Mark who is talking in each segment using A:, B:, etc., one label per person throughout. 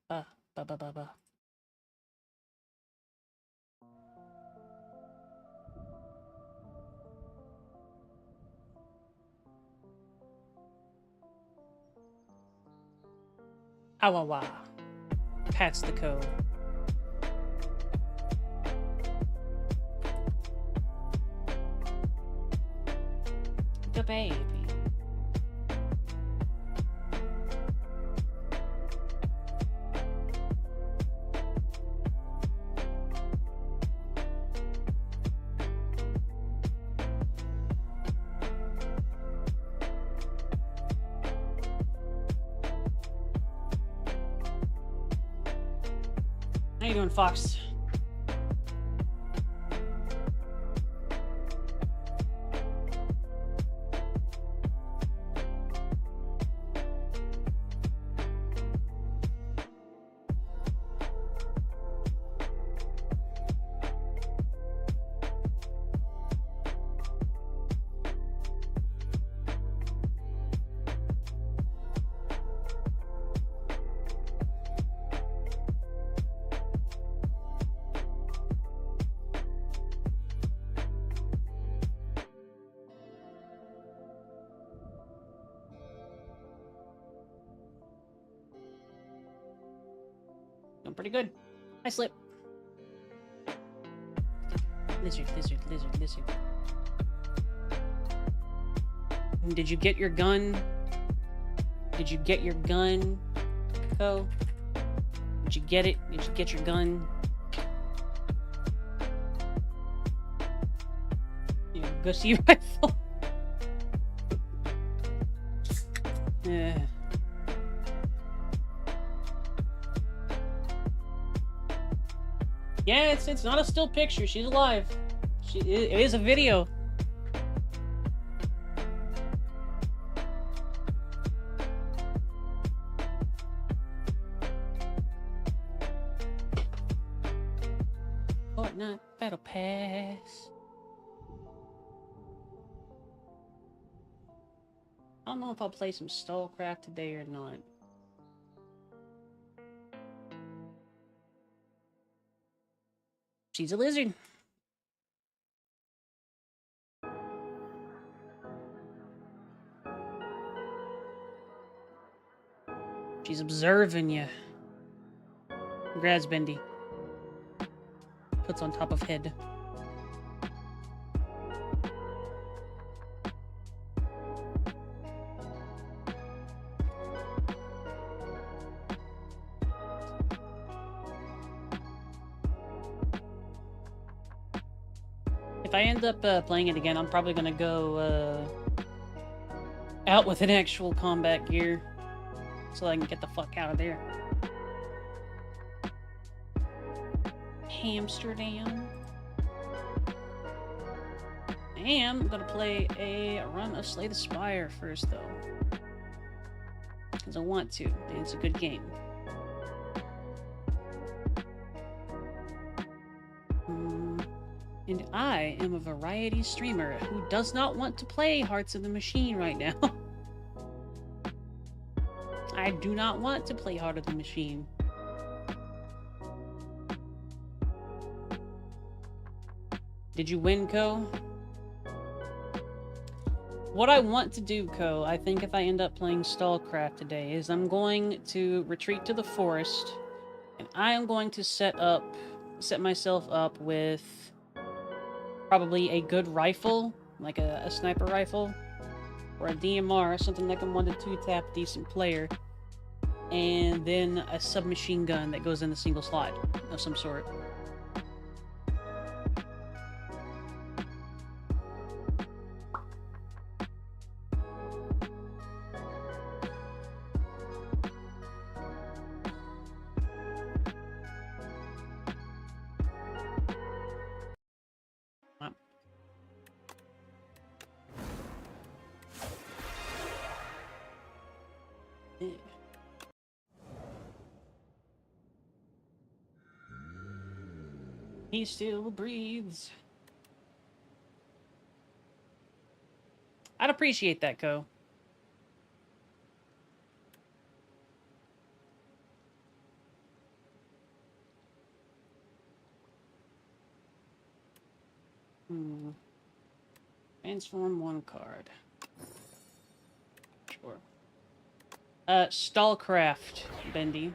A: Ba, ba, ba, ba, ba. Awawa. Pats the co. The baby. How you doing, Fox? Doing pretty good. I slip. Lizard, lizard, lizard, lizard. Did you get your gun? Did you get your gun, Co? Did you get it? Did you get your gun? Your gushy rifle? Yeah. Yeah, it's not a still picture. She's alive. It is a video. Fortnite Battle Pass. I don't know if I'll play some Stallcraft today or not. She's a lizard. She's observing you. Congrats, Bendy. Puts on top of head. If I end up playing it again, I'm probably gonna go out with an actual combat gear so I can get the fuck out of there. Amsterdam. I am gonna play a run of Slay the Spire first, though, because I want to. It's a good game. And I am a variety streamer who does not want to play Hearts of the Machine right now. I do not want to play Heart of the Machine. Did you win, Co? What I want to do, Co, I think if I end up playing Stallcraft today, is I'm going to retreat to the forest, and I am going to set myself up with probably a good rifle, like a sniper rifle, or a DMR, something that can 1 to 2 tap decent player, and then a submachine gun that goes in a single slot of some sort. He still breathes. I'd appreciate that, Co. Hmm. Transform one card. Sure. Stallcraft, Bendy.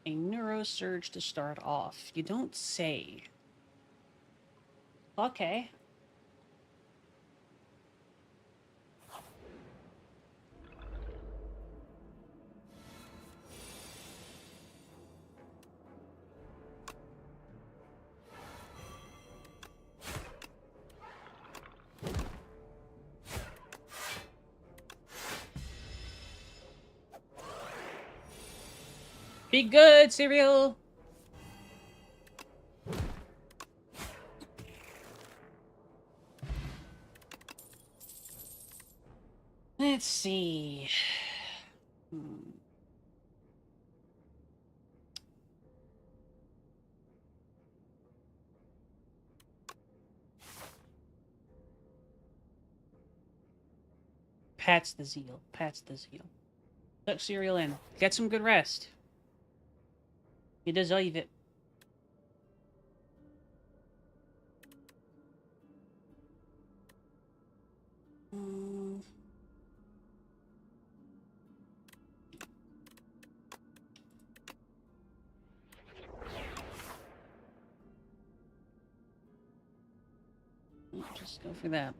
A: A neurosurge to start off. You don't say. Okay. Be good, cereal! Let's see. Pat's the zeal. Pat's the zeal. Tuck cereal in. Get some good rest. You deserve it. Just go for that.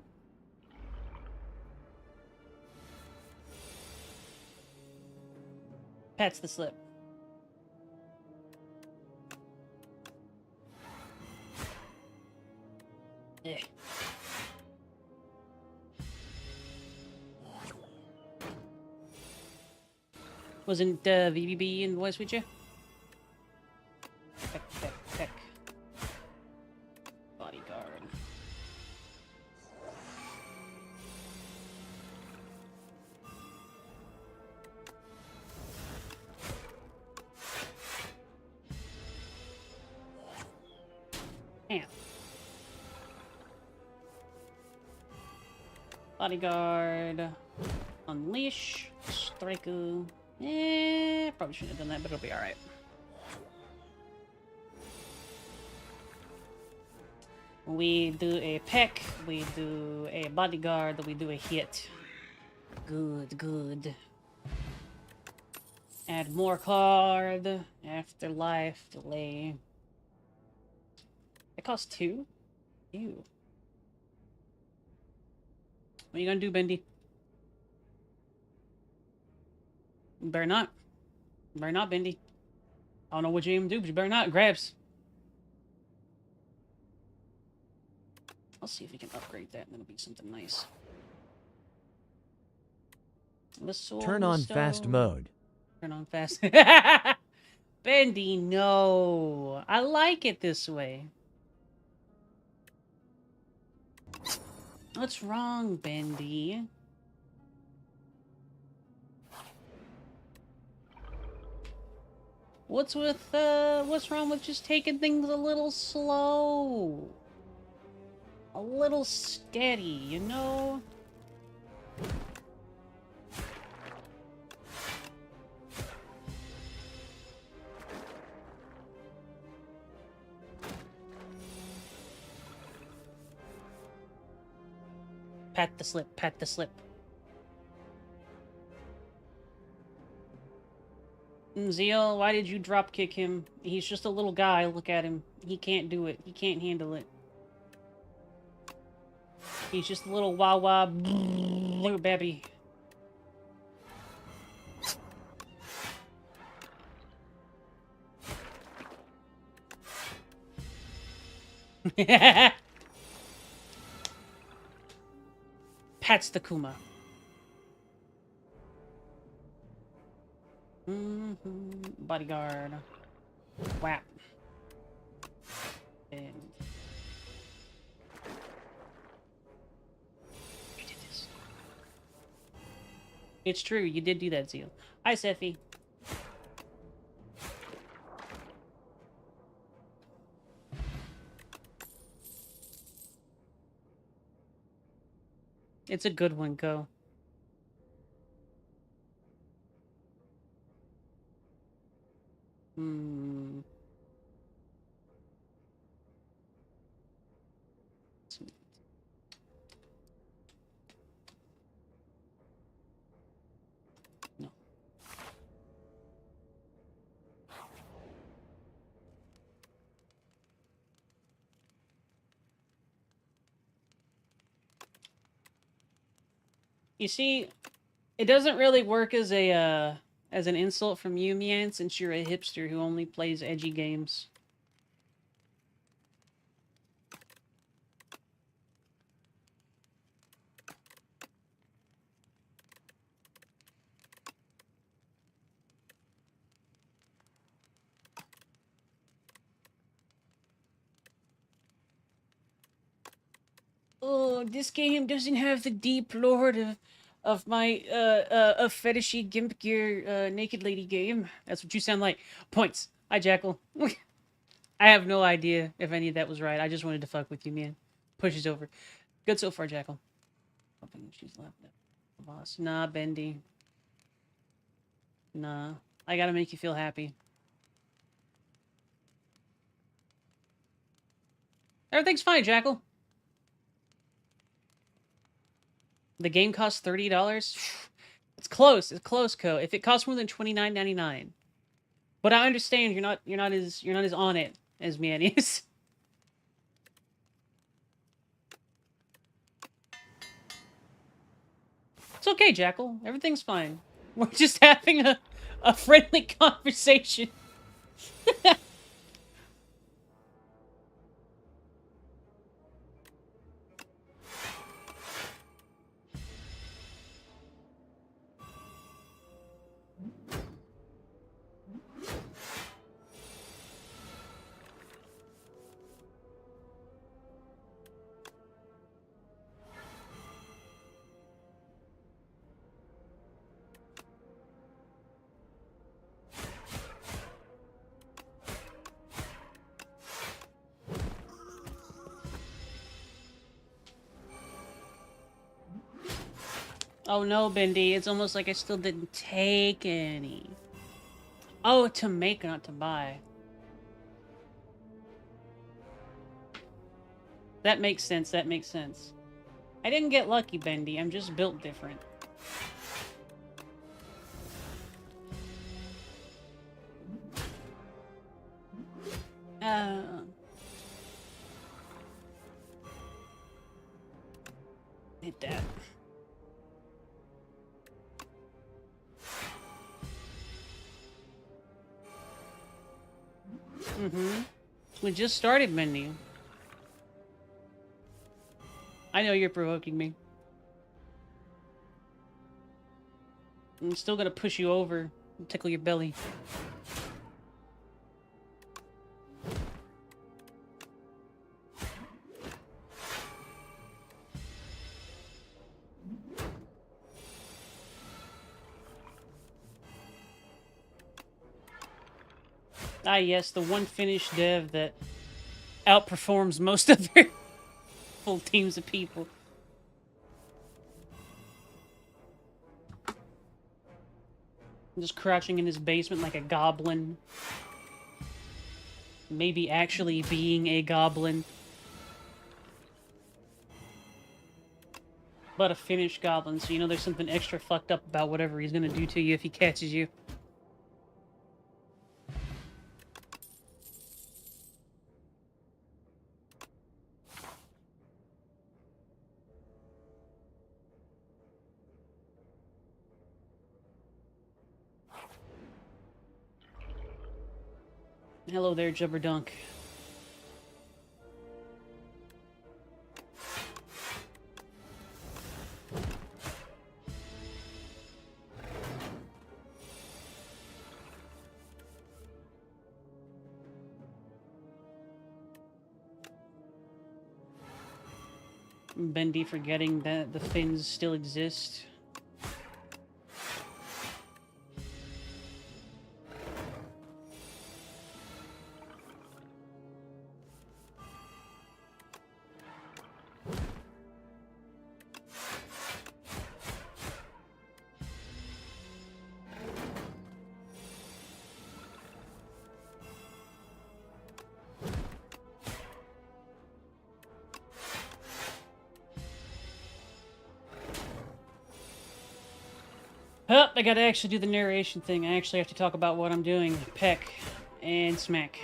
A: Pat's the slip. Eh. Wasn't VBB in voice with you? Peck. Bodyguard. Damn. Bodyguard. Unleash. Striker. Probably shouldn't have done that, but it'll be alright. We do a peck, we do a bodyguard, we do a hit. Good. Add more card. Afterlife, delay. It costs 2? Ew. What are you gonna do, Bendy? Better not. Better not, Bendy. I don't know what you're gonna do, but you better not. Grabs. I'll see if we can upgrade that, and it'll be something nice.
B: Turn on fast mode.
A: Turn on fast. Bendy, no. I like it this way. What's wrong, Bendy? What's wrong with just taking things a little slow? A little steady, you know? Pat the slip, pat the slip. Zeal, why did you drop kick him? He's just a little guy, look at him. He can't do it. He can't handle it. He's just a little wah little baby. Pat's the Kuma. Bodyguard. Whap. And you did this. It's true, you did do that, Zeal. Hi, Sephi. It's a good one, go. You see, it doesn't really work as a as an insult from you, Mian, since you're a hipster who only plays edgy games. Oh, this game doesn't have the deep lore of my of fetishy gimp gear naked lady game. That's what you sound like. Points. Hi, Jackal. I have no idea if any of that was right. I just wanted to fuck with you, man. Pushes over. Good so far, Jackal. Hoping she's left. Boss. Nah, Bendy. Nah. I gotta make you feel happy. Everything's fine, Jackal. The game costs $30. It's close. It's close, Co. If it costs more than $29.99. But I understand you're not as on it as Mian is. It's okay, Jackal. Everything's fine. We're just having a friendly conversation. Oh no, Bendy. It's almost like I still didn't take any. Oh, to make, not to buy. That makes sense. That makes sense. I didn't get lucky, Bendy. I'm just built different. Hit that. We just started, Bendy. I know you're provoking me. I'm still gonna push you over and tickle your belly. Ah, yes, the one finished dev that outperforms most of their full teams of people. Just crouching in his basement like a goblin. Maybe actually being a goblin. But a finished goblin, so you know there's something extra fucked up about whatever he's gonna do to you if he catches you. Hello there, Jubberdunk. Bendy forgetting that the fins still exist. Oh, I gotta actually do the narration thing. I actually have to talk about what I'm doing. Peck and smack.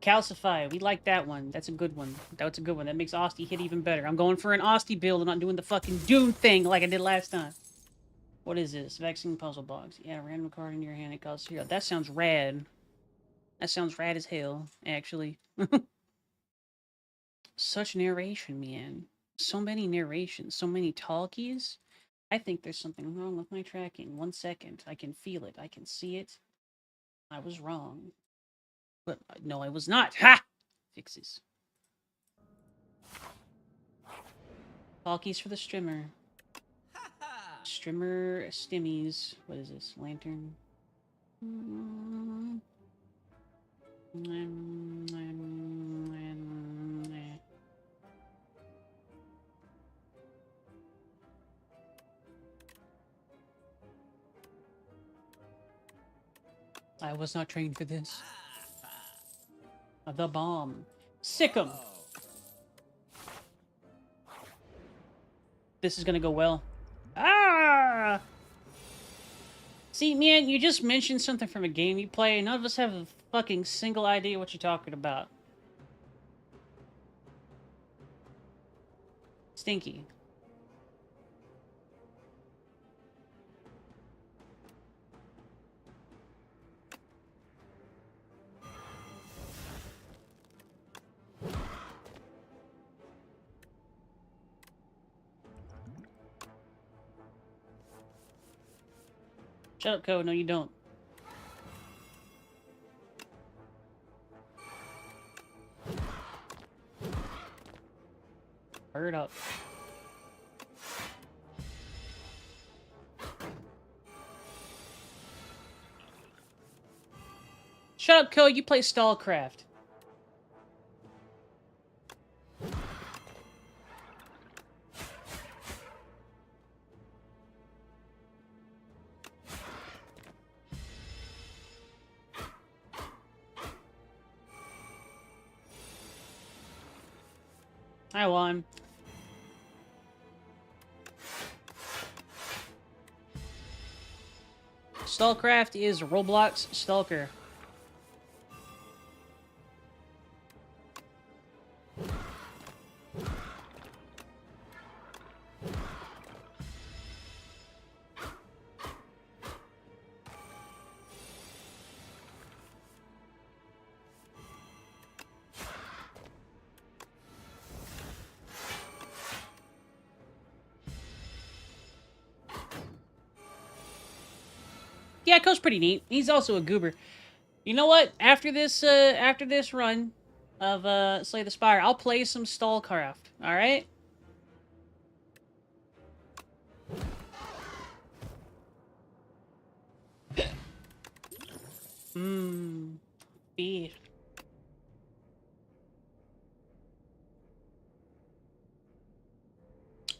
A: Calcify. We like that one. That's a good one. That's a good one. That makes Osty hit even better. I'm going for an Osty build. I'm not doing the fucking Doom thing like I did last time. What is this? Vaccine puzzle box. Yeah, random card in your hand. It costs 0. That sounds rad. That sounds rad as hell, actually. Such narration, man. So many narrations. So many talkies. I think there's something wrong with my tracking. 1 second. I can feel it. I can see it. I was wrong. But no, I was not. Ha! Fixes. Talkies for the strimmer. Strimmer stimmies. What is this? Lantern. I was not trained for this. The bomb. Sick 'em. This is gonna go well. Ah! See, man, you just mentioned something from a game you play, and none of us have a fucking single idea what you're talking about. Stinky. Shut up, Code. No, you don't. Hurry up. Shut up, Code. You play Stallcraft. I won. Stallcraft is Roblox Stalker. Yeah, Co's pretty neat. He's also a goober. You know what? After this run of Slay the Spire, I'll play some Stallcraft. All right. Beer.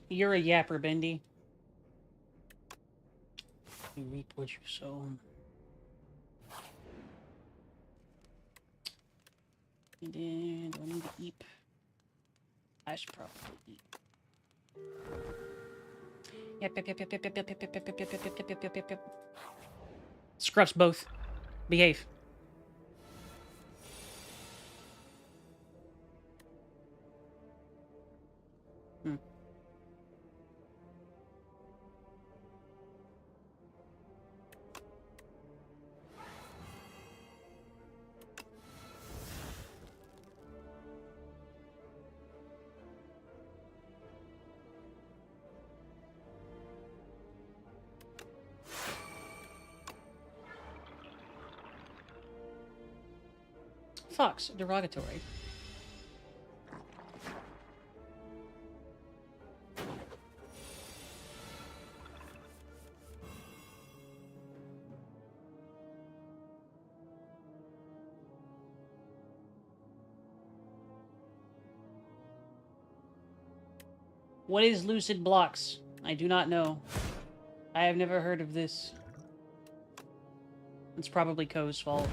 A: You're a yapper, Bendy. You reap what you sow. And then, do I need to eat? I should probably eat. Yep. Scruffs both. Behave. Fox, derogatory. What is lucid blocks? I do not know. I have never heard of this. It's probably Ko's fault.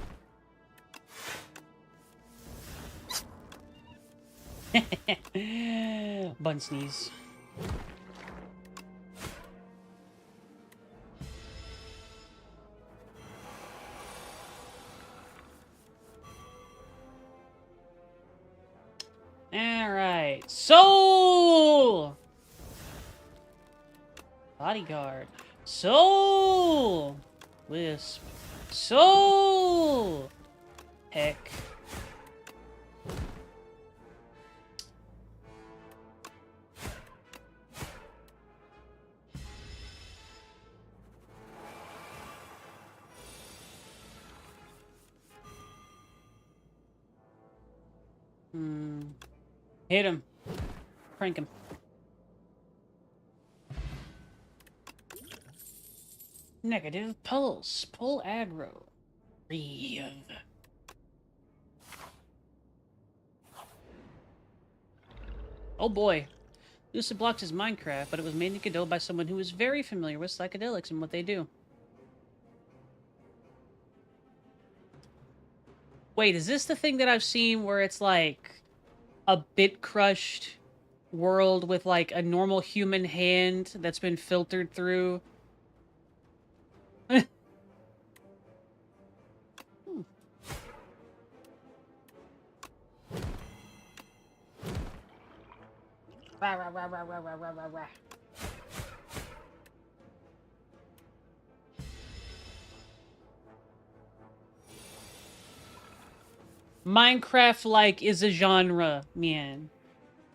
A: Bun sneeze. Alright. Soul! Bodyguard. Soul! Wisp. Soul! Heck. Hit him. Prank him. Negative pulse. Pull aggro. Breathe. Oh boy. Lucid blocks is Minecraft, but it was made in Godot by someone who is very familiar with psychedelics and what they do. Wait, is this the thing that I've seen where it's like a bit crushed world with like a normal human hand that's been filtered through? Rah, rah, rah, rah, rah, rah, rah, rah, rah. Minecraft-like is a genre, man.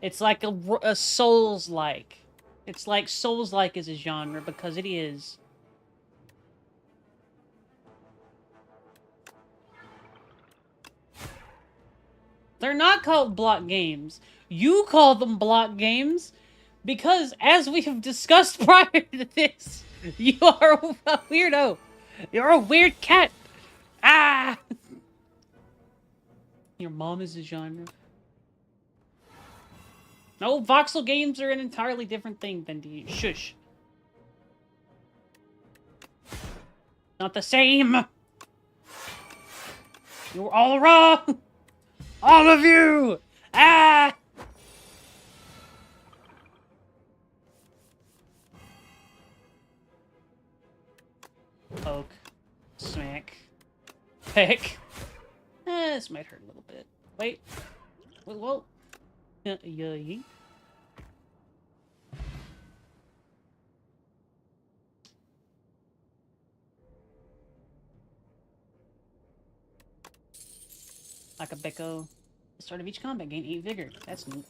A: It's like a Souls-like. It's like Souls-like is a genre because it is. They're not called block games. You call them block games because, as we have discussed prior to this, you are a weirdo. You're a weird cat. Ah! Your mom is a genre. No, voxel games are an entirely different thing than you. Shush. Not the same. You're all wrong. All of you. Ah! Poke. Smack. Peck. This might hurt a little bit. Wait. Whoa. Yeet. Like a Becco. At the start of each combat, gain 8 vigor. That's neat.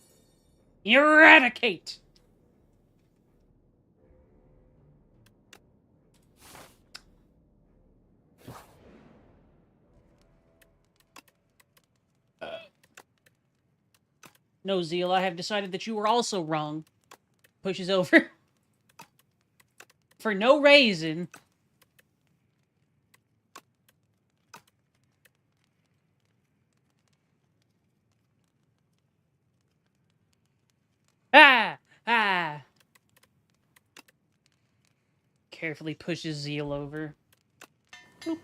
A: Eradicate! No, Zeal, I have decided that you were also wrong. Pushes over. For no reason. Ah! Ah! Carefully pushes Zeal over. Boop.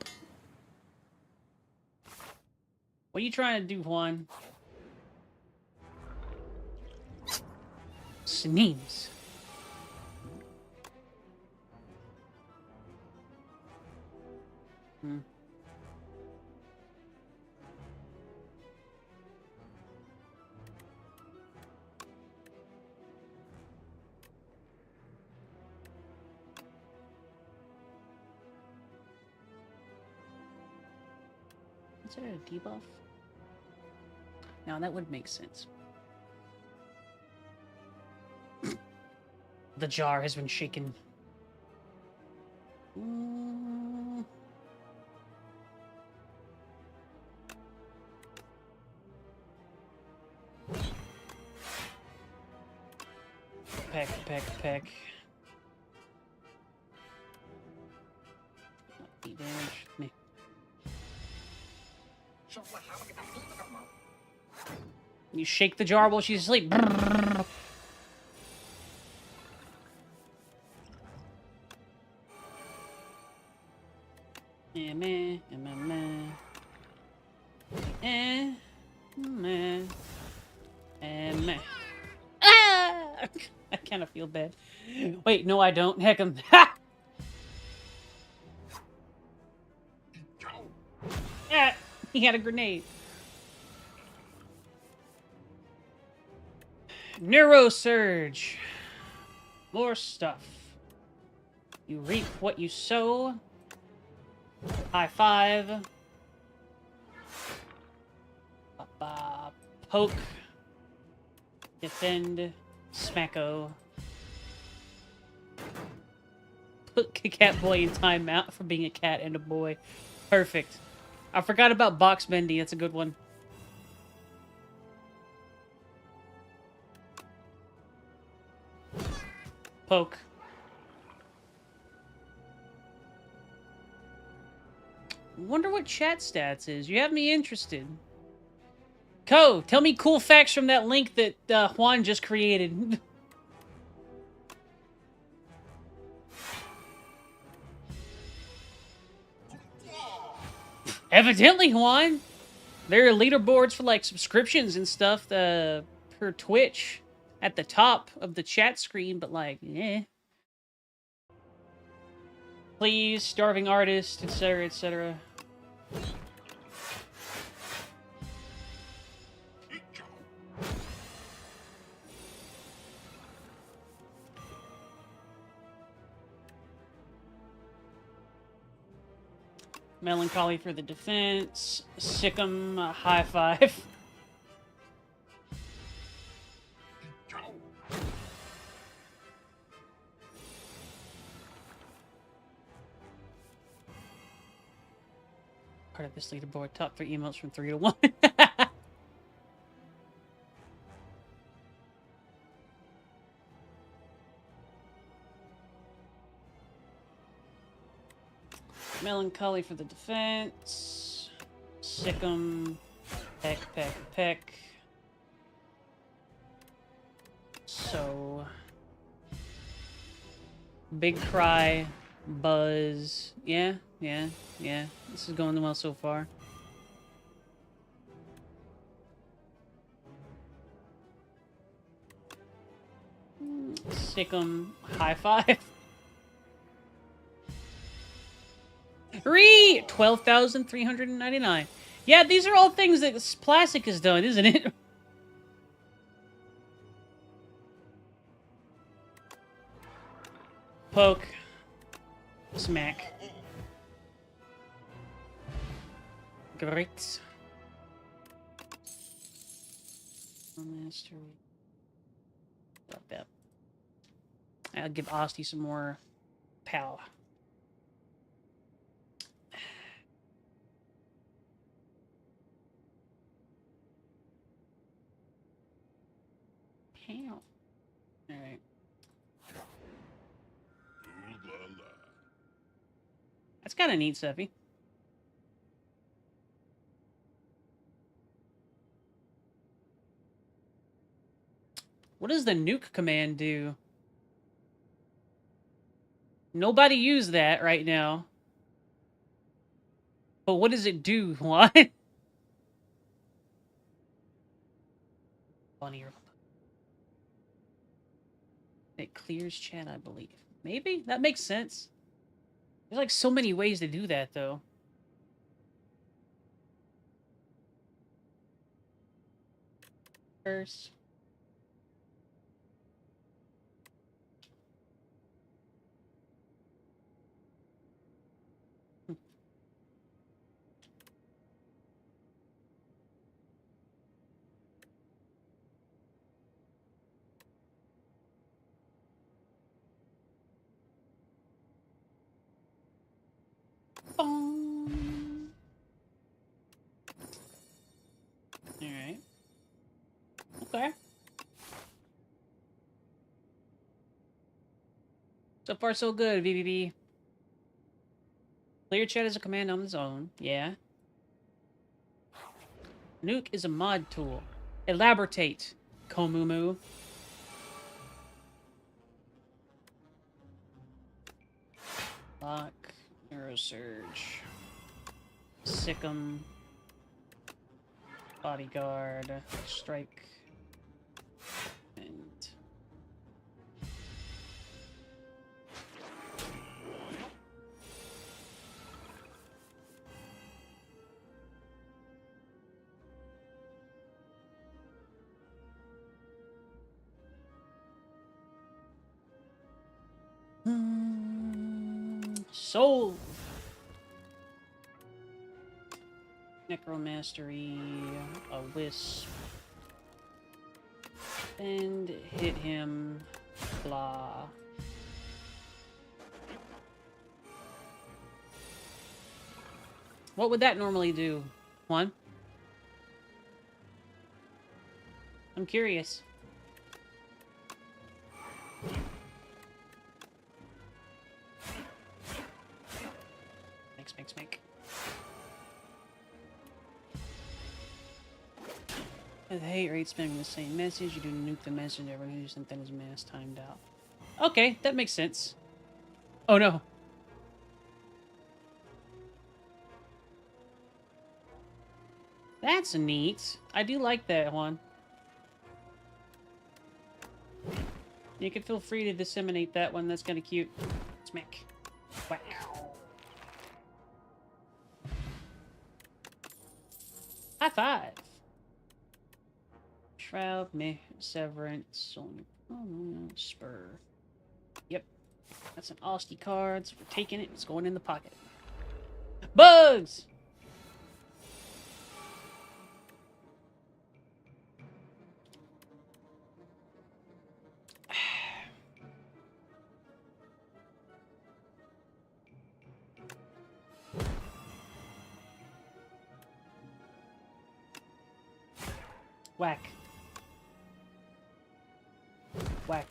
A: What are you trying to do, Juan? Sneeze. Is there a debuff? Now that would make sense. The jar has been shaken. Peck, peck, peck. Not 8 damage. Me. You shake the jar while she's asleep. Ah! I kind of feel bad. Wait, no, I don't. Heck 'em. Ha! Ah, he had a grenade. Neurosurge. More stuff. You reap what you sow. High five. Poke. Defend. Smacko. Put Cat Boy in timeout for being a cat and a boy. Perfect. I forgot about box bending. That's a good one. Poke. Wonder what chat stats is. You have me interested. Ko, tell me cool facts from that link that Juan just created. Evidently, Juan. There are leaderboards for like subscriptions and stuff per Twitch at the top of the chat screen, but like, eh. Please, starving artist, etc., etc. Melancholy for the defense. Sick'em, high five. Part of this leaderboard. Top 3 emotes from 3 to 1. Melancholy for the defense. Sick'em. Peck, peck, peck. So. Big cry. Buzz. Yeah. This is going well so far. Sick'em. High five. 12,399. Yeah, these are all things that Plastic has done, isn't it? Poke. Smack. Great. Mastery. I'll give Asti some more power. Pow. Alright. That's kind of neat, Seffy. What does the nuke command do? Nobody used that right now. But what does it do? What? Funny. It clears chat, I believe. Maybe? That makes sense. There's like so many ways to do that, though. First. Boom. Alright. Okay. So far, so good, VVV. Clear chat is a command on its own. Yeah. Nuke is a mod tool. Elaborate, Komumu. Lock. Neurosurge. Sick'em. Bodyguard. Strike. And... Soul. Necromastery. A wisp. And hit him. Blah. What would that normally do? One? I'm curious. Make. At the hate rate, spamming the same message. You do nuke the message. Everyone who sent that is mass timed out. Okay, that makes sense. Oh no. That's neat. I do like that one. You can feel free to disseminate that one. That's kind of cute. Smack. Whack. High five. Shroud, meh, severance, spur. Yep. That's an Austie card, so we're taking it. It's going in the pocket. Bugs! Whack. Whack.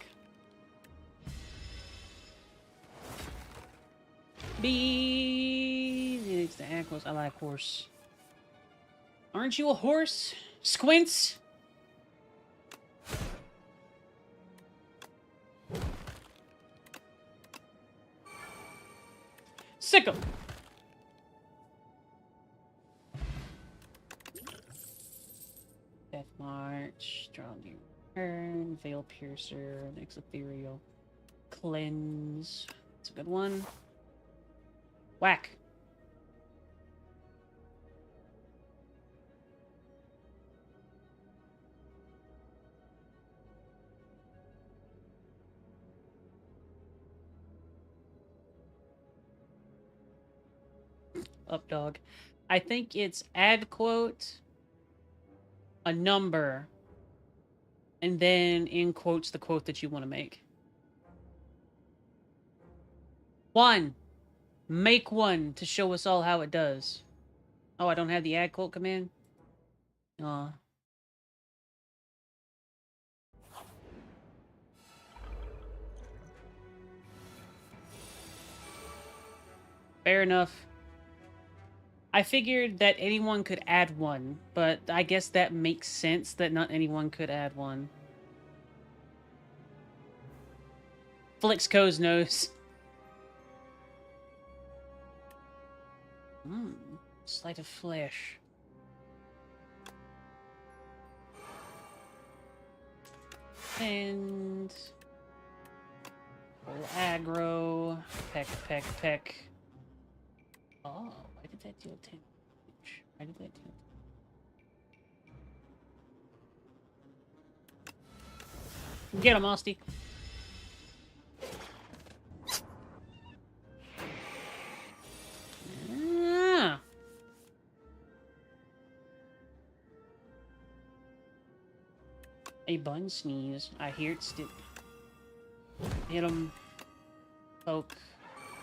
A: B. It's the ankles. I like horse. Aren't you a horse? Squints? Sick 'em. Death March, Strong Turn, Veil Piercer, next Ethereal. Cleanse. It's a good one. Whack. Up dog. I think it's add quote, a number, and then in quotes the quote that you want to make. 1. Make 1 to show us all how it does. Oh, I don't have the add quote command? Aw. Fair enough. I figured that anyone could add 1, but I guess that makes sense that not anyone could add 1. Flixco's nose. Sleight of flesh. And roll aggro. Peck. Oh, why did that deal 10 damage? Why did that deal? Get him, Austie. Ah. A bun sneeze. I hear it still. Hit him. Poke.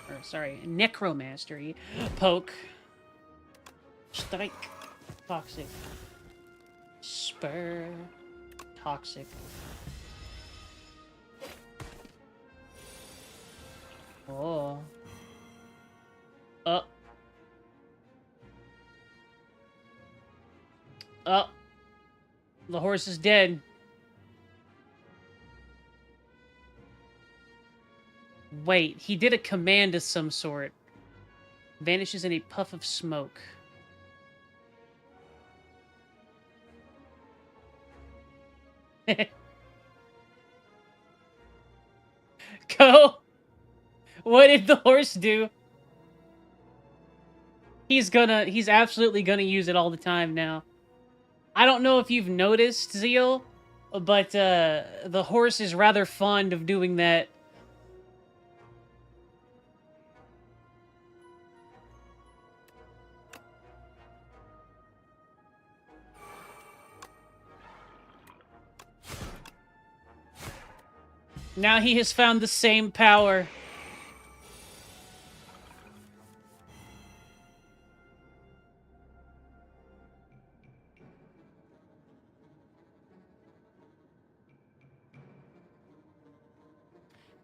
A: Or, sorry, necromastery. Poke. Strike. Toxic. Spur. Toxic. Oh. Up. Up. The horse is dead. Wait, he did a command of some sort. Vanishes in a puff of smoke. Go! What did the horse do? He's absolutely gonna use it all the time now. I don't know if you've noticed, Zeal, but the horse is rather fond of doing that. Now he has found the same power.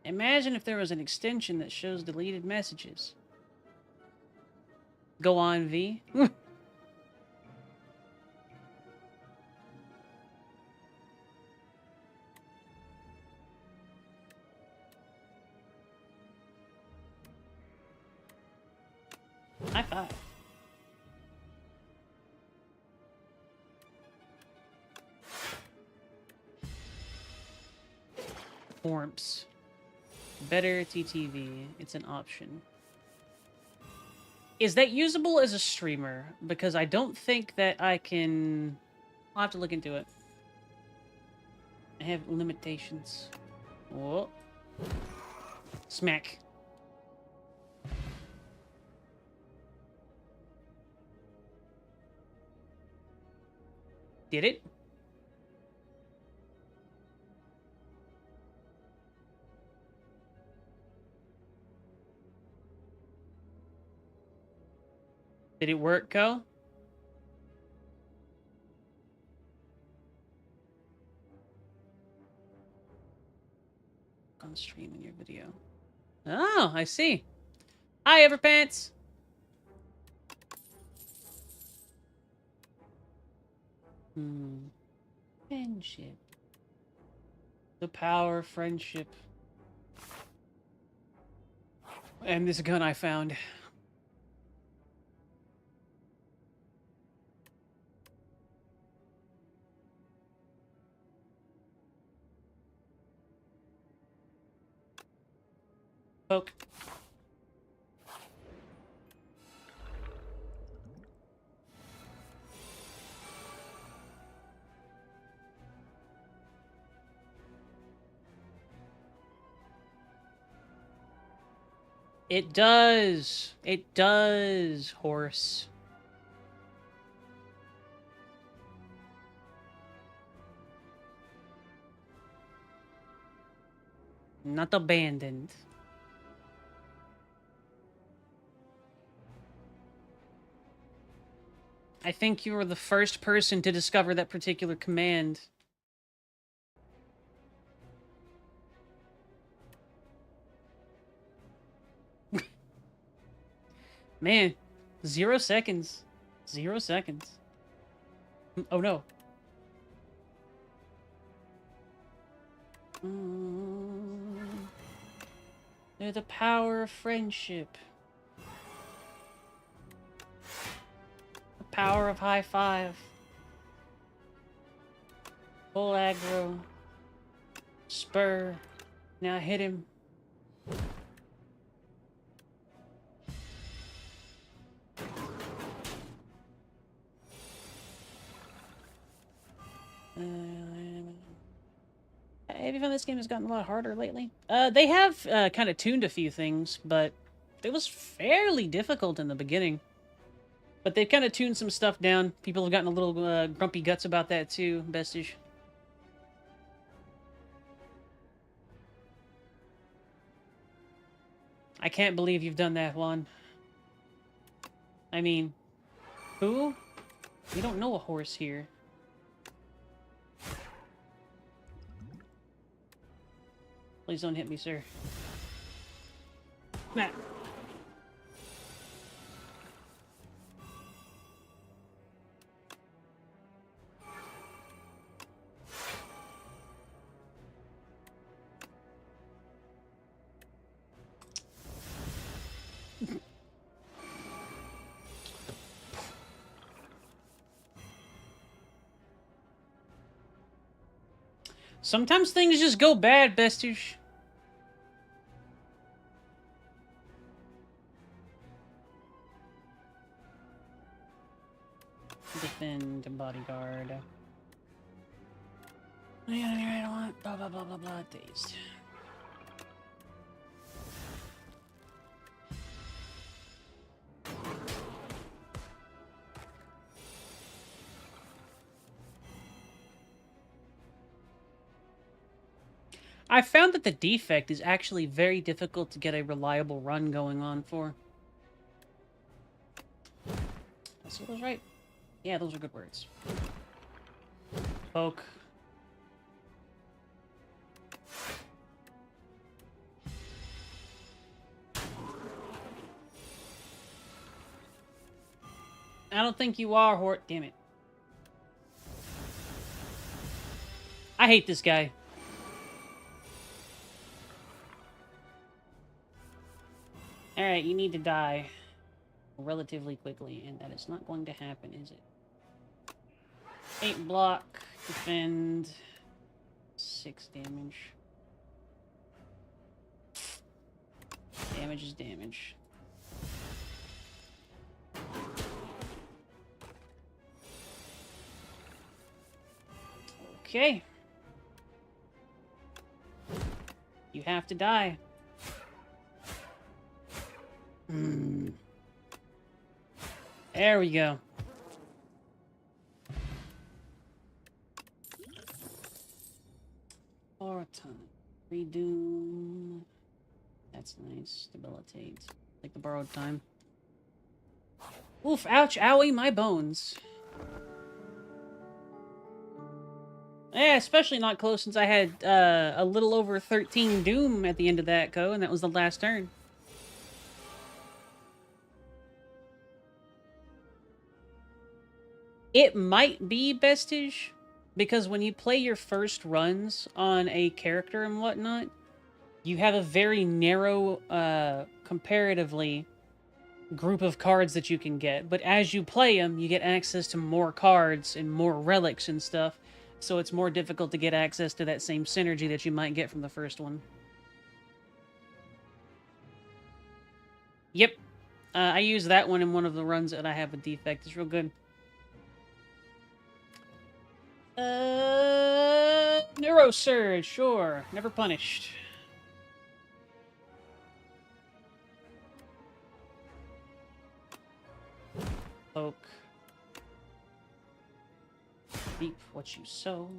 A: Imagine if there was an extension that shows deleted messages. Go on, V. High five. Forms. Better TTV. It's an option. Is that usable as a streamer? Because I don't think that I can... I'll have to look into it. I have limitations. Whoa. Smack. Did it? Did it work, Co? On stream in your video. Oh, I see. Hi, Everpants. Friendship. The power of friendship. And this gun I found. Poke. It does. It does, horse. Not abandoned. I think you were the first person to discover that particular command. Man, 0 seconds. 0 seconds. Oh no. They're the power of friendship. The power of high five. Full aggro. Spur. Now hit him. Have you found this game has gotten a lot harder lately? They have kind of tuned a few things, but it was fairly difficult in the beginning. But they've kind of tuned some stuff down. People have gotten a little grumpy guts about that too, Bestige. I can't believe you've done that, Juan. I mean, who? We don't know a horse here. Please don't hit me, sir. Nah. Sometimes things just go bad, Bestige. Defend bodyguard. I don't want blah blah blah blah blah dazed. I found that the defect is actually very difficult to get a reliable run going on for. I see those right? Yeah, those are good words. Poke. I don't think you are, Hort. Damn it. I hate this guy. Alright, you need to die relatively quickly, and that is not going to happen, is it? 8 block, defend, 6 damage. Damage is damage. Okay. You have to die. There we go. Time. Redoom. That's nice. Debilitate. Like the borrowed time. Oof, ouch, owie, my bones. Yeah, especially not close since I had a little over 13 doom at the end of that, and that was the last turn. It might be bestige, because when you play your first runs on a character and whatnot, you have a very narrow, comparatively, group of cards that you can get. But as you play them, you get access to more cards and more relics and stuff, so it's more difficult to get access to that same synergy that you might get from the first one. Yep. I use that one in one of the runs that I have a defect. It's real good. Neuro Surge, sure. Never punished. Poke. Reap what you sow.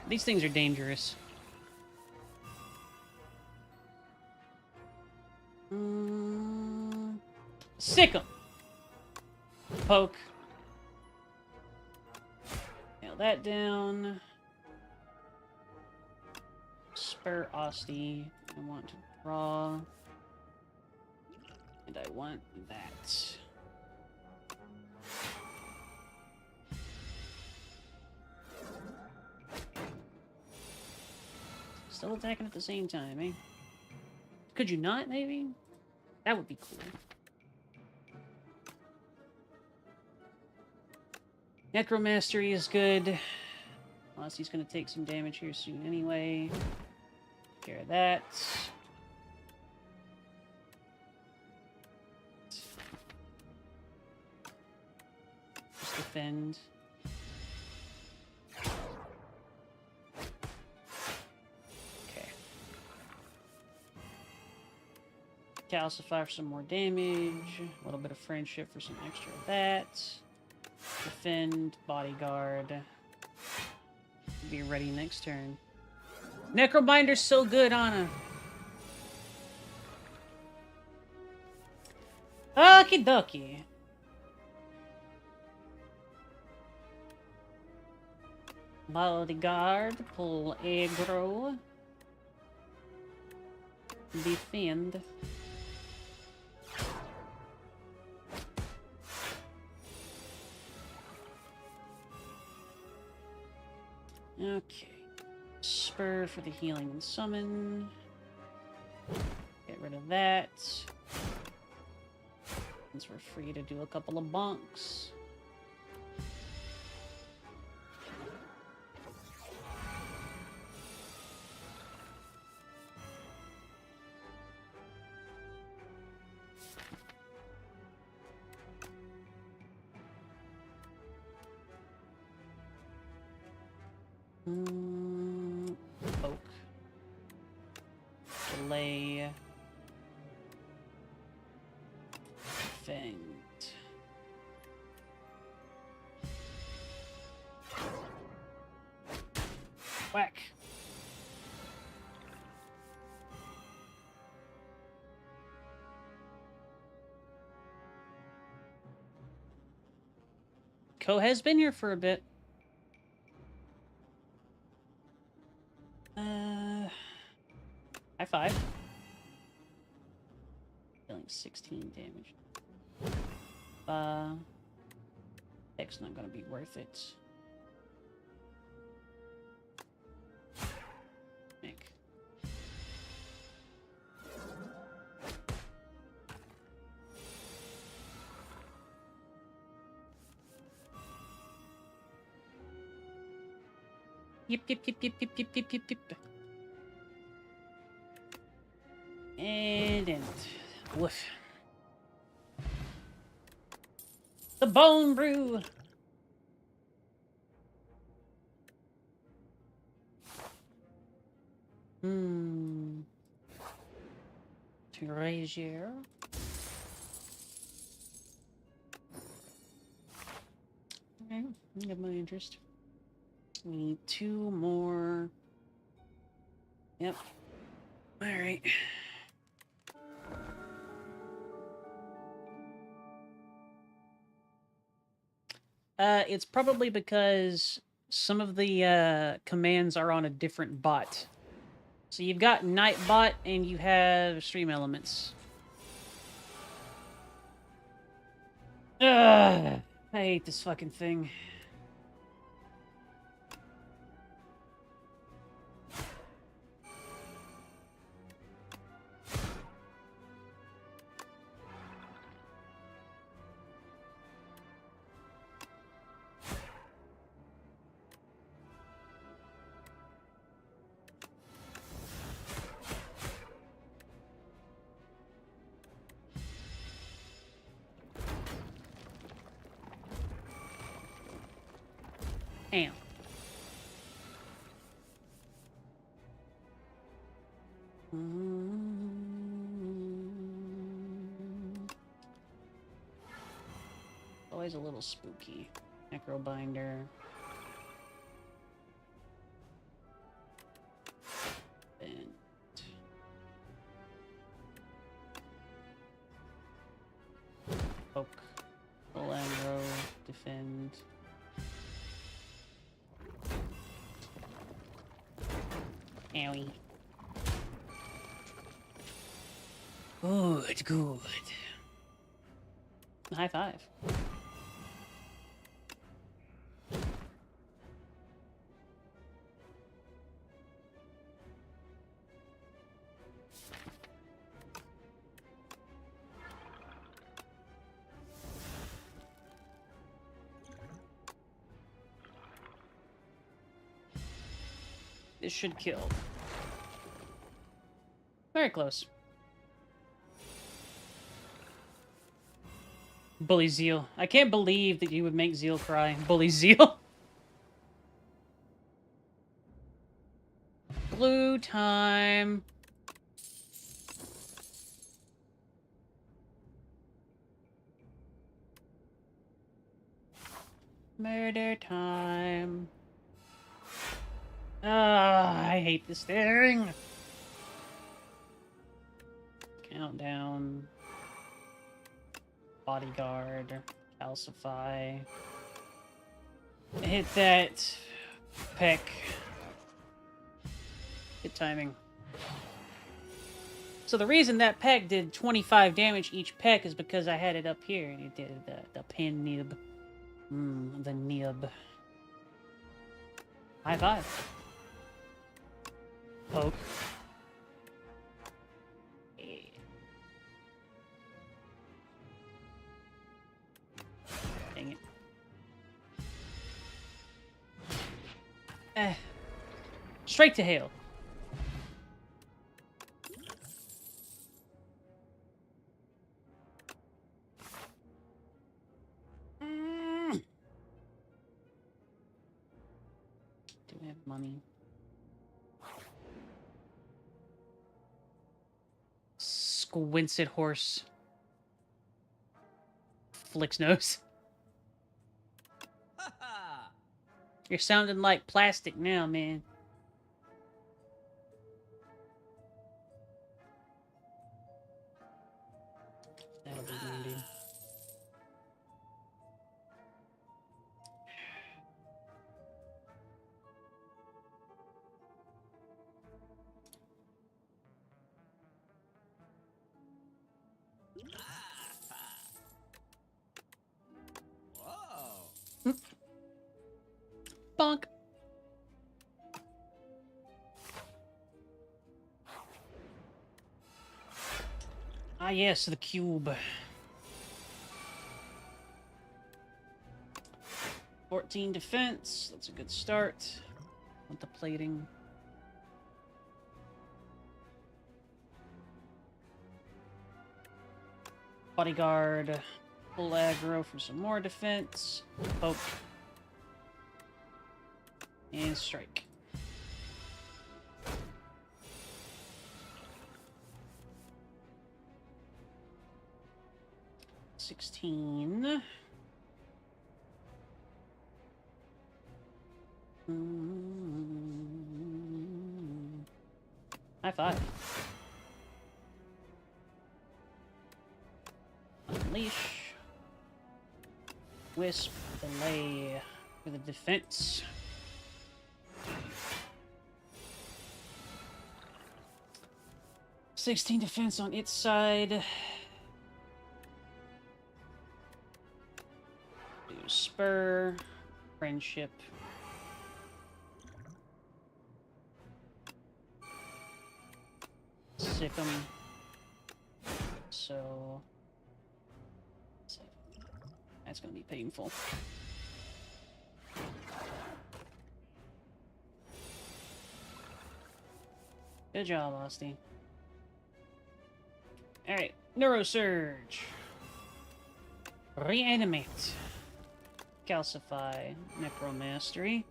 A: These things are dangerous. Sick 'em. Poke. Nail that down. Spur Osty. I want to draw. And I want that. Still attacking at the same time, eh? Could you not, maybe? That would be cool. Necromastery is good. Unless he's going to take some damage here soon anyway. Take care of that. Just defend. Okay. Calcify for some more damage. A little bit of friendship for some extra of that. Defend, bodyguard. Be ready next turn. Necrobinder's so good, Anna. Okie dokie. Bodyguard, pull aggro. Defend. Okay. Spur for the healing and summon. Get rid of that. Since we're free to do a couple of bonks. Poke. Delay. Defend. Ko has been here for a bit. High five. Dealing 16 damage. Heck's not gonna be worth it. Nick. Yip, yip, yip, yip, yip, yip, yip, yip, yip. And woof. The bone brew. Treasure. Okay, get my interest. We need 2 more. Yep. All right. It's probably because some of the commands are on a different bot. So you've got Nightbot and you have Stream Elements. Ugh, I hate this fucking thing. Damn. Always a little spooky. Necrobinder. Bent. Poke. Full aggro. Defend. Owie. Good, good. High five. This should kill. Very close. Bully Zeal. I can't believe that you would make Zeal cry. Bully Zeal. Blue time. Murder time. Ah, I hate this thing. Countdown. Bodyguard. Calcify. Hit that peck. Good timing. So the reason that peck did 25 damage each peck is because I had it up here and it did the pin nib. The nib. High five. Poke. Dang it. Straight to hail. Do we have money? Squincid horse. Flicks nose. You're sounding like plastic now, man. That'll be handy. Bonk. Ah, yes, the cube. 14 defense. That's a good start. With the plating. Bodyguard. Full aggro for some more defense. Poke. And strike. $16. High five. Unleash. Wisp. Delay for the defense. $16 defense on its side. Do spur. Friendship. Sick 'em. So that's gonna be painful. Good job, Austin. Alright, Neurosurge. Reanimate. Calcify. Necromastery.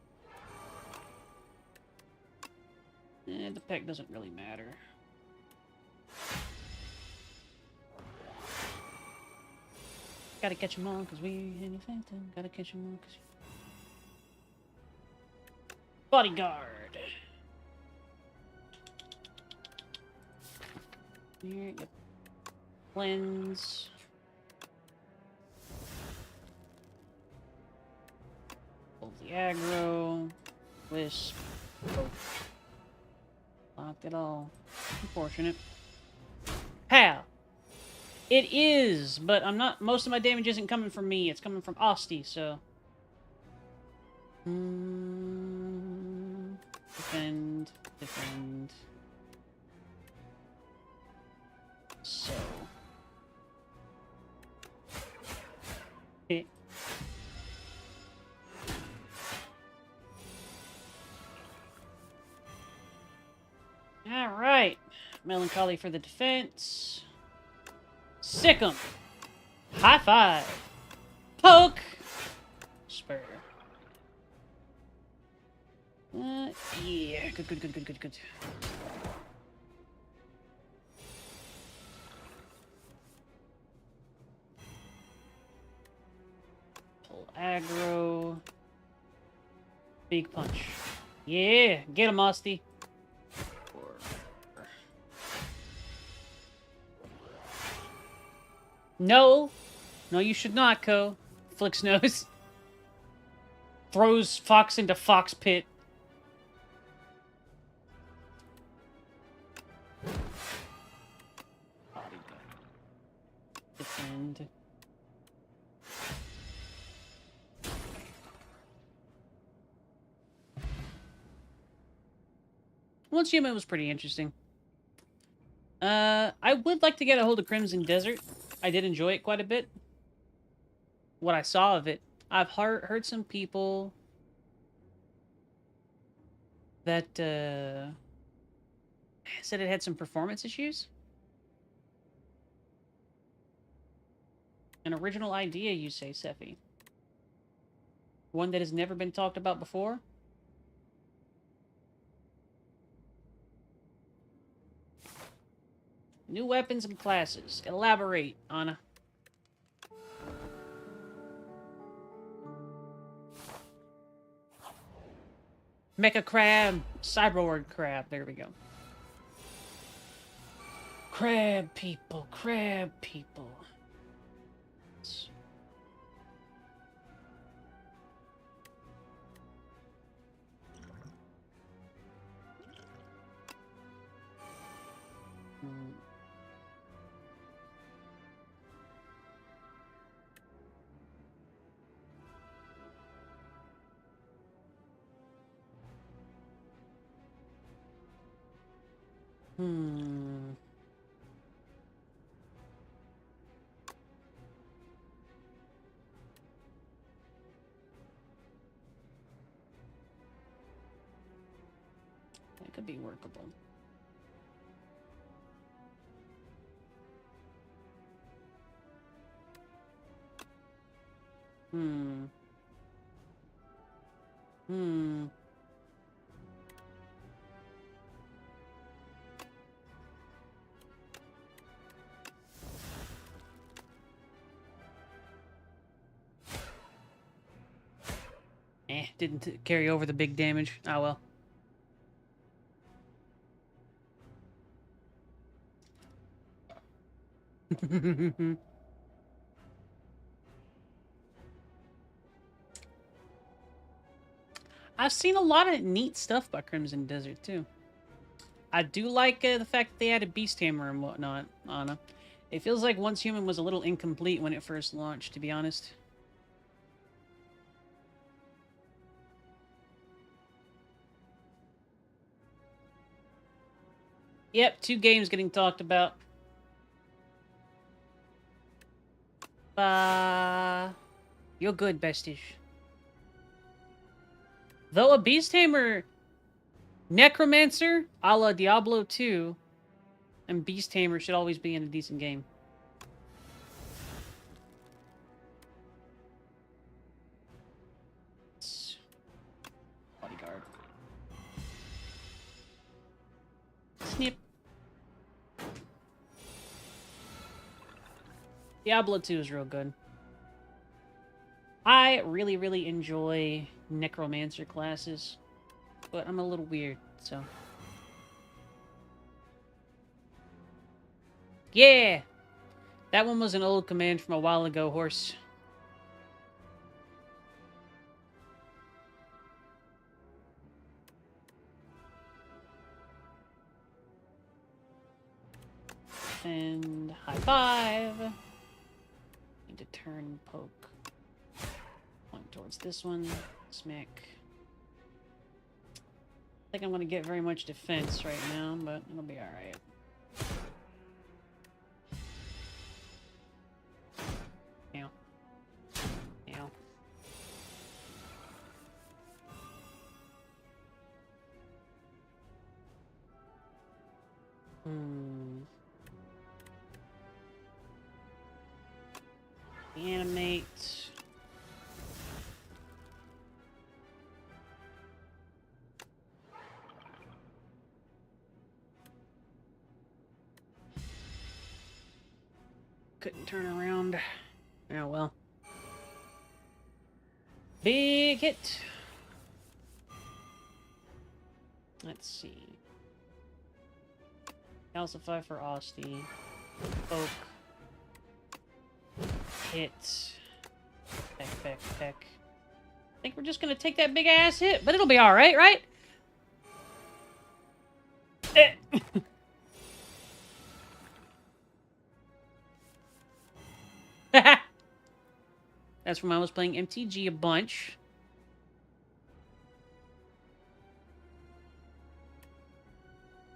A: The peck doesn't really matter. Gotta catch 'em all, cause we ain't a phantom. Gotta catch 'em all, cause... Bodyguard! Here, yep. Cleanse. Pull the aggro. Wisp. Poke. Locked it all. Unfortunate. How? It is, but I'm not. Most of my damage isn't coming from me. It's coming from Osti, so. Defend. Defend. So. Hit. Alright. Melancholy for the defense. Sick 'em. High five. Poke. Spur. Yeah. Good. Pull aggro. Big punch. Yeah. Get him, Osti. No. No, you should not, Ko. Flicks nose. Throws Fox into Fox pit. Defend. Once Human was pretty interesting. I would like to get a hold of Crimson Desert. I did enjoy it quite a bit. What I saw of it. I've heard some people that said it had some performance issues. An original idea, you say, Sephi. One that has never been talked about before. New weapons and classes. Elaborate, Anna. Mecha crab. Cyborg crab. There we go. Crab people. Crab people. Hmm. That could be workable. Hmm. Hmm. Didn't carry over the big damage. Oh well. I've seen a lot of neat stuff by Crimson Desert too. I do like the fact that they added Beast Hammer and whatnot, Anna. It feels like Once Human was a little incomplete when it first launched, to be honest. Yep, 2 games getting talked about. You're good, bestish. Though a Beast Hammer Necromancer, a la Diablo 2, and Beast Tamer should always be in a decent game. Bodyguard. Snip. Diablo 2 is real good. I really, really enjoy Necromancer classes, but I'm a little weird, so... Yeah! That one was an old command from a while ago, horse. And high five. Need to turn poke. Point towards this one. Smack. I think I'm going to get very much defense right now, but it'll be alright. Ow. Ow. Animate. Couldn't turn around. Oh well. Big hit. Let's see. Calcify for Osty. Poke. Hit. Peck, peck, peck. I think we're just gonna take that big ass hit, but it'll be alright, right? That's when I was playing MTG a bunch.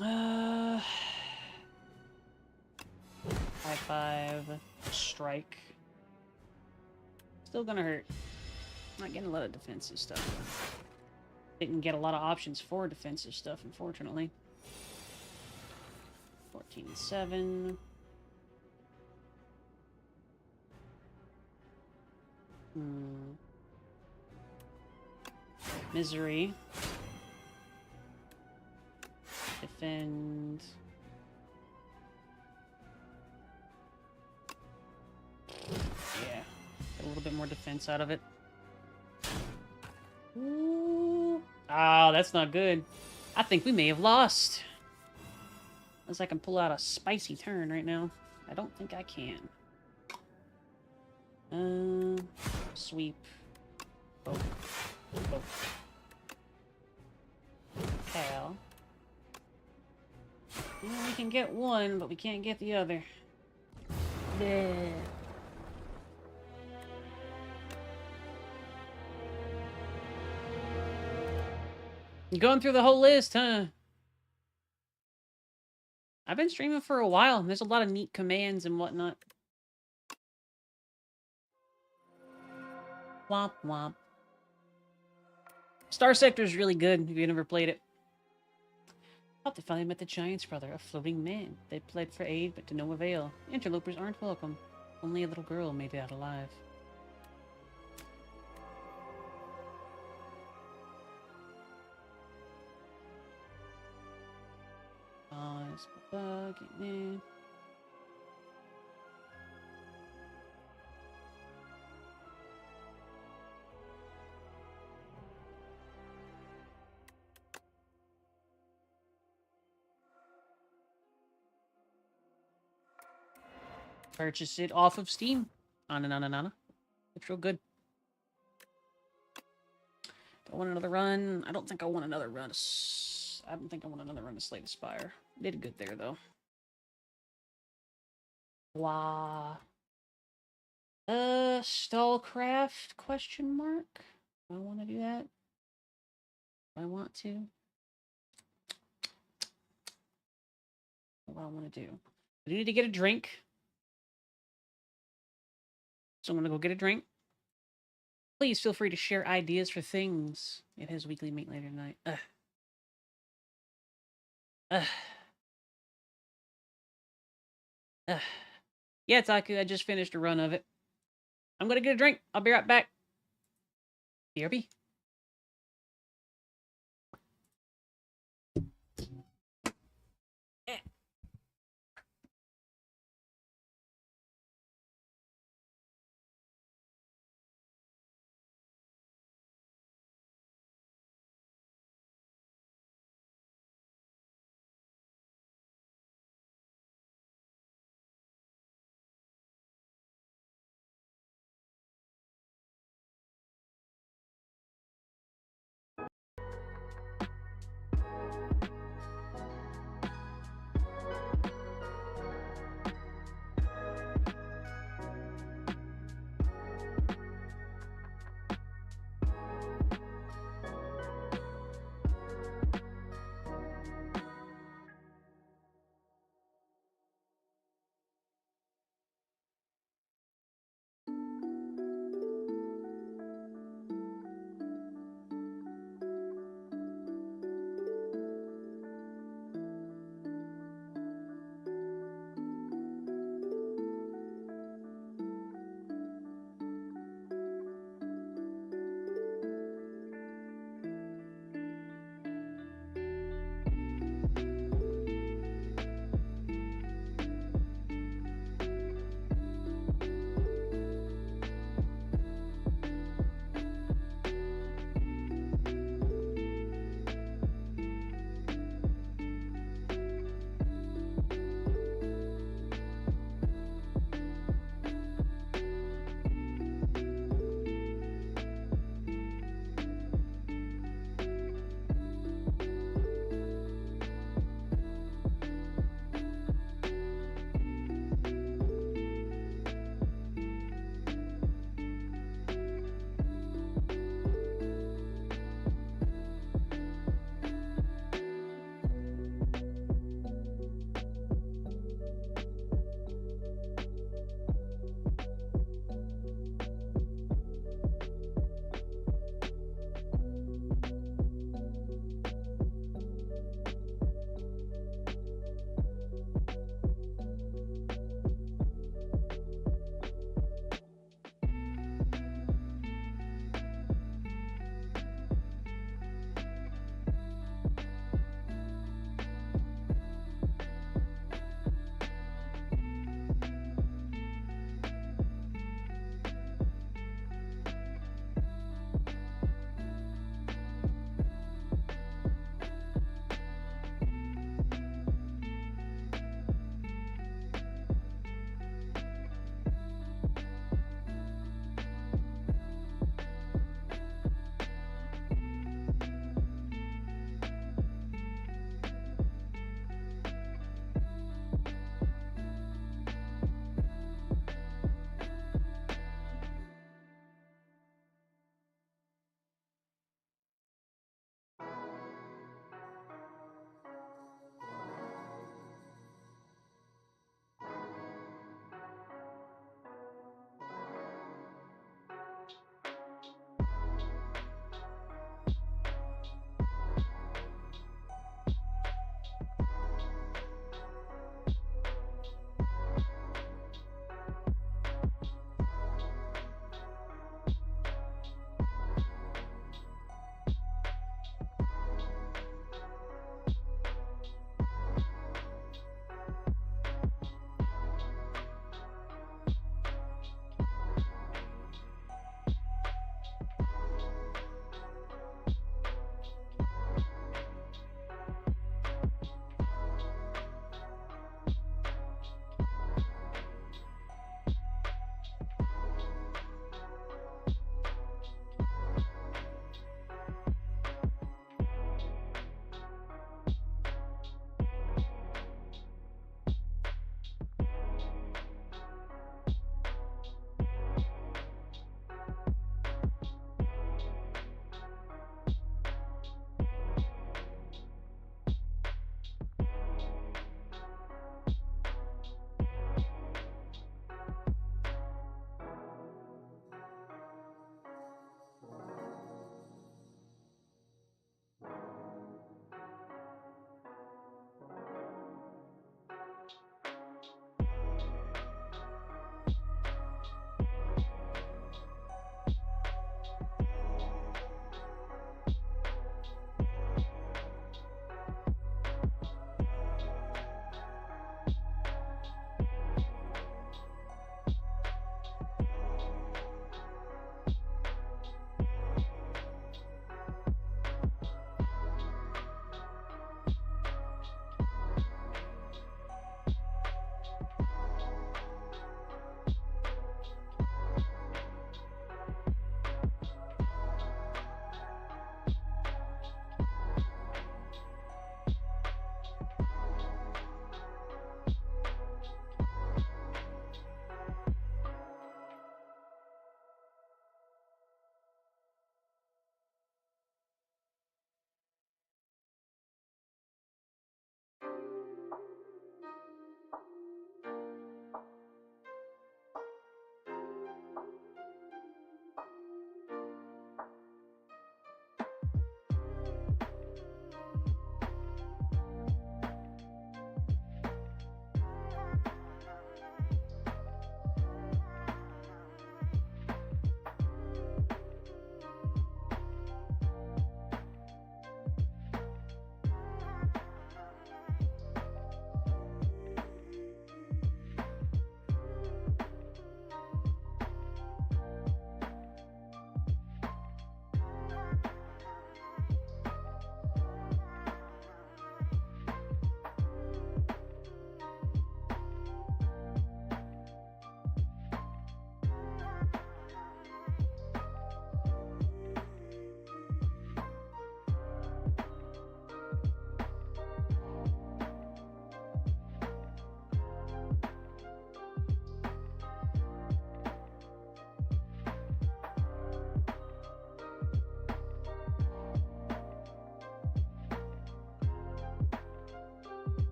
A: High five. Strike. Still gonna hurt. Not getting a lot of defensive stuff. Didn't get a lot of options for defensive stuff, unfortunately. 14-7. Misery. Defend. Yeah. Get a little bit more defense out of it. Ooh. Oh, that's not good. I think we may have lost. Unless I can pull out a spicy turn right now. I don't think I can. Sweep. Poke. Poke. Cal. Yeah, we can get one, but we can't get the other. Yeah. Going through the whole list, huh? I've been streaming for a while, and there's a lot of neat commands and whatnot. Womp womp. Star Sector is really good if you never played it. Thought they finally met the Giant's brother, a floating man. They pled for aid, but to no avail. Interlopers aren't welcome. Only a little girl made it out alive. It's bug, man. Purchase it off of Steam. Anna. It's real good. Do I want another run? I don't think I want another run. I don't think I want another run to Slay the Spire. Did good there, though. Blah. Stallcraft, question mark? Do I want to do that? Do I want to? What do I want to do? I need to get a drink. So I'm going to go get a drink. Please feel free to share ideas for things. It has weekly meet later tonight. Yeah, Taku, I just finished a run of it. I'm going to get a drink. I'll be right back. BRB.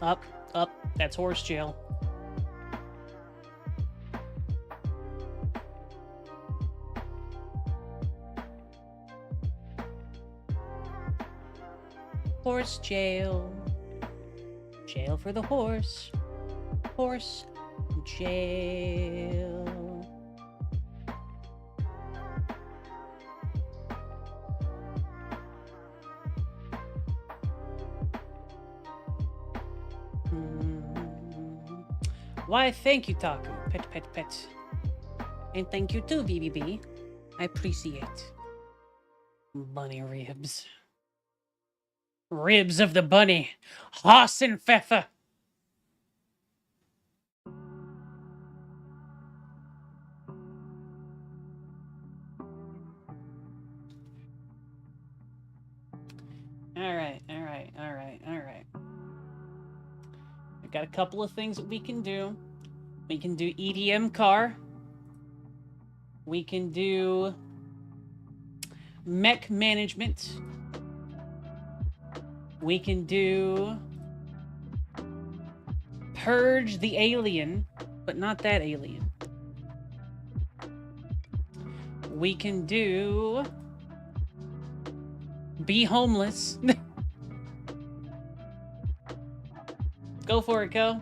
A: Up, up. That's horse jail. Horse jail. Jail for the horse. Horse jail. Why, thank you, Taku. Pet, pet, pet. And thank you too, BBB. I appreciate. Bunny ribs. Ribs of the bunny. Hoss and Pfeffer. Alright. I've got a couple of things that we can do. We can do EDM car. We can do mech management. We can do purge the alien, but not that alien. We can do be homeless. Go for it, go.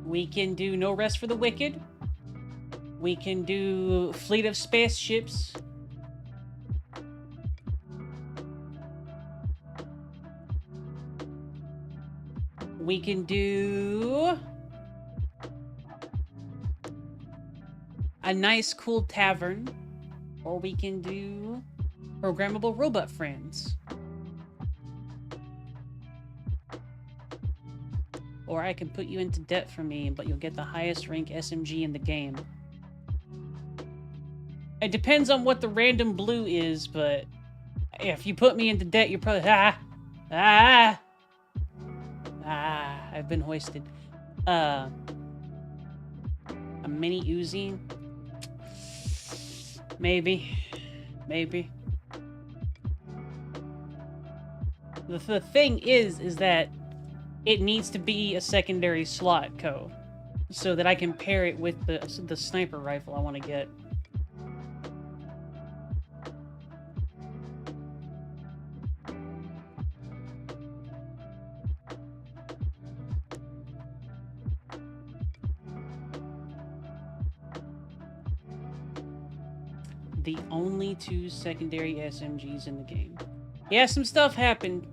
A: We can do no rest for the wicked. We can do fleet of spaceships. We can do a nice, cool tavern. Or we can do programmable robot friends. Or I can put you into debt for me, but you'll get the highest rank SMG in the game. It depends on what the random blue is, but if you put me into debt, you're probably... I've been hoisted. A mini Uzi? Maybe. The thing is that it needs to be a secondary slot, so that I can pair it with the sniper rifle I want to get. The only 2 secondary SMGs in the game. Yeah, some stuff happened,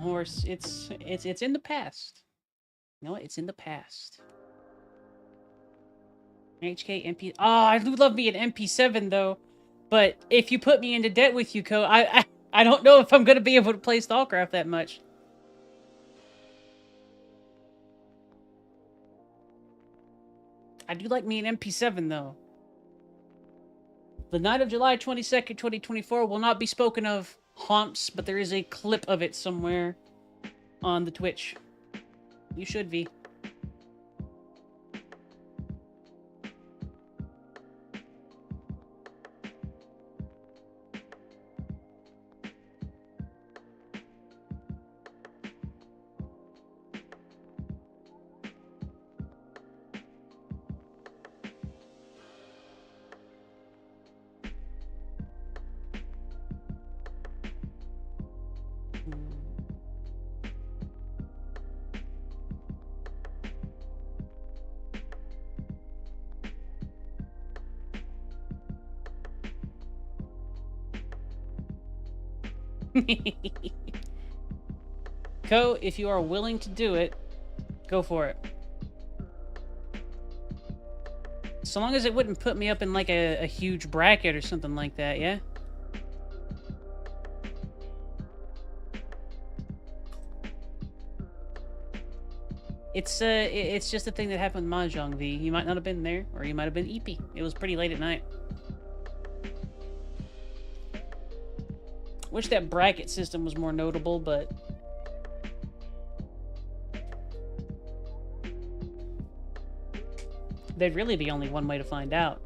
A: horse. It's in the past. You know what? It's in the past. HK MP. Oh, I do love me an MP7 though. But if you put me into debt with you, I don't know if I'm gonna be able to play StarCraft that much. I do like me an MP7 though. The night of July 22nd, 2024 will not be spoken of haunts, but there is a clip of it somewhere on the Twitch. You should be. Ko, if you are willing to do it, go for it. So long as it wouldn't put me up in like a huge bracket or something like that, yeah? It's just a thing that happened with Mahjong V. You might not have been there, or you might have been EP. It was pretty late at night. Wish that bracket system was more notable, but... there'd really be only one way to find out.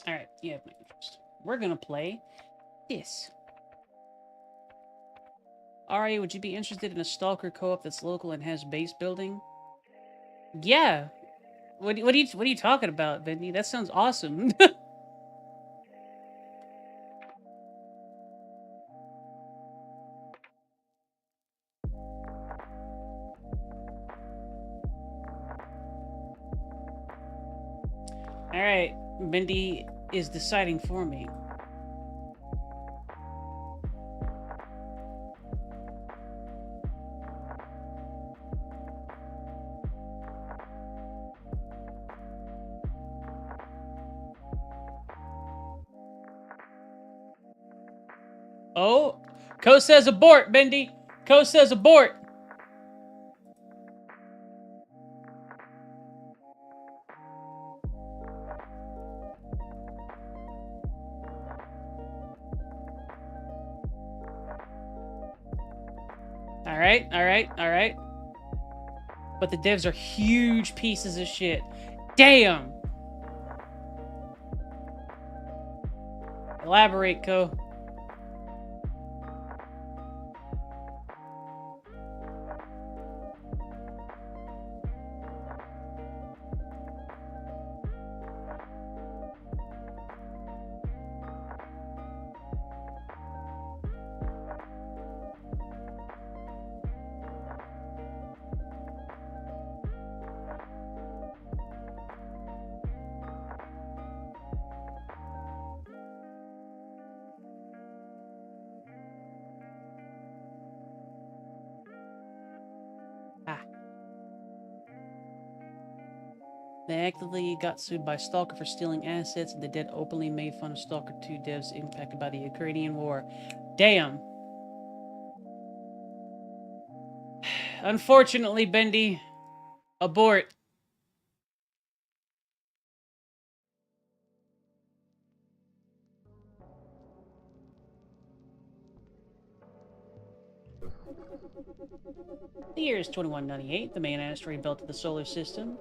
A: Alright, you have my interest. We're gonna play this. Auri, would you be interested in a stalker co-op that's local and has base building? Yeah. What are you talking about, Bendy? That sounds awesome. Alright, Bendy is deciding for me. Oh, Co says abort, Bendy. Co says abort. All right. But the devs are huge pieces of shit. Damn. Elaborate, Co. They actively got sued by Stalker for stealing assets, and the dead openly made fun of Stalker 2 devs impacted by the Ukrainian war. Damn. Unfortunately, Bendy, abort. The year is 2198, the main asteroid belt of the solar system.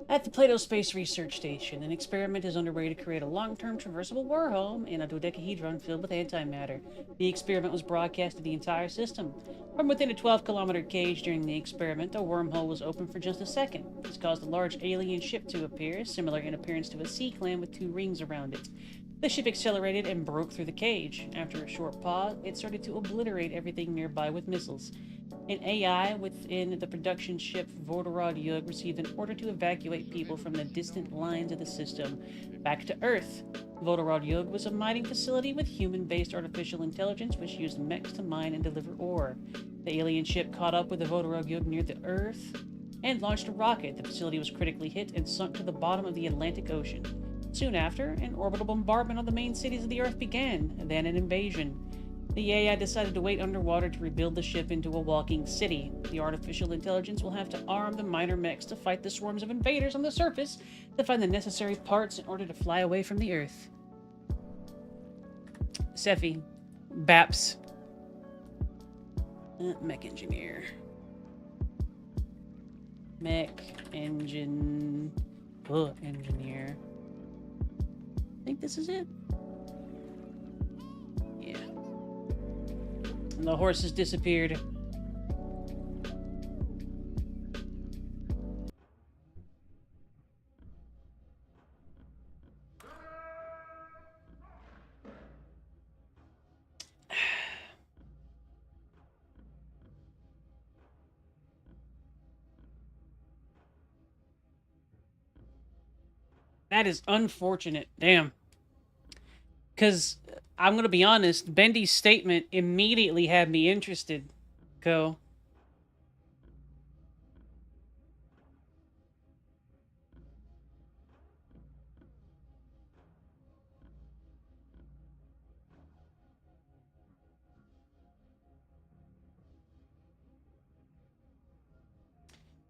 A: At the Plato Space Research Station, an experiment is underway to create a long-term traversable wormhole in a dodecahedron filled with antimatter. The experiment was broadcast to the entire system. From within a 12-kilometer cage during the experiment, a wormhole was open for just a second. This caused a large alien ship to appear, similar in appearance to a sea clam with 2 rings around it. The ship accelerated and broke through the cage. After a short pause, it started to obliterate everything nearby with missiles. An AI within the production ship Vodorod Yug received an order to evacuate people from the distant lines of the system back to Earth. Vodorod Yug was a mining facility with human-based artificial intelligence which used mechs to mine and deliver ore. The alien ship caught up with the Vodorod Yug near the Earth and launched a rocket. The facility was critically hit and sunk to the bottom of the Atlantic Ocean. Soon after, an orbital bombardment of the main cities of the Earth began, then an invasion. The AI decided to wait underwater to rebuild the ship into a walking city. The artificial intelligence will have to arm the miner mechs to fight the swarms of invaders on the surface to find the necessary parts in order to fly away from the Earth. Sephi. Baps. Mech engineer. Mech engine. Engineer. I think this is it. Yeah. And the horse has disappeared. That is unfortunate. Damn. Because I'm going to be honest, Bendy's statement immediately had me interested. Go.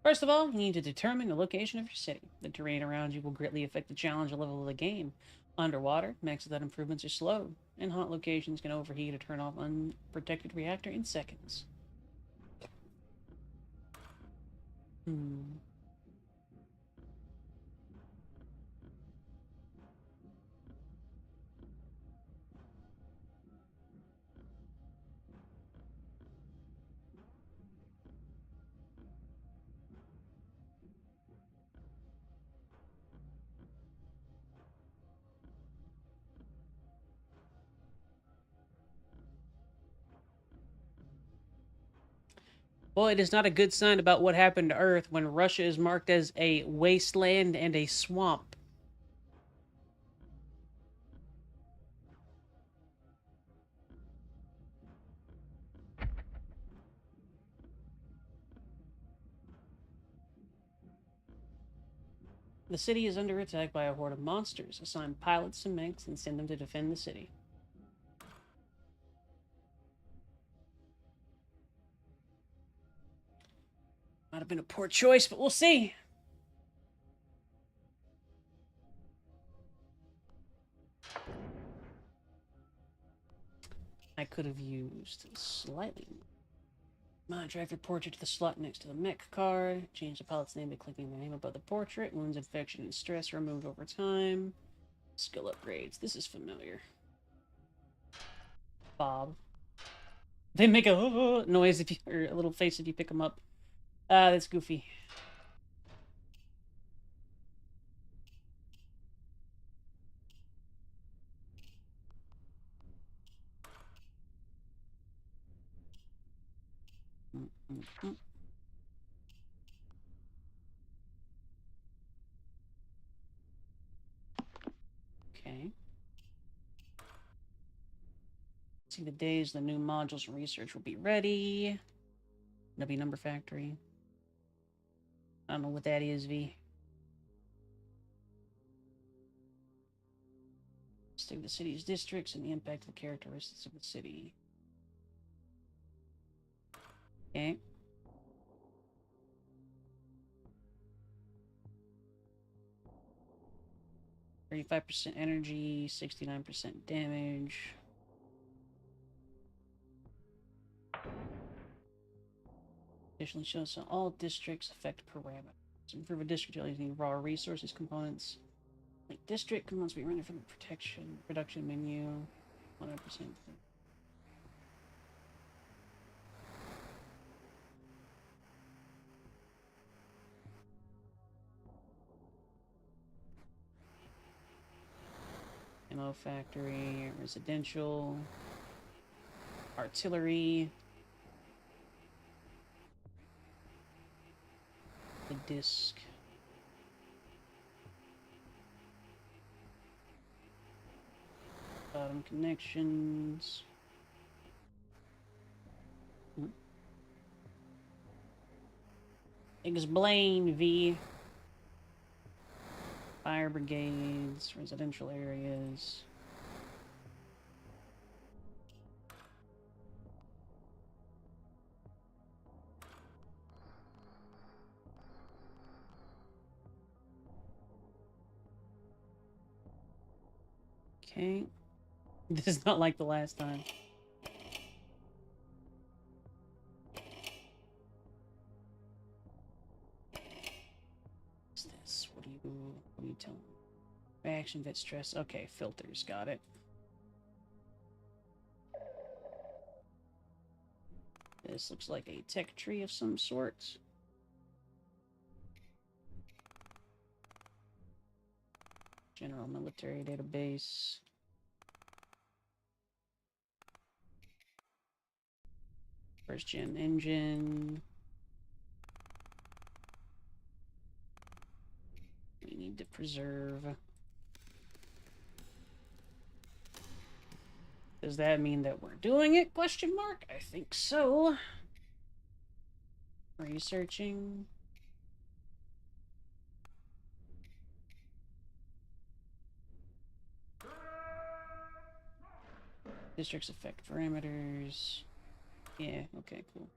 A: First of all, you need to determine the location of your city. The terrain around you will greatly affect the challenge level of the game. Underwater, mechs without improvements are slow, and hot locations can overheat or turn off unprotected reactor in seconds. Well, it is not a good sign about what happened to Earth when Russia is marked as a wasteland and a swamp. The city is under attack by a horde of monsters. Assign pilots to mechs and send them to defend the city. Might have been a poor choice, but we'll see. I could have used slightly more. Drag your portrait to the slot next to the mech card. Change the pilot's name by clicking their name above the portrait. Wounds, infection, and stress removed over time. Skill upgrades. This is familiar. Bob. They make a noise if you, or a little face if you pick them up. That's goofy. Okay. See the days the new modules and research will be ready. W number factory. I don't know what that is, V. Study the city's districts and the impact of the characteristics of the city. Okay. %35% energy, 69% damage. Additionally shows how all districts affect parameters. Improve a district using raw resources components. Like district components be rendered from the production menu. 100%. Ammo factory, residential, artillery, the disc. Bottom connections. Explain, V. Fire brigades, residential areas. Okay. This is not like the last time. What's this? What are you telling me? Reaction, vet stress. Okay, filters, got it. This looks like a tech tree of some sort. General military database. First gen engine. We need to preserve. Does that mean that we're doing it? Question mark? I think so. Researching. Districts affect parameters. Yeah, okay, cool.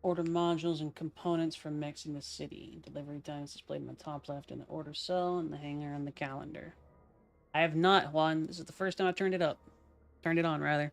A: Order modules and components from mechs in the city. Delivery times displayed in the top left in the order cell and the hangar on the calendar. I have not, Juan. This is the first time I've turned it up. Turned it on, rather.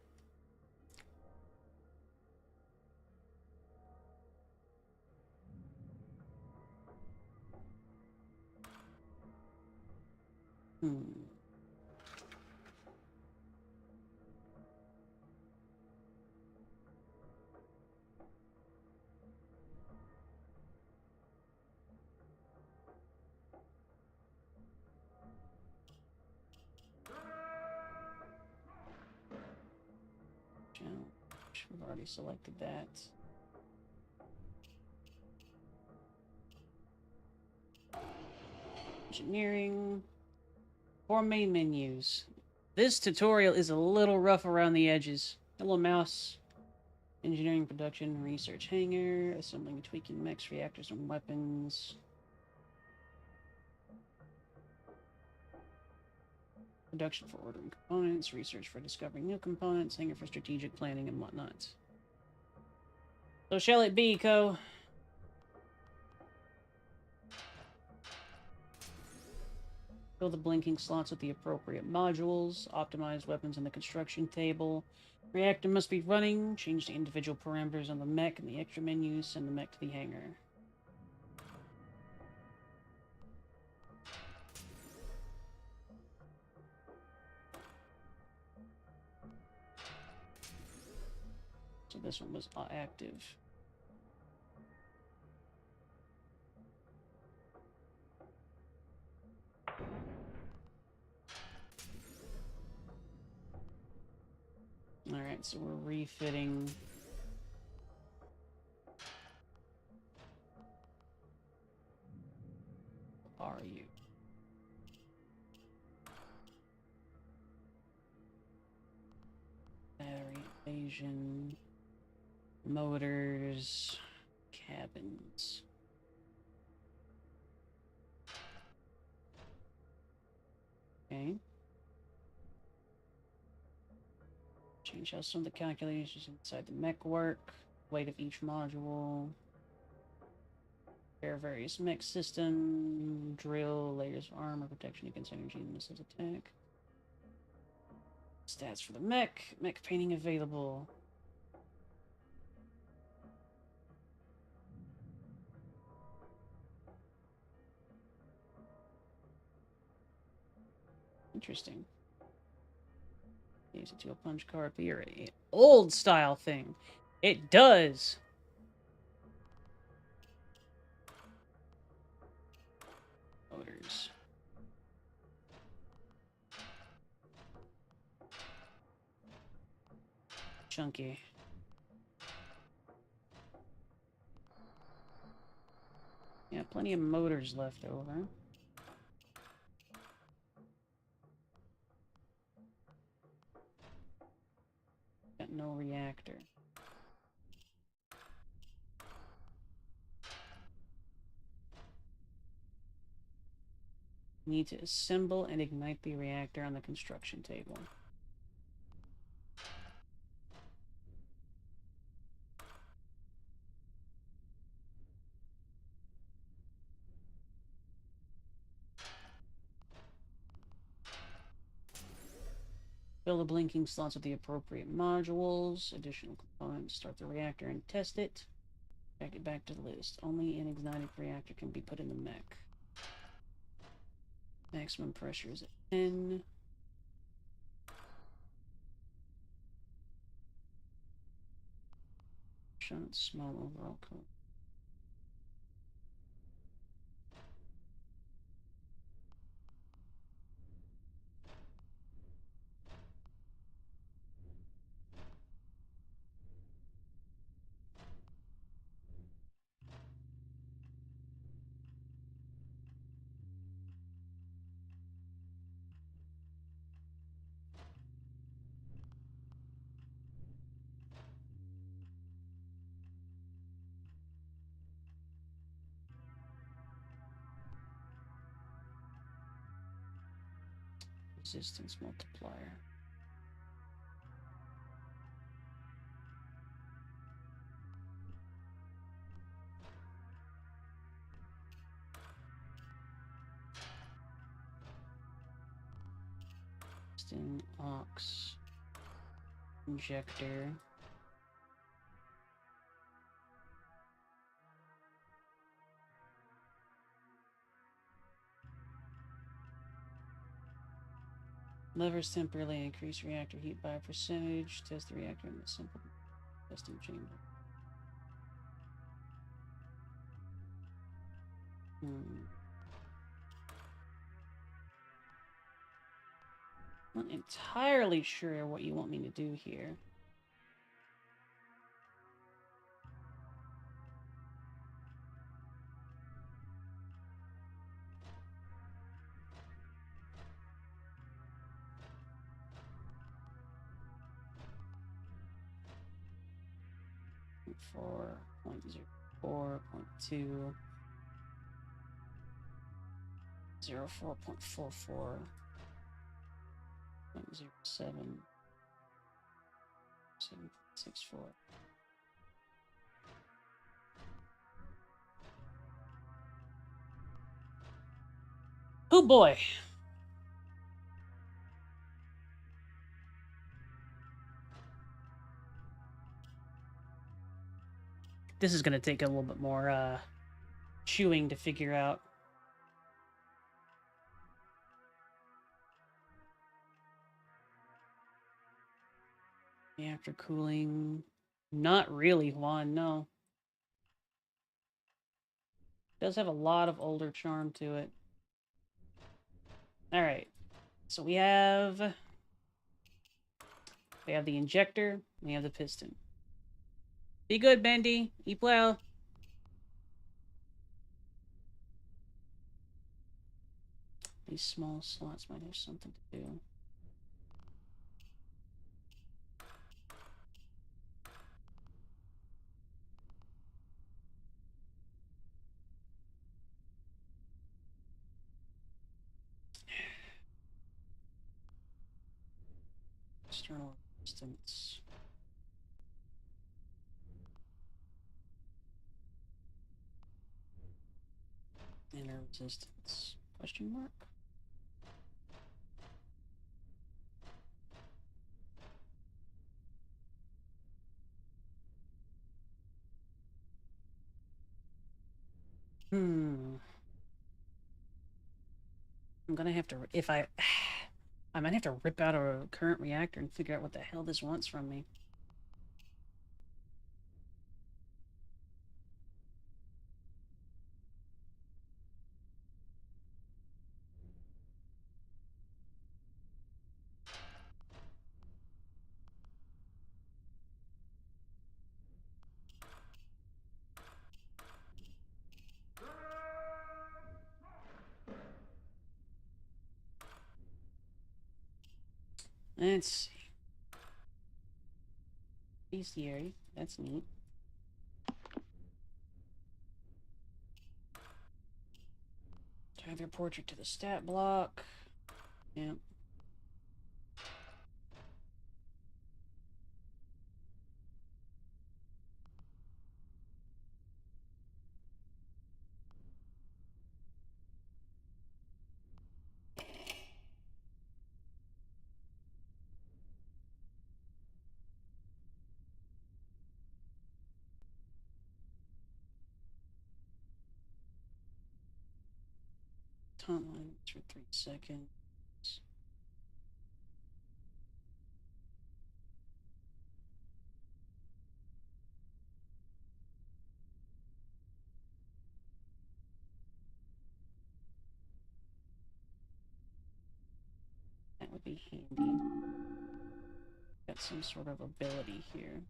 A: already selected that. Engineering. 4 main menus. This tutorial is a little rough around the edges. Hello, mouse. Engineering, production, research hangar, assembling and tweaking mechs, reactors, and weapons. Production for ordering components, research for discovering new components, hangar for strategic planning and whatnot. So shall it be, Co? Fill the blinking slots with the appropriate modules. Optimize weapons in the construction table. Reactor must be running. Change the individual parameters on the mech and the extra menus. Send the mech to the hangar. So this one was active. Alright, so we're refitting. Are you? Battery invasion. Motors. Cabins. Okay. Change how some of the calculations inside the mech work. Weight of each module. Pair various mech system. Drill. Layers of armor. Protection against energy and missiles attack. Stats for the mech. Mech painting available. Interesting. Use it to a punch card be an old style thing. It does. Motors. Chunky. Yeah, plenty of motors left over. Got no reactor. Need to assemble and ignite the reactor on the construction table. Fill the blinking slots with the appropriate modules, additional components, start the reactor and test it. Drag it back to the list. Only an ignited reactor can be put in the mech. Maximum pressure is at 10. Shown small overall code. Resistance multiplier. Piston, aux, injector. Levers temporarily increase reactor heat by a percentage. Test the reactor in the simple testing chamber. Not entirely sure what you want me to do here. 04.02, 04.44, 0.07, 7.64. Oh boy. This is going to take a little bit more chewing to figure out. After cooling, not really, Juan, no. It does have a lot of older charm to it. All right. So we have the injector, we have the piston. Be good, Bendy. Eat well. These small slots might have something to do. External resistance. Inner resistance. Question mark? I'm gonna have to, if I might have to rip out a current reactor and figure out what the hell this wants from me. Let's see. Bestiary, that's neat. Drive your portrait to the stat block. Yep. Taunt lines for 3 seconds. That would be handy. Got some sort of ability here.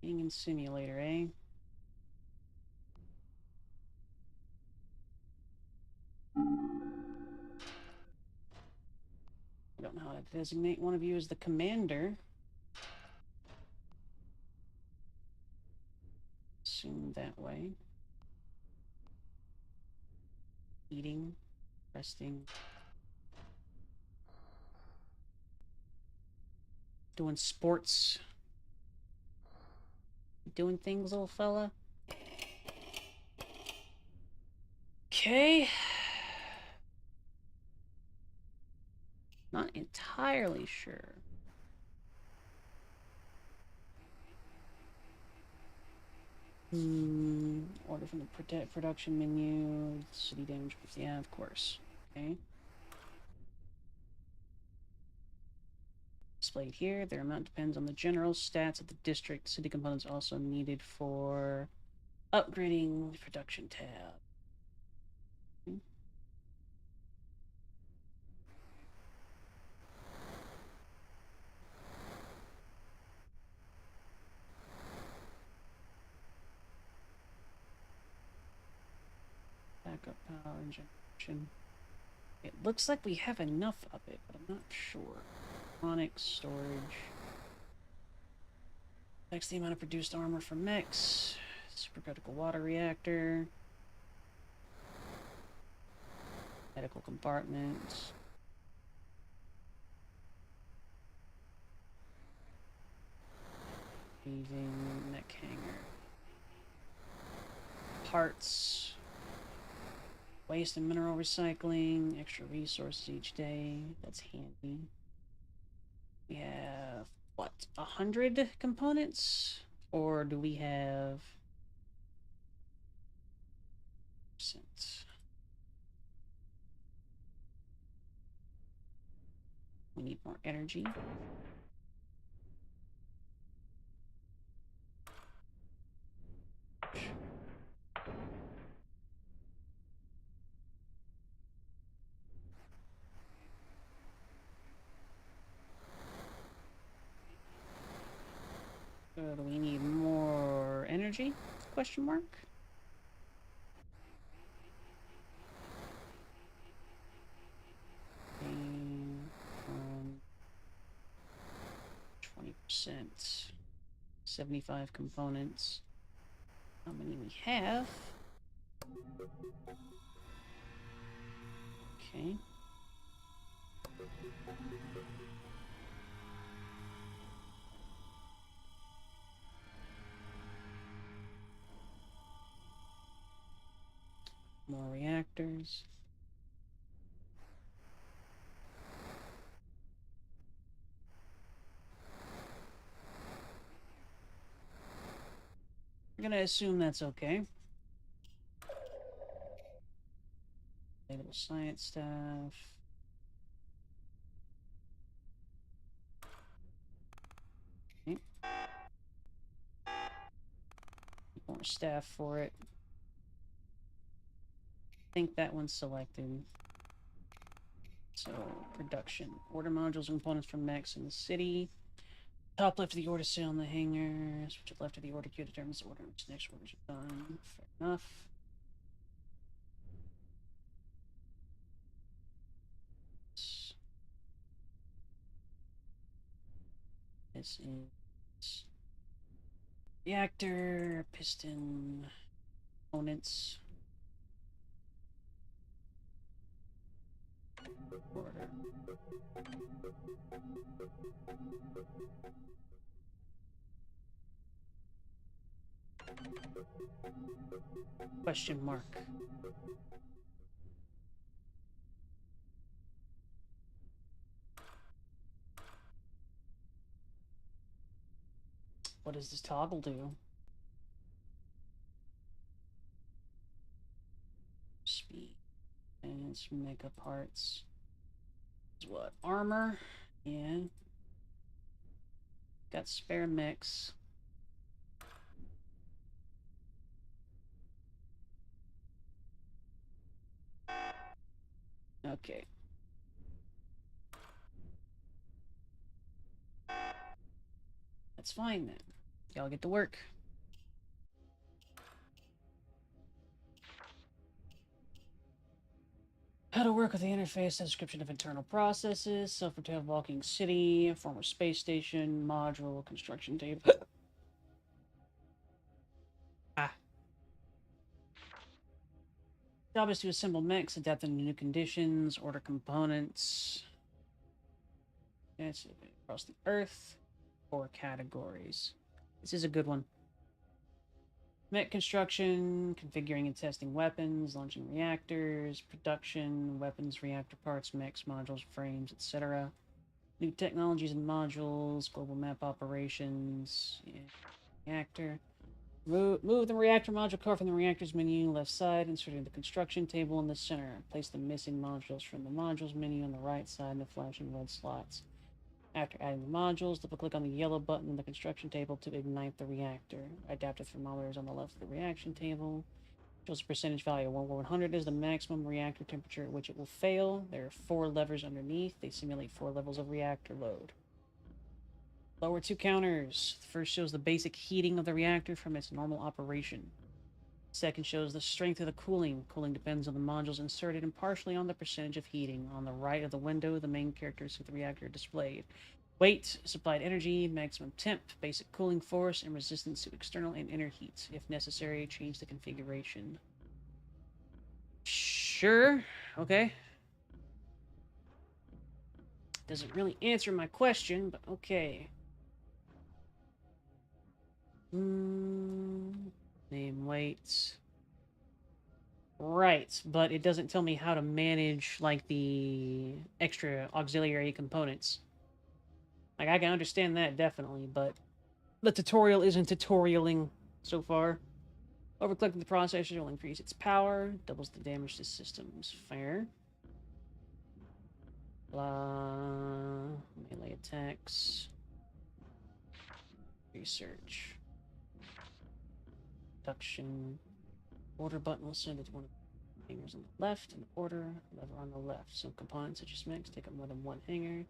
A: Being in simulator, eh? I don't know how to designate one of you as the commander. Assume that way. Eating, resting, doing sports. Doing things, little fella. Okay. Not entirely sure. Order from the production menu. City damage. Yeah, of course. Okay. Displayed here. Their amount depends on the general stats of the district. City components also needed for upgrading the production tab. Backup power injection. It looks like we have enough of it, but I'm not sure. Chronic storage. Affects the amount of produced armor from mechs. Supercritical water reactor. Medical compartment. Paving, mech hangar. Parts. Waste and mineral recycling. Extra resources each day. That's handy. We have, what, 100 components? Or do we have... We need more energy. Do we need more energy? Question mark. And 20%. 75 components. How many we have? Okay. More reactors. We're gonna assume that's okay. Available science staff. Okay. More staff for it. I think that one's selected. So, production. Order modules and components from mechs in the city. Top left of the order sale in the hangar. Switch to left of the order queue determines the order in which the next orders are done. Fair enough. This is reactor, piston, components. Order. Question mark. What does this toggle do? Speed. And it's mega parts. What? Armor? Yeah. Got spare mix. Okay. That's fine then. Y'all get to work. How to work with the interface, description of internal processes, self-retail walking city, former space station, module, construction table. Job is to assemble mechs, adapt them to new conditions, order components. That's across the Earth. 4 categories. This is a good one. Mech construction, configuring and testing weapons, launching reactors, production, weapons, reactor parts, mechs, modules, frames, etc. New technologies and modules, global map operations, yeah. Reactor. Move the reactor module core from the reactor's menu left side, inserting the construction table in the center. Place the missing modules from the modules menu on the right side in the flashing red slots. After adding the modules, double-click on the yellow button in the construction table to ignite the reactor. Adaptive thermometers on the left of the reaction table. Shows a percentage value. 100 is the maximum reactor temperature at which it will fail. There are 4 levers underneath. They simulate 4 levels of reactor load. Lower 2 counters. The first shows the basic heating of the reactor from its normal operation. Second shows the strength of the cooling. Cooling depends on the modules inserted and partially on the percentage of heating. On the right of the window, the main characters of the reactor are displayed. Weight, supplied energy, maximum temp, basic cooling force, and resistance to external and inner heat. If necessary, change the configuration. Sure. Okay. Doesn't really answer my question, but okay. Name, weights. Right, but it doesn't tell me how to manage, like, the extra auxiliary components. Like, I can understand that, definitely, but the tutorial isn't tutorialing so far. Overclocking the processor will increase its power, doubles the damage to systems. Fair. Blah. Melee attacks. Research. Production. Order button will send it to one of the hangers on the left, and order lever on the left. Some components, such as mechs, take up more than one hanger.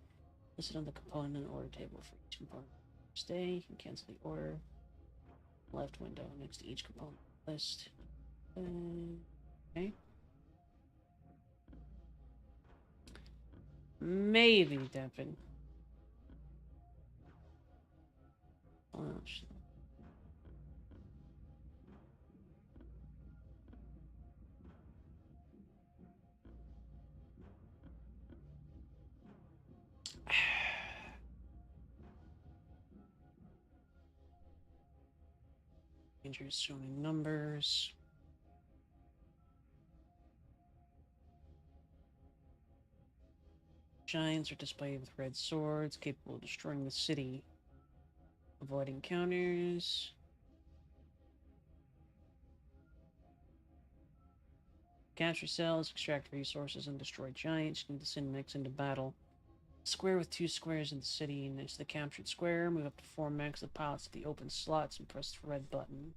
A: Listed on the component and order table for each component. Stay, you can cancel the order. Left window next to each component list. Okay. Maybe dampen. Oh, shit. Dangerous showing numbers. Giants are displayed with red swords, capable of destroying the city. Avoid encounters. Capture cells, extract resources, and destroy giants. You need to send mechs into battle. Square with 2 squares in the city. Next to the captured square, move up to 4 mechs of pilots at the open slots and press the red button.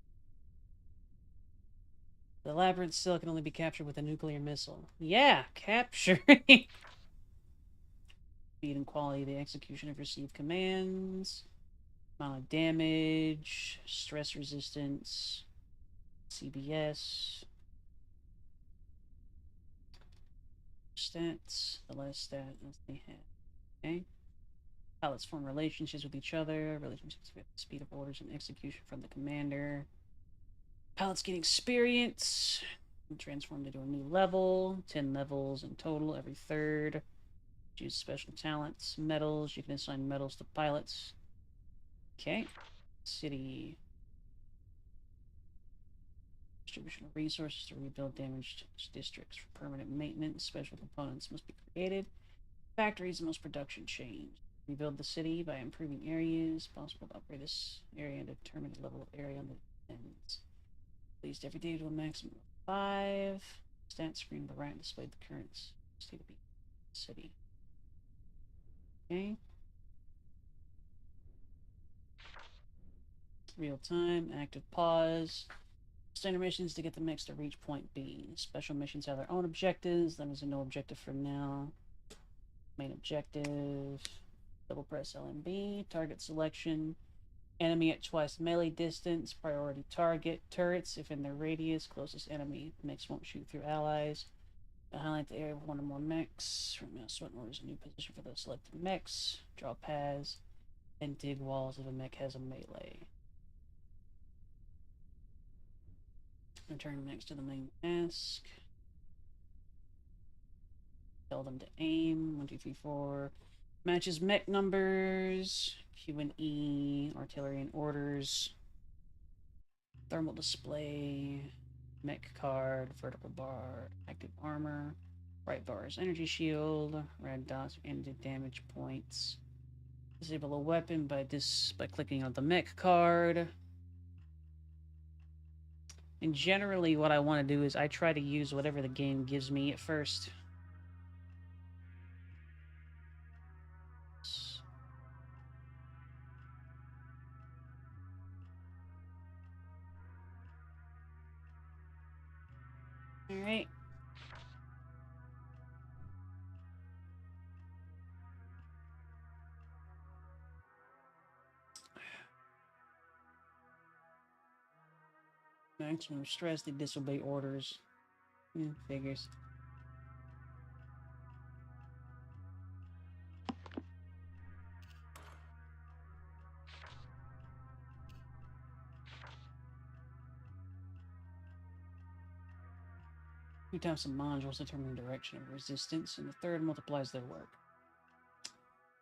A: The labyrinth still can only be captured with a nuclear missile. Yeah, capturing. Speed and quality of the execution of received commands. Amount of damage. Stress resistance. CBS. Stats. The last stat as they have. Okay. Pilots form relationships with each other. Relationships with the speed of orders and execution from the commander. Pilots gain experience. Transformed into a new level. 10 levels in total every third. Choose special talents. Medals. You can assign medals to pilots. Okay. City. Distribution of resources to rebuild damaged districts for permanent maintenance. Special components must be created. Factories must production change. Rebuild the city by improving areas. Possible to upgrade this area and determine the level of area on the ends. Released every day to a maximum of 5. Stat screen on the right displayed the current state of the city. Okay. Real time, active pause. Standard missions to get the mechs to reach point B. Special missions have their own objectives. That is a no objective for now. Main objective. Double press LMB. Target selection. Enemy at twice melee distance. Priority target. Turrets if in their radius. Closest enemy. Mechs won't shoot through allies. Highlight the area with one or more mechs. From mouse button orders a new position for those selected mechs. Draw paths. And dig walls if a mech has a melee. Return mechs to the main task. Tell them to aim. 1, 2, 3, 4. Matches mech numbers. Q and E. Artillery and orders. Thermal display. Mech card. Vertical bar. Active armor. Right bars. Energy shield. Red dots. Ended damage points. Disable a weapon by clicking on the mech card. And generally what I want to do is I try to use whatever the game gives me at first. Alright. Maximum stress, they disobey orders. Figures. Two times some modules determine the direction of resistance, and the third multiplies their work.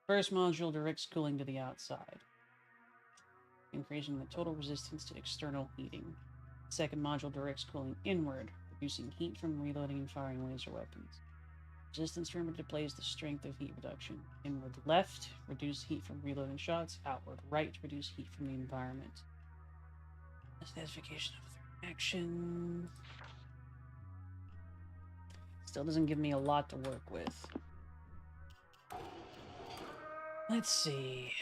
A: First module directs cooling to the outside, increasing the total resistance to external heating. Second module directs cooling inward, reducing heat from reloading and firing laser weapons. Resistance terminal displays the strength of heat reduction. Inward left, reduce heat from reloading shots. Outward right, reduce heat from the environment. Specification of the third action. Still doesn't give me a lot to work with. Let's see.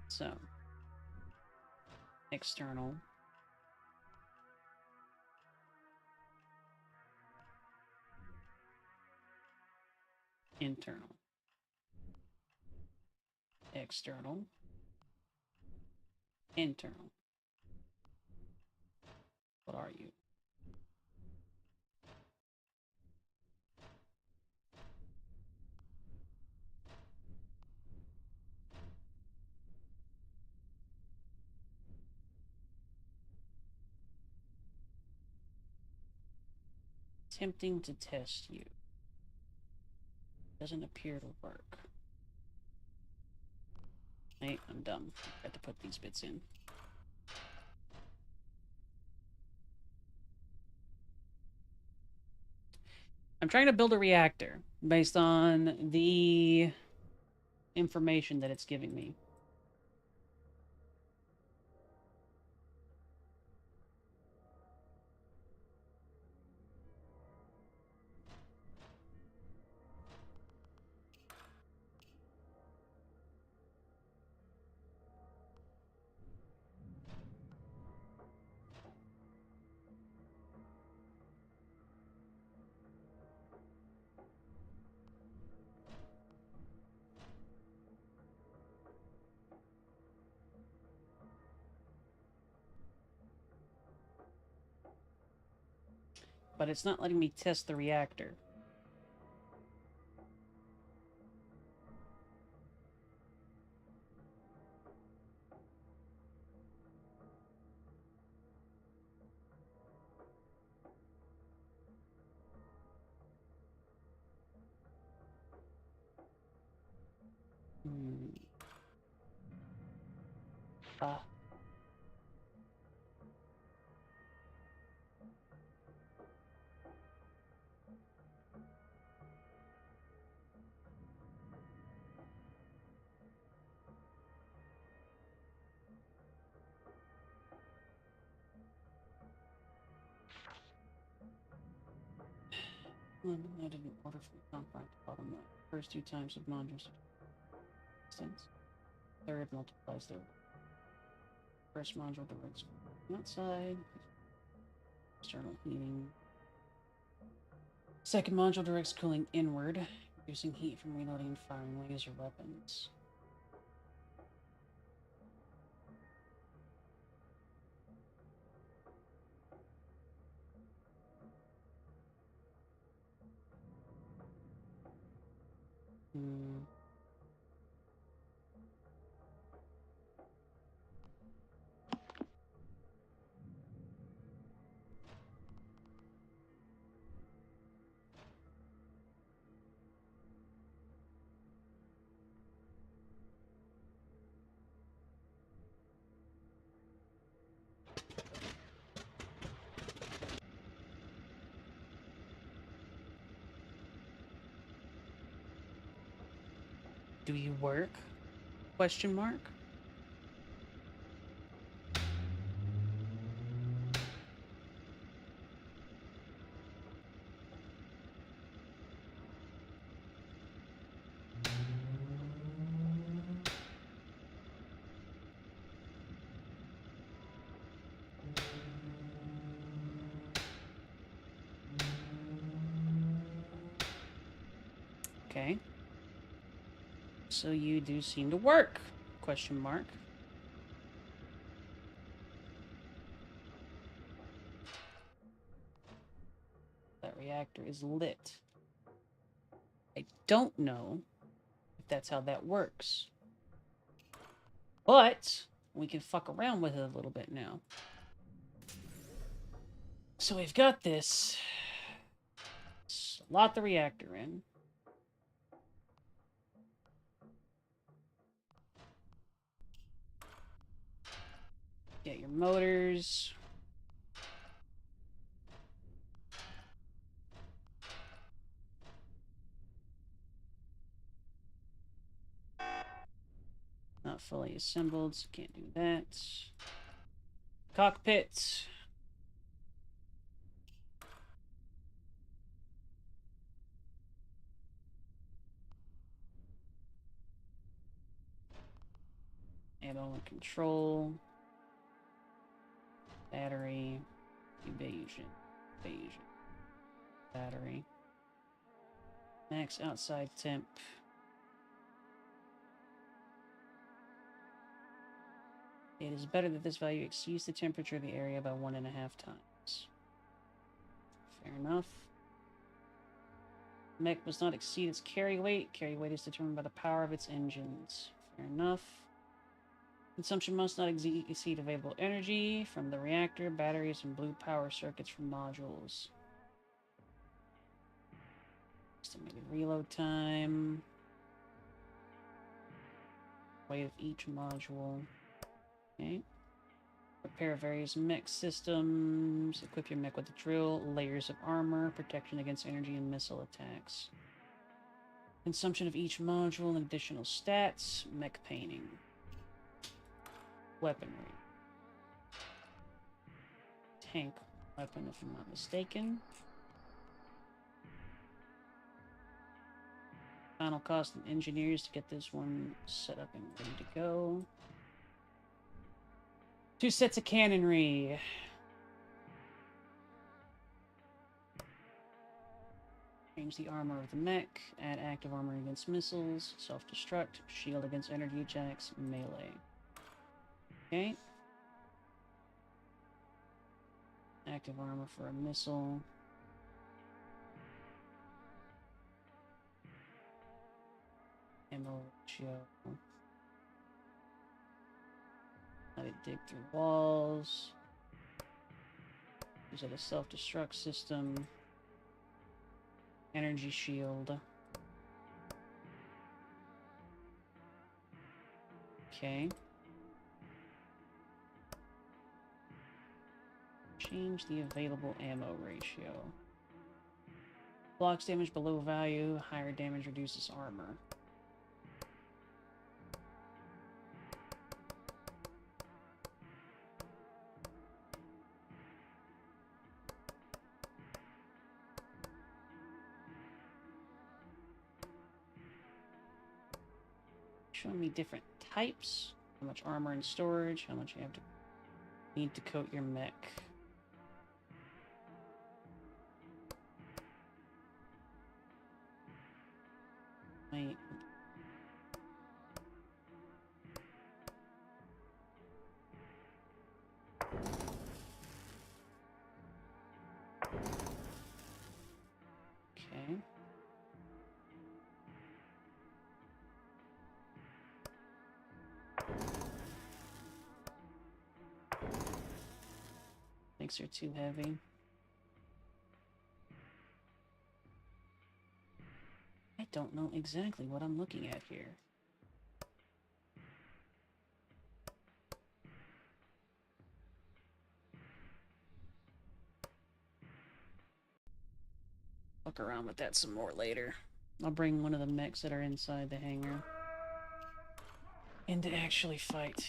A: So, external. Internal. External. Internal. What are you? Attempting to test you. Doesn't appear to work. Hey, I'm dumb. I have to put these bits in. I'm trying to build a reactor based on the information that it's giving me. But it's not letting me test the reactor. Ah. Eliminated in order from the compound to bottom line. First two times of modules resistance. Third multiplies their first module directs outside. External heating. Second module directs cooling inward, reducing heat from reloading and firing laser weapons. Do you work? Question mark. So you do seem to work? Question mark. That reactor is lit. I don't know if that's how that works. But we can fuck around with it a little bit now. So we've got this. Slot the reactor in. Get your motors. Not fully assembled, so can't do that. Cockpit. Ammo and control. Battery. Evasion. Battery. Max outside temp. It is better that this value exceeds the temperature of the area by 1.5 times. Fair enough. Mech must not exceed its carry weight. Carry weight is determined by the power of its engines. Fair enough. Consumption must not exceed available energy from the reactor, batteries, and blue power circuits from modules. Estimated reload time. Weight of each module. Okay. Repair various mech systems. Equip your mech with a drill, layers of armor, protection against energy and missile attacks. Consumption of each module and additional stats. Mech painting. Weaponry. Tank weapon, if I'm not mistaken. Final cost and engineers to get this one set up and ready to go. 2 sets of cannonry. Change the armor of the mech. Add active armor against missiles. Self-destruct. Shield against energy attacks. Melee. Okay. Active armor for a missile. Ammo ratio. Let it dig through walls. Use it as self-destruct system. Energy shield. Okay. Change the available ammo ratio. Blocks damage below value. Higher damage reduces armor. Showing me different types. How much armor and storage. How much you have to need to coat your mech. Wait. Okay. Thanks are too heavy. I don't know exactly what I'm looking at here. Fuck around with that some more later. I'll bring one of the mechs that are inside the hangar in to actually fight.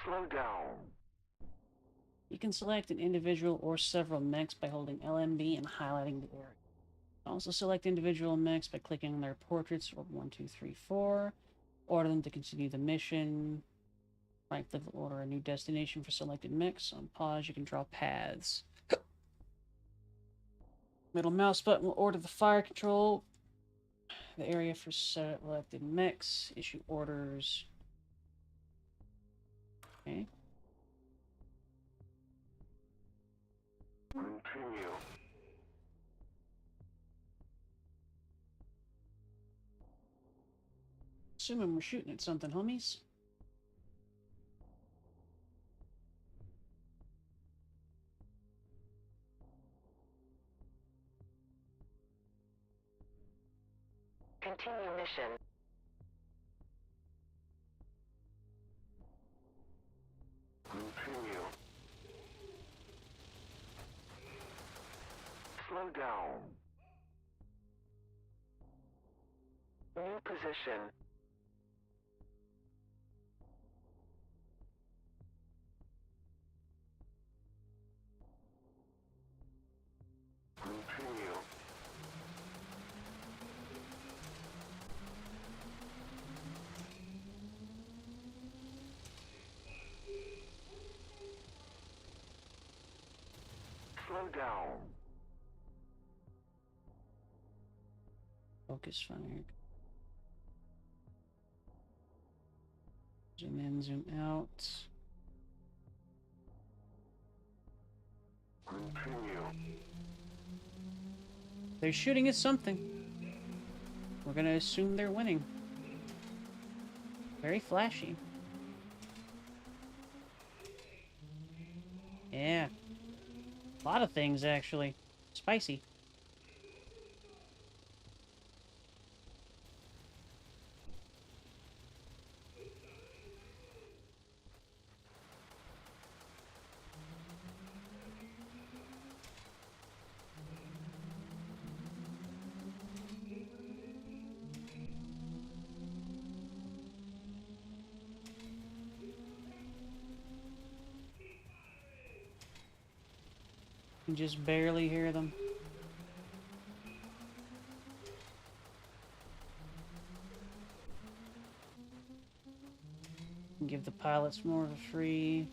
C: Slow down.
A: You can select an individual or several mechs by holding LMB and highlighting the area. Also select individual mechs by clicking on their portraits or 1, 2, 3, 4. Order them to continue the mission. Right-click will order a new destination for selected mechs. On pause, you can draw paths. Middle mouse button will order the fire control. The area for selected mechs. Issue orders. Okay.
C: Continue.
A: Assuming we're shooting at something, homies.
C: Continue mission. Continue. Slow down. New position. Continue. Slow down.
A: Focus fire. Zoom in, zoom out.
C: Continue.
A: They're shooting at something. We're gonna assume they're winning. Very flashy. Yeah. A lot of things, actually. Spicy. You can just barely hear them. Give the pilots more of a free.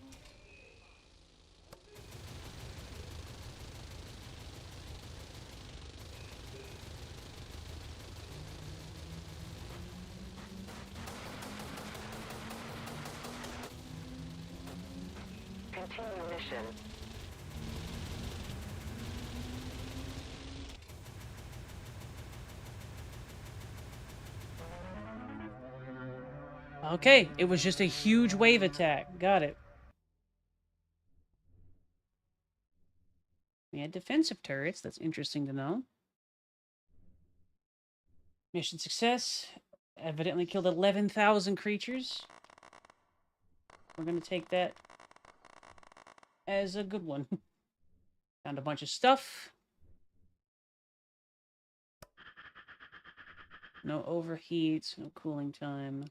C: Continue mission.
A: Okay, it was just a huge wave attack. Got it. We had defensive turrets. That's interesting to know. Mission success. Evidently killed 11,000 creatures. We're going to take that as a good one. Found a bunch of stuff. No overheat, no cooling time.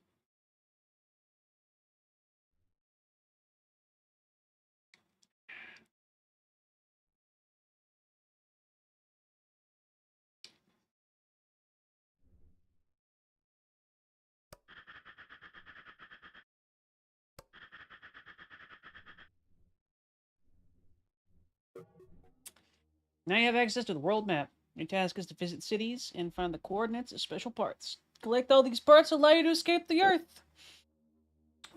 A: Now you have access to the world map. Your task is to visit cities and find the coordinates of special parts. Collect all these parts to allow you to escape the Earth.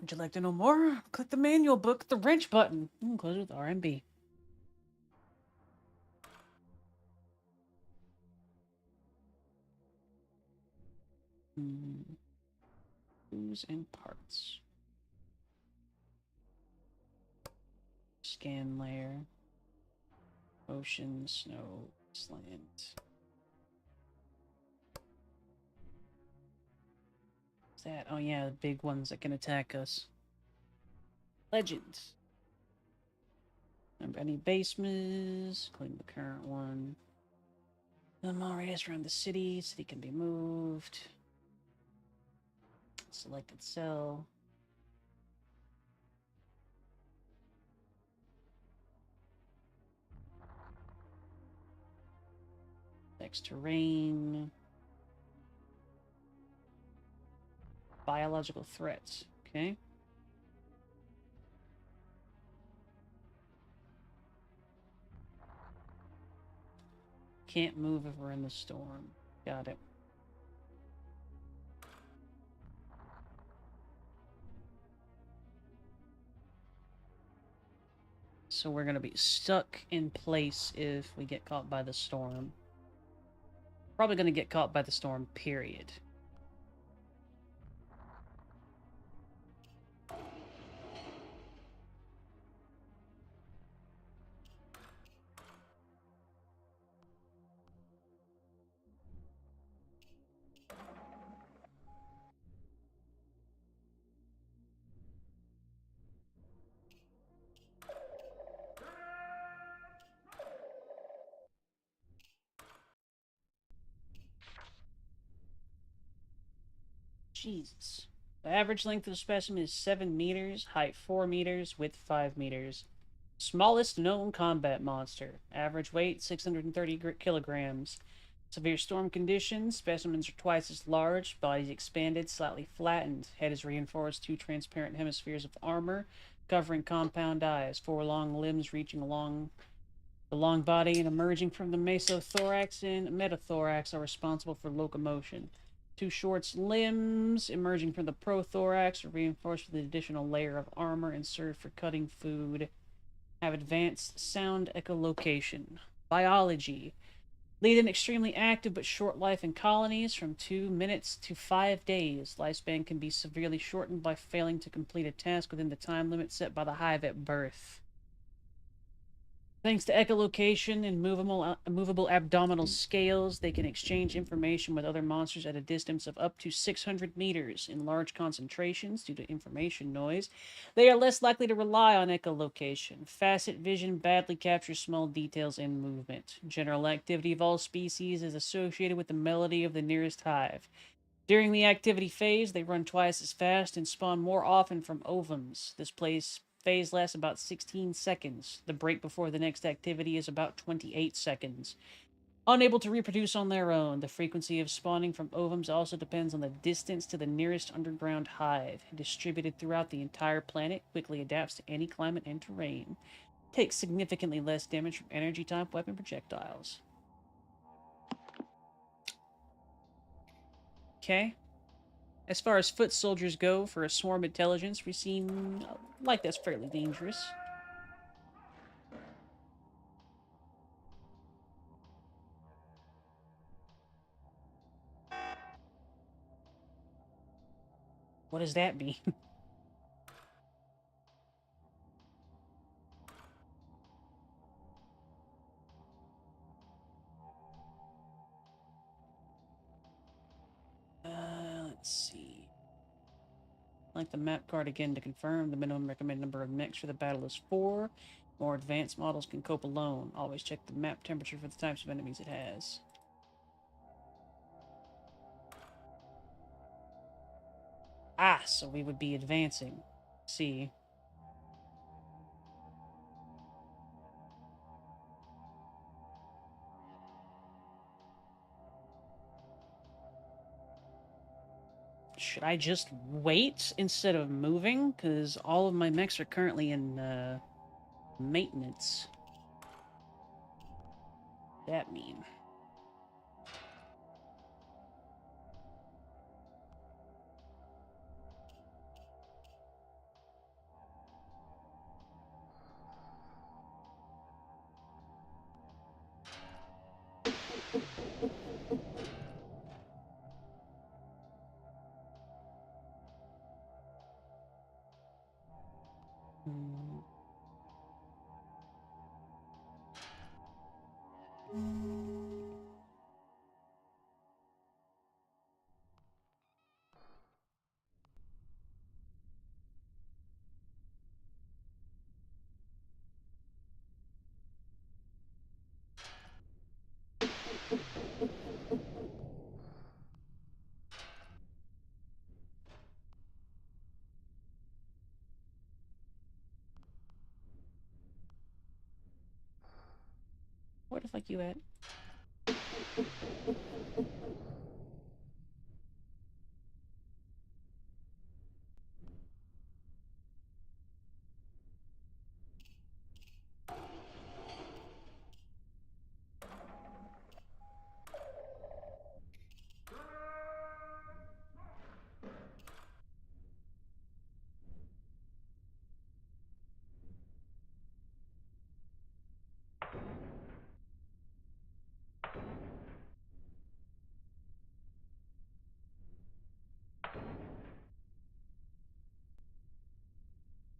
A: Would you like to know more? Click the manual book, the wrench button. Close with RMB. Tools and parts. Scan layer. Ocean, snow, slant. What's that? Oh yeah, the big ones that can attack us. Legends. Remember any basements? Including the current one. The mall radius around the city. City can be moved. Selected cell. Next terrain. Biological threats. Okay. Can't move if we're in the storm. Got it. So we're gonna be stuck in place if we get caught by the storm. Probably gonna get caught by the storm, period. Jesus. The average length of the specimen is 7 meters, height 4 meters, width 5 meters. Smallest known combat monster. Average weight 630 kilograms. Severe storm conditions. Specimens are twice as large. Bodies expanded, slightly flattened. Head is reinforced. 2 transparent hemispheres of armor covering compound eyes. 4 long limbs reaching along the long body and emerging from the mesothorax and metathorax are responsible for locomotion. 2 short limbs emerging from the prothorax are reinforced with an additional layer of armor and serve for cutting food. Have advanced sound echolocation. Biology. Lead an extremely active but short life in colonies from 2 minutes to 5 days. Lifespan can be severely shortened by failing to complete a task within the time limit set by the hive at birth. Thanks to echolocation and movable abdominal scales, they can exchange information with other monsters at a distance of up to 600 meters. In large concentrations, due to information noise, they are less likely to rely on echolocation. Facet vision badly captures small details in movement. General activity of all species is associated with the melody of the nearest hive. During the activity phase, they run twice as fast and spawn more often from ovums. This phase lasts about 16 seconds. The break before the next activity is about 28 seconds. Unable to reproduce on their own, the frequency of spawning from ovums also depends on the distance to the nearest underground hive. Distributed throughout the entire planet, quickly adapts to any climate and terrain. Takes significantly less damage from energy-type weapon projectiles. Okay. As far as foot soldiers go, for a swarm intelligence, we seem like that's fairly dangerous. What does that mean? Let's see. Like the map card again to confirm the minimum recommended number of mechs for the battle is 4. More advanced models can cope alone. Always check the map temperature for the types of enemies it has. Ah, so we would be advancing. See. Should I just wait instead of moving? Because all of my mechs are currently in maintenance. That mean? fuck you at?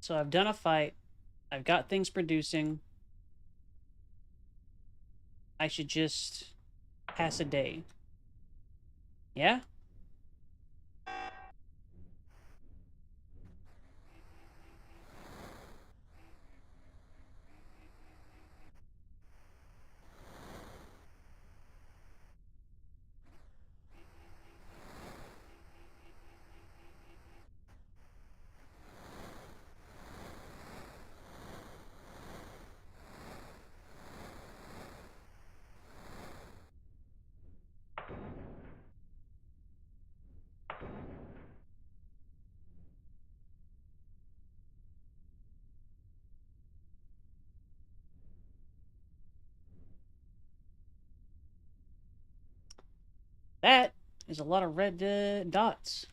A: So I've done a fight. I've got things producing. I should just pass a day. Yeah? That is a lot of red dots.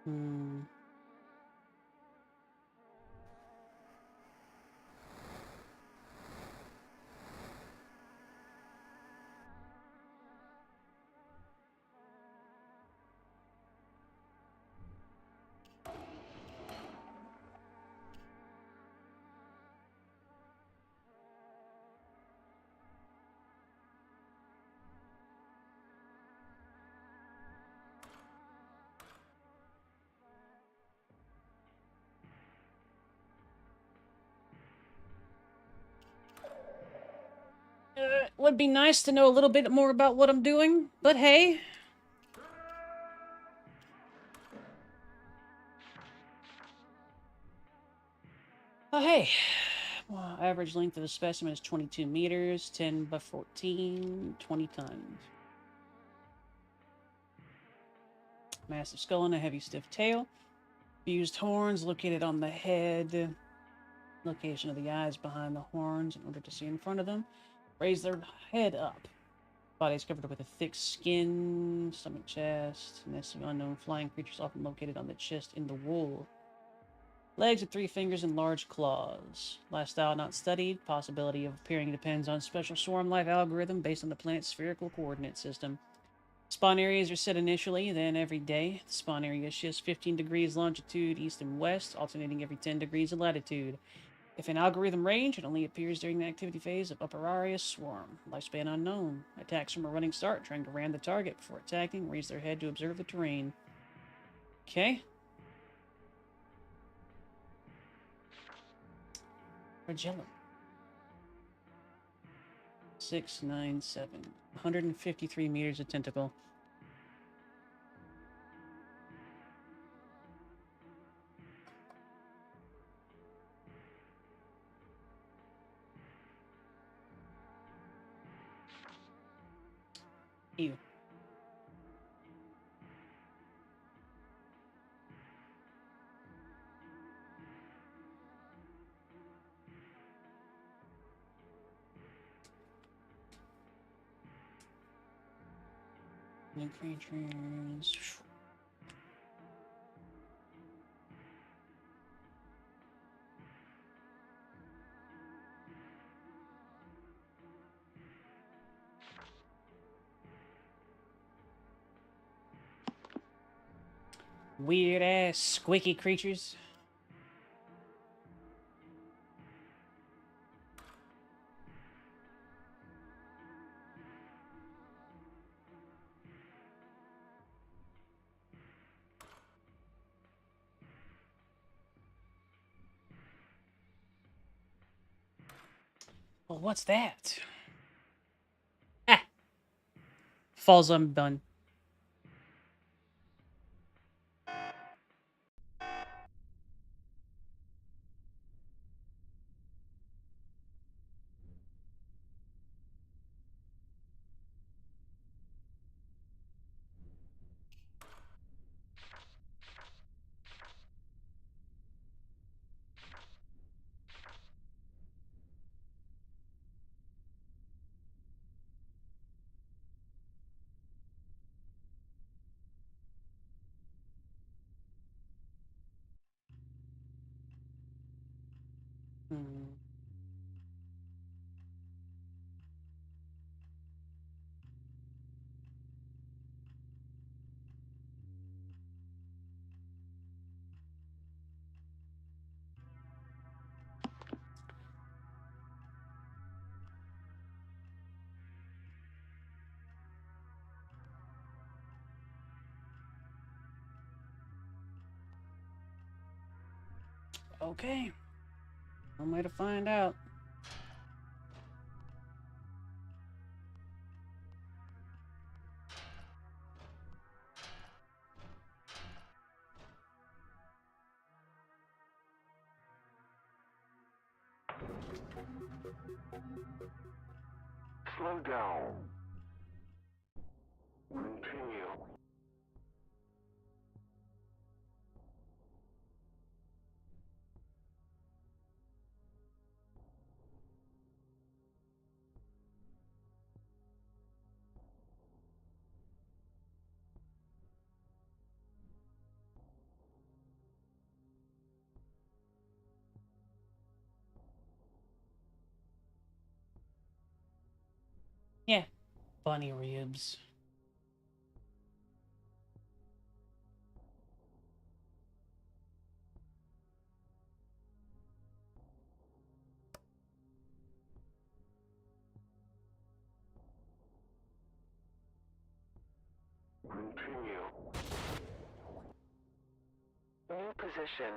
A: Hmm. Would be nice to know a little bit more about what I'm doing, but hey. Oh, hey. Well, average length of the specimen is 22 meters, 10 by 14, 20 tons. Massive skull and a heavy, stiff tail. Fused horns located on the head. Location of the eyes behind the horns in order to see in front of them. Raise their head up. Body is covered with a thick skin, stomach, chest. Nests of unknown flying creatures often located on the chest in the wool. Legs with 3 fingers and large claws. Lifestyle not studied. Possibility of appearing depends on special swarm life algorithm based on the planet's spherical coordinate system. Spawn areas are set initially, then every day. The spawn area shifts 15 degrees longitude east and west, alternating every 10 degrees of latitude. If an algorithm range, it only appears during the activity phase of Upper Aria Swarm. Lifespan unknown. Attacks from a running start, trying to ram the target before attacking. Raise their head to observe the terrain. Okay. Flagellum. 6, 9, 7. 153 meters of tentacle. Ew. New creatures. Weird ass squeaky creatures. Well, what's that? Ah! Falls on bun. Okay. One way to find out.
C: Slow down. Continue.
A: Yeah. Bunny ribs.
C: Continue. New position.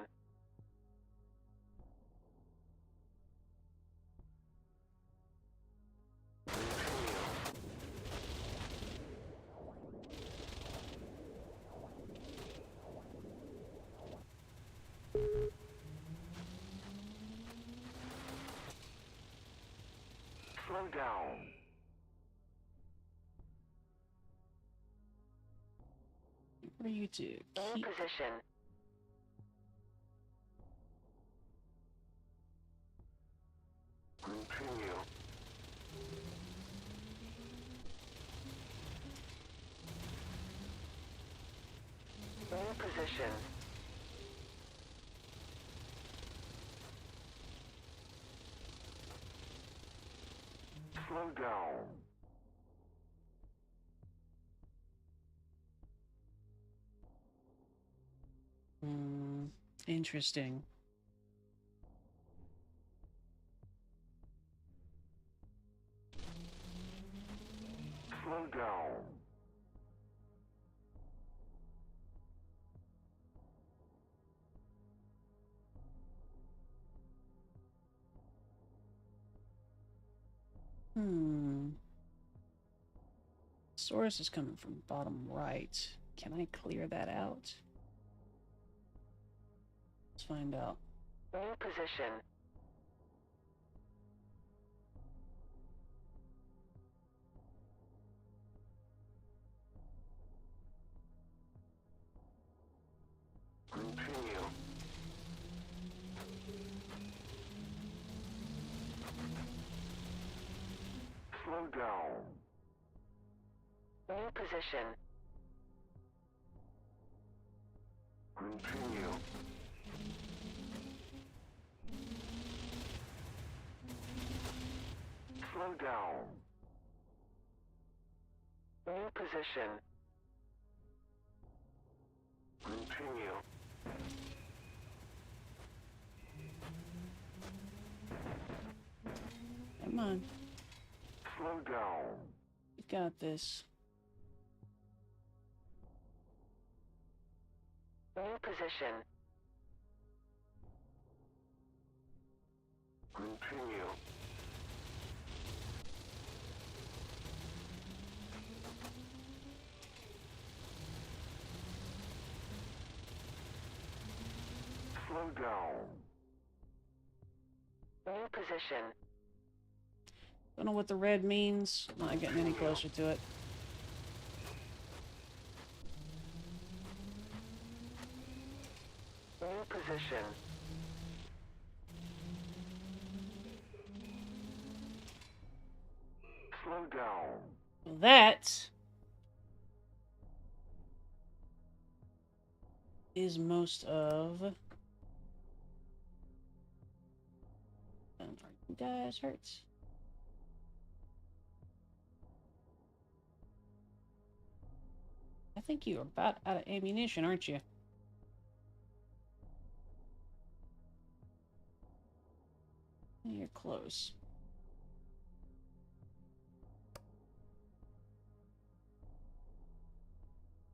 C: Slow down.
A: What are you two?
C: New
A: Keep...
C: position. Continue. New position. Slow down.
A: Interesting.
C: Slow down.
A: Source is coming from bottom right. Can I clear that out? Let's find out.
C: New position. Continue. Slow down. New position. Continue. Slow down. New position. Continue.
A: Come on.
C: Slow down.
A: We've got this.
C: New position. Continue. Slow down. New position.
A: Don't know what the red means. I'm not getting any closer to it.
C: New position. Slow down.
A: That is most of... Are you guys hurt? I think you're about out of ammunition, aren't you? You're close.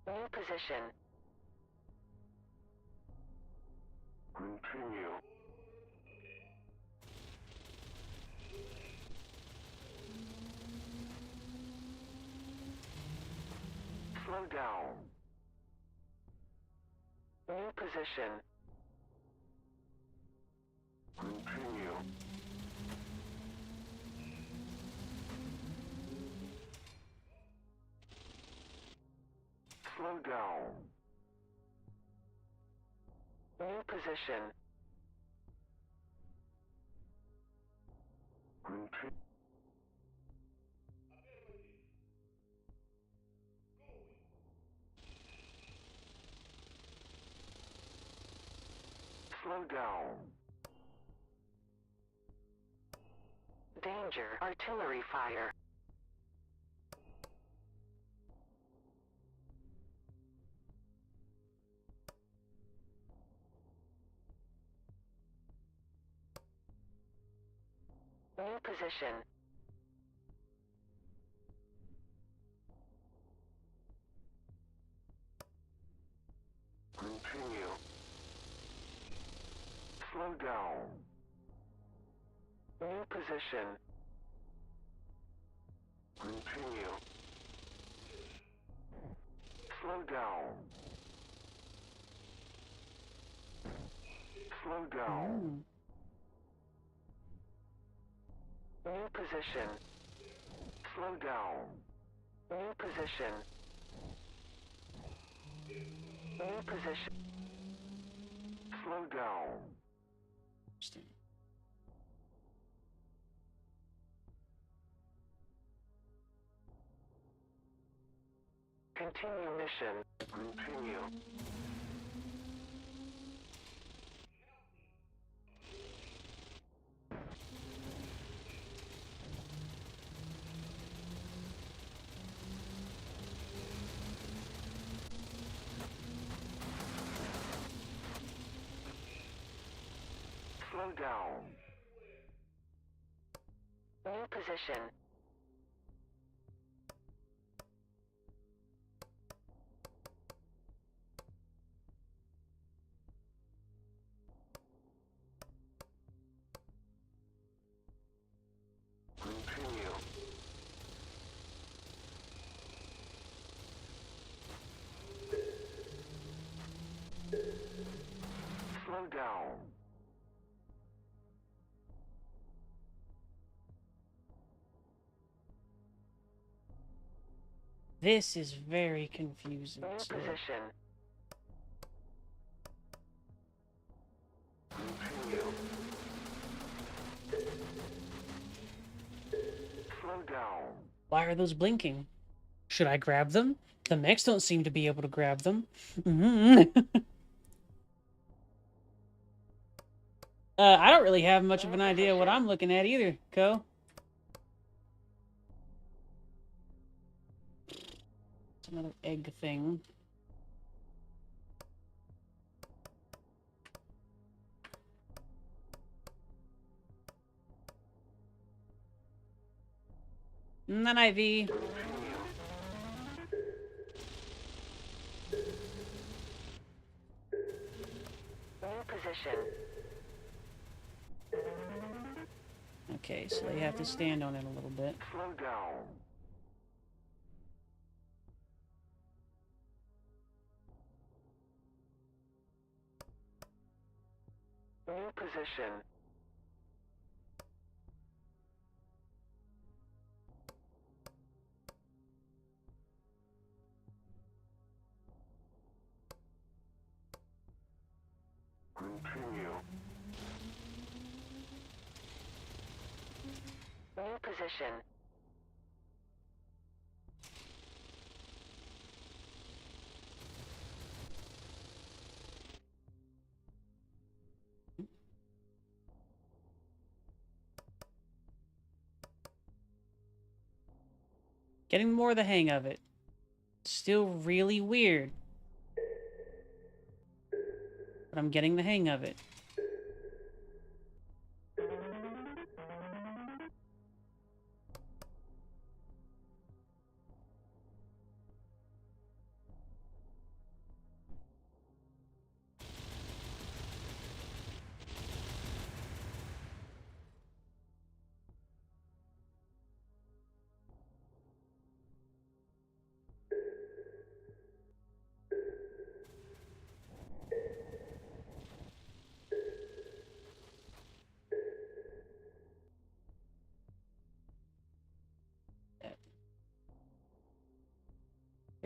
C: New position. Continue. Slow down. New position. Continue. Slow down. New position. Continue. Slow down. Danger. Artillery fire. New position. Continue. Slow down. New position. Continue. Slow down. Slow down. New position. Slow down. New position. New position. Slow down.
A: Interesting.
C: Continue mission. Continue. Slow down. New position. Continue. Slow down.
A: This is very confusing.
C: New
A: So,
C: position. Continue. Slow down.
A: why are those blinking? Should I grab them? The mechs don't seem to be able to grab them. I don't really have much of an idea what I'm looking at either, Co. It's another egg thing. None IV.
C: New position.
A: Okay, so they have to stand on it a little bit.
C: Slow down. New position. Continue. New position.
A: Getting more of the hang of it. Still really weird. But I'm getting the hang of it.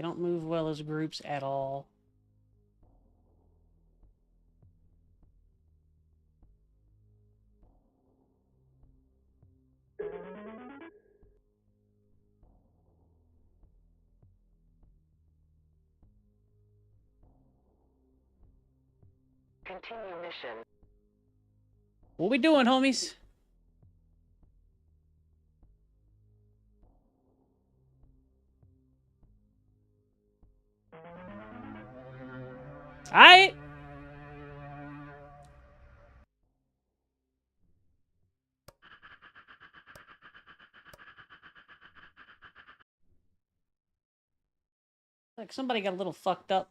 A: They don't move well as groups at all.
C: Continue mission.
A: What we doing, homies? Alright! Like somebody got a little fucked up.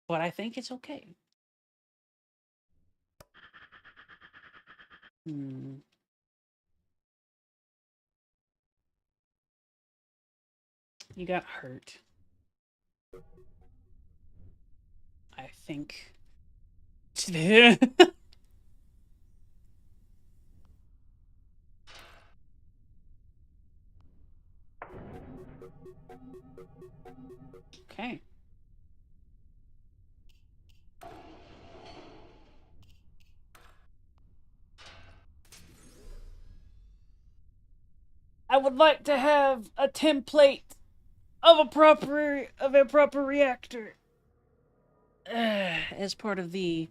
A: But I think it's okay. Hmm. You got hurt. I think. Okay. I would like to have a template of a proper reactor as part of the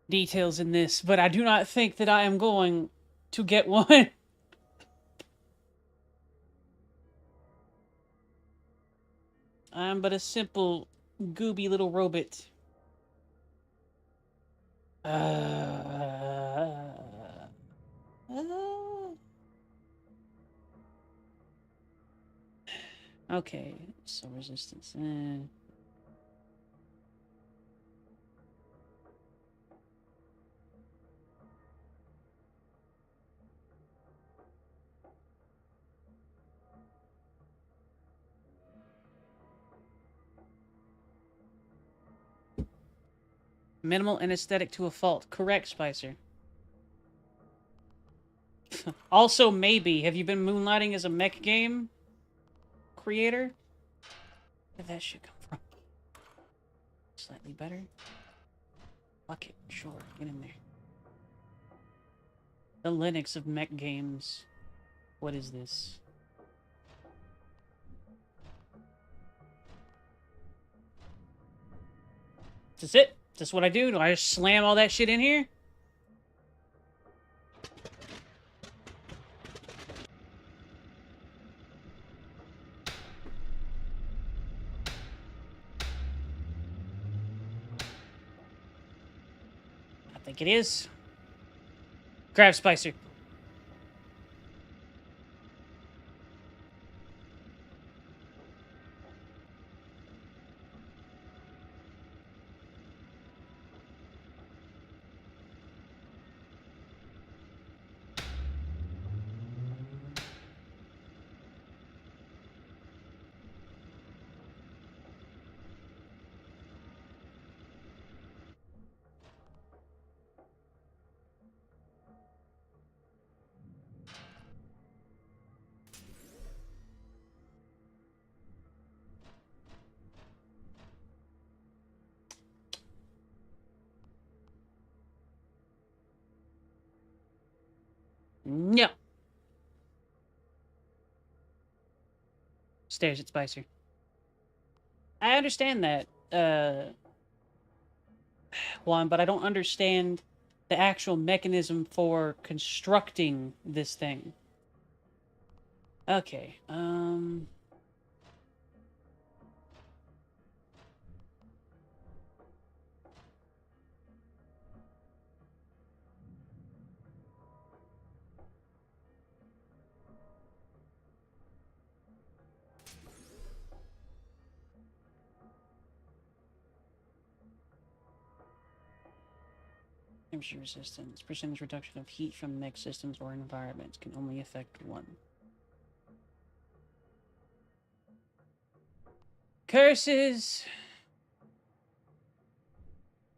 A: details in this, but I do not think that I am going to get one. I'm but a simple, gooby little robot. Okay, so resistance. Minimal anesthetic to a fault. Correct, Spicer. Also, maybe. Have you been moonlighting as a mech game creator? Where did that shit come from? Slightly better? Fuck it. Sure. Get in there. The Linux of mech games. What is this? Is this it? Is this what I do? Do I just slam all that shit in here? I think it is. Grab Spicer. No. Stares at Spicer. I understand that, Juan, but I don't understand the actual mechanism for constructing this thing. Okay, temperature resistance. Percentage reduction of heat from mech systems or environments can only affect one. Curses!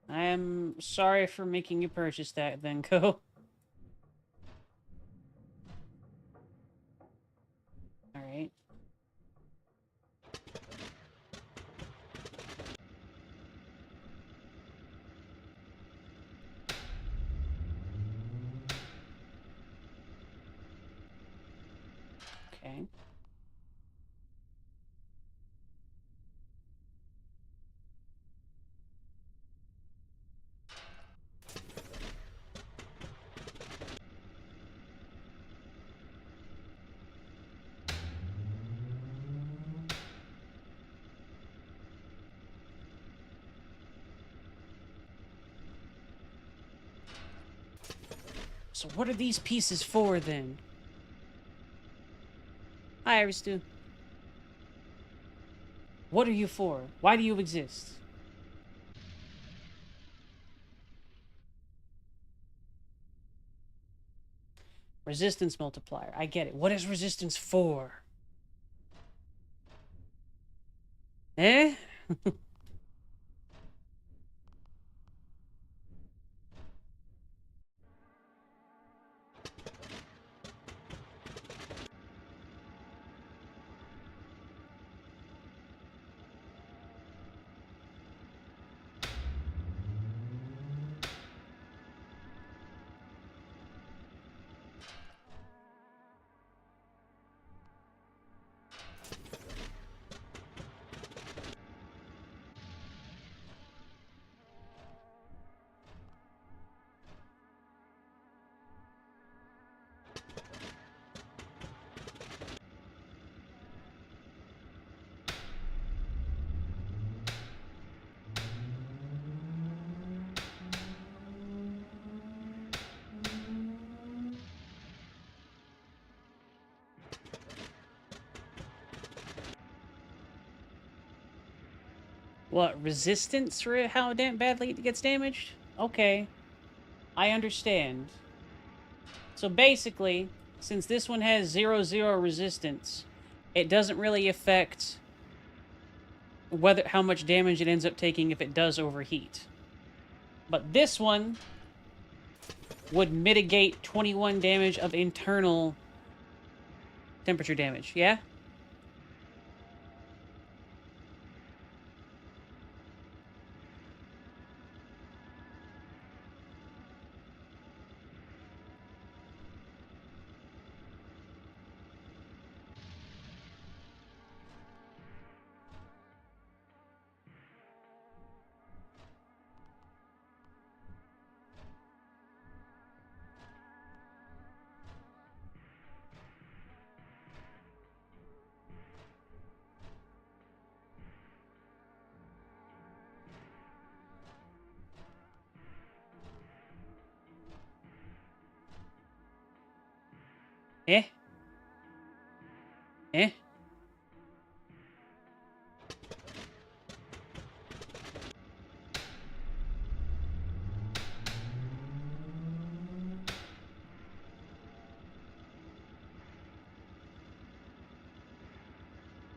A: I am sorry for making you purchase that, Venko. Okay. So what are these pieces for, then? Hi, Aristu. What are you for? Why do you exist? Resistance multiplier. I get it. What is resistance for? Eh? What, resistance for how badly it gets damaged? Okay. I understand. So basically, since this one has 0/0 resistance, it doesn't really affect how much damage it ends up taking if it does overheat. But this one would mitigate 21 damage of internal temperature damage, yeah? Eh? Eh?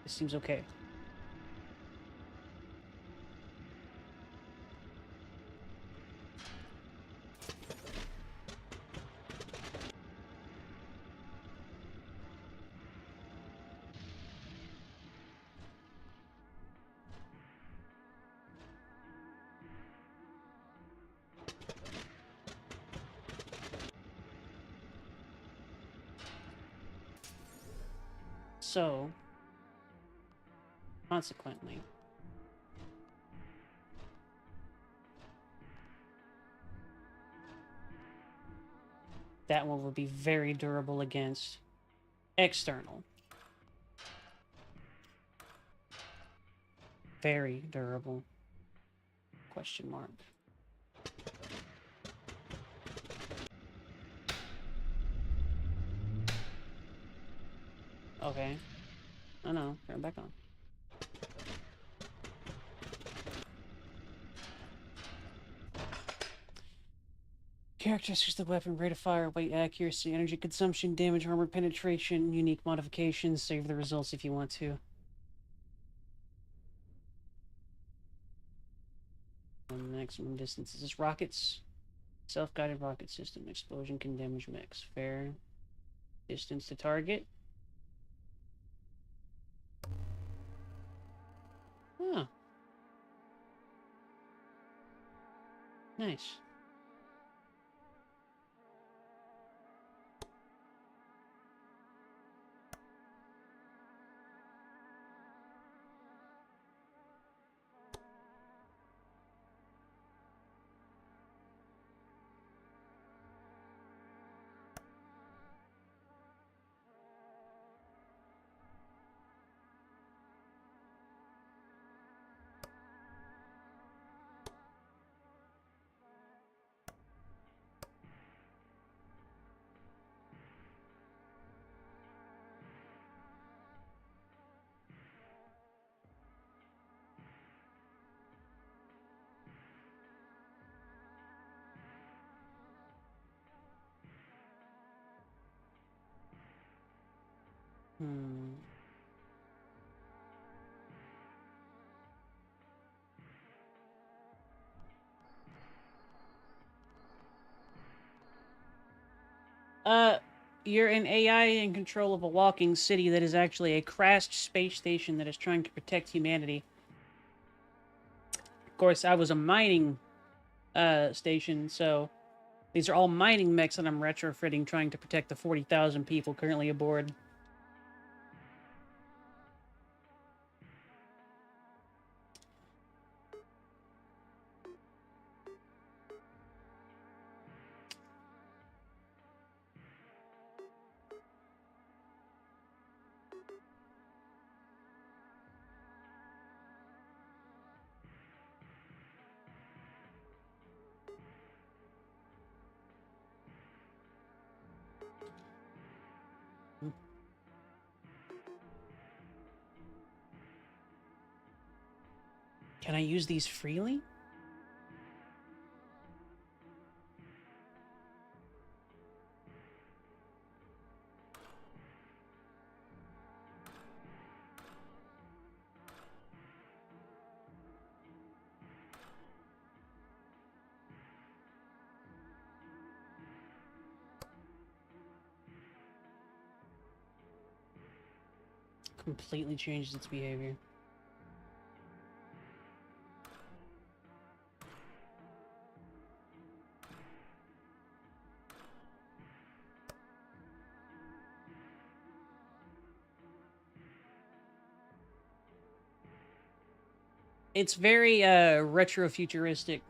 A: This seems okay. So, consequently, that one would be very durable against external. Very durable. Question mark. Okay. Oh no, turn it back on. Characteristics of the weapon: rate of fire, weight, accuracy, energy consumption, damage, armor penetration, unique modifications. Save the results if you want to. Maximum distance. Is this rockets? Self-guided rocket system. Explosion can damage mechs. Fair. Distance to target. Oh. Nice. Hmm. You're an AI in control of a walking city that is actually a crashed space station that is trying to protect humanity. Of course, I was a mining station, so these are all mining mechs that I'm retrofitting, trying to protect the 40,000 people currently aboard. Can I use these freely? Completely changes its behavior. It's very retro-futuristic.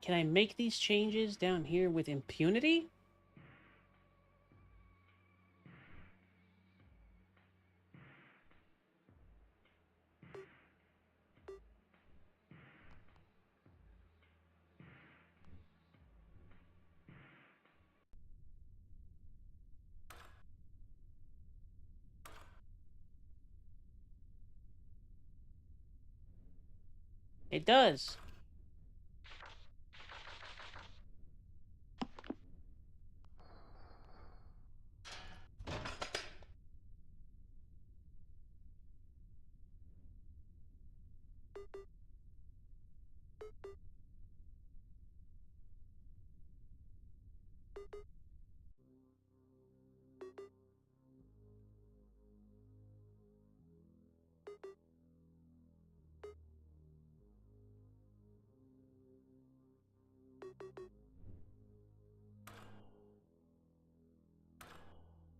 A: Can I make these changes down here with impunity? It does.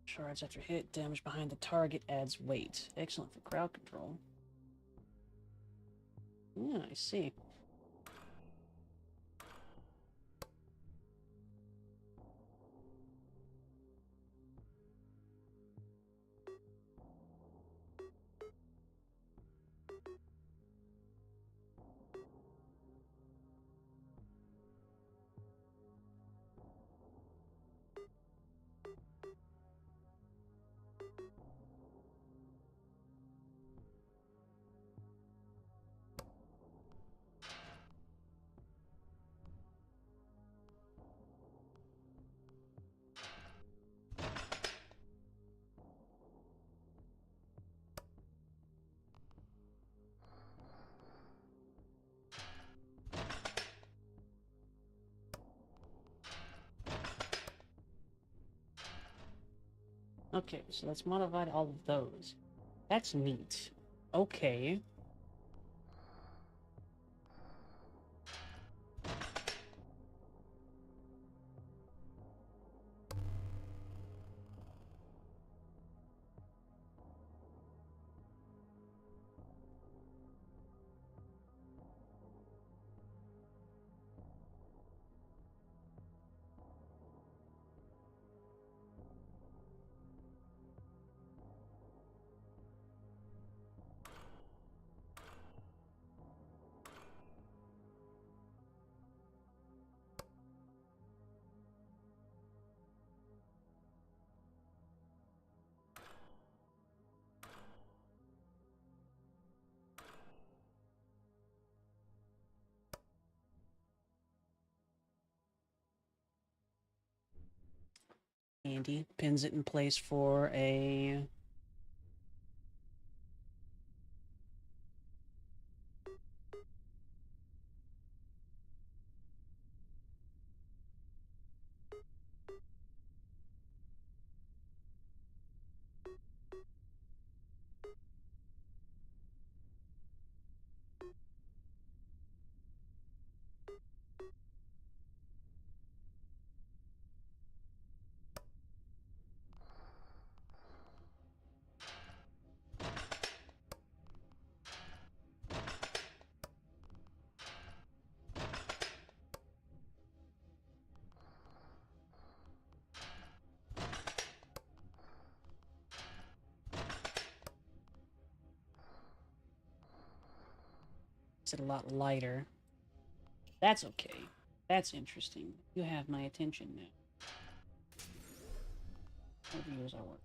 A: Shards after hit, damage behind the target adds weight. Excellent for crowd control. Yeah, I see. Okay, so let's modify all of those. That's neat. Okay. Handy. Pins it in place for a... It's a lot lighter. That's okay. That's interesting. You have my attention now. Reviews our work.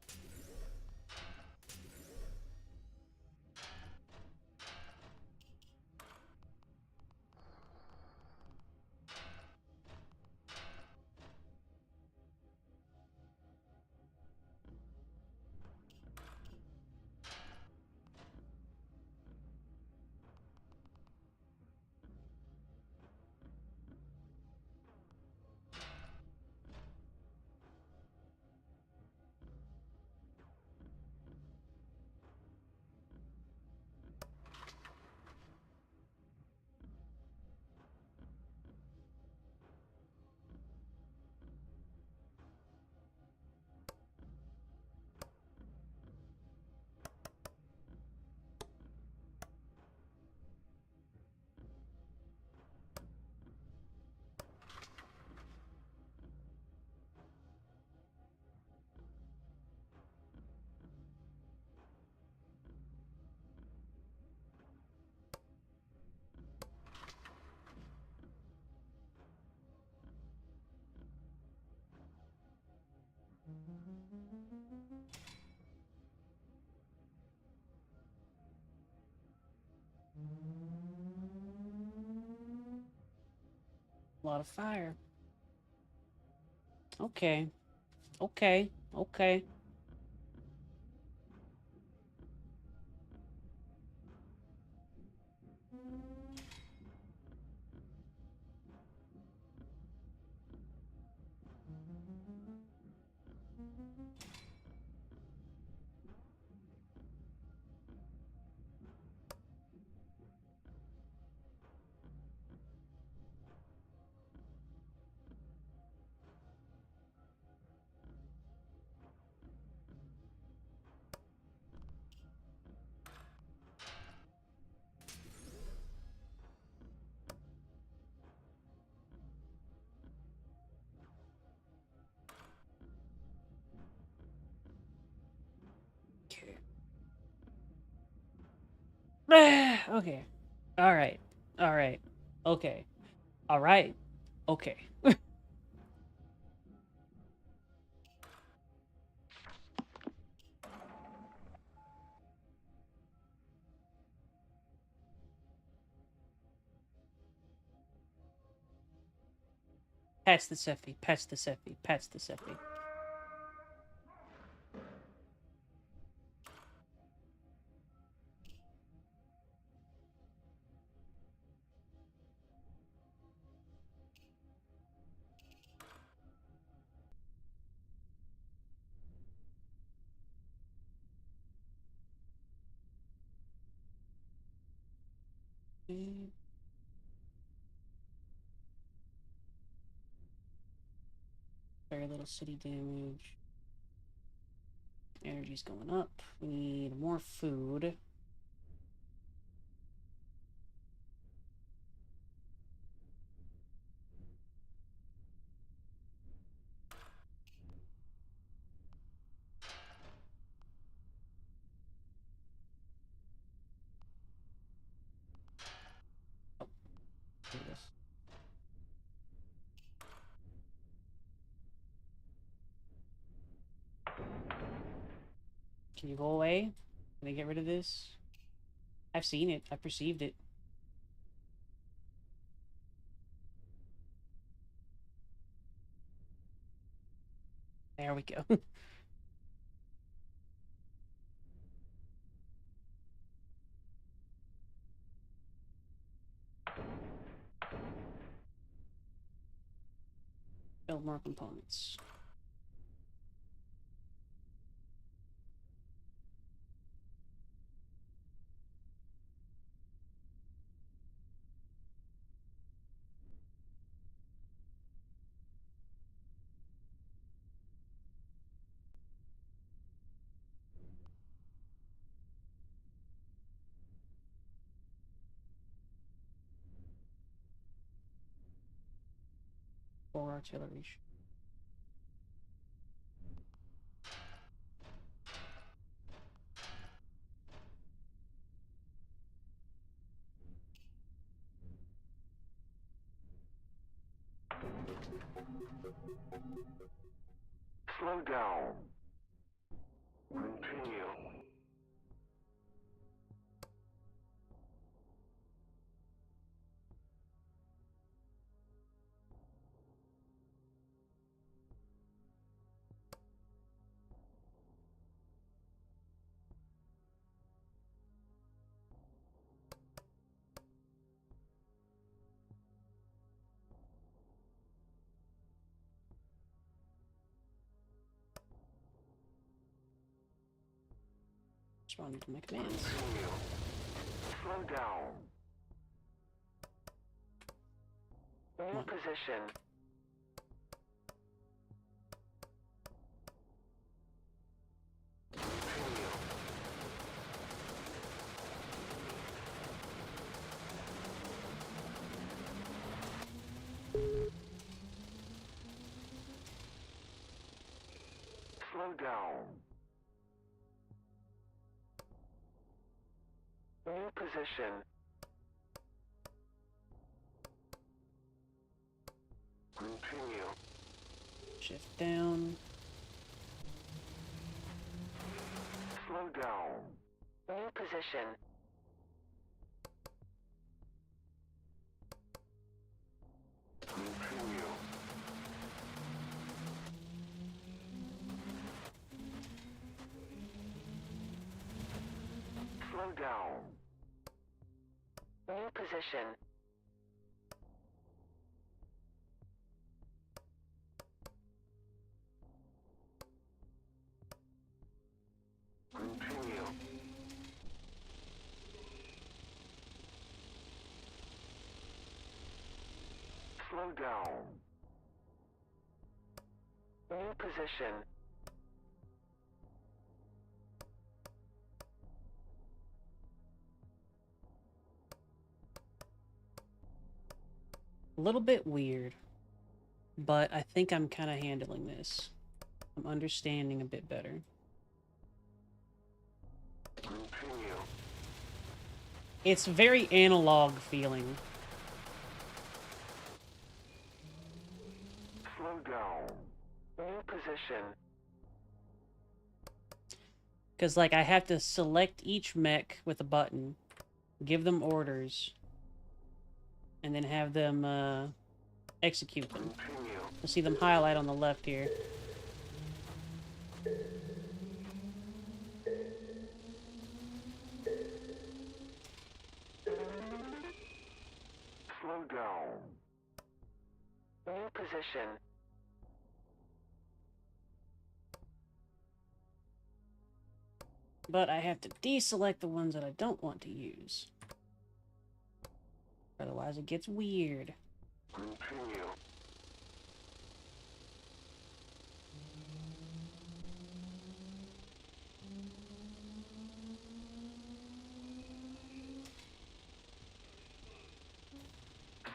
A: A lot of fire. Okay. Okay. Okay. Okay. All right. All right. Okay. All right. Okay. Patch the Sephi. Patch the Sephi. Patch the Sephi. Very little city damage. Energy's going up. We need more food. Oh, do this. Can you go away? Can I get rid of this? I've seen it. I perceived it. There we go. Build more components. For artillery.
C: Slow down. Continue.
A: Responding to my commands.
C: Continue. Slow down. New position. Continue. Slow down. New position. Continue.
A: Shift down.
C: Slow down. New position. Continue. Slow down. New position. Continue. Slow down. New position.
A: A little bit weird, but I think I'm kind of handling this. I'm understanding a bit better.
C: Continue.
A: It's very analog feeling.
C: Slow down. New position.
A: Because, like, I have to select each mech with a button, give them orders, and then have them execute them.
C: Continue.
A: You'll see them highlight on the left here.
C: Slow down. New position.
A: But I have to deselect the ones that I don't want to use. Otherwise it gets weird.
C: Continue.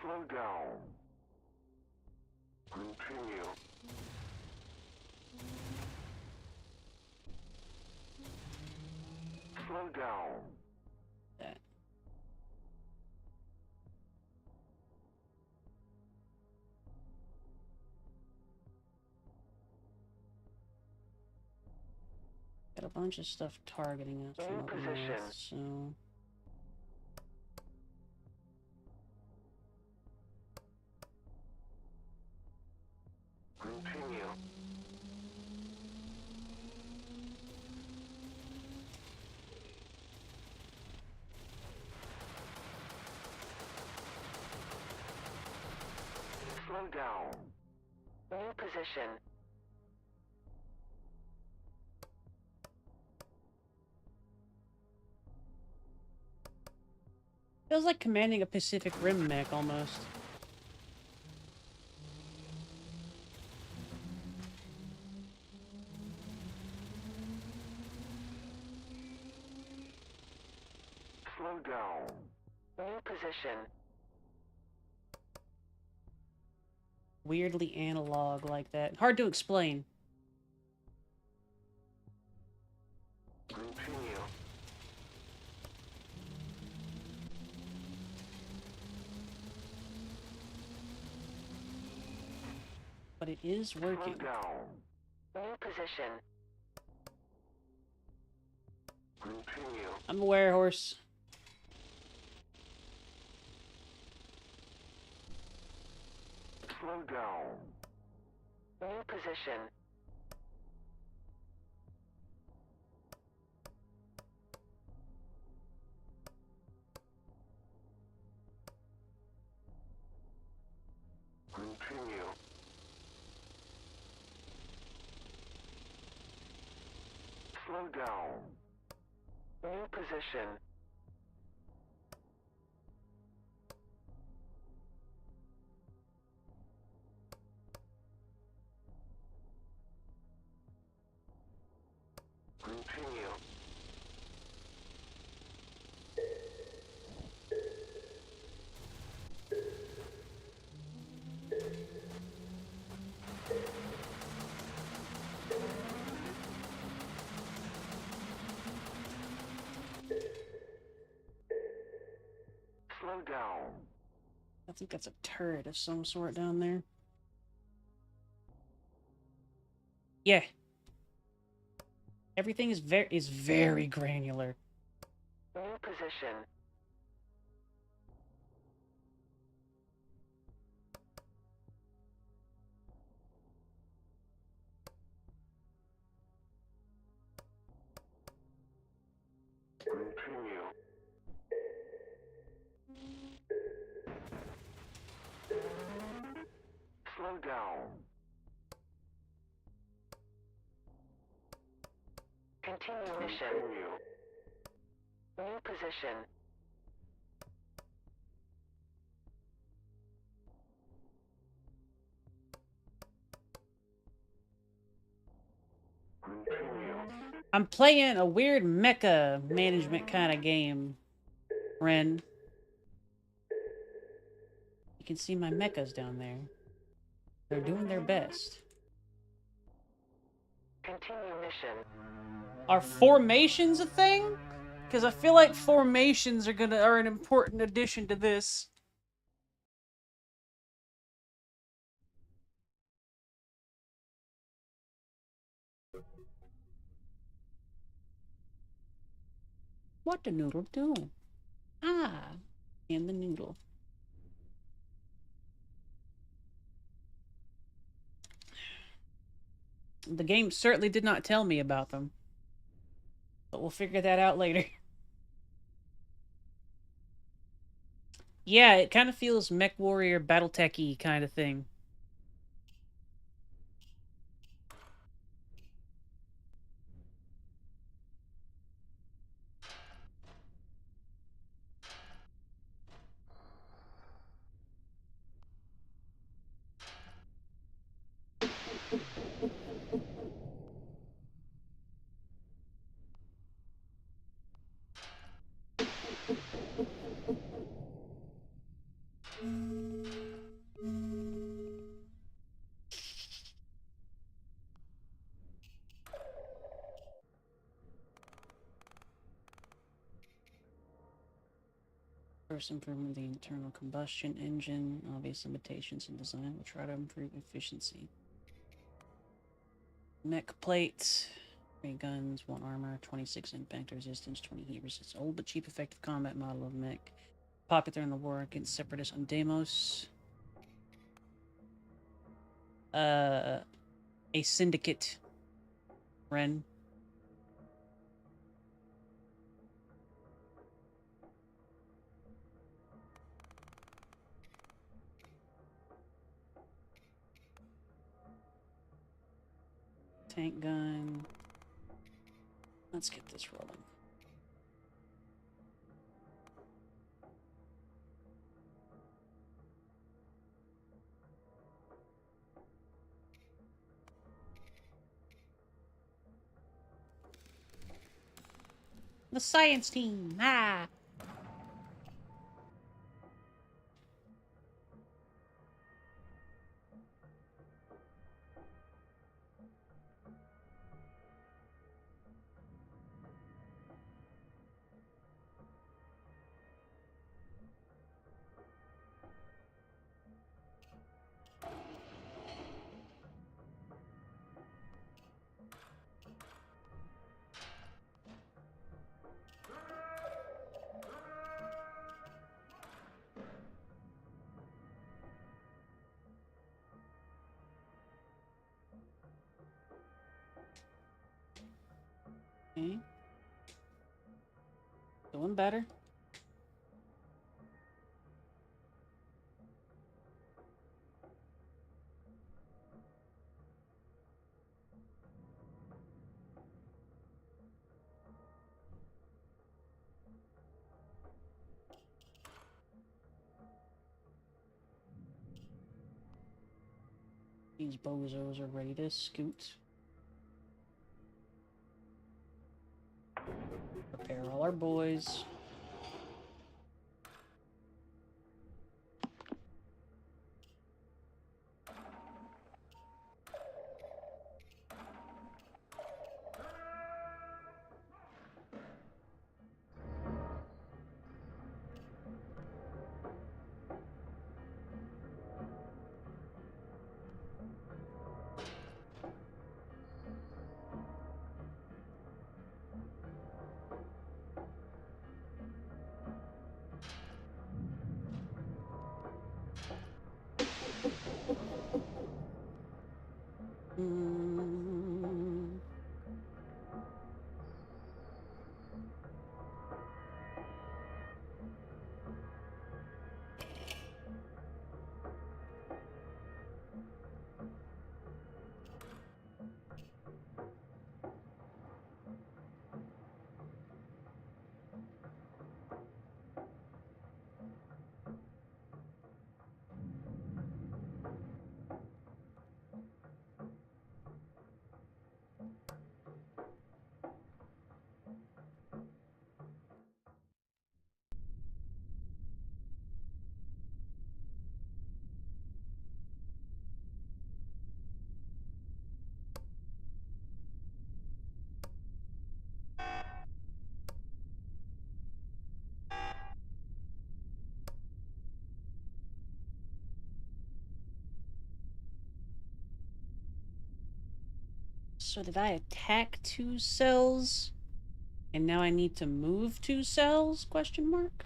C: Slow down. Continue. Slow down.
A: That. Got a bunch of stuff targeting us from up north, so...
C: Continue. Slow down. New position.
A: Feels like commanding a Pacific Rim mech almost.
C: Slow down. New position.
A: Weirdly analog like that. Hard to explain.
C: Continue.
A: But it is
C: Slow
A: working.
C: down. New position. Continue.
A: I'm a werehorse.
C: Slow down. New position. Continue. Slow down. New position. Continue. Slow down.
A: I think that's a turret of some sort down there. Yeah. Everything is very granular.
C: New position. Continue. Slow down. Continue mission. New position. Continue.
A: I'm playing a weird mecha management kind of game, Ren. You can see my mechas down there. They're doing their best.
C: Continue mission.
A: Are formations a thing? Because I feel like formations are an important addition to this. What the noodle do? Ah, and the noodle. The game certainly did not tell me about them. But we'll figure that out later. Yeah, it kind of feels Mech Warrior Battletech-y kind of thing. First improvement of the internal combustion engine. Obvious limitations in design will try to improve efficiency. Mech plate. 3 guns, 1 armor, 26 impact resistance, 20 heat resistance. Old but cheap effective combat model of mech. Popular in the war against separatists on Deimos. A syndicate. Ren. tank gun. Let's get this rolling. The science team! Ah! Okay. Doing better. These bozos are ready to scoot. Prepare all our boys. Mm. So did I attack 2 cells? And now I need to move 2 cells? Question mark.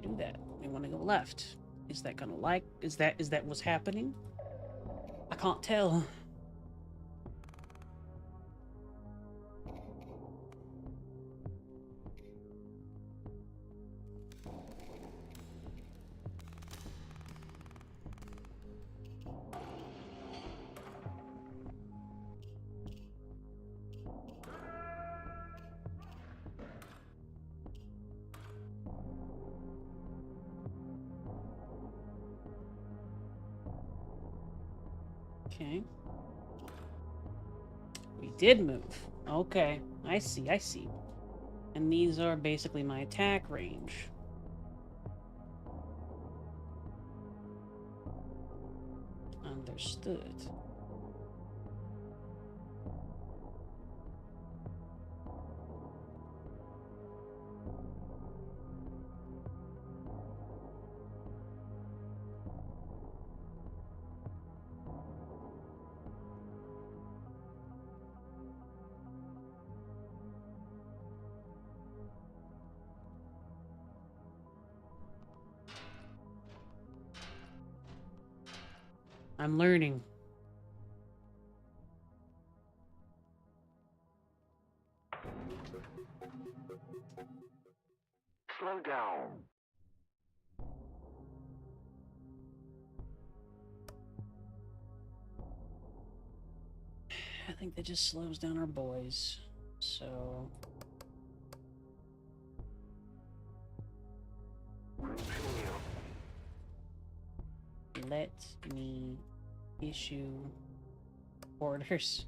A: Do that. We want to go left. Is that gonna like? Is that what's happening? I can't tell. Okay. We did move. Okay. I see, I see. And these are basically my attack range. Understood. I'm learning.
C: Slow down.
A: I think that just slows down our boys. So
C: Continue.
A: let me issue orders.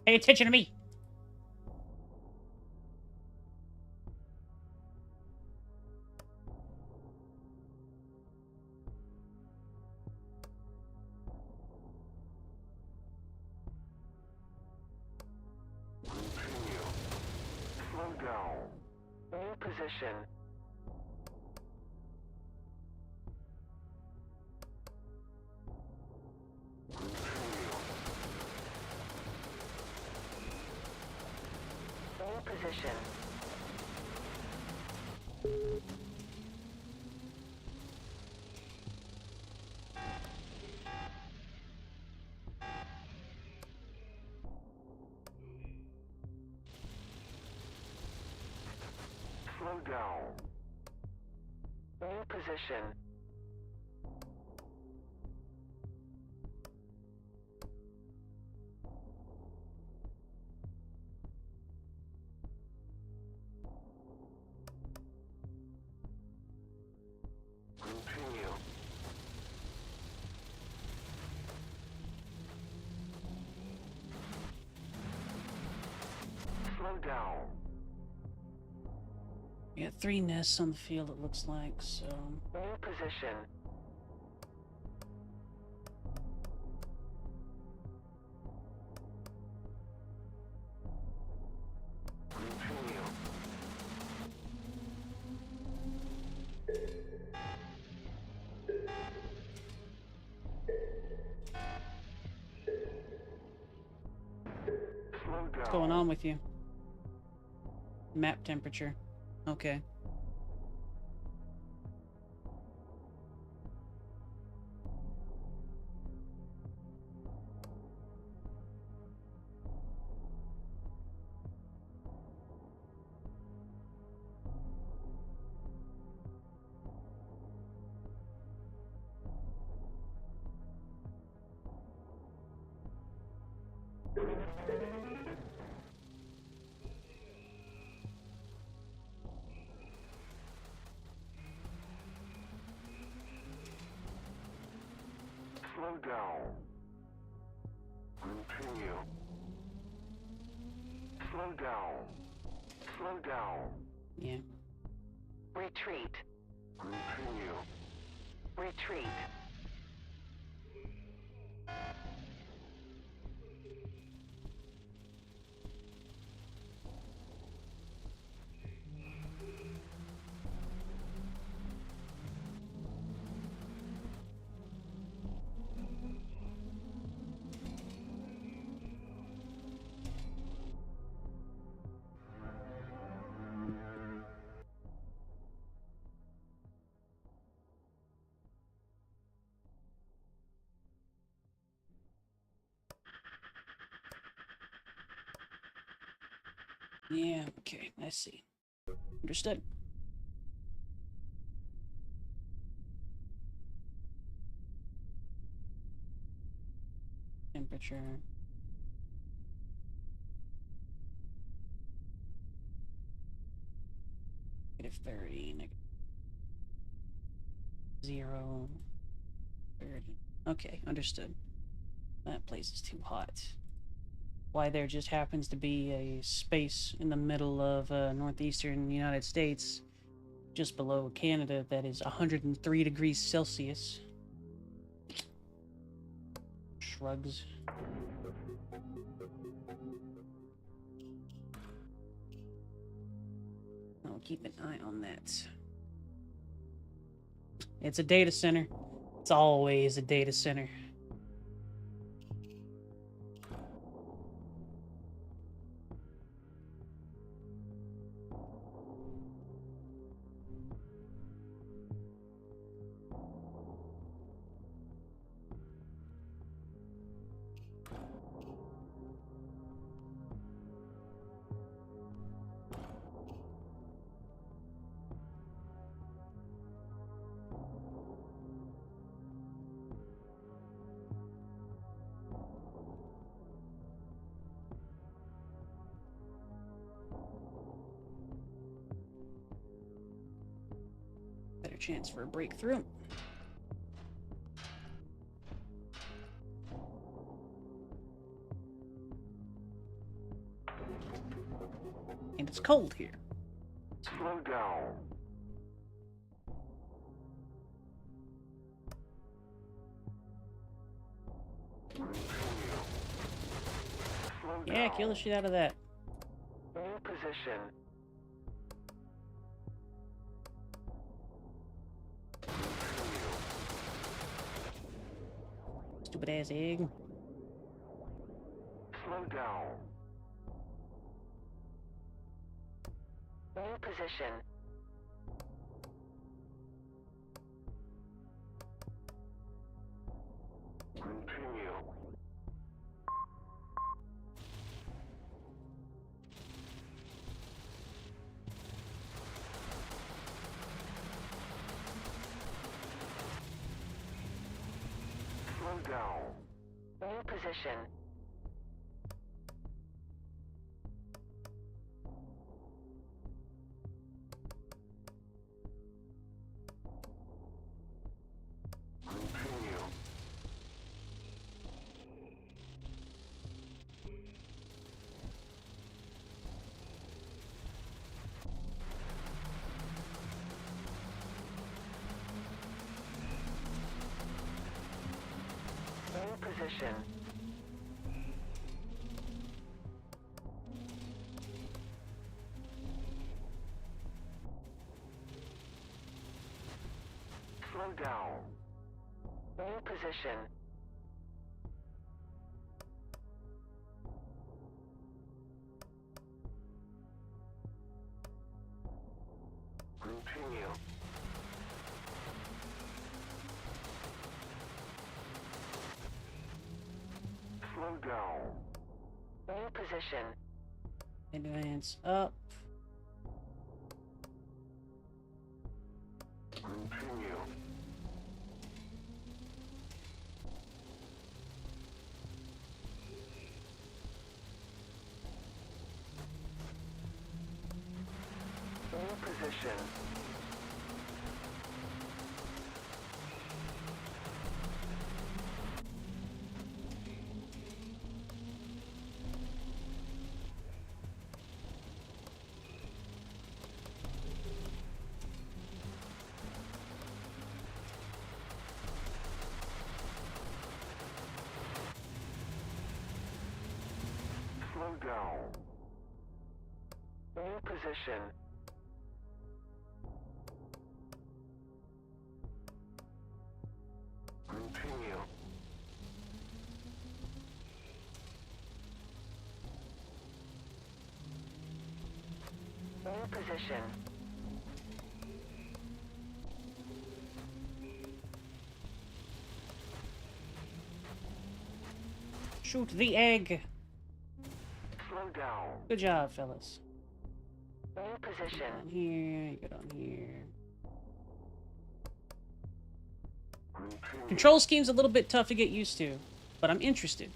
A: Pay attention to me!
C: Continue. Slow down. New position. Continue. New position. Slow down. New position. Continue. Slow down.
A: We got 3 nests on the field, it looks like, so...
C: New position. Continue. Slow down.
A: What's going on with you? Map temperature. Okay.
C: Slow down. Continue. Slow down. Slow down.
A: Yeah.
C: Retreat. Continue. Retreat.
A: Yeah, okay, I see. Understood. Temperature. -30, -0, 30. Okay, understood. That place is too hot. Why there just happens to be a space in the middle of northeastern United States, just below Canada, that is 103 degrees Celsius. shrugs. I'll keep an eye on that. It's a data center. It's always a data center. Better chance for a breakthrough. And it's cold here.
C: Slow down. Continue. Slow
A: Yeah,
C: down.
A: kill the shit out of that.
C: New position. Continue.
A: Stupid ass egg.
C: Slow down. New position. Continue. Slow down. New position. Continue. New position. Slow down. New position. Continue. Slow down. New position.
A: Advance up.
C: Continue. New position. Slow down. New position. Continue. New position.
A: Shoot the egg.
C: Slow down.
A: Good job, fellas.
C: New position.
A: On here, get on here.
C: Continue.
A: Control scheme's a little bit tough to get used to, but I'm interested.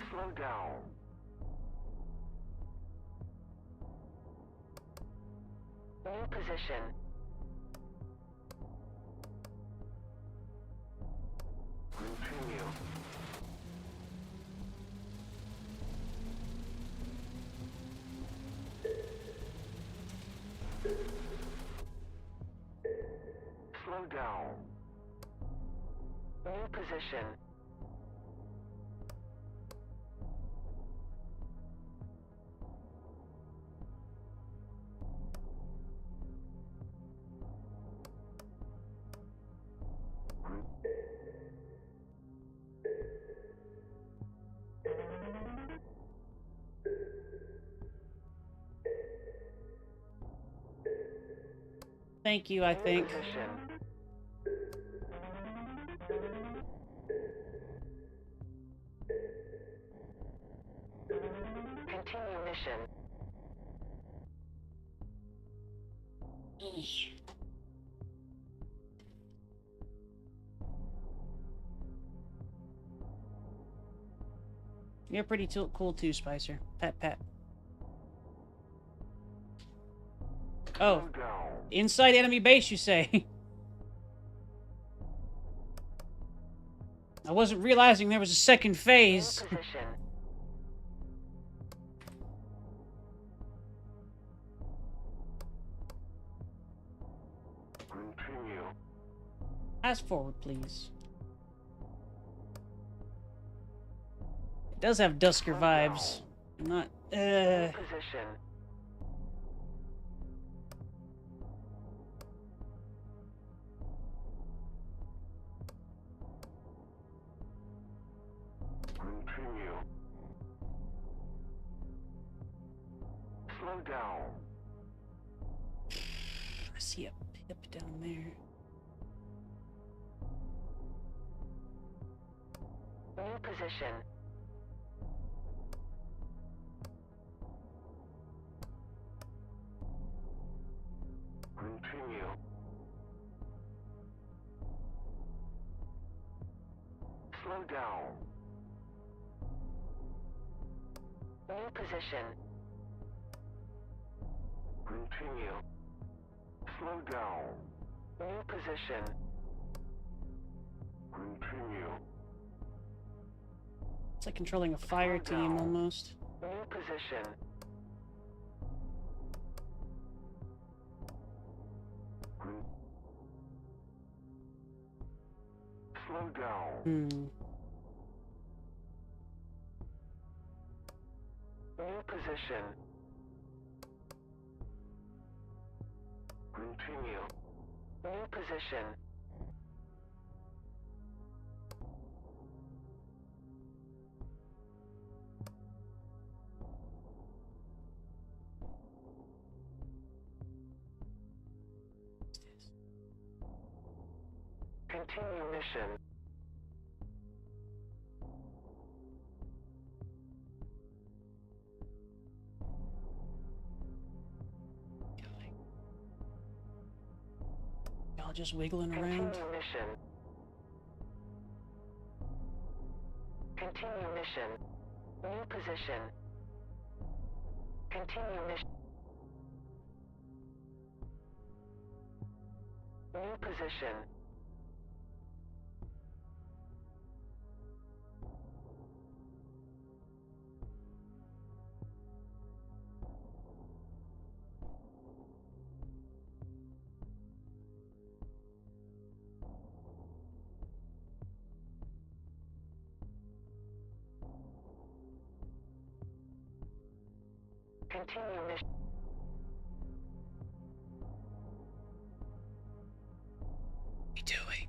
C: Slow down. New position. Continue. Slow down. New position.
A: Thank you, I think.
C: Position. Continue mission.
A: You're pretty cool too, Spicer. Pat, pat. Oh,
C: Slow down.
A: inside enemy base, you say? I wasn't realizing there was a second
C: New
A: phase.
C: position. Continue.
A: Fast forward, please. It does have Dusker vibes. I'm not.
C: New position. Continue. Slow down.
A: I see a pip down there.
C: New position. Continue. Slow down. New position. Continue. Slow down. New position. Continue.
A: It's like controlling a fire
C: Slow
A: team
C: down.
A: almost.
C: New position. Slow down.
A: Hmm.
C: New position. Continue. New position. Continue mission.
A: Y'all just wiggling around.
C: Continue mission. Continue mission. New position. Continue mission. New position. Continue mission.
A: What are you doing?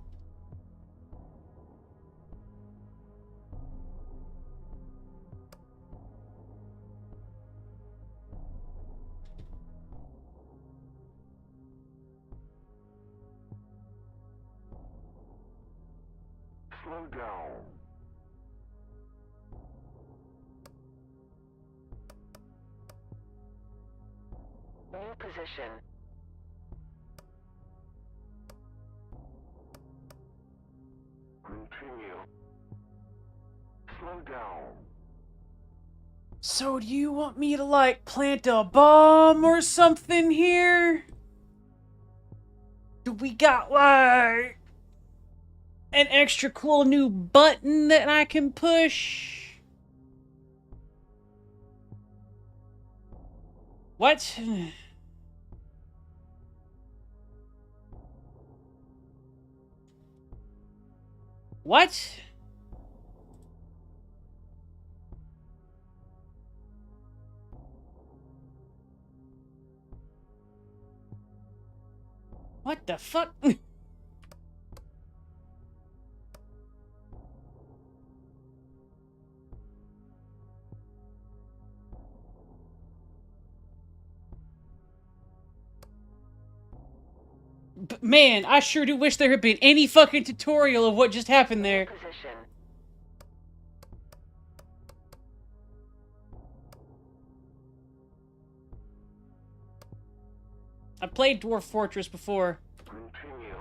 C: Slow down. New position. Continue. Slow down.
A: So do you want me to, like, plant a bomb or something here? Do we got, like, an extra cool new button that I can push? What? What? What the fuck? Man, I sure do wish there had been any fucking tutorial of what just happened there.
C: Position.
A: I played Dwarf Fortress before.
C: Continue.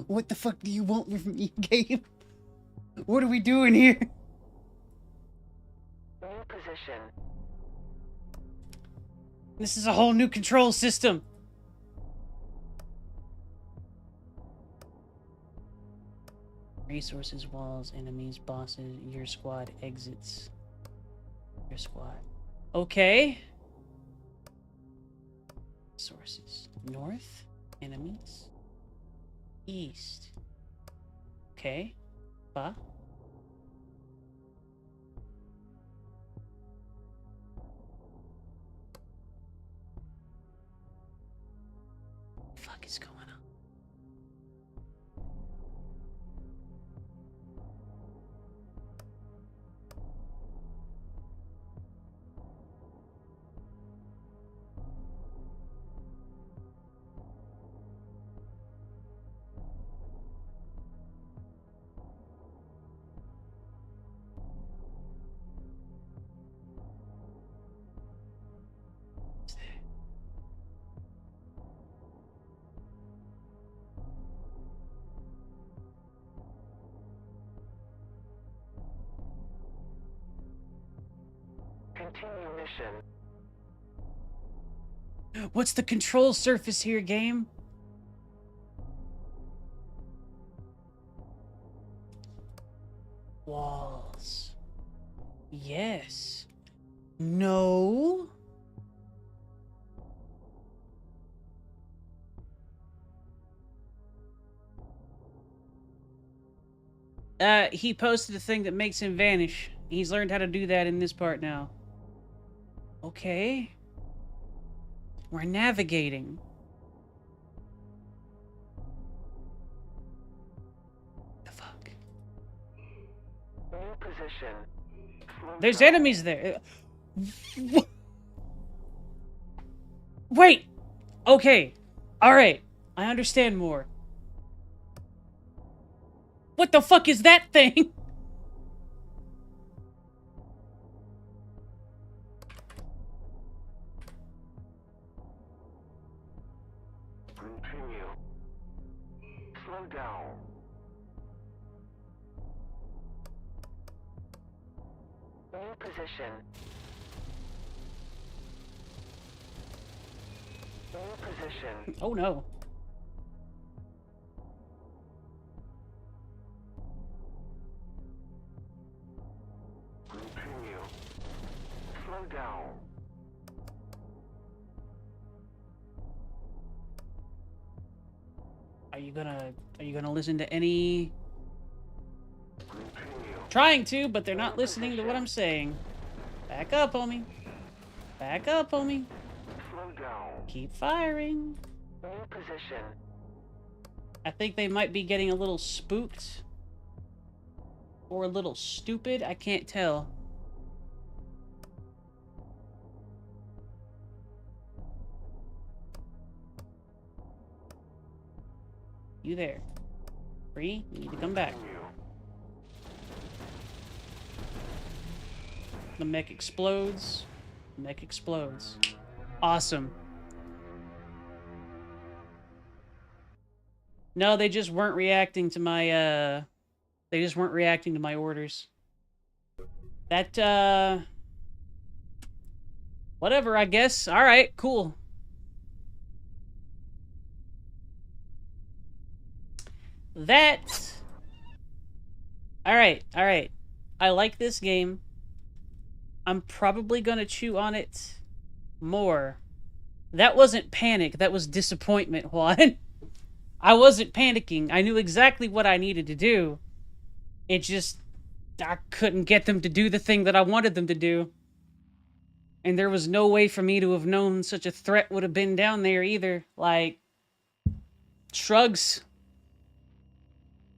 A: What the fuck do you want from me, game? What are we doing here?
C: New position.
A: This is a whole new control system. Resources, walls, enemies, bosses, your squad, exits. Your squad. Okay. Sources. North, enemies. East. Okay. Ba. Fuck is going on?
C: Continue mission.
A: What's the control surface here, game? Walls. Yes. No. He posted a thing that makes him vanish. He's learned how to do that in this part now. Okay. We're navigating. The fuck?
C: New position. Slow
A: There's
C: down.
A: enemies there. Wait! Okay. Alright. I understand more. What the fuck is that thing?
C: Continue. Slow down. New position. New position.
A: Oh no.
C: Continue. Slow down.
A: Are you gonna listen to any...
C: Continue.
A: Trying to, but they're not listening to what I'm saying. Back up, homie. Back up, homie.
C: Slow down.
A: Keep firing.
C: New position.
A: I think they might be getting a little spooked. Or a little stupid. I can't tell. You there. Bree, you need to come back.
C: Continue.
A: The mech explodes. The mech explodes. Awesome. No, they just weren't reacting to my, They just weren't reacting to my orders. That, whatever, I guess. Alright, cool. That... Alright, alright. I like this game. I'm probably gonna chew on it more. That wasn't panic, that was disappointment, Juan. I wasn't panicking. I knew exactly what I needed to do. It just, I couldn't get them to do the thing that I wanted them to do. And there was no way for me to have known such a threat would have been down there either. Like, shrugs.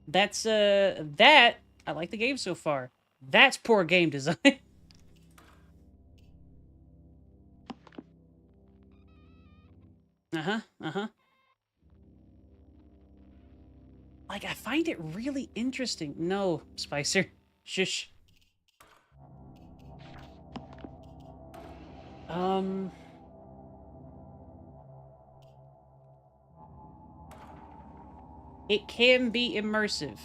A: That's, that, I like the game so far. That's poor game design. Uh-huh, uh-huh. Like, I find it really interesting. No, Spicer. Shush. It can be immersive.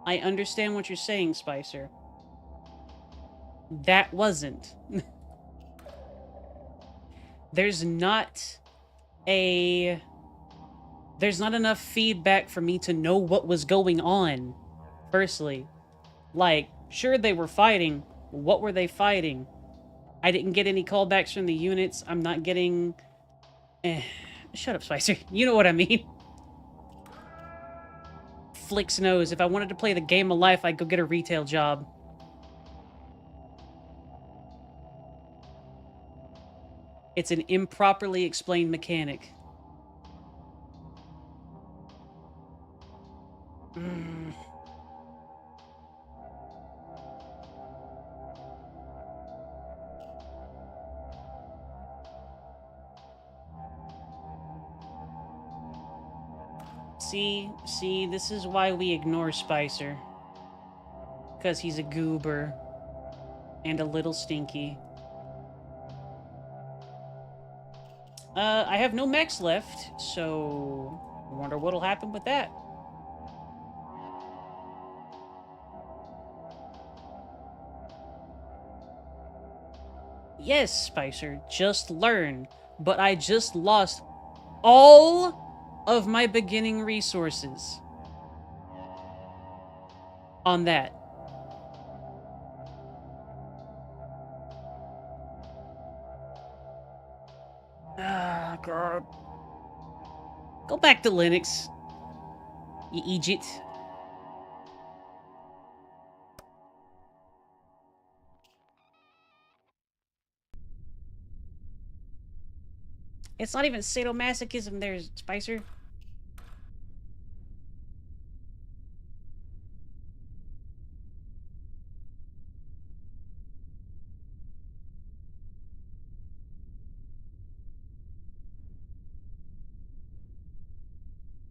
A: I understand what you're saying, Spicer. That wasn't. There's not enough feedback for me to know what was going on. Firstly, like, sure they were fighting. What were they fighting? I didn't get any callbacks from the units. I'm not getting... Shut up, Spicer. You know what I mean. Flicks knows. If I wanted to play the game of life, I'd go get a retail job. It's an improperly explained mechanic. See, this is why we ignore Spicer. Because he's a goober. And a little stinky. I have no mechs left, so... I wonder what'll happen with that. Yes, Spicer, just learn. But I just lost all of my beginning resources on that. Ah, God. Go back to Linux, you Egypt. It's not even sadomasochism there, Spicer.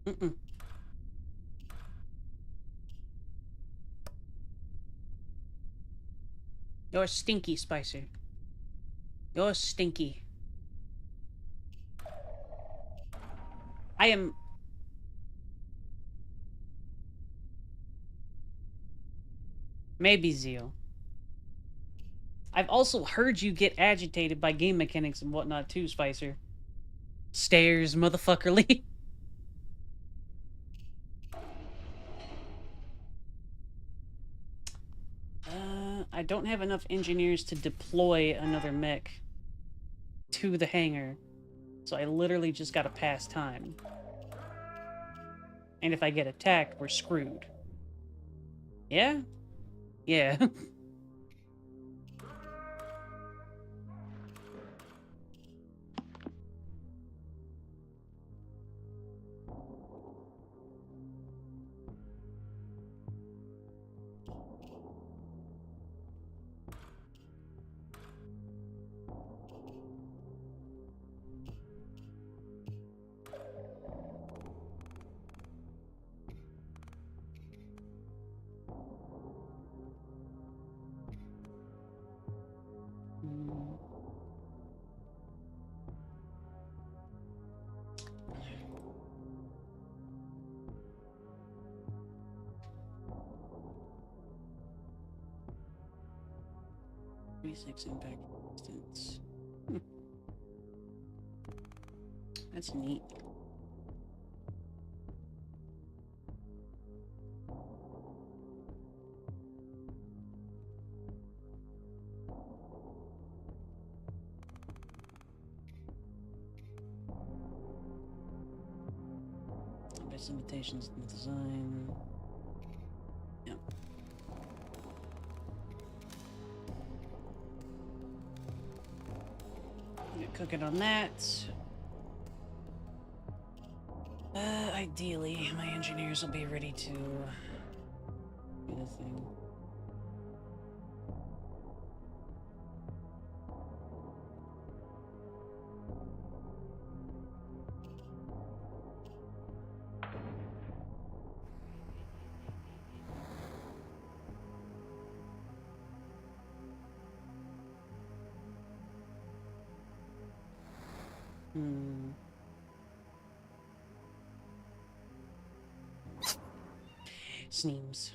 A: Mm-mm. You're stinky, Spicer. You're stinky. I am... Maybe Zeal. I've also heard you get agitated by game mechanics and whatnot too, Spicer. Stairs, motherfuckerly. I don't have enough engineers to deploy another mech to the hangar. So I literally just gotta pass time. And if I get attacked, we're screwed. Yeah? Yeah. Six impact distance. That's neat. Best invitations in the design. Yep. Get cooking on that. Ideally, my engineers will be ready to do the thing. Sneams.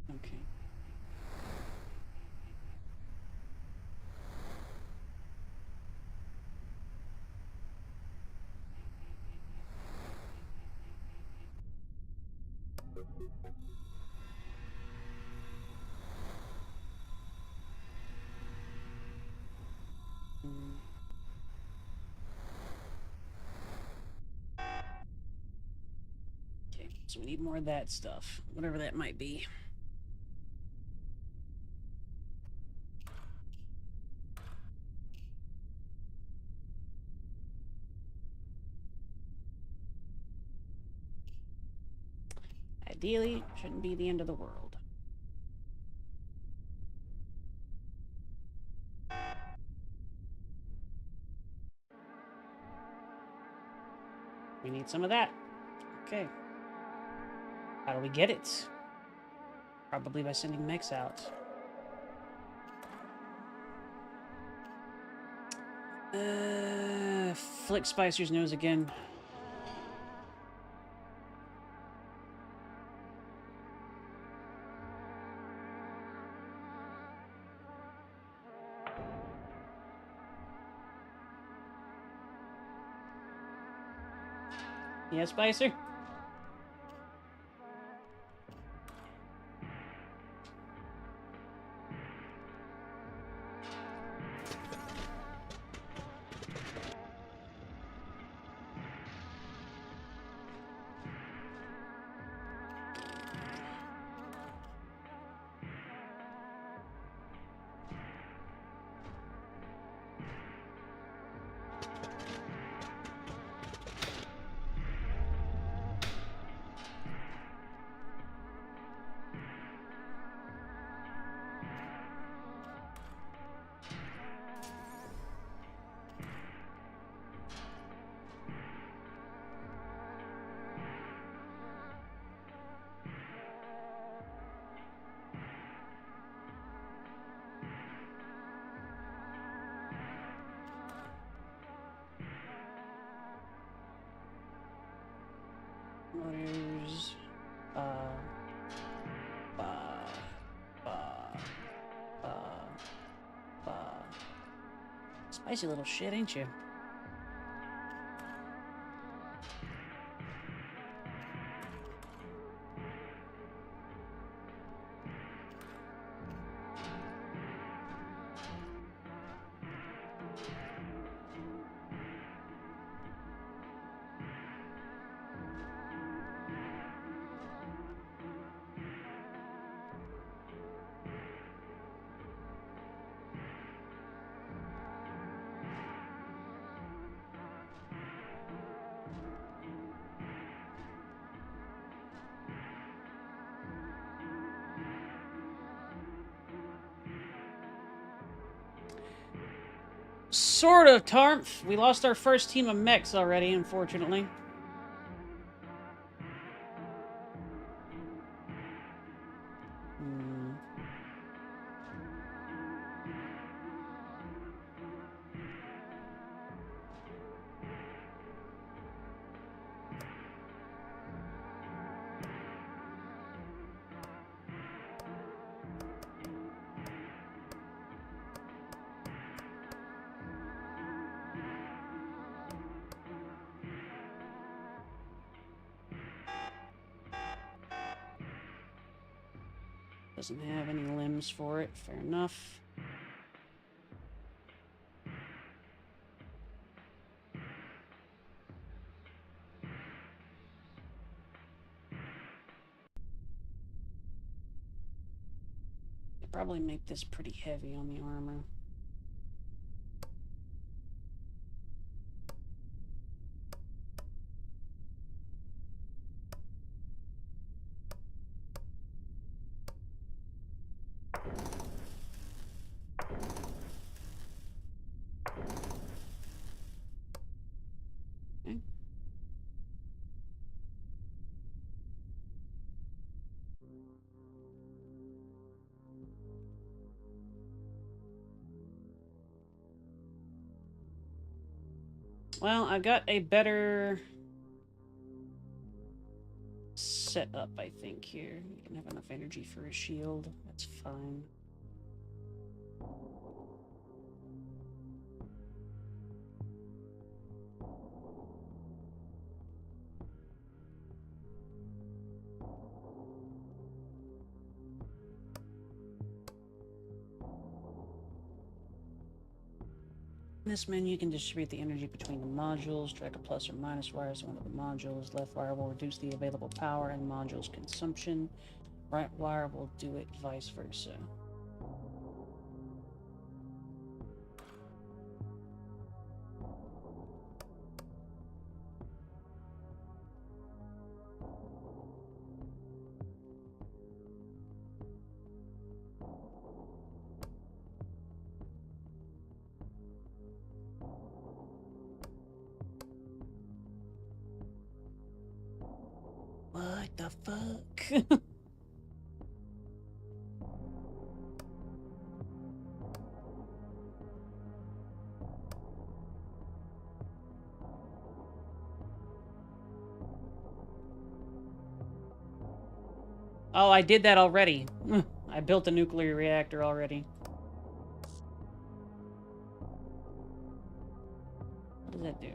A: Okay. Okay, so we need more of that stuff, whatever that might be. Ideally, shouldn't be the end of the world. We need some of that. Okay. How do we get it? Probably by sending mechs out. Flick Spicer's nose again. Yeah, Spicer? Motors. Spicy little shit, ain't you? Sort of, Tarmf. We lost our first team of mechs already, unfortunately. Doesn't have any limbs for it. Fair enough. Probably make this pretty heavy on the armor. Okay. Well, I got a better setup, I think, here. You can have enough energy for a shield. That's fine. In this menu, you can distribute the energy between the modules. Drag a plus or minus wires to one of the modules. Left wire will reduce the available power and module's consumption. Right wire will do it vice versa. What the fuck? Oh, I did that already. I built a nuclear reactor already. What does that do?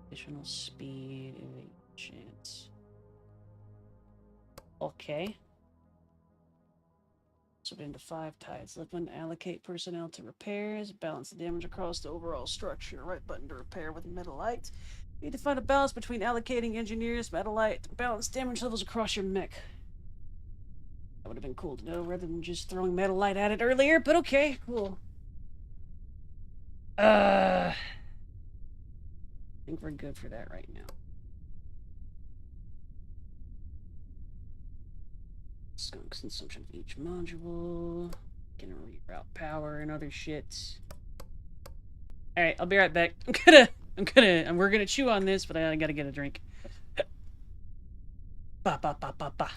A: Additional speed, chance. Okay. Split into 5 tides. Left button to allocate personnel to repairs. Balance the damage across the overall structure. Right button to repair with metallite. You need to find a balance between allocating engineers, metallite, to balance damage levels across your mech. That would have been cool to know rather than just throwing metallite at it earlier, but okay, cool. I think we're good for that right now. Skunk consumption of each module. Gonna reroute power and other shit. Alright, I'll be right back. We're gonna chew on this, but I gotta get a drink. Ba ba ba ba ba.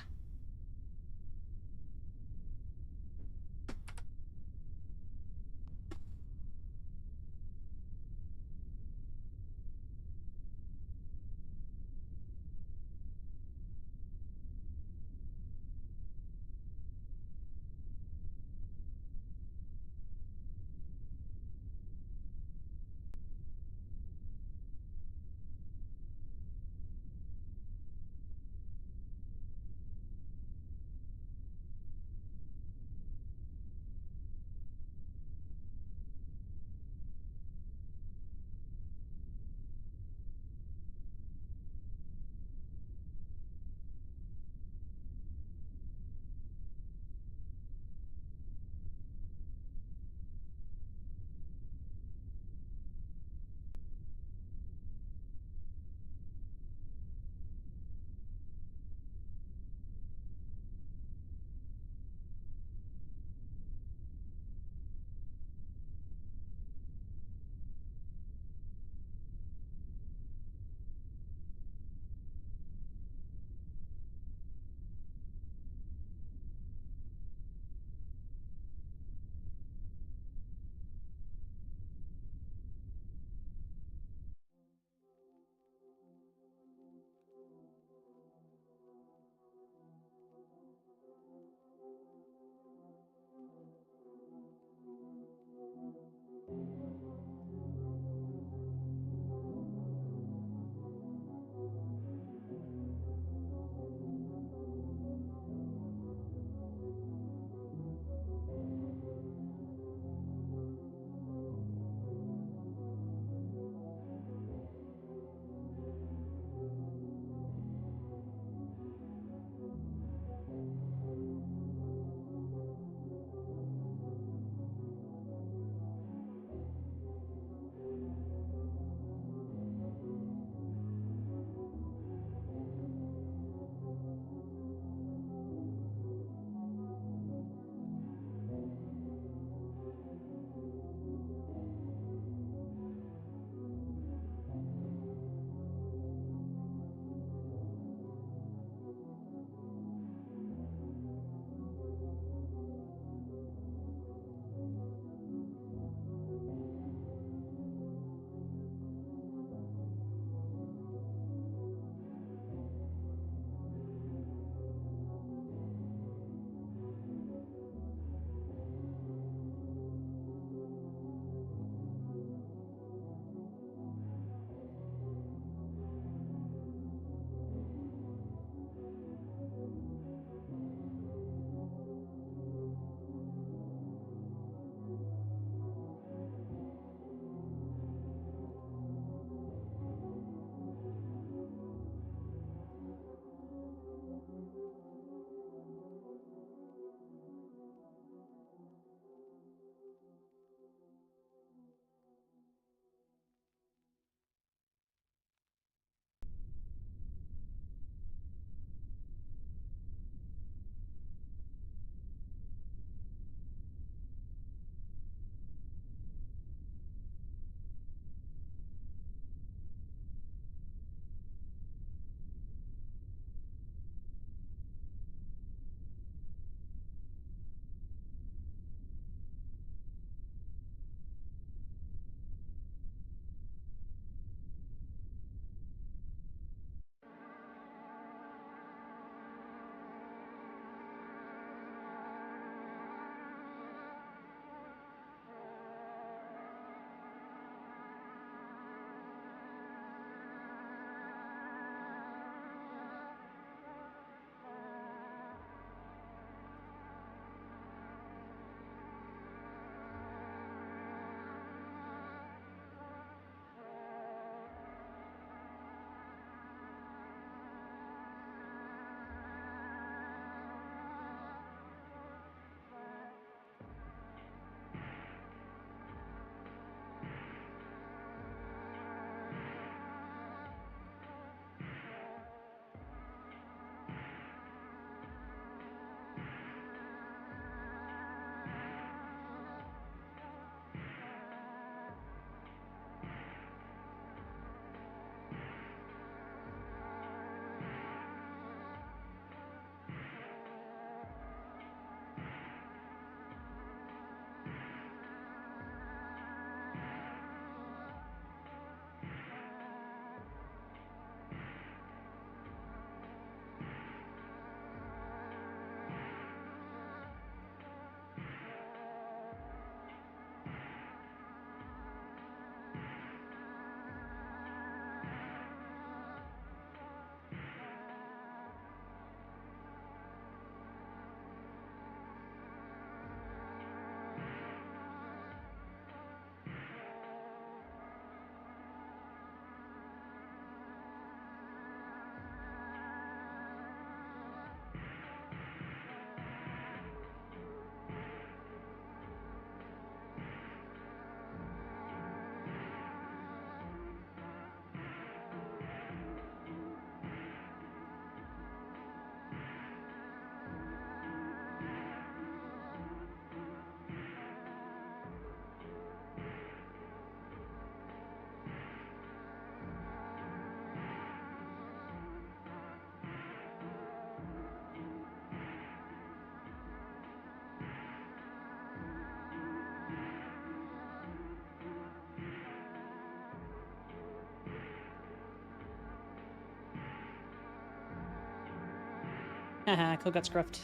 A: Haha, Ko got scruffed.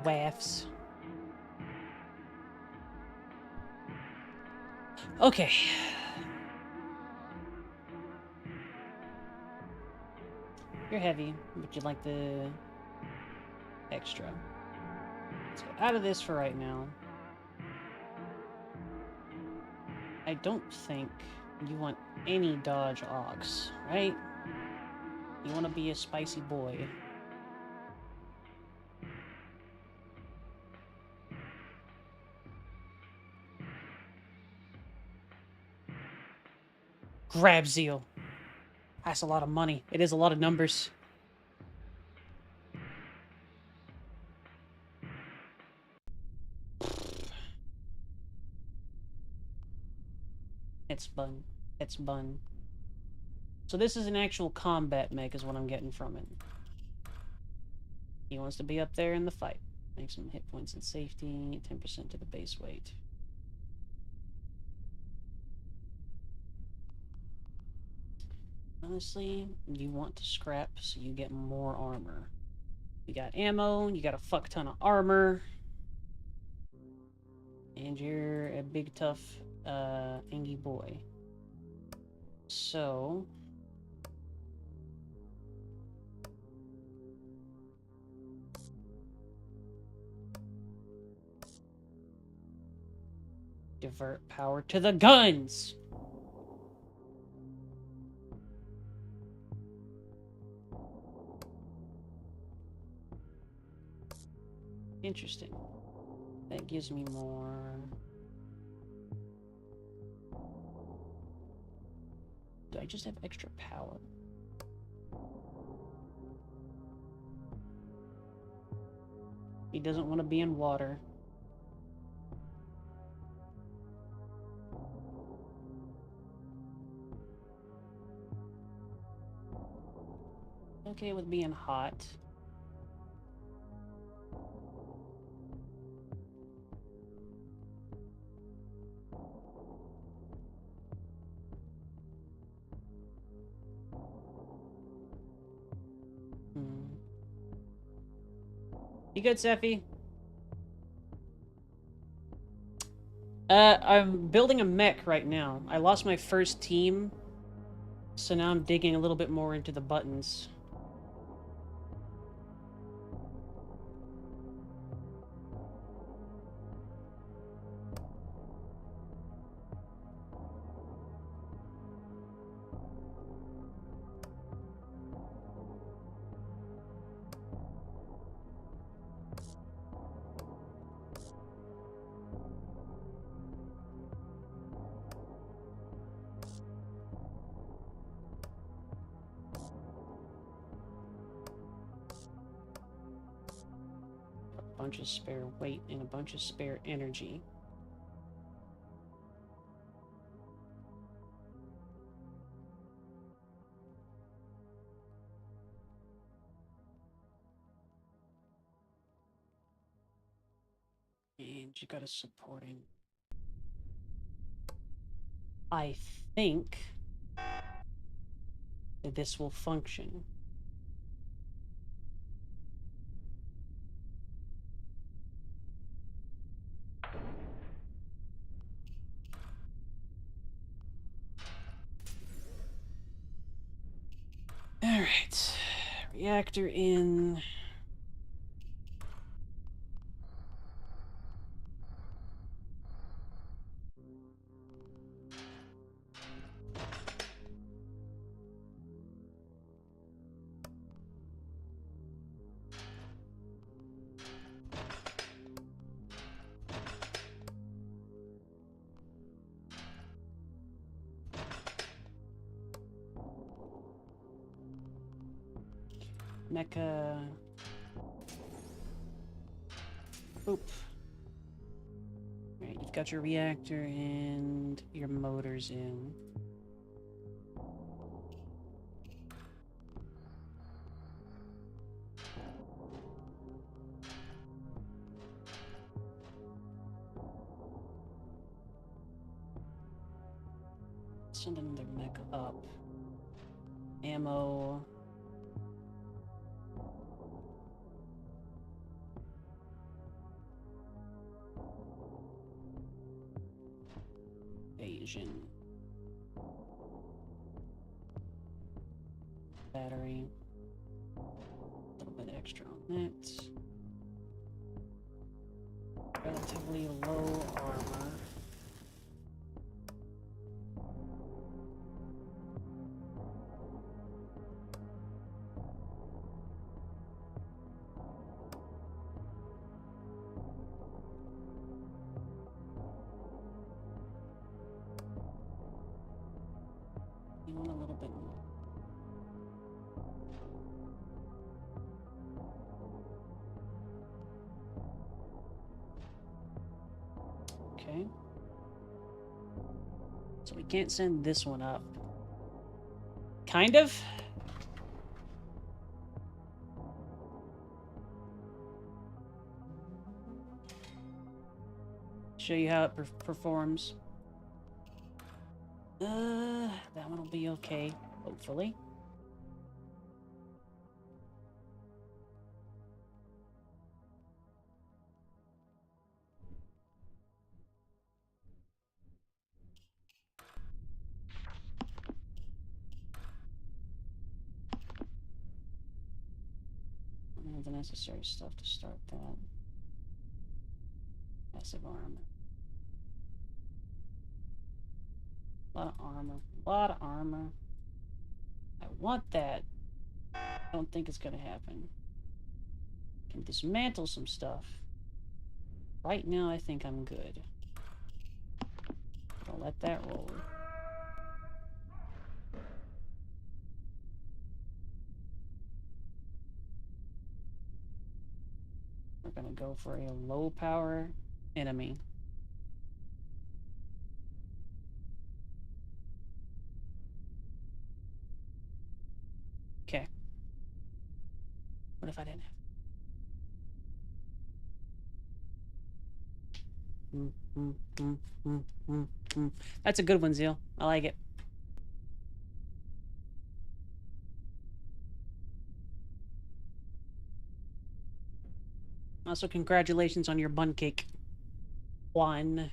A: Waffs. Okay. You're heavy, but you like the extra. Let's get out of this for right now. I don't think you want any dodge ox, right? You want to be a spicy boy. Grab zeal. That's a lot of money. It is a lot of numbers. It's bun. It's bun. So this is an actual combat mech is what I'm getting from it. He wants to be up there in the fight. Make some hit points and safety. 10% to the base weight. Honestly, you want to scrap so you get more armor. You got ammo, you got a fuck ton of armor. And you're a big tough angy boy. So divert power to the guns. Interesting. That gives me more. Do I just have extra power? He doesn't want to be in water. Okay with being hot. You good, Seffi? I'm building a mech right now. I lost my first team, so now I'm digging a little bit more into the buttons. A bunch of spare weight and a bunch of spare energy. And you got a supporting. I think that this will function. Alright. Reactor in. Mecha. Oop. Alright, you've got your reactor and your motors in. Send another mech up. Ammo. engine. Battery. A little bit extra on that. Relatively low armor. You want a little bit more. Okay. So we can't send this one up. Kind of. Show you how it performs. That one will be okay, hopefully. I don't have the necessary stuff to start that. Massive armor. A lot of armor. A lot of armor. I want that. I don't think it's gonna happen. Can dismantle some stuff. Right now, I think I'm good. I'll let that roll. We're gonna go for a low power enemy. Okay. What if I didn't have? That's a good one, Zeal. I like it. Also, congratulations on your bun cake. One.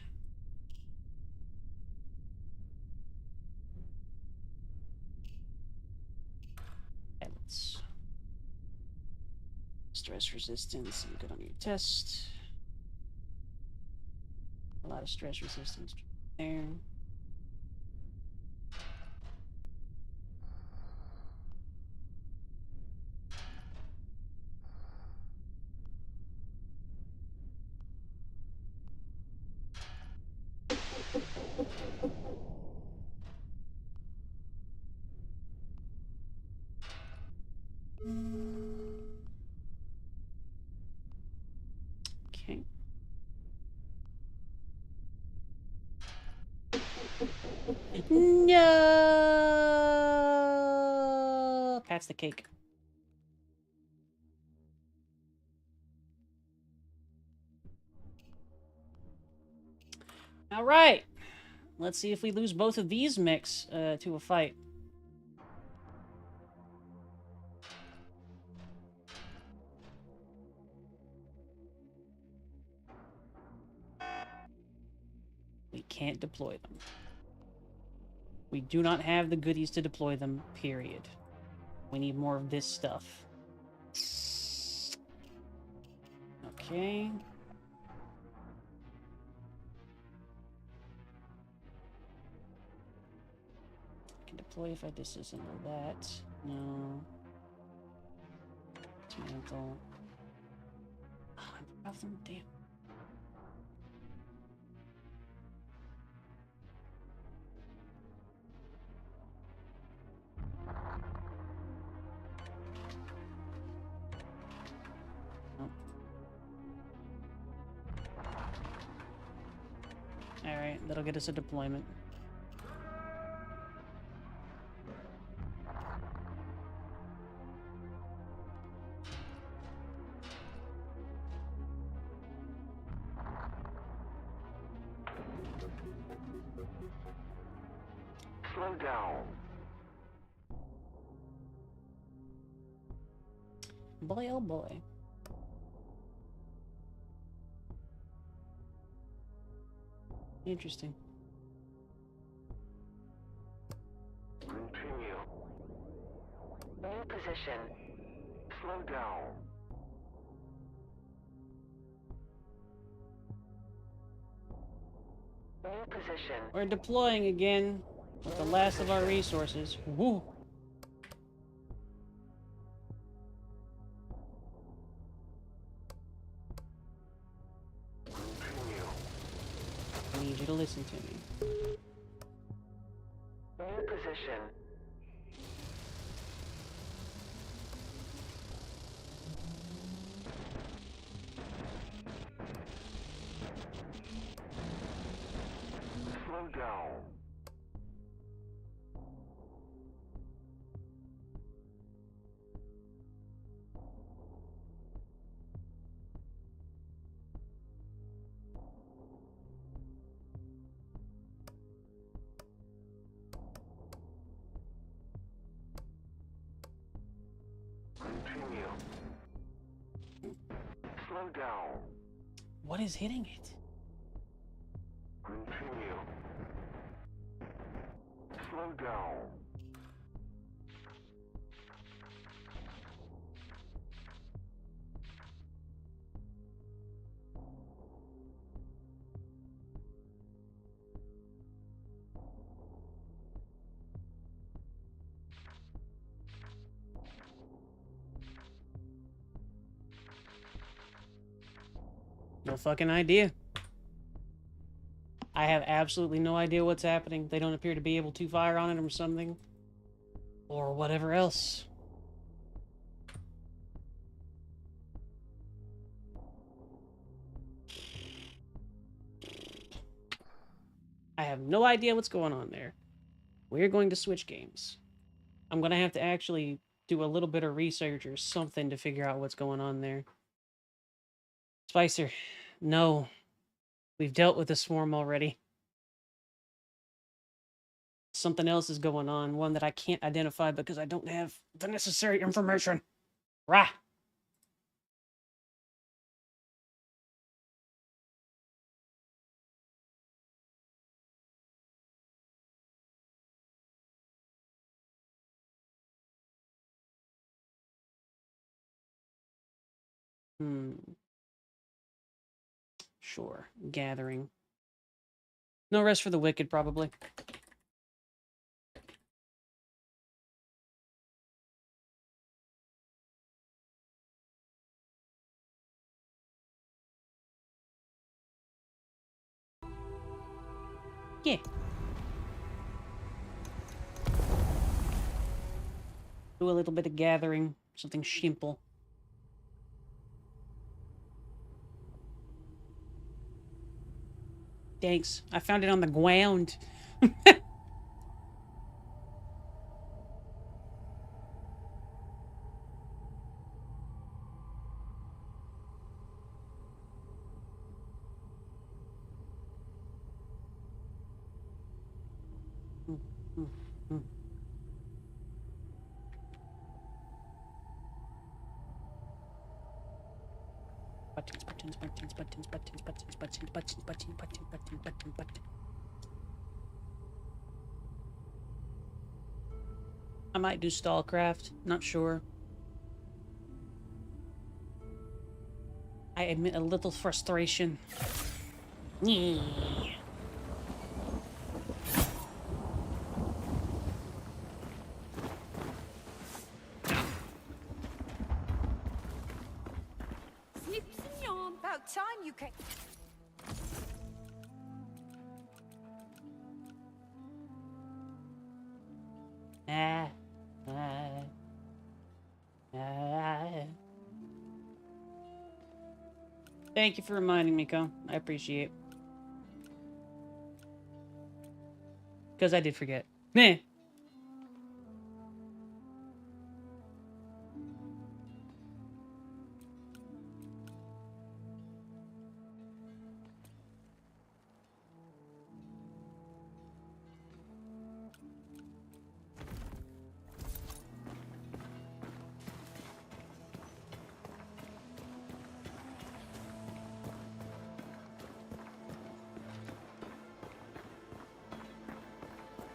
A: Let's stress resistance. You good on your test. A lot of stress resistance there. Okay. No! That's the cake. All right. Let's see if we lose both of these mechs to a fight. We can't deploy them. We do not have the goodies to deploy them, period. We need more of this stuff. Okay. I can deploy if I disassemble that. No. Dismantle. Oh, I have them, damn. Alright, that'll get us a deployment.
C: Slow down.
A: Boy, oh boy. Interesting.
C: New position. Slow down. New position.
A: We're deploying again with the last of our resources. Woo!
C: Continue.
A: I need you to listen to me.
C: New position. Slow down. Continue. Slow down.
A: What is hitting it?
C: Continue. Slow down.
A: No fucking idea. I have absolutely no idea what's happening. They don't appear to be able to fire on it or something. Or whatever else. I have no idea what's going on there. We're going to switch games. I'm going to have to actually do a little bit of research or something to figure out what's going on there. Spicer, no. We've dealt with the swarm already. Something else is going on, one that I can't identify because I don't have the necessary information. Rah! Sure. Gathering. No rest for the wicked, probably. Yeah. Do a little bit of gathering. Something simple. Thanks. I found it on the ground. Buttons, buttons, buttons, buttons, buttons, buttons, buttons, buttons, buttons, buttons, buttons, buttons, buttons. I might do stallcraft, not sure. I admit a little frustration. Yeah.
D: Snips and yarn, about time you came.
A: Thank you for reminding me, Co. I appreciate it. Because I did forget. Meh.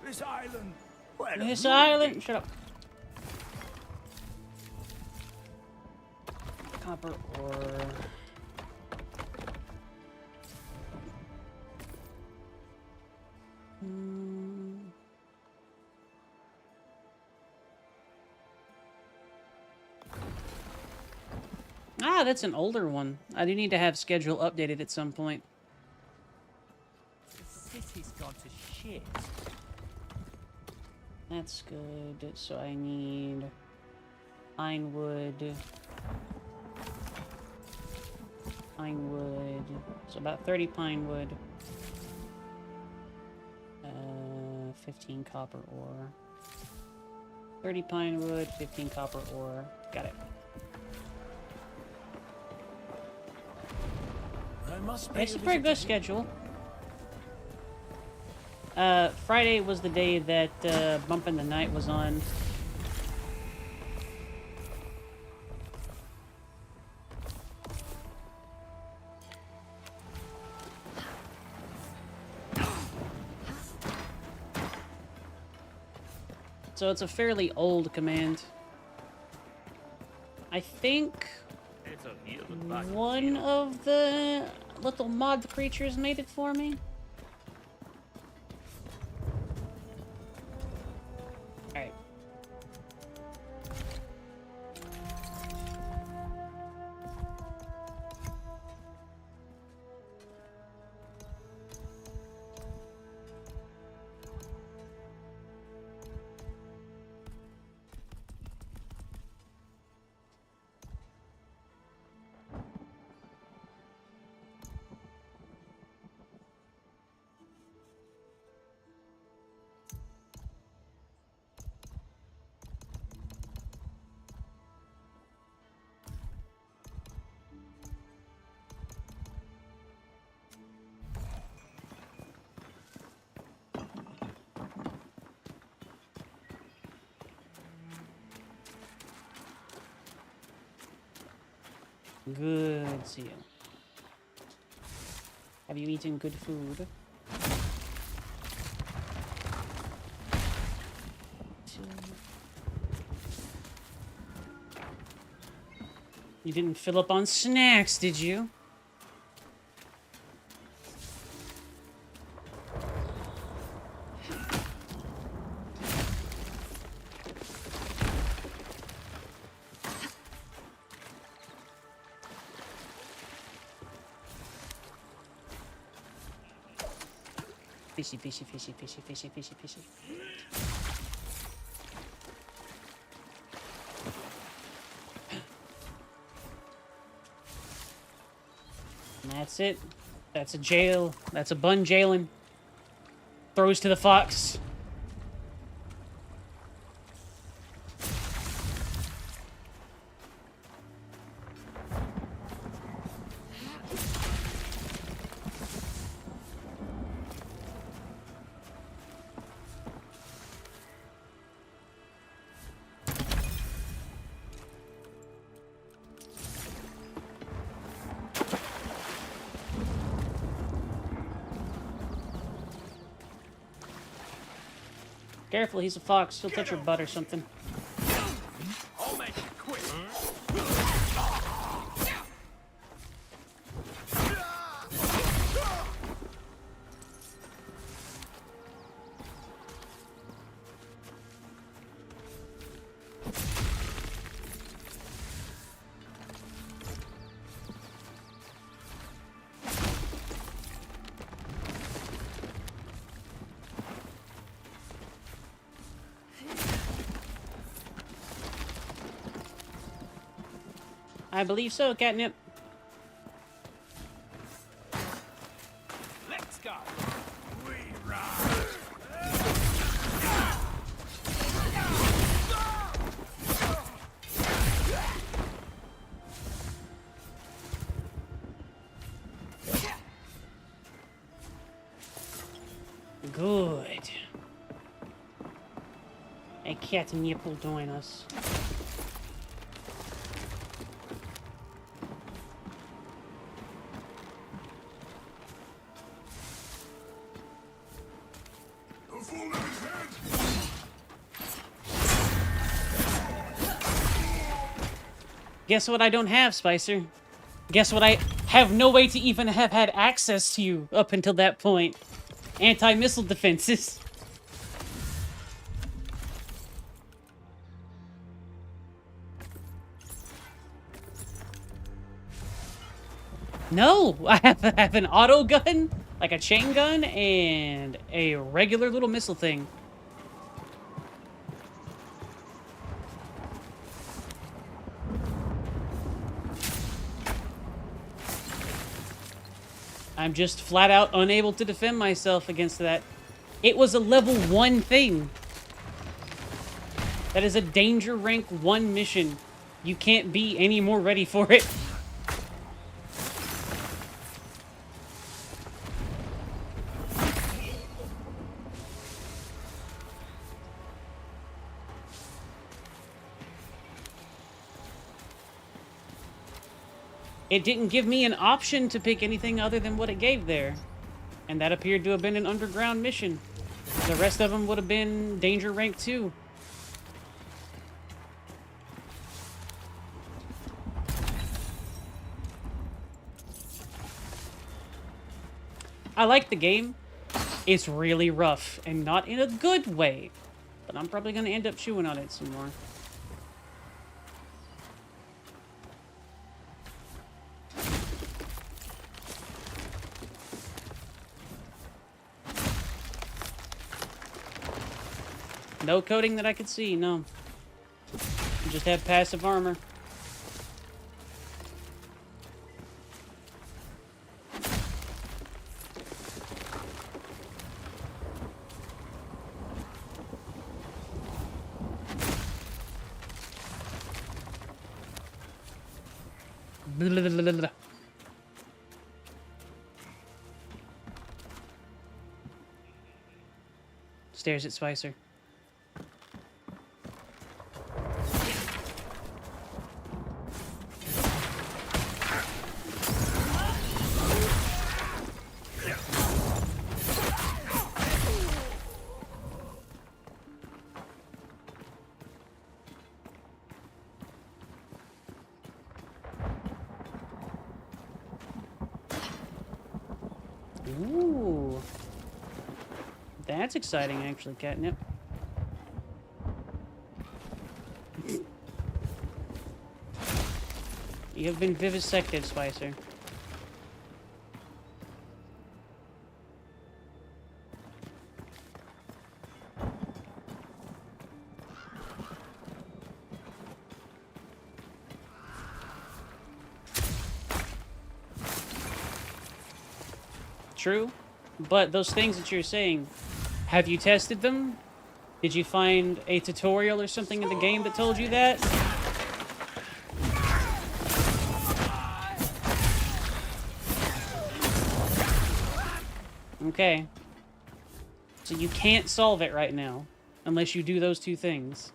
E: This island. Well,
A: This island. Shut up. copper ore. Ah, that's an older one. I do need to have schedule updated at some point.
E: The city's gone to shit.
A: That's good. So I need pine wood. Pine wood. So about 30 pine wood. 15 copper ore. 30 pine wood, 15 copper ore. Got it. It's a pretty good schedule. Friday was the day that Bump in the Night was on. So it's a fairly old command. I think one of the little mod creatures made it for me. Alright. Good seal. Have you eaten good food? You didn't fill up on snacks, did you? Fishy, fishy, fishy, fishy, fishy, fishy, fishy. And that's it. That's a jail. That's a bun jailing. Throws to the fox. Careful, he's a fox. He'll touch your butt or something.
E: I'll make it quick.
A: I believe so, Catnip.
E: Let's go. We ride.
A: Good. A Catnip will join us. Guess what I don't have, Spicer? Guess what I have no way to even have had access to you up until that point. Anti-missile defenses. No! I have an auto gun, like a chain gun, and a regular little missile thing. I'm just flat out unable to defend myself against that. It was a level 1 thing. That is a danger rank 1 mission. You can't be any more ready for it. It didn't give me an option to pick anything other than what it gave there. And that appeared to have been an underground mission. The rest of them would have been danger rank 2. I like the game. It's really rough, and not in a good way. But I'm probably going to end up chewing on it some more. No coating that I could see, no. You just have passive armor. Blah, blah, blah, blah, blah. Stares at Spicer. Ooh. That's exciting, actually, Catnip. You have been vivisected, Spicer. True, but those things that you're saying, have you tested them? Did you find a tutorial or something in the game that told you that? Okay. So you can't solve it right now, unless you do those 2 things.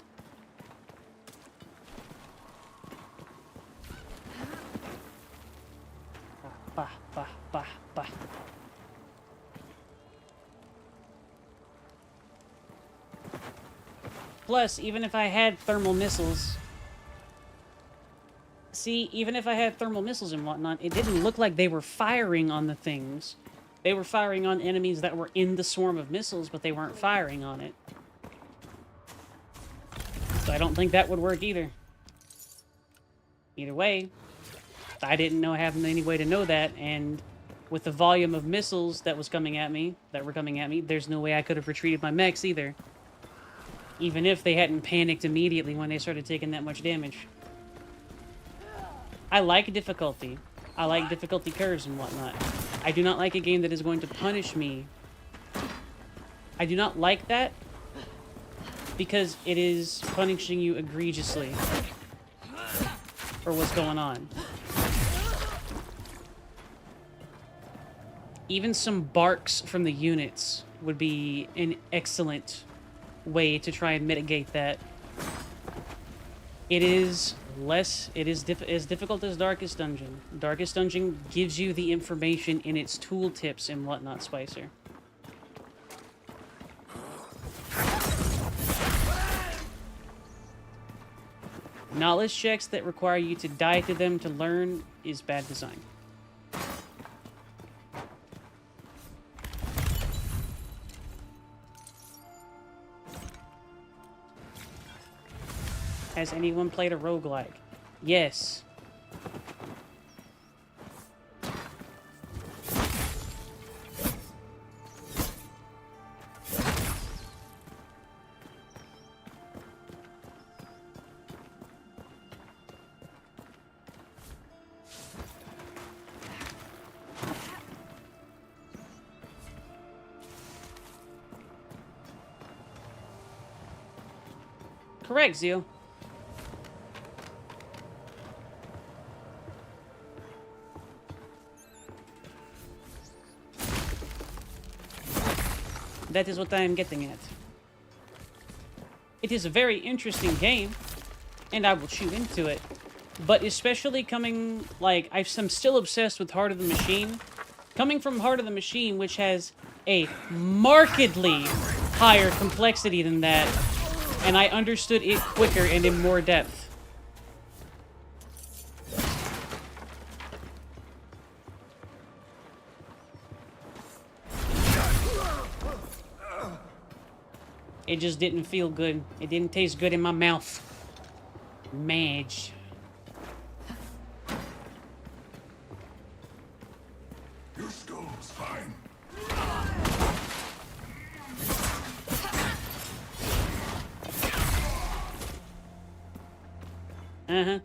A: Bah, bah, bah, bah. Plus, even if I had thermal missiles... See, even if I had thermal missiles and whatnot, it didn't look like they were firing on the things. They were firing on enemies that were in the swarm of missiles, but they weren't firing on it. So I don't think that would work either. Either way, I didn't have any way to know that, and with the volume of missiles that were coming at me, there's no way I could have retreated my mechs either. Even if they hadn't panicked immediately when they started taking that much damage. I like difficulty. I like difficulty curves and whatnot. I do not like a game that is going to punish me. I do not like that because it is punishing you egregiously for what's going on. Even some barks from the units would be an excellent way to try and mitigate that. It is as difficult as Darkest Dungeon. Darkest Dungeon gives you the information in its tooltips and whatnot, Spicer. Knowledge checks that require you to die to them to learn is bad design. Has anyone played a roguelike? Yes. Correct, Zeal. That is what I am getting at. It is a very interesting game, and I will chew into it. But especially coming, like, I'm still obsessed with Heart of the Machine. Coming from Heart of the Machine, which has a markedly higher complexity than that, and I understood it quicker and in more depth. It just didn't feel good. It didn't taste good in my mouth. Mage.
F: Your skull's fine.
A: Uh-huh.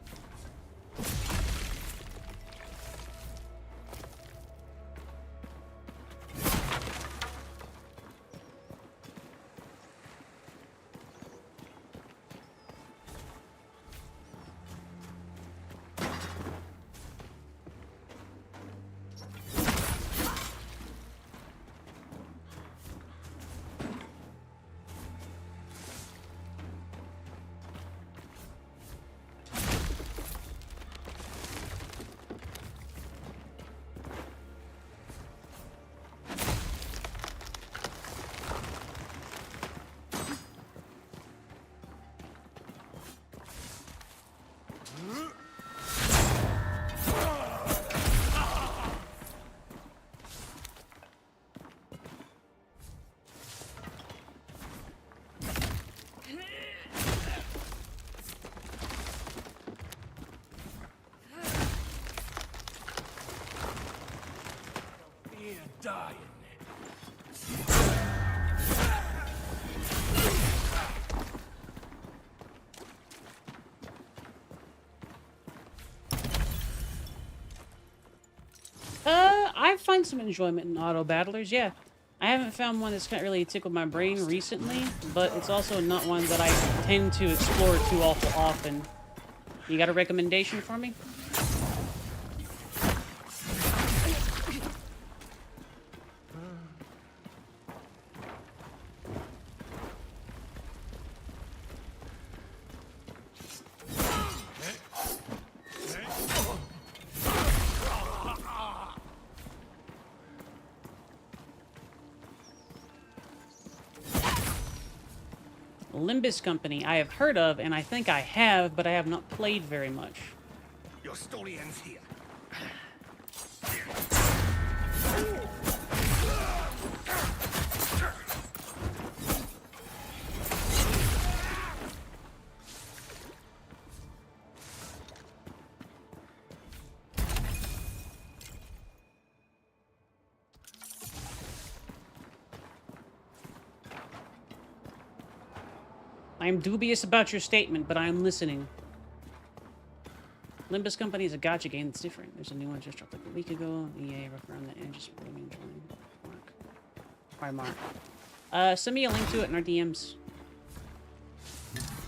E: Dying.
A: I find some enjoyment in auto battlers, yeah. I haven't found one that's really tickled my brain recently, but it's also not one that I tend to explore too awful often. You got a recommendation for me? Limbus Company I have heard of, and I think I have, but I have not played very much.
E: Your story ends here.
A: I am dubious about your statement, but I am listening. Limbus Company is a gacha game that's different. There's a new one just dropped like a week ago. EA rough around the edges, really enjoying. Mark. Hi, Mark. Send me a link to it in our DMs.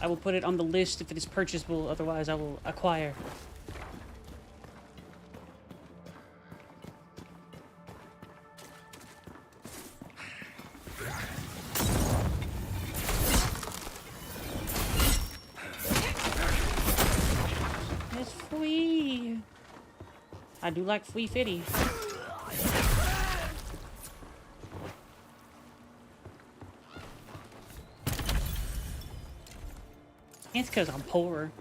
A: I will put it on the list if it is purchasable, otherwise I will acquire. It's free. I do like free fitty. It's because I'm poor.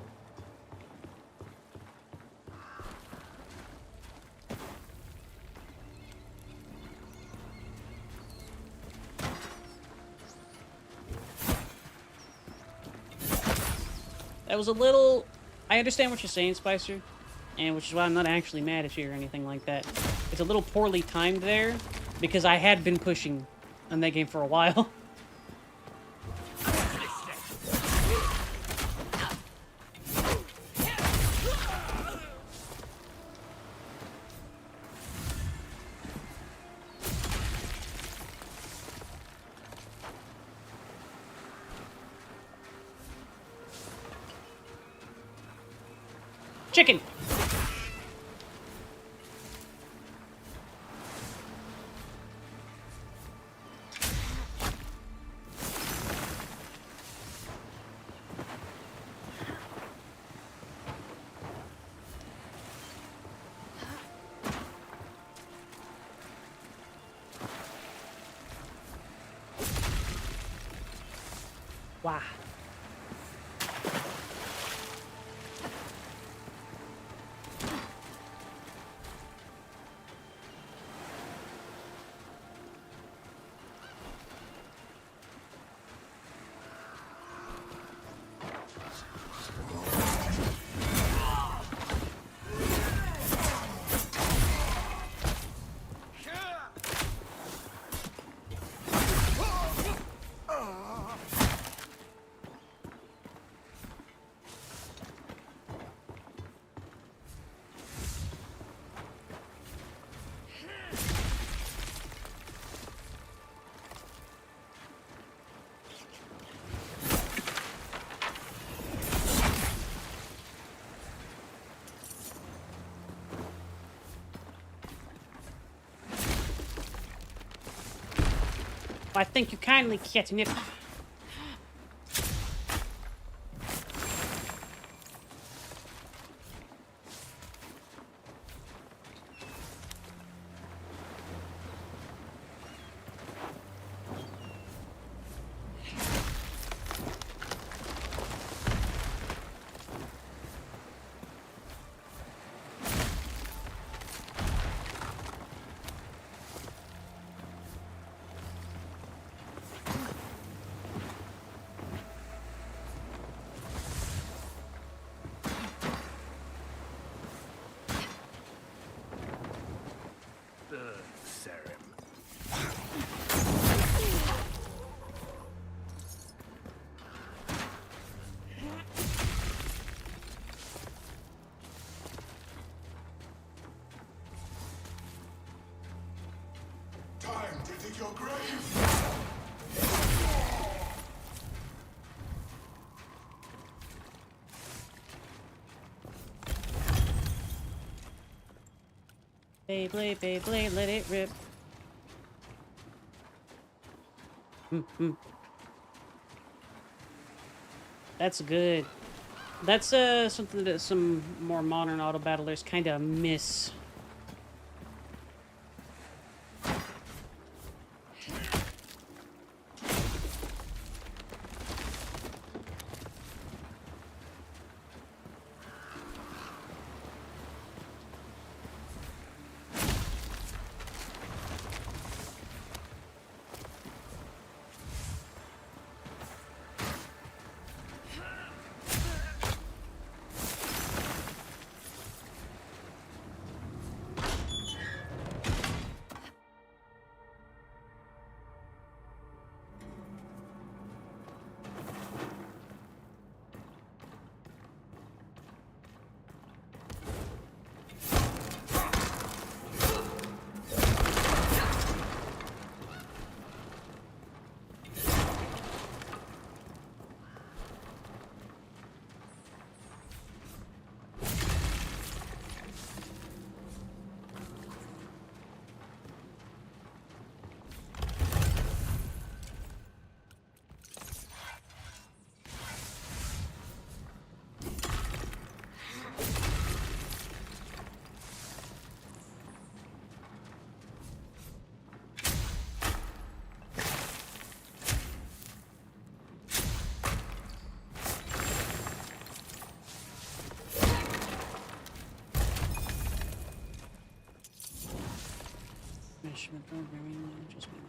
A: That was a little... I understand what you're saying, Spicer, and which is why I'm not actually mad at you or anything like that. It's a little poorly timed there, because I had been pushing on that game for a while. Chicken! Wow. I thank you kindly, catnip.
F: Time to dig your grave!
A: Beyblade, Beyblade, let it rip. That's good. That's something that some more modern auto battlers kind of miss. Measurement programming, adjustment.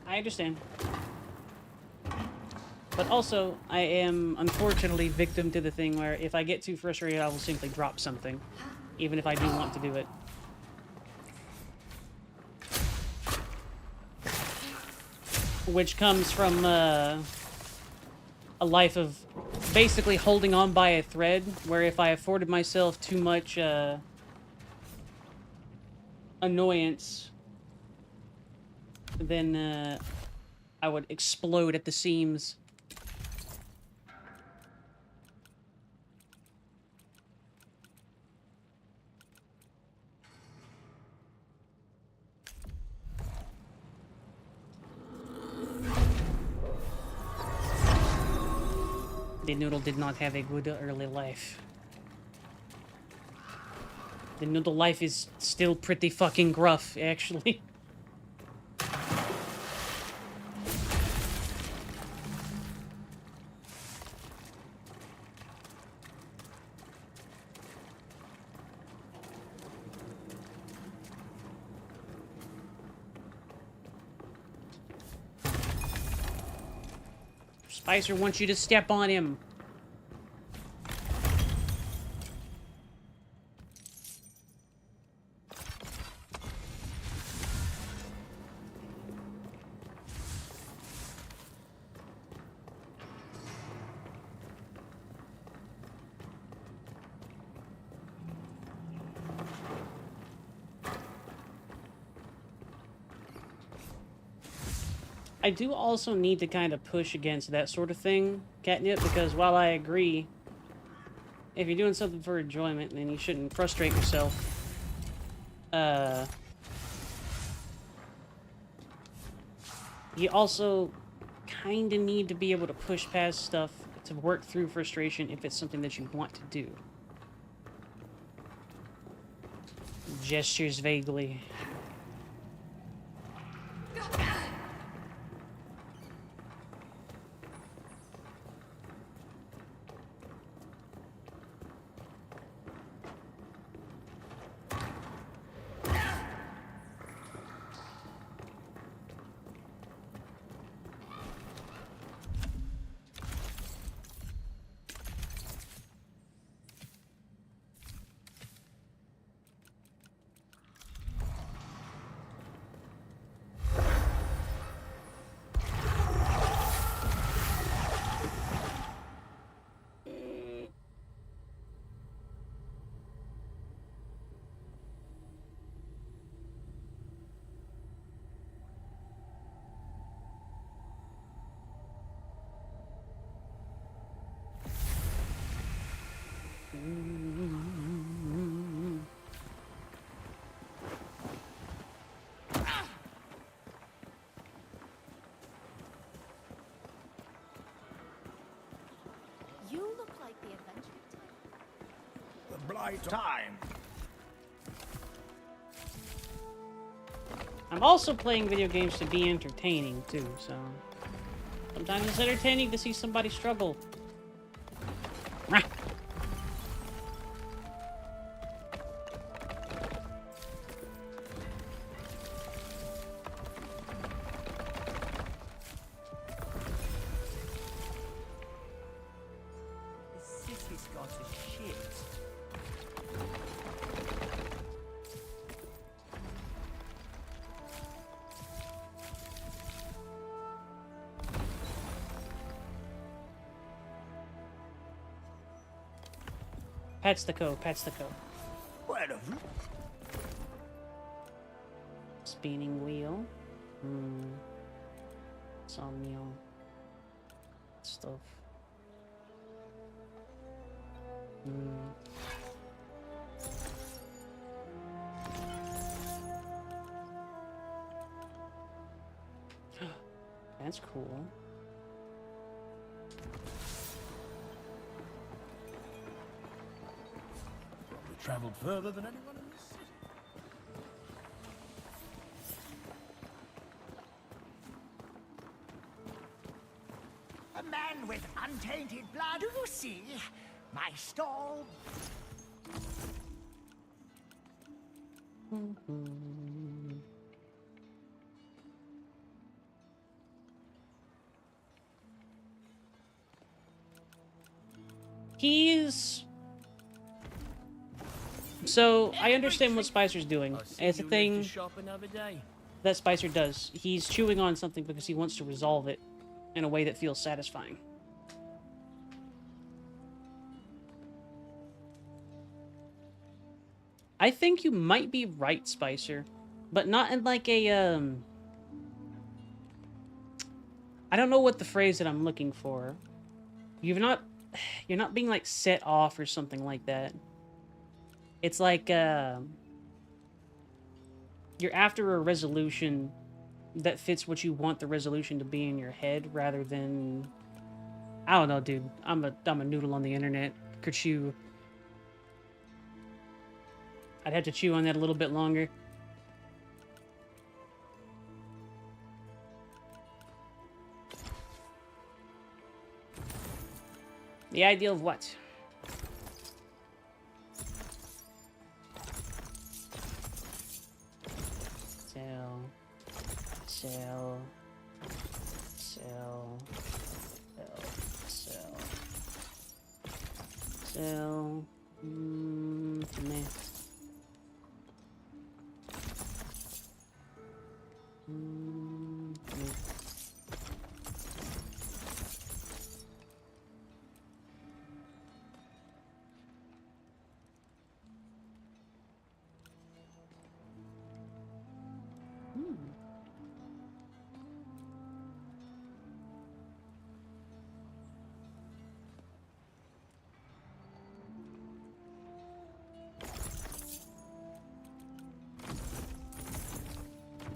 A: I understand. But also, I am unfortunately victim to the thing where if I get too frustrated, I will simply drop something, even if I do want to do it. Which comes from a life of basically holding on by a thread, where if I afforded myself too much annoyance, then I would explode at the seams. The noodle did not have a good early life. The noodle life is still pretty fucking gruff, actually. Spicer wants you to step on him. I do also need to kind of push against that sort of thing, Catnip, because while I agree, if you're doing something for enjoyment, then you shouldn't frustrate yourself. You also kind of need to be able to push past stuff to work through frustration if it's something that you want to do. Gestures vaguely.
D: You look like the adventure type.
E: The blight time.
A: I'm also playing video games to be entertaining, too, so... Sometimes it's entertaining to see somebody struggle. Rah.
E: The city's got a shit.
A: Pats the co, pats the co.
E: Where have you?
A: Spinning wheel. Somnium. Stuff. That's cool.
E: Probably travelled further than anyone in this city. A man with untainted blood, do you see? My stall.
A: He's... So, I understand what Spicer's doing. It's a thing that Spicer does. He's chewing on something because he wants to resolve it in a way that feels satisfying. I think you might be right, Spicer, but not in like a, I don't know what the phrase that I'm looking for. You're not being like set off or something like that. It's like, you're after a resolution that fits what you want the resolution to be in your head rather than, I don't know, dude. I'm a noodle on the internet. Kerchew. I'd have to chew on that a little bit longer. The idea of what? Sell. Meh.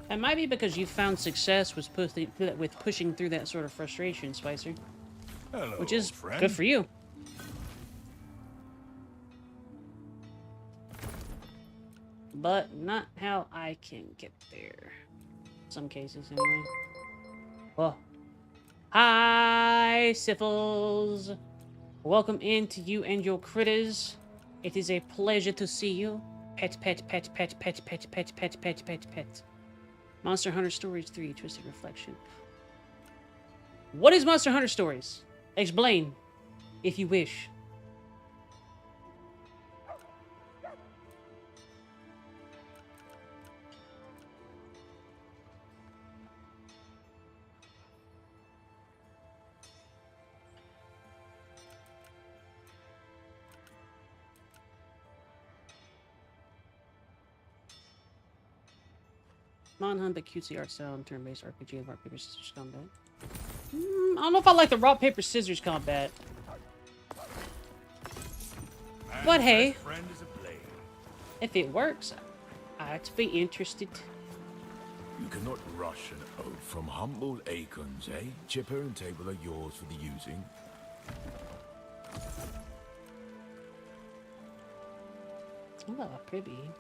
A: It might be because you found success with pushing through that sort of frustration, Spicer.
F: Hello,
A: which is
F: friend.
A: good for you. But not how I can get there. Some cases, anyway. Well. Hi, Syphils. Welcome in to you and your critters. It is a pleasure to see you. Pet. Monster Hunter Stories 3, Twisted Reflection. What is Monster Hunter Stories? Explain, if you wish. Non-hunt, but cutesy art style and turn-based RPG of rock, paper, scissors combat. I don't know if I like the rock, paper, scissors combat. But hey, if it works, I'd be interested.
F: You cannot rush an oath from humble acorns, eh? Chipper and table are yours for the using.
A: Oh, pretty.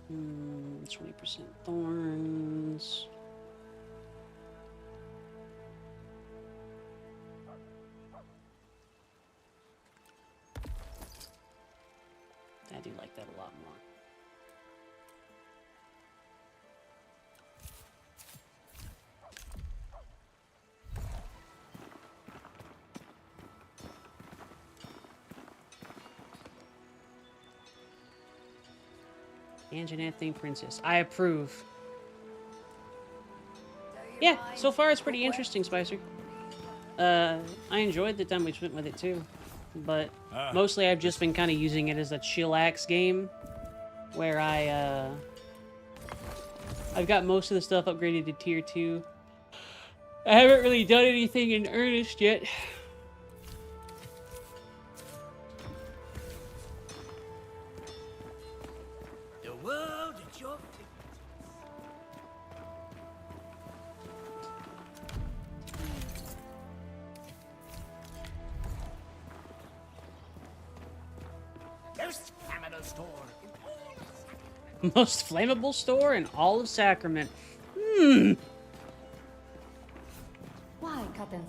A: Hmm, 20% thorns. I do like that a lot more. Anjanette themed princess. I approve. Yeah, so far it's pretty interesting, Spicer. I enjoyed the time we spent with it too. But mostly I've just been kind of using it as a chillax game. Where I've got most of the stuff upgraded to tier 2. I haven't really done anything in earnest yet. Most flammable store in all of Sacrament.
G: Why, Captain?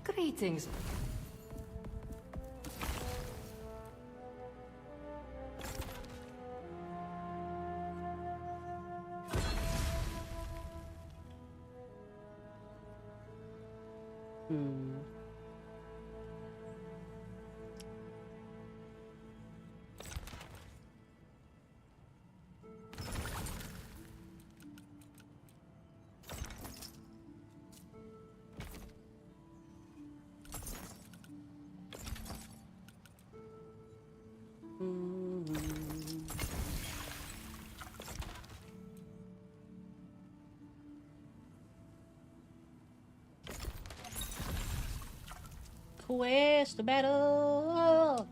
G: Greetings.
A: Quest the battle.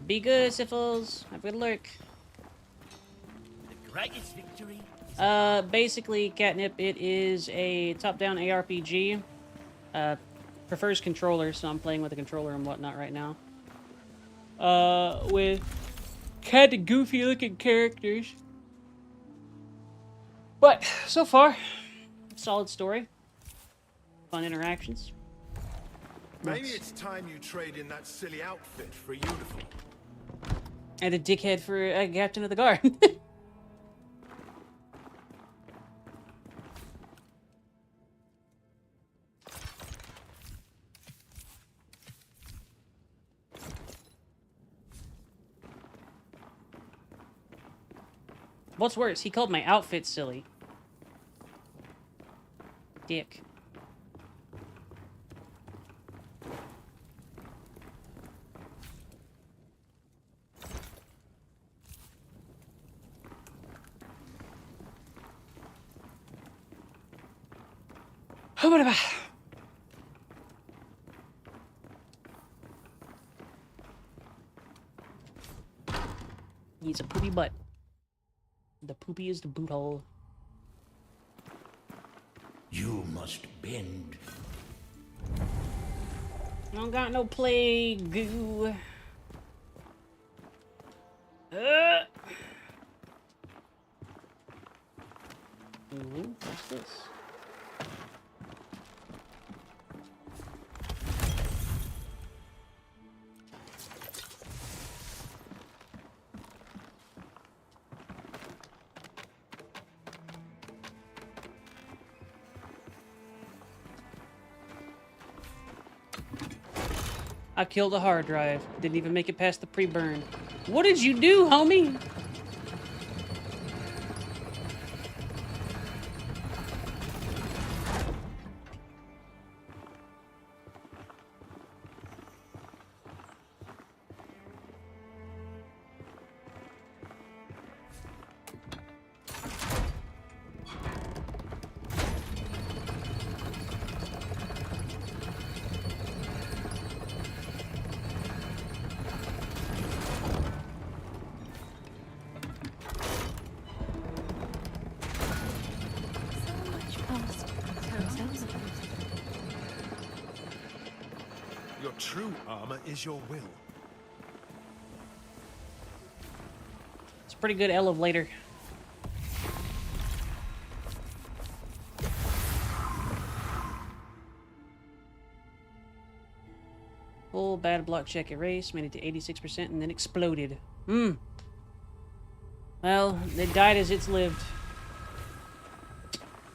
A: Be good, Syphils. Have a good lurk.
E: The greatest victory.
A: Basically, Catnip, it is a top-down ARPG. Prefers controller, so I'm playing with a controller and whatnot right now. With kind of goofy-looking characters. But, so far, solid story. Fun interactions.
F: Maybe it's time you trade in that silly outfit for a uniform.
A: And a dickhead for a captain of the guard. What's worse, he called my outfit silly. Dick. He's a poopy butt. The poopy is the boot hole.
E: You must bend.
A: I don't got no plague goo. Ooh, what's this? I killed a hard drive. Didn't even make it past the pre-burn. What did you do, homie?
H: Your true armor is your will.
A: It's a pretty good elevator. Full bad block check erase, made it to 86% and then exploded. Well, it died as it's lived.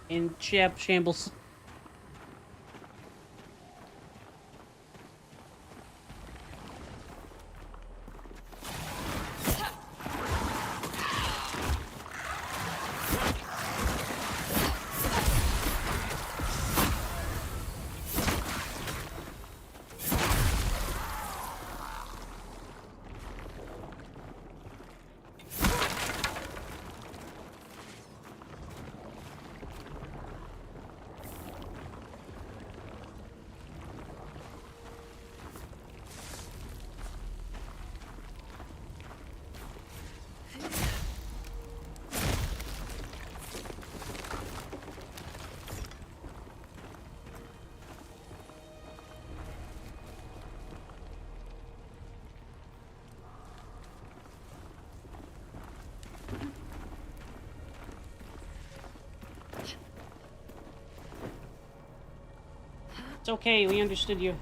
A: In shambles. It's okay, we understood you.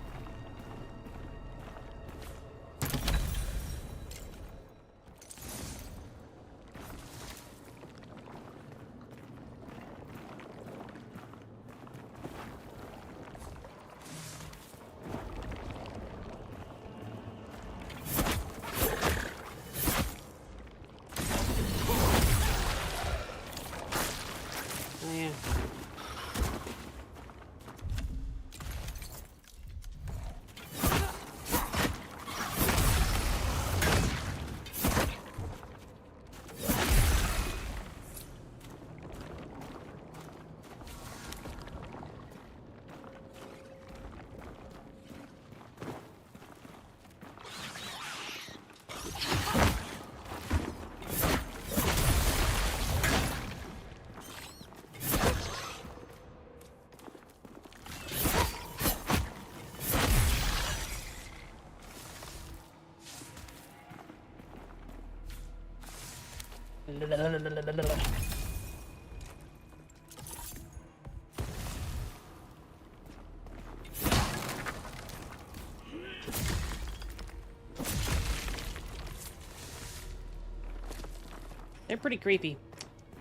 A: Oh, yeah. They're pretty creepy.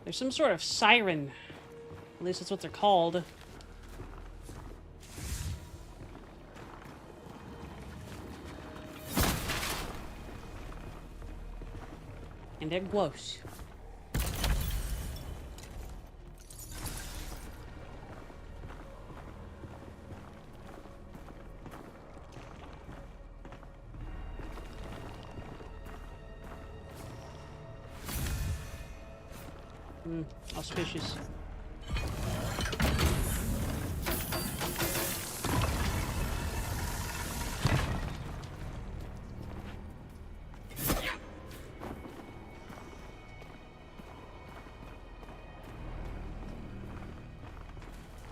A: There's some sort of siren. At least that's what they're called. And they're gross. Auspicious.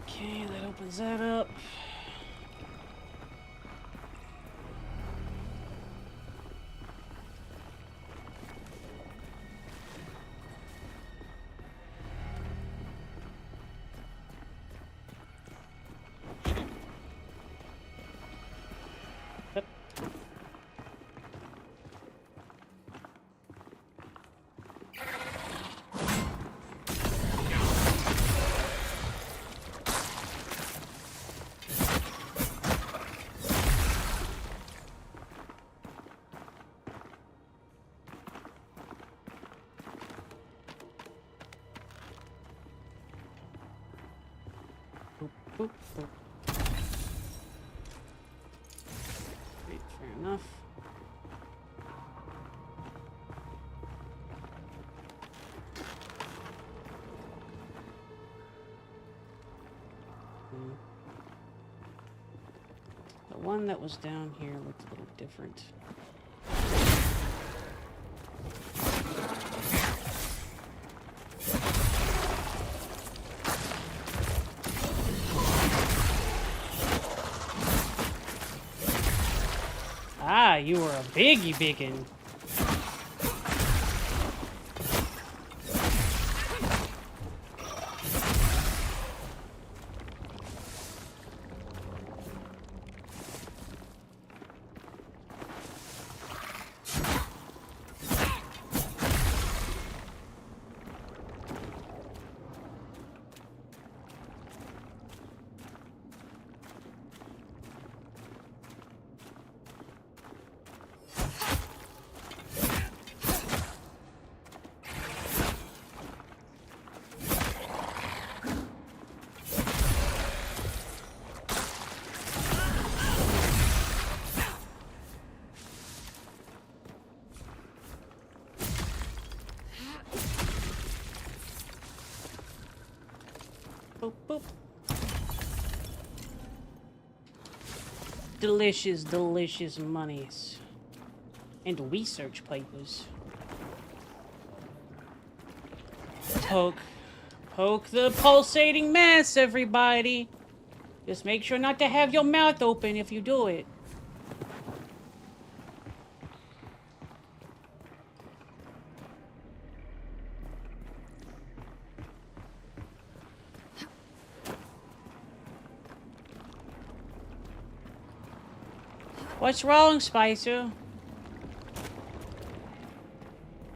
A: Okay, that opens that up. Oop, oop. Great, fair enough. The one that was down here looked a little different. Ah, you were a biggin'. Boop, boop. Delicious, delicious monies. And research papers. Poke the pulsating mass, everybody. Just make sure not to have your mouth open if you do it. What's wrong, Spicer?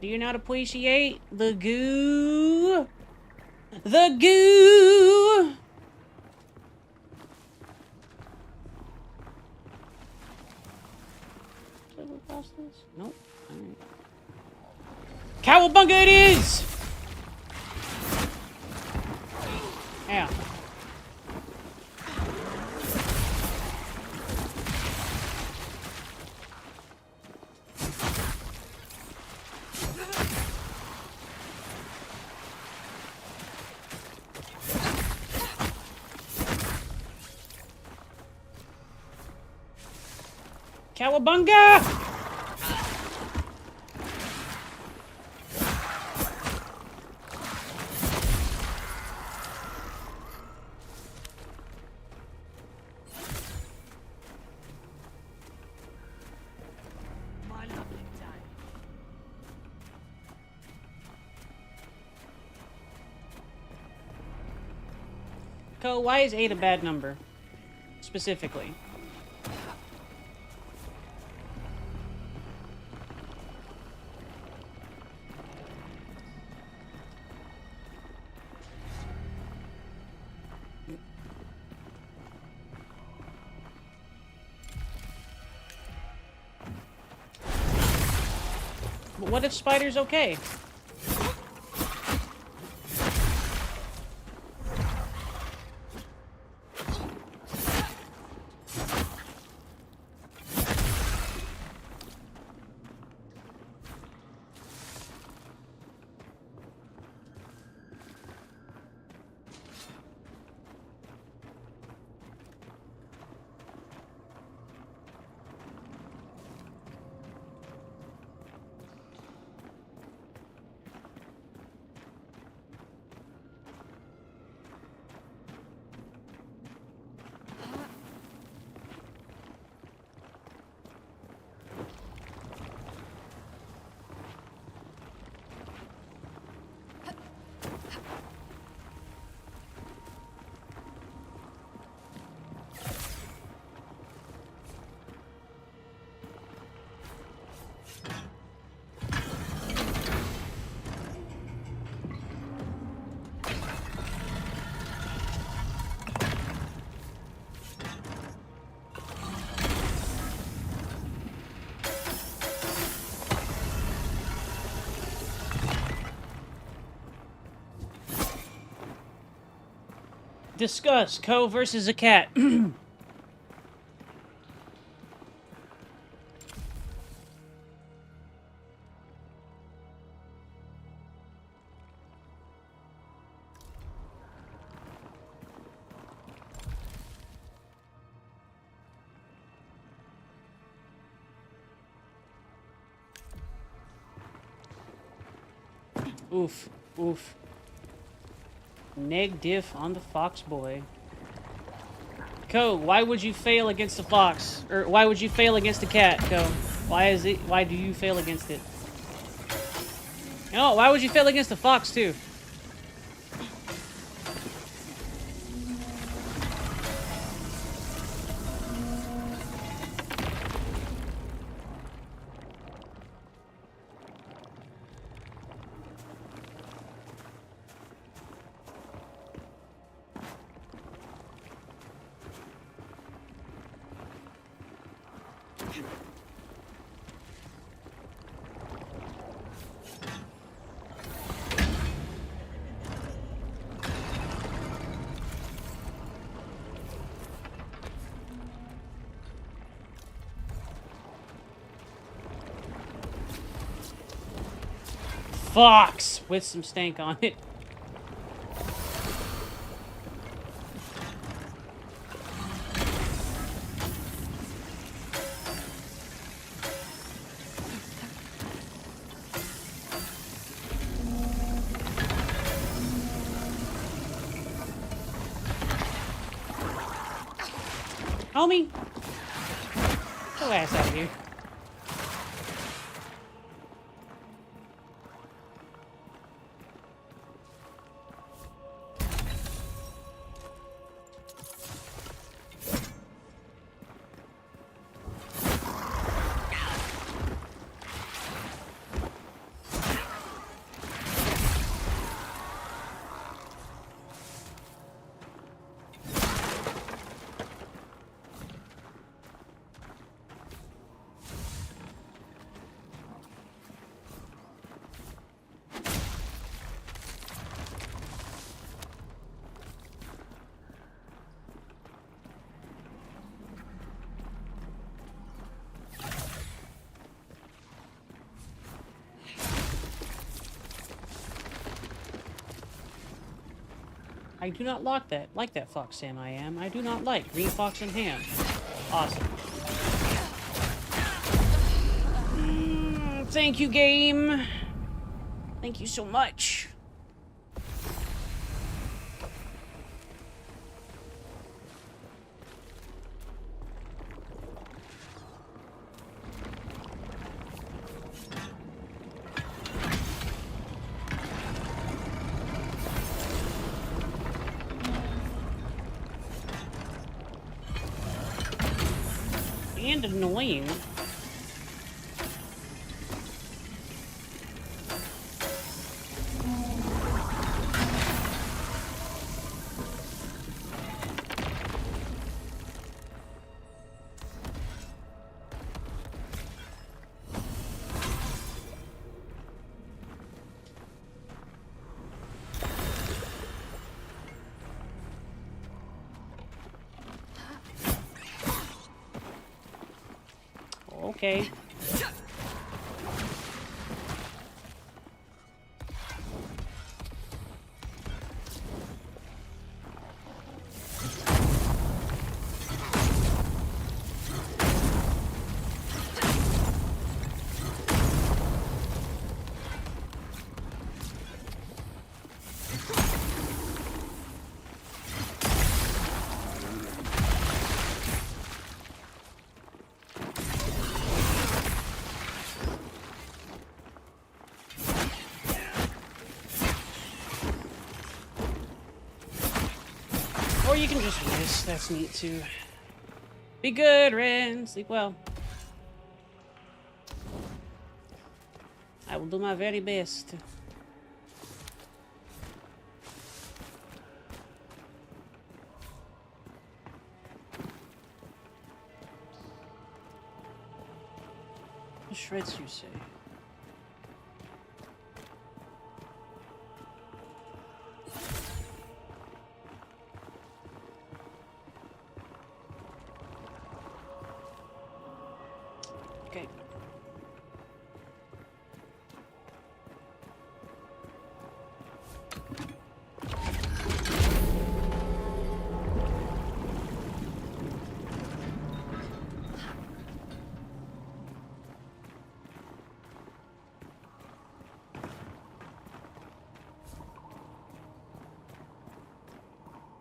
A: Do you not appreciate the goo? The goo! Nope. Alright. Cowabunga it is! Ow. Cowabunga! Why is 8 a bad number? Specifically. But what if Spider's okay? Discuss Co versus a cat. Oof. Oof. Neg diff on the fox boy. Co, why would you fail against the fox? Or why would you fail against the cat, Co? Why do you fail against it? No, why would you fail against the fox too? Fox with some stank on it. Homie, get your ass out of here. I do not like that fox Sam I am. I do not like green fox and ham. Awesome. Thank you, game. Thank you so much. And annoying. Okay. Or you can just rest. That's neat too. Be good, Ren. Sleep well. I will do my very best. What shreds you say? Okay.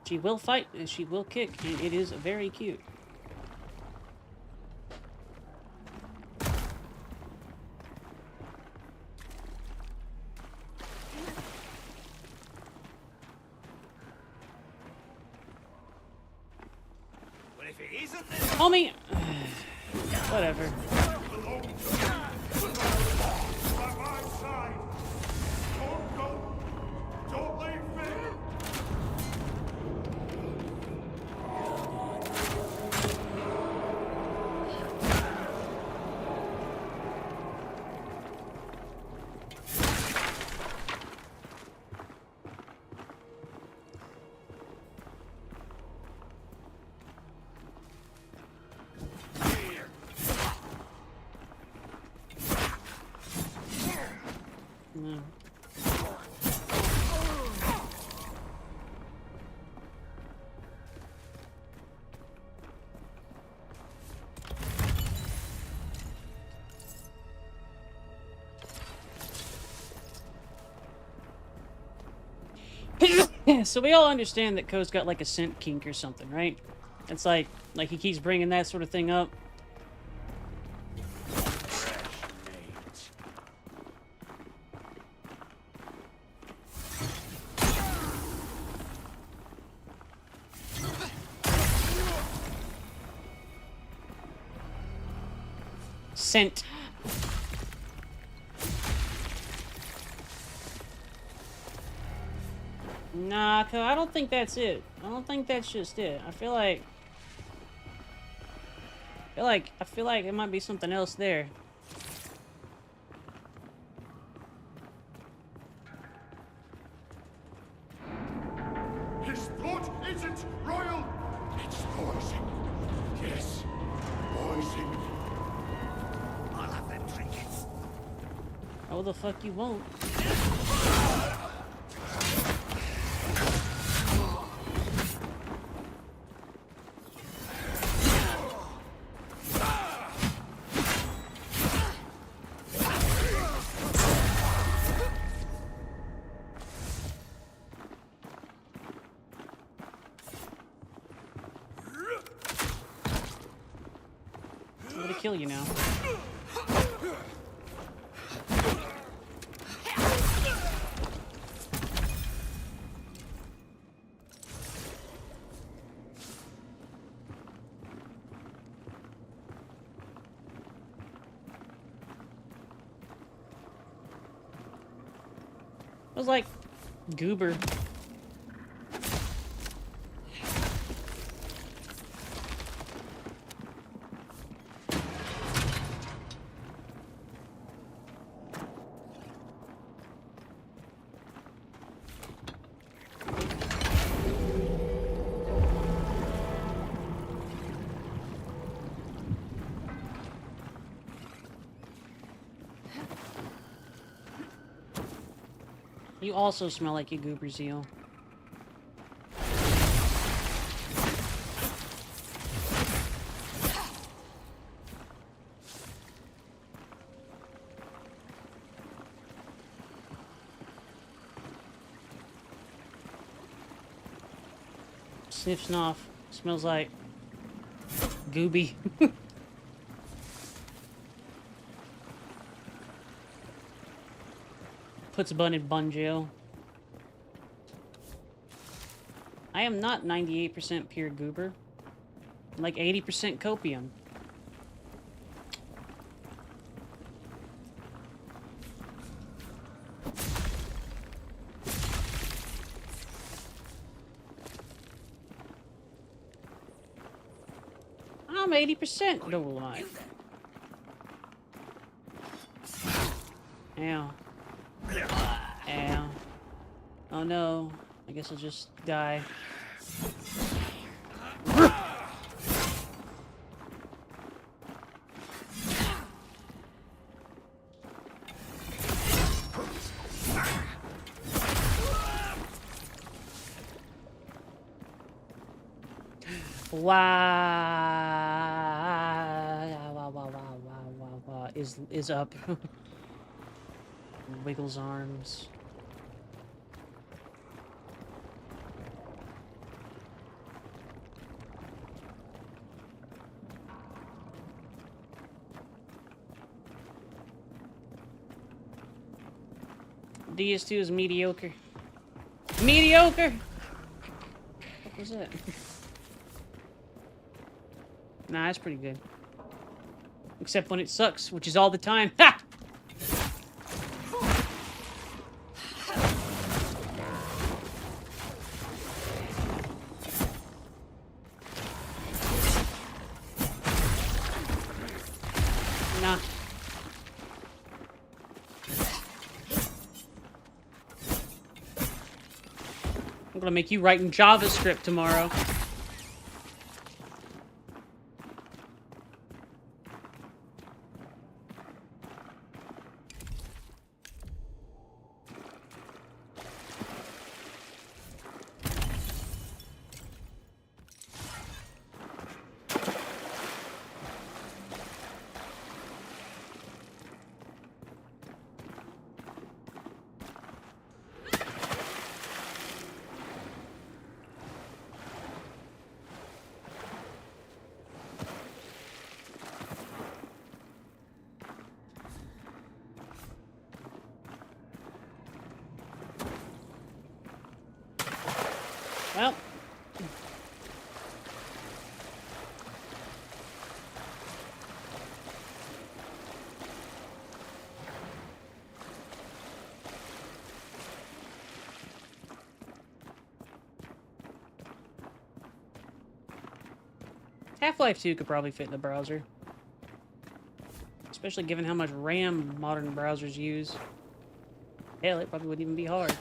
A: She will fight and she will kick, and it is very cute.
E: Well, if it isn't, then
A: Homie! Whatever.
H: By my side. Don't go. Don't leave me.
A: No. So we all understand that Ko's got like a scent kink or something, right? It's like he keeps bringing that sort of thing up. Scent. Nah, Ko, I don't think that's it. I don't think that's just it. I feel like it might be something else there.
H: His blood isn't royal. It's poison. Yes, poison.
E: I'll have them drink it.
A: Oh, the fuck you won't. kill you now. It was like goober. You also smell like a goober seal. Sniff snuff. Smells like gooby. Puts a bun in bun jail. I am not 98% pure goober. I'm like 80% copium. I'm 80%. No lie. Ow. Ow. Oh no. I guess I'll just die. Wow. Is up. Wiggles arms. DS2 is mediocre. Mediocre! What was that? Nah, it's pretty good. Except when it sucks, which is all the time. Ha! Nah. I'm gonna make you write in JavaScript tomorrow. Well. Half-Life 2 could probably fit in the browser. Especially given how much RAM modern browsers use. Hell, it probably wouldn't even be hard.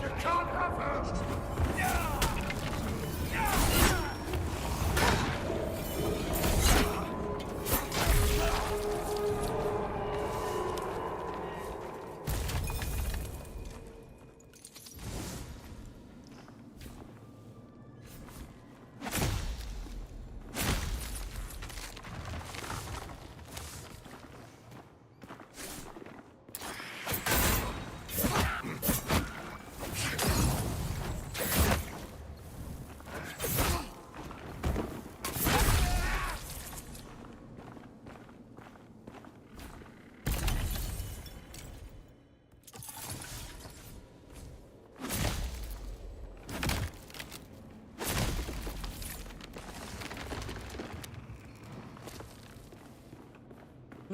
E: You can't have her!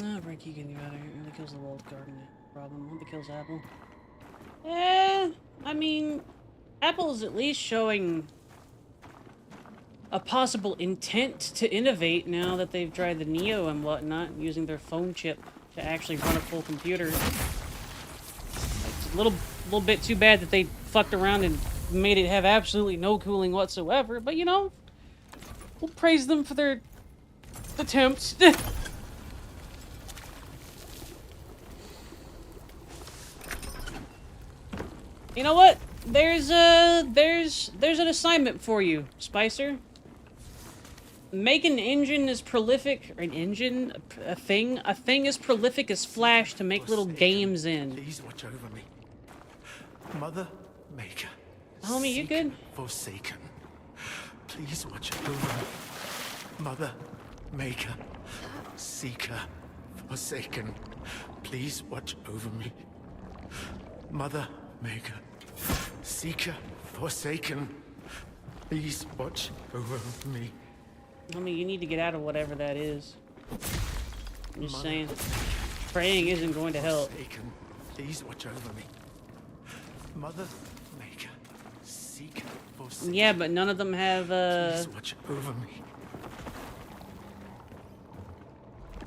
A: No, Rick, you can get out of here. That kills the walled garden. Problem. What that kills Apple? I mean, Apple is at least showing a possible intent to innovate now that they've tried the Neo and whatnot, using their phone chip to actually run a full computer. It's a little bit too bad that they fucked around and made it have absolutely no cooling whatsoever, but you know, we'll praise them for their attempts. You know what? There's an assignment for you, Spicer. Make an engine as prolific, or a thing as prolific as Flash to make little games in.
H: Please watch over me. Mother Maker.
A: Homie, you good?
H: Forsaken. Please watch over me. Mother Maker. Seeker. Forsaken. Please watch over me. Mother Maker. Seeker. Forsaken. Please watch over me.
A: Homie, you need to get out of whatever that is. I'm just saying. Praying isn't going to help.
H: Forsaken. Please watch over me. Mother Maker. Seeker. Forsaken.
A: Yeah, but none of them have,
H: Please watch over me.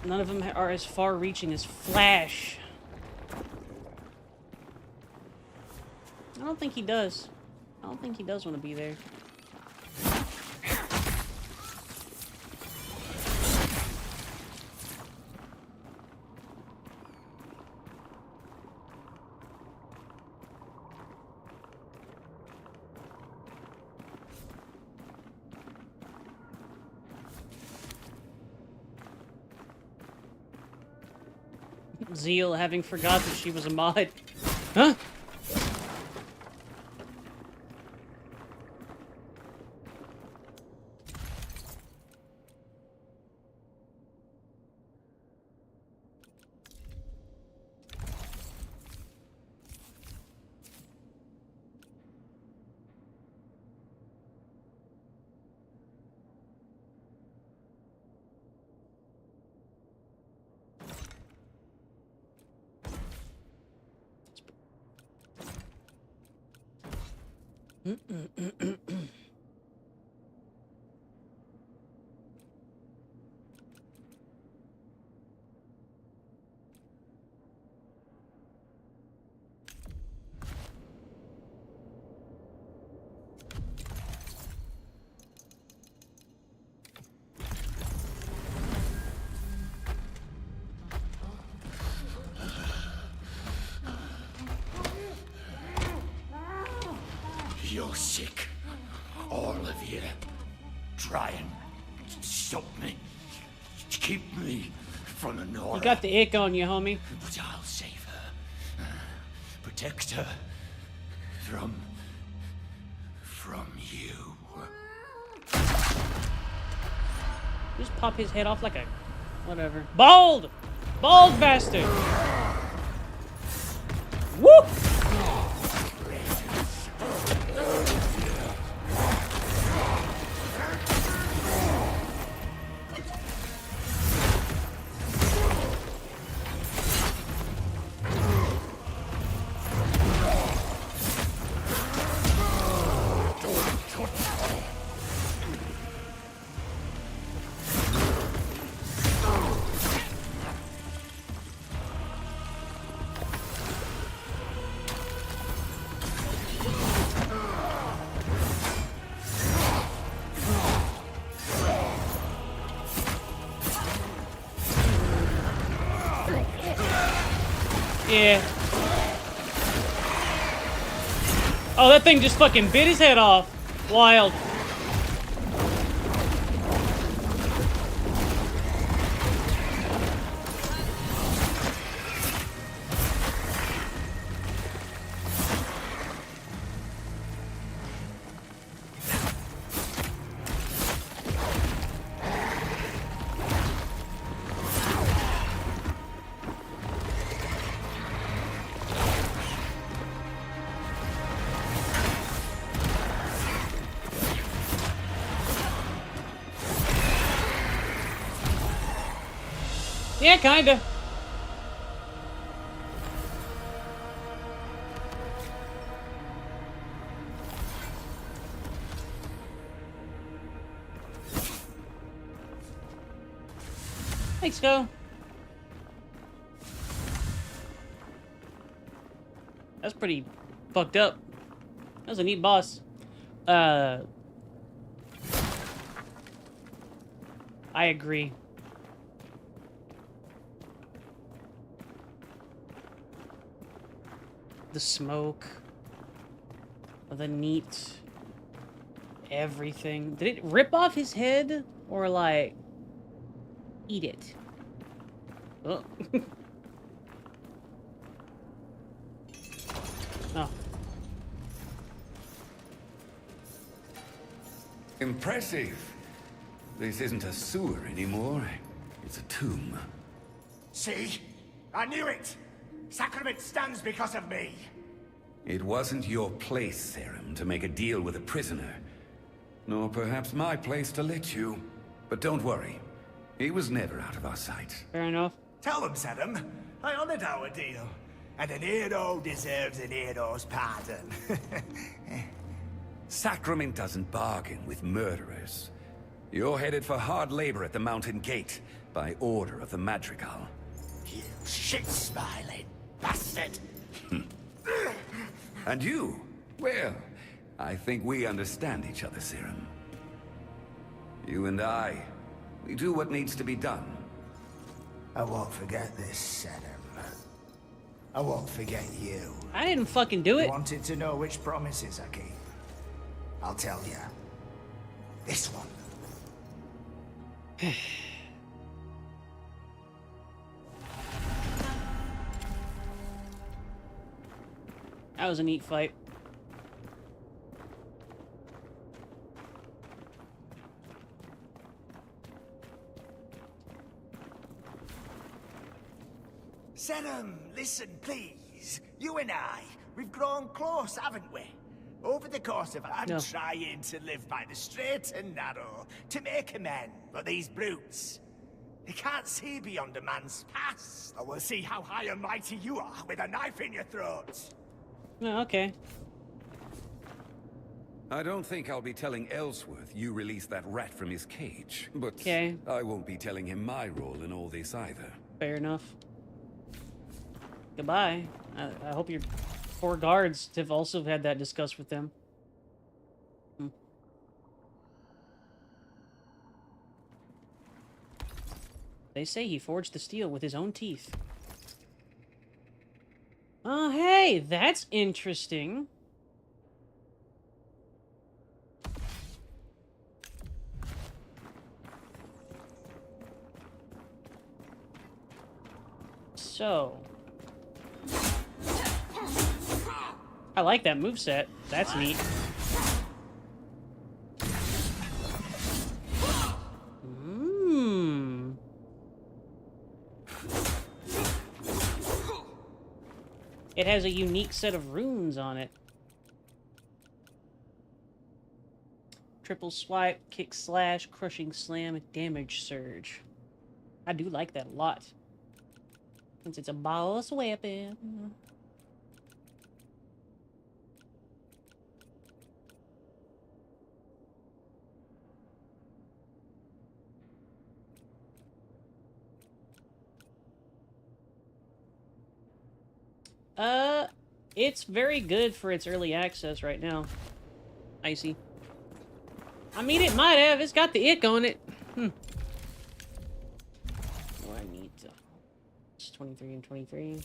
A: none of them are as far-reaching as Flash. I don't think he does. I don't think he does want to be there. Zeal having forgot that she was a mod. Huh?
E: You're sick. All of you. Try and stop me. Keep me from the Nora.
A: You got the ick on you, homie.
E: But I'll save her. Protect her. From you.
A: Just pop his head off like a... whatever. Bald! Bald bastard! Woo! Yeah. Oh, that thing just fucking bit his head off. Wild. Yeah, kinda. Thanks, go. That's pretty fucked up. That was a neat boss. I agree. The smoke. The neat. Everything. Did it rip off his head? Or like... eat it? Oh. Oh.
E: Impressive. This isn't a sewer anymore. It's a tomb.
I: See? I knew it! Sacrament stands because of me!
E: It wasn't your place, Serum, to make a deal with a prisoner. Nor perhaps my place to let you. But don't worry. He was never out of our sight.
A: Fair enough.
I: Tell them, Serum. I honored our deal. And an hero deserves an hero's pardon.
E: Sacrament doesn't bargain with murderers. You're headed for hard labor at the Mountain Gate, by order of the Madrigal.
I: You shit-smiling bastard!
E: And you? Well, I think we understand each other, Serum. You and I, we do what needs to be done.
I: I won't forget this, Serum. I won't forget you.
A: I didn't fucking do it.
I: Wanted to know which promises I keep? I'll tell you. This one.
A: That was a neat fight.
I: Serum, listen, please. You and I, we've grown close, haven't we? Over the course of I'm trying to live by the straight and narrow, to make amends. But these brutes, they can't see beyond a man's past. Or we'll see how high and mighty you are with a knife in your throat.
A: Oh, okay.
E: I don't think I'll be telling Ellsworth you released that rat from his cage, but
A: Okay.
E: I won't be telling him my role in all this either.
A: Fair enough. Goodbye. I hope your 4 guards have also had that discussed with them. They say he forged the steel with his own teeth. Oh, hey, that's interesting. So... I like that moveset. That's neat. Mmm. It has a unique set of runes on it. Triple swipe, kick slash, crushing slam, damage surge. I do like that a lot. Since it's a boss weapon. It's very good for its early access right now. Icy. I mean, it might have. It's got the ick on it. Oh, I need to... It's 23 and 23.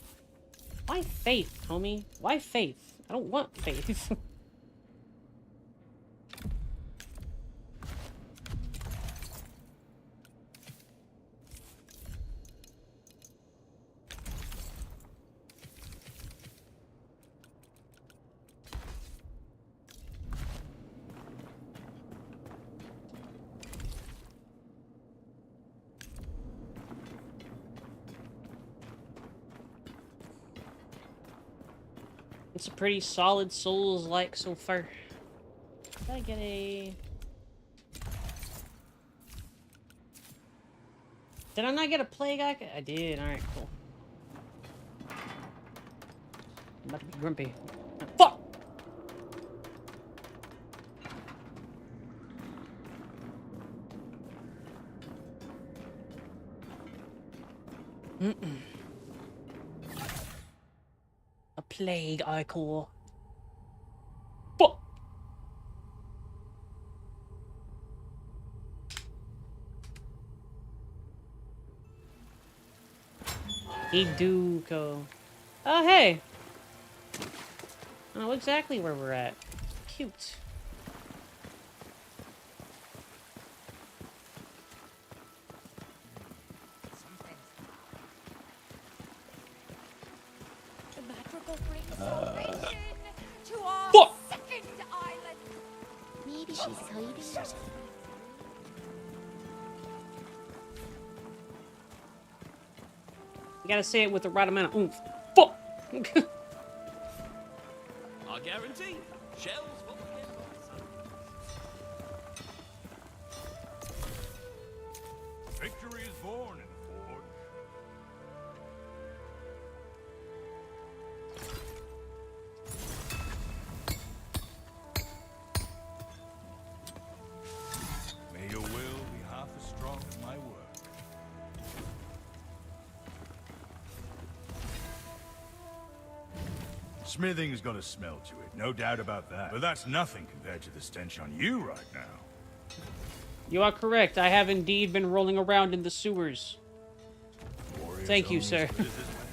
A: Why faith, homie? Why faith? I don't want faith. It's a pretty solid Souls-like so far. Did I get a... Did I not get a plague eye? I did. Alright, cool. I'm about to be grumpy. Fuck! A plague eye core. Fuck! He do go. Oh, hey! I know exactly where we're at. Cute.
D: The madrigal brings salvation to our
A: Fuck!
D: second island.
J: Maybe she's hiding.
A: You gotta say it with the right amount of oomph. Fuck!
H: I guarantee. Shells will begin.
F: Victory is born in the forge. May your will be half as strong as my word. Smithing's got a smell to it, no doubt about that. But that's nothing compared to the stench on you right now.
A: You are correct. I have indeed been rolling around in the sewers.
F: Warriors
A: Thank you,
F: only
A: sir.
F: as good as this man.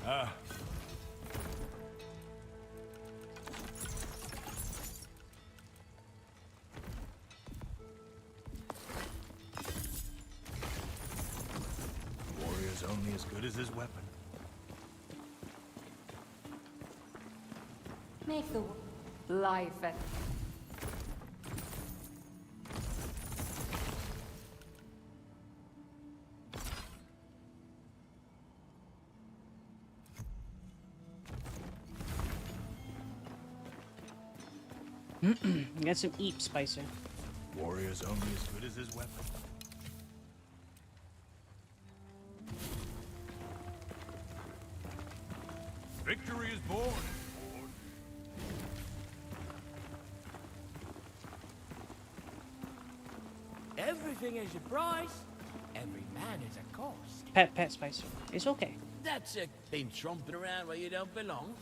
F: Ah. Warrior's only as good as his weapon.
G: Make the life at
A: Got some eep, Spicer.
F: Warrior's only as good as his weapon. Victory is born.
H: Everything has a price. Every man has a cost.
A: Pet Spicer. It's okay.
H: That's a been tromping around where you don't belong.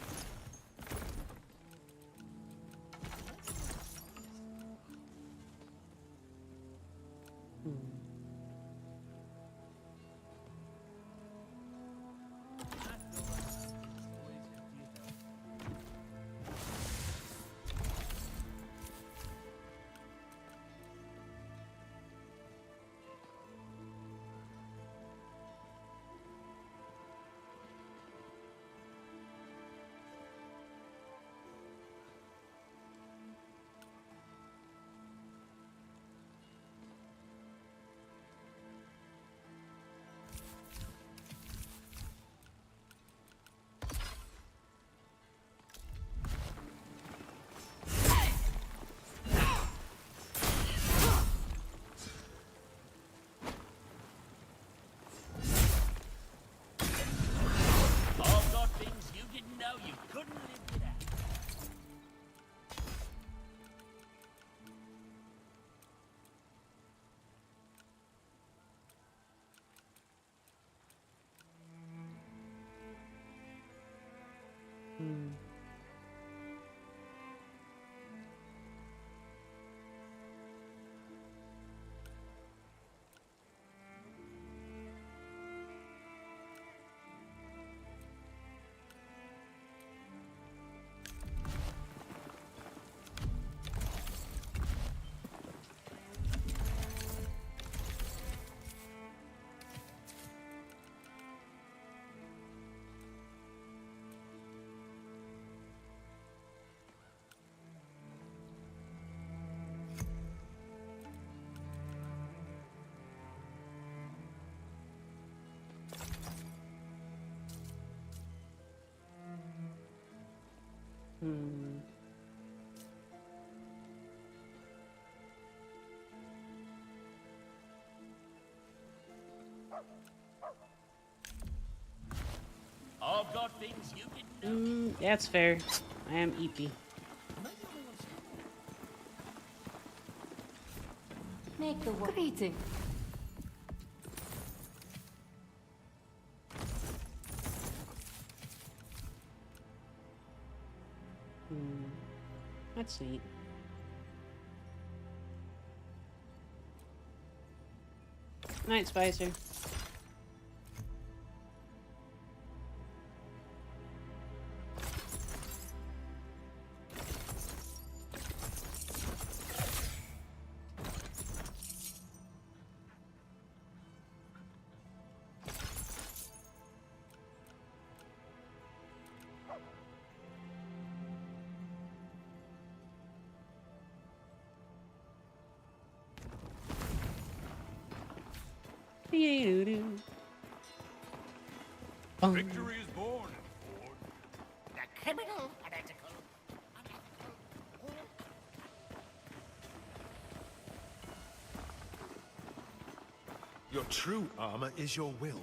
A: Hmm.
H: I've got things you didn't know.
A: That's fair. I am EP.
G: Make the world. Greeting.
A: That's neat. Night, Spicer.
F: Victory is born.
I: The criminal, heretical.
H: Your true armor is your will.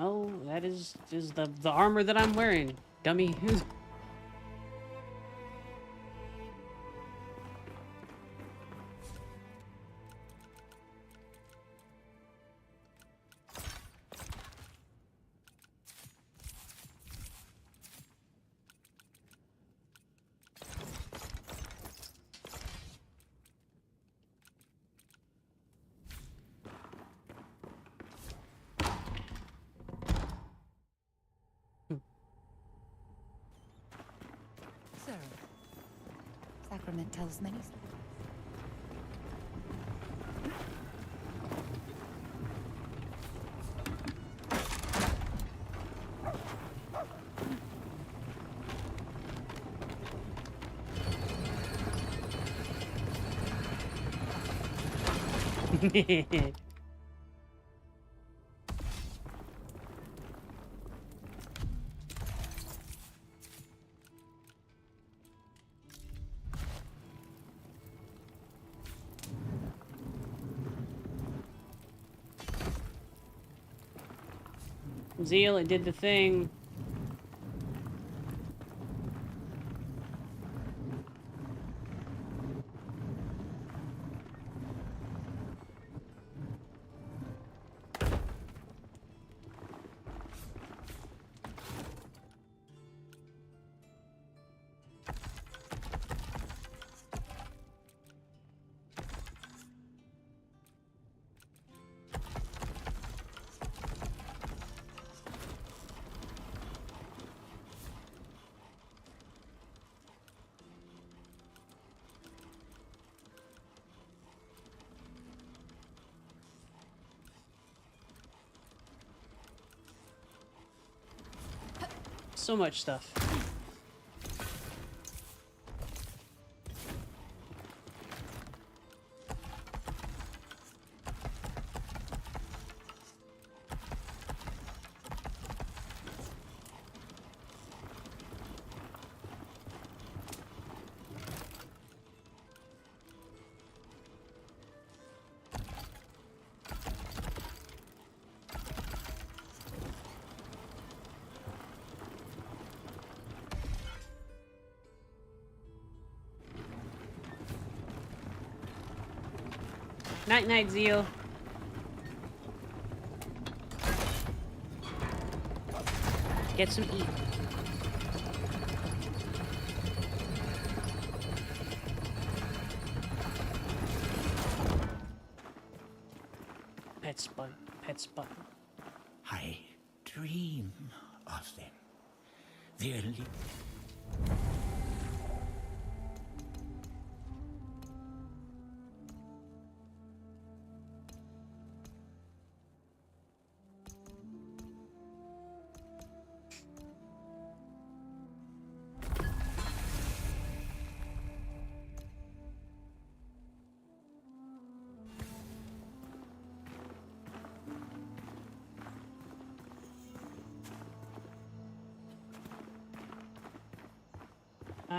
A: Oh, that is the armor that I'm wearing, dummy.
G: Sir, sacrament tells many stories.
A: Zeal, it did the thing. So much stuff. Night, night, Zeal. Get some eat. Pet spot. Pet spot.
I: I dream of them. The only...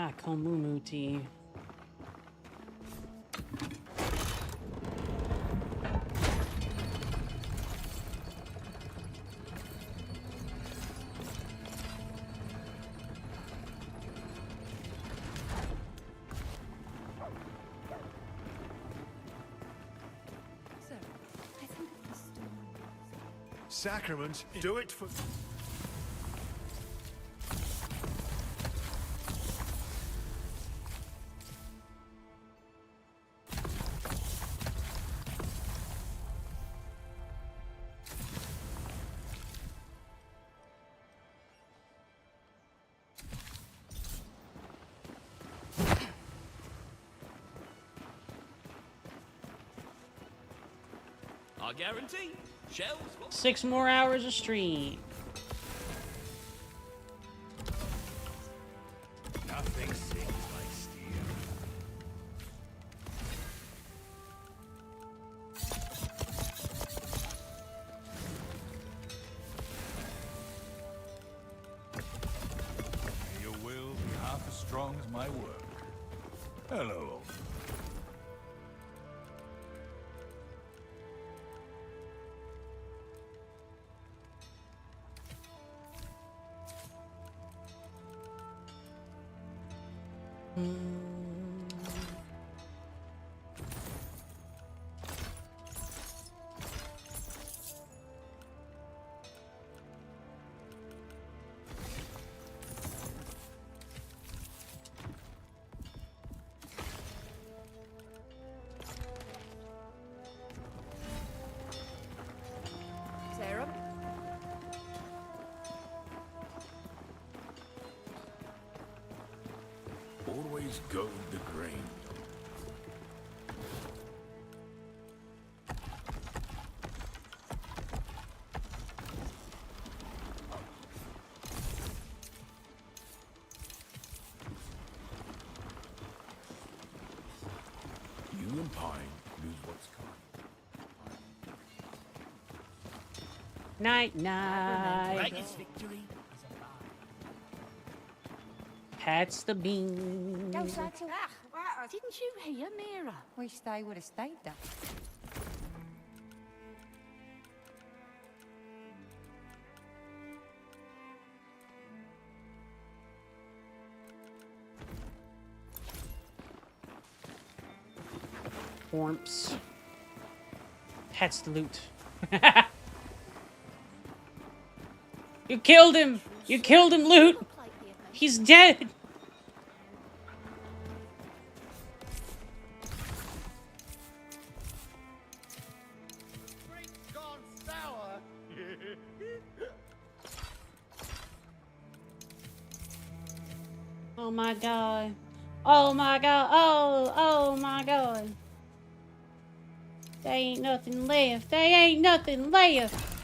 A: Ah, Komumu tea.
H: Sacrament, do it for...
K: I guarantee. Shells.
A: 6 more hours of stream.
H: Nothing sings like steel.
F: May your will be half as strong as my work. Hello.
D: Sarah?
F: Always go with the grain. You and Pine lose what's coming.
A: Night, night.
K: victory is a lie.
A: Pat's the bean.
G: Go side to...
D: Didn't you hear, Mira?
G: Wish they would have stayed there.
A: Warmps. Pat's the loot. You killed him! You killed him, Loot! He's dead! Oh my god. Oh my god. Oh my god. There ain't nothing left. There ain't nothing left.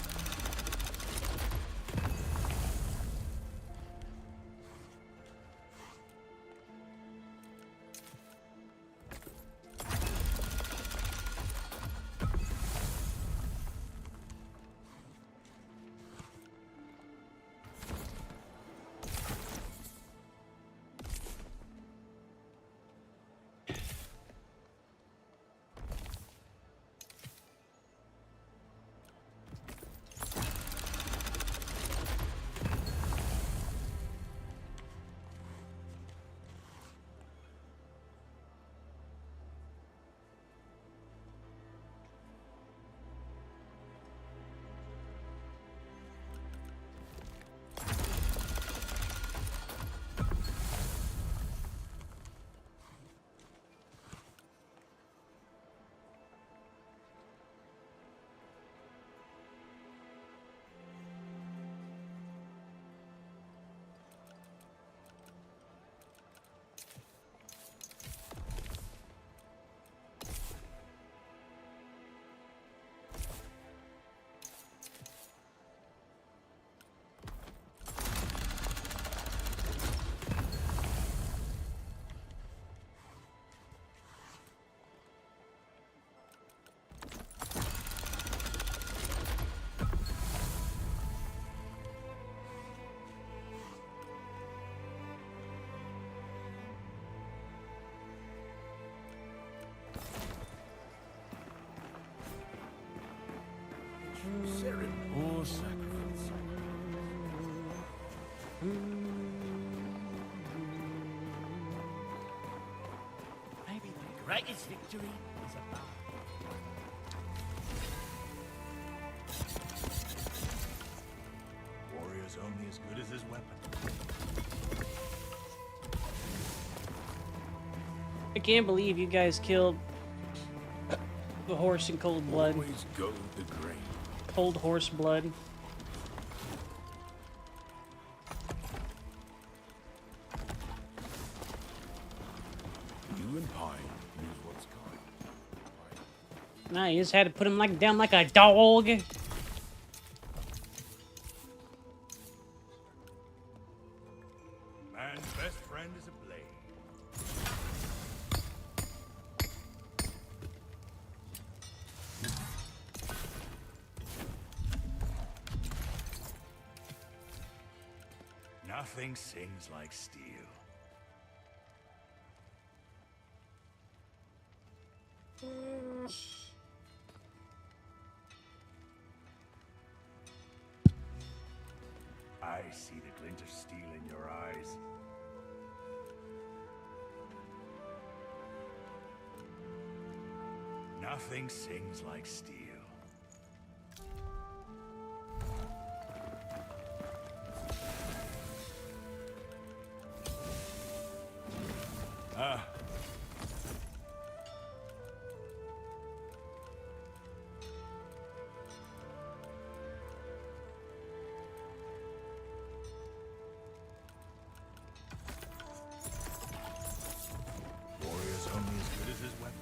F: Serim or sacrifice.
K: Maybe the greatest victory is about.
F: Warrior's only as good as his weapon.
A: I can't believe you guys killed the horse in cold blood.
F: Always go with the grain.
A: Cold horse blood.
F: You and Pine use what's coming.
A: Nah, you just had to put him down like a dog.
F: Man's best friend is a blade. Nothing sings like steel. I see the glint of steel in your eyes. Nothing sings like steel. Ah. Warrior's only as good as his weapon.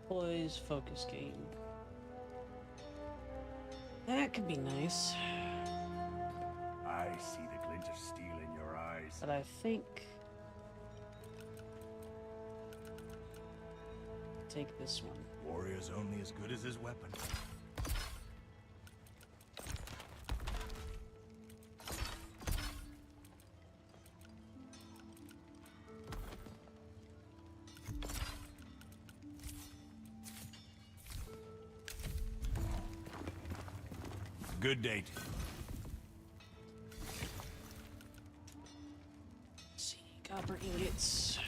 A: Poise focus game. That could be nice.
F: I see the glint of steel in your eyes.
A: But I think... take this one.
F: Warrior's only as good as his weapon. Good day to you.
A: Let's see, copper ingots.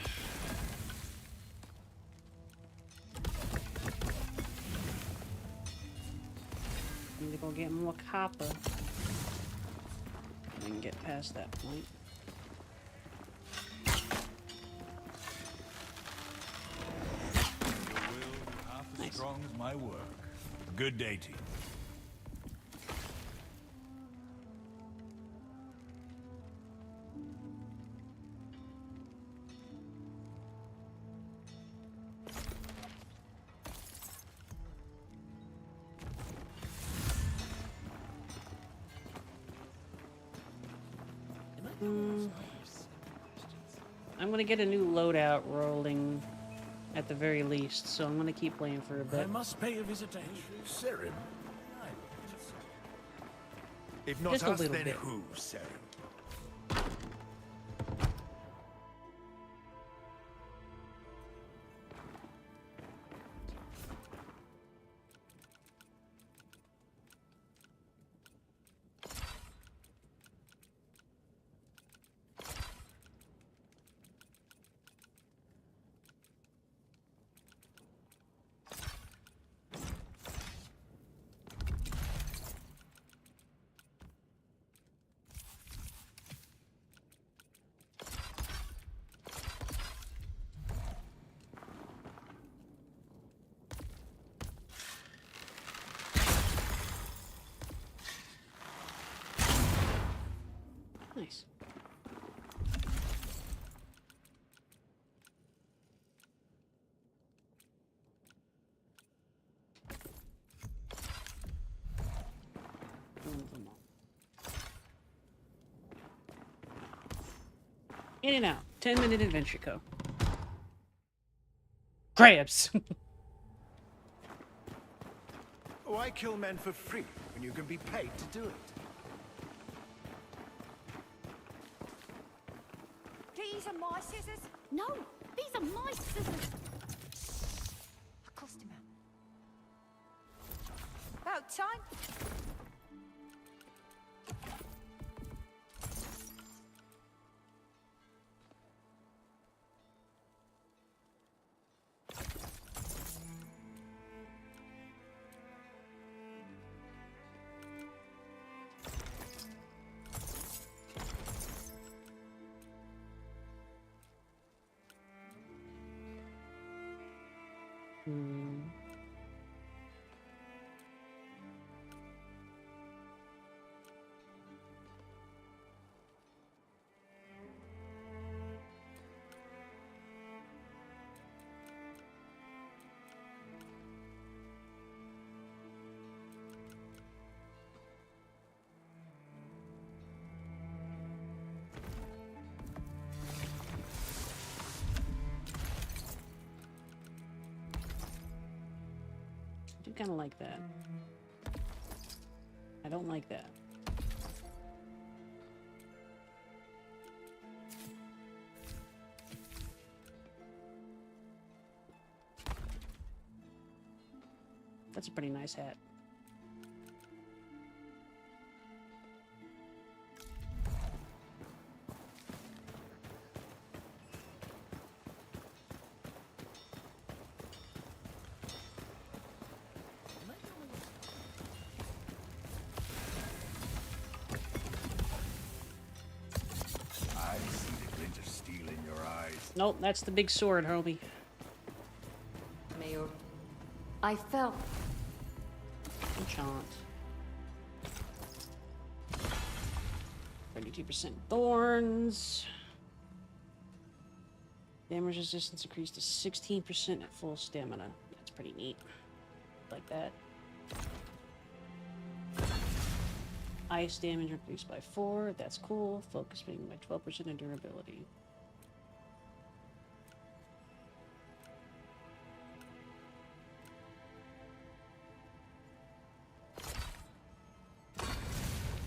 A: Need to go get more copper. I can get past that point.
F: Your will be half as strong as my work. Good day to you.
A: I'm gonna get a new loadout rolling at the very least, so I'm gonna keep playing for a
K: I
A: bit.
K: must pay a visitation.
F: Serim?
H: If not
A: Just a
H: us,
A: little
H: then
A: bit.
H: who, Serim?
A: Nice. In and out. 10-minute adventure co. Crabs.
H: Why kill men for free when you can be paid to do it?
D: These are my scissors.
J: No, these are my scissors.
D: I cussed him out. About time.
A: I do kind of like that. I don't like that. That's a pretty nice hat.
F: I see the glint of steel in your eyes.
A: Nope, that's the big sword, homie.
G: Mayor. I fell.
A: Enchant. 32% thorns. Damage resistance increased to 16% at full stamina. That's pretty neat. Like that. Ice damage reduced by 4. That's cool. Focus being by 12% and durability.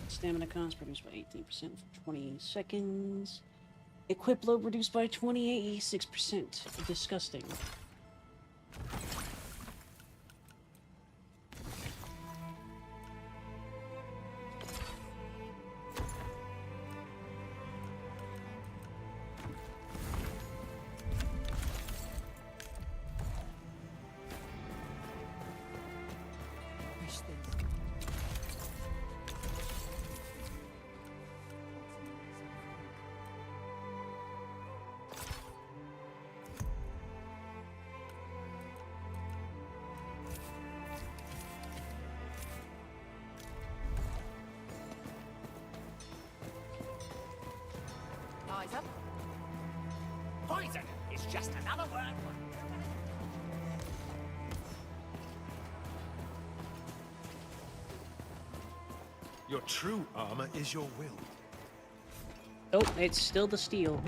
A: Stamina cost reduced by 18% for 20 seconds. Equip load reduced by 26%. Disgusting.
D: Eyes up.
K: Poison is just another word for
H: Your true armor is your will.
A: Oh, it's still the steel.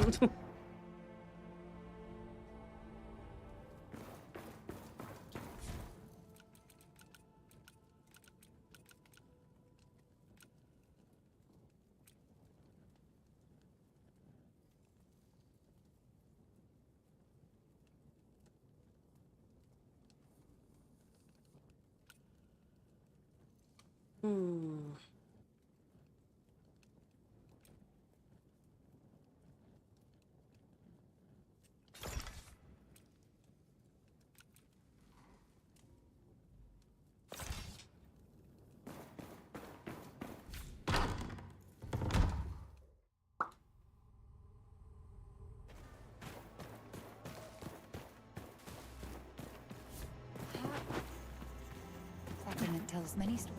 G: Sacrament tells many stories.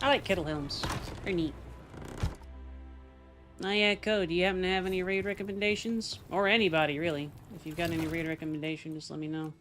A: I like kettle helms. They're neat. Oh yeah, Code, do you happen to have any raid recommendations? Or anybody, really. If you've got any raid recommendations, just let me know.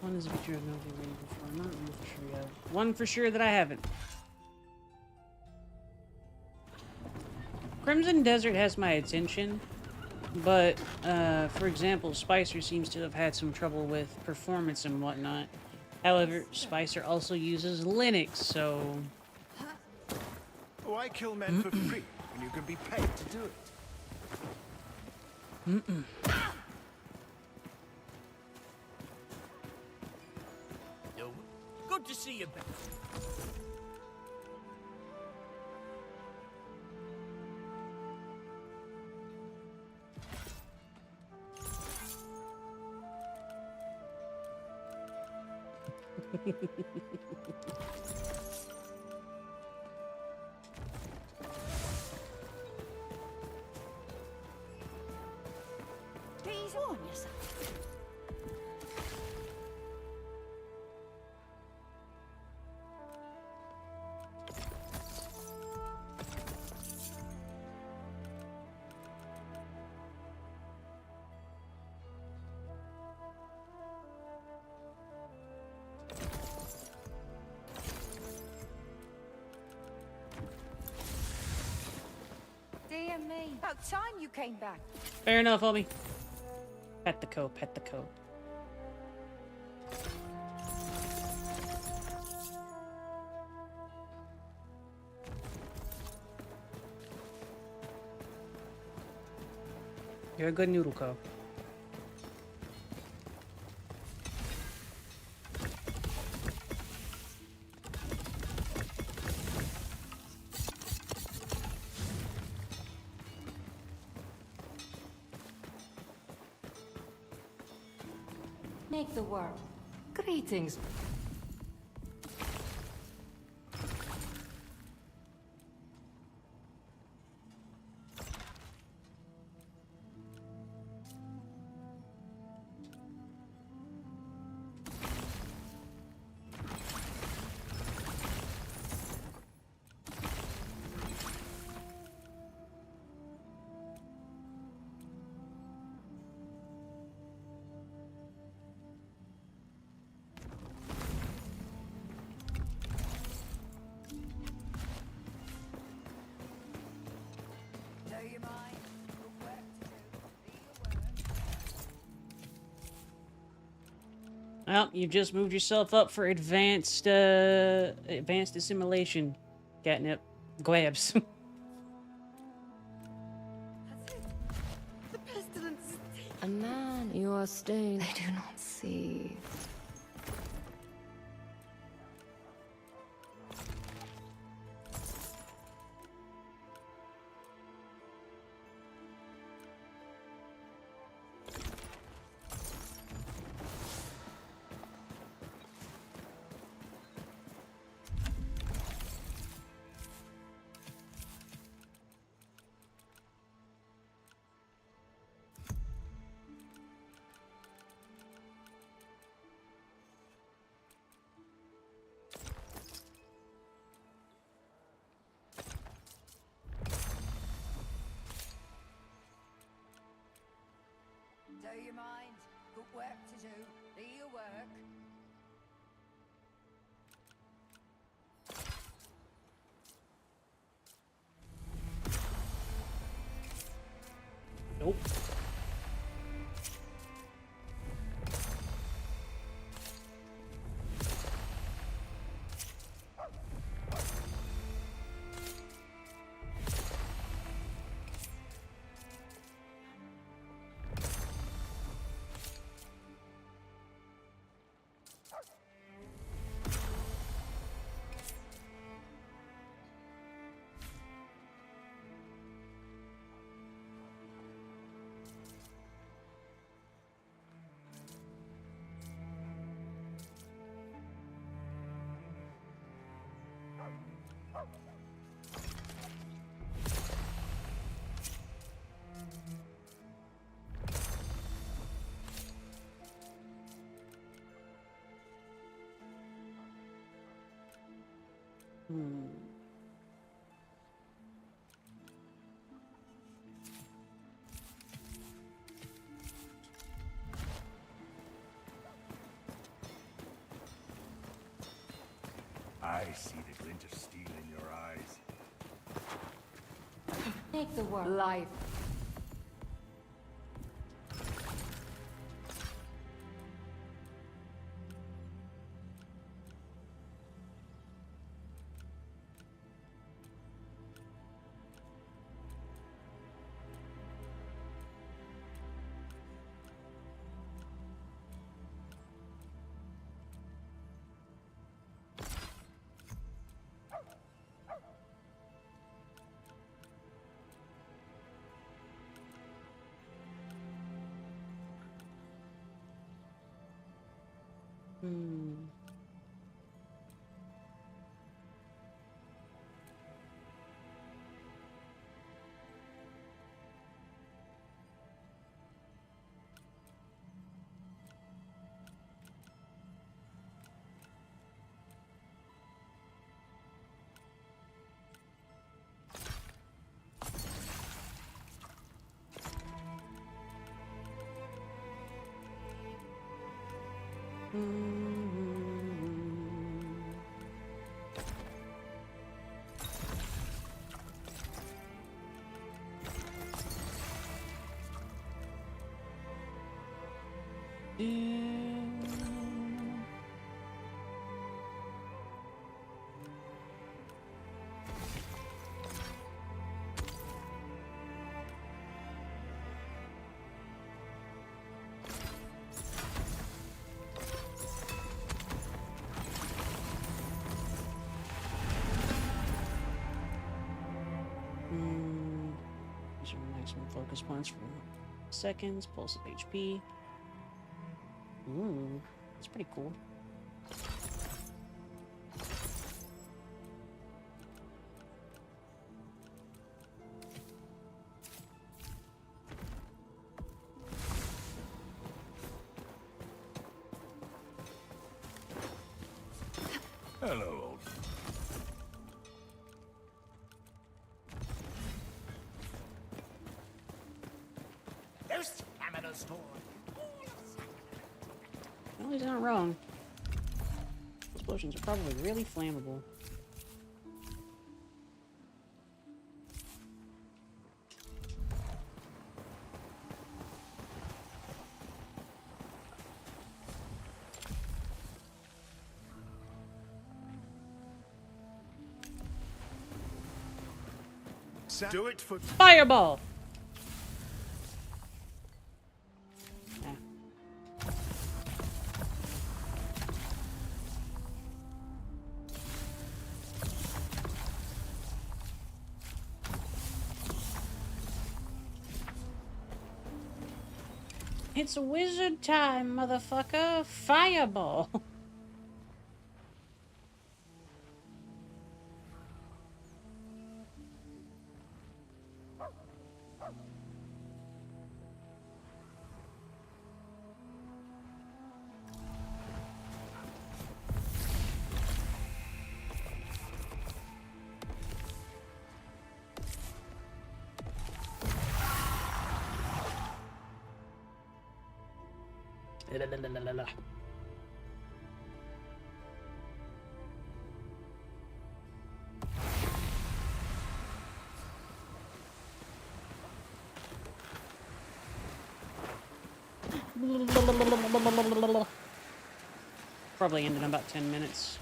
A: One is a picture of nothing ready before. I'm not really for sure yet. One for sure that I haven't. Crimson Desert has my attention, but for example, Spicer seems to have had some trouble with performance and whatnot. However, Spicer also uses Linux, so...
H: Why kill men for free when you can be paid to do it?
K: No, good to see you back.
D: Please warn yourself. Dear me. About time you came back.
A: Fair enough, homie. Pet the co, pet the co. You're a good noodle co.
G: Make the world. Greetings.
A: Well, you just moved yourself up for advanced assimilation, catnip. Grabs.
D: The pestilence.
G: A man, you are stained. They do not see.
D: Do you mind? Got work to do. Do your work.
A: Nope.
F: I see the glint of steel in your eyes.
G: Make the world life.
A: These are maximum focus points for seconds, pulse of HP. Ooh, that's pretty cool.
F: Hello, old.
I: Those stamina store.
A: Well, he's not wrong. Those potions are probably really flammable.
H: Do it for
A: Fireball! It's wizard time, motherfucker! Fireball! Probably end in about 10 minutes.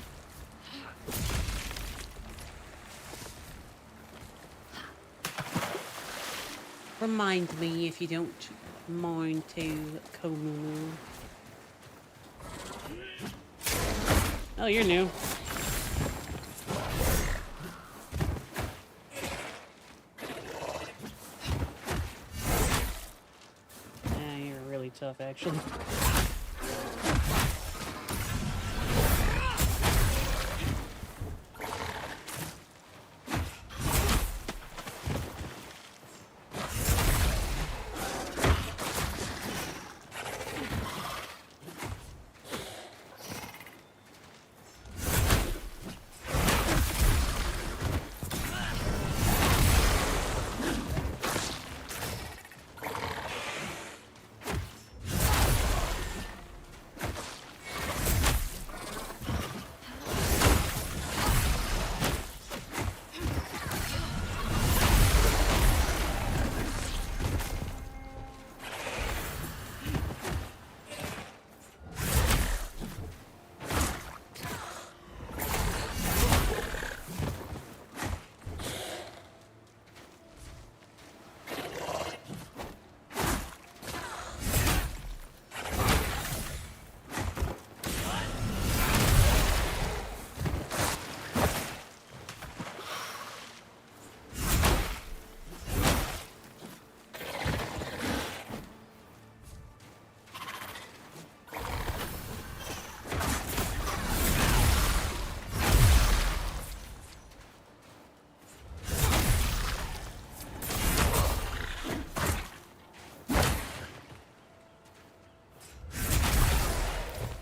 A: Remind me if you don't mind to, Komumu. Oh, you're new. Yeah, you're really tough, actually.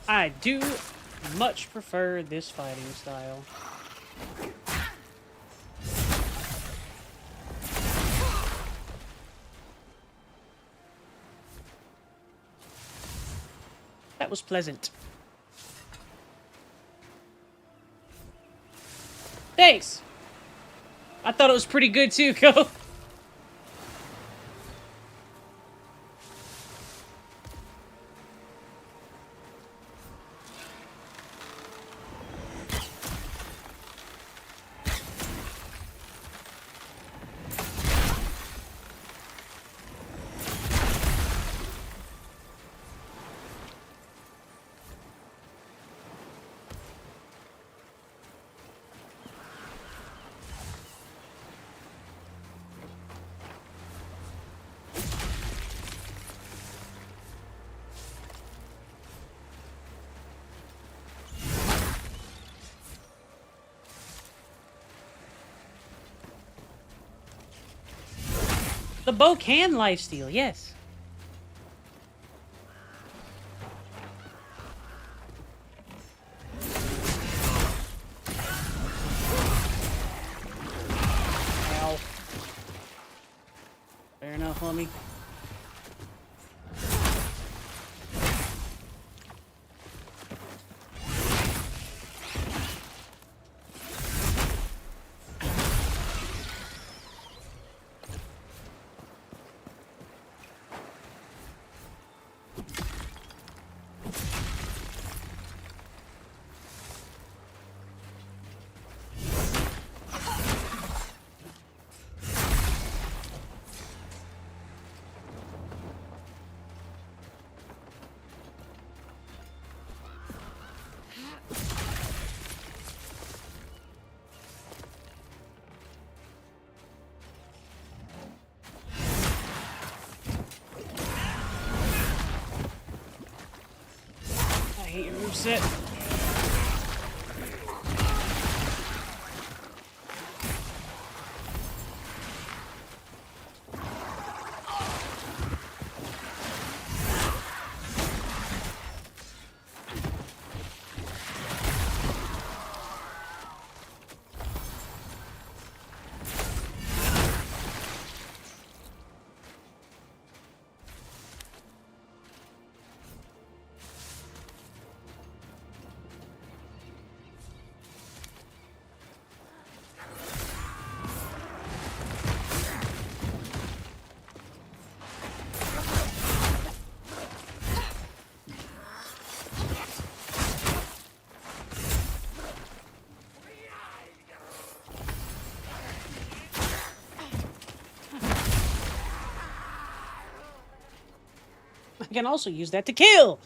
A: I do much prefer this fighting style. That was pleasant. Thanks! I thought it was pretty good too, Ko. The bow can lifesteal, yes. Ow. Fair enough, homie. I hate your moveset. I can also use that to kill!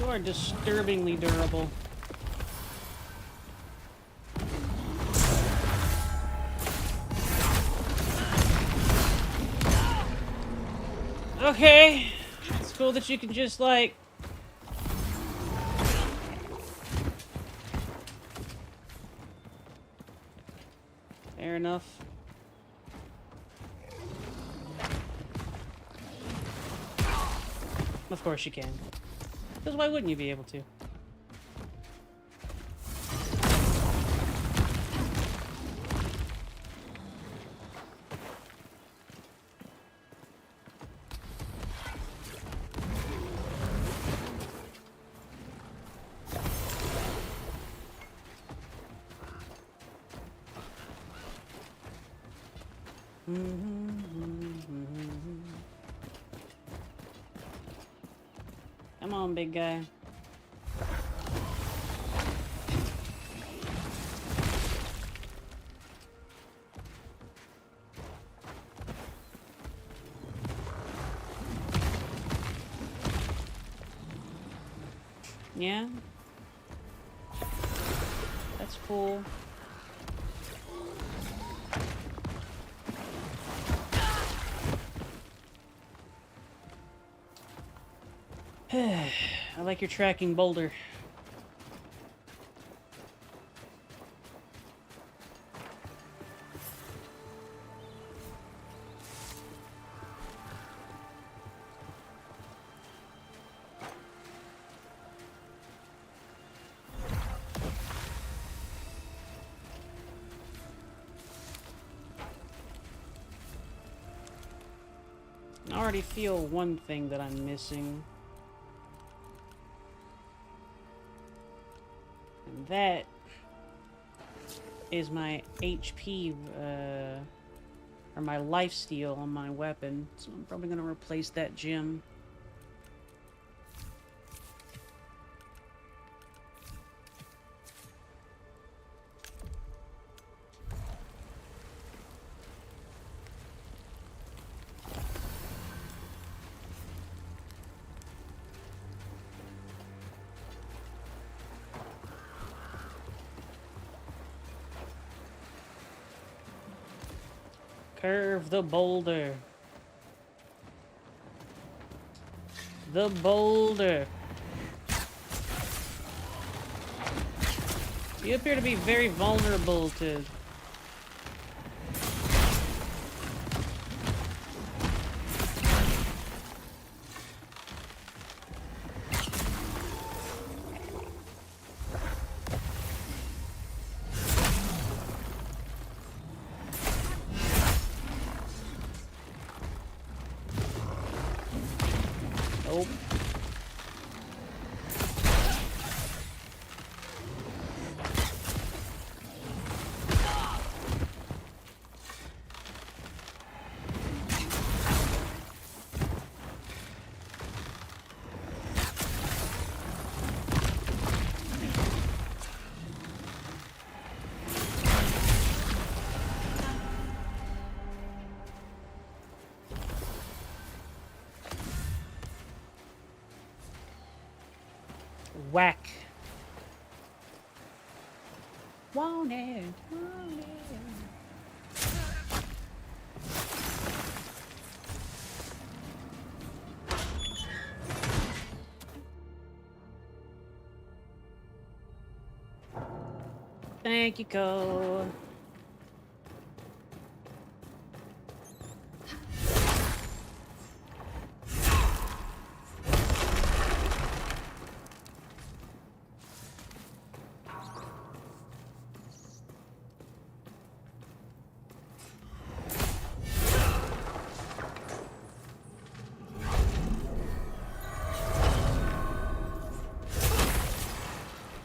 A: You are disturbingly durable. Okay. It's cool that you can just, like... Fair enough. Of course you can. Because why wouldn't you be able to? Come on, big guy. Yeah. That's cool. I like your tracking boulder. I already feel one thing that I'm missing. And that is my HP, or my lifesteal on my weapon. So I'm probably going to replace that gem. Curve the boulder. The boulder. You appear to be very vulnerable to... Nope. Whack. Wanted. Thank you, Cole.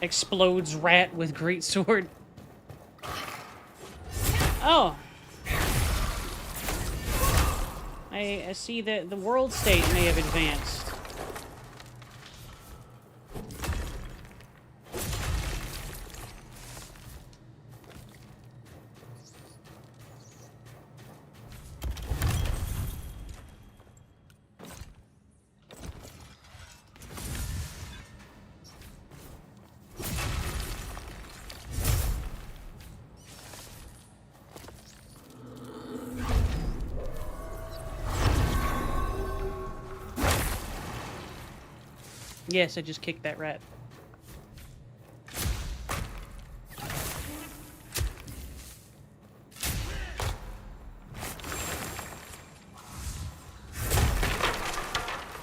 A: Explodes rat with great sword. Oh. I see that the world state may have advanced. Yes, I just kicked that rat.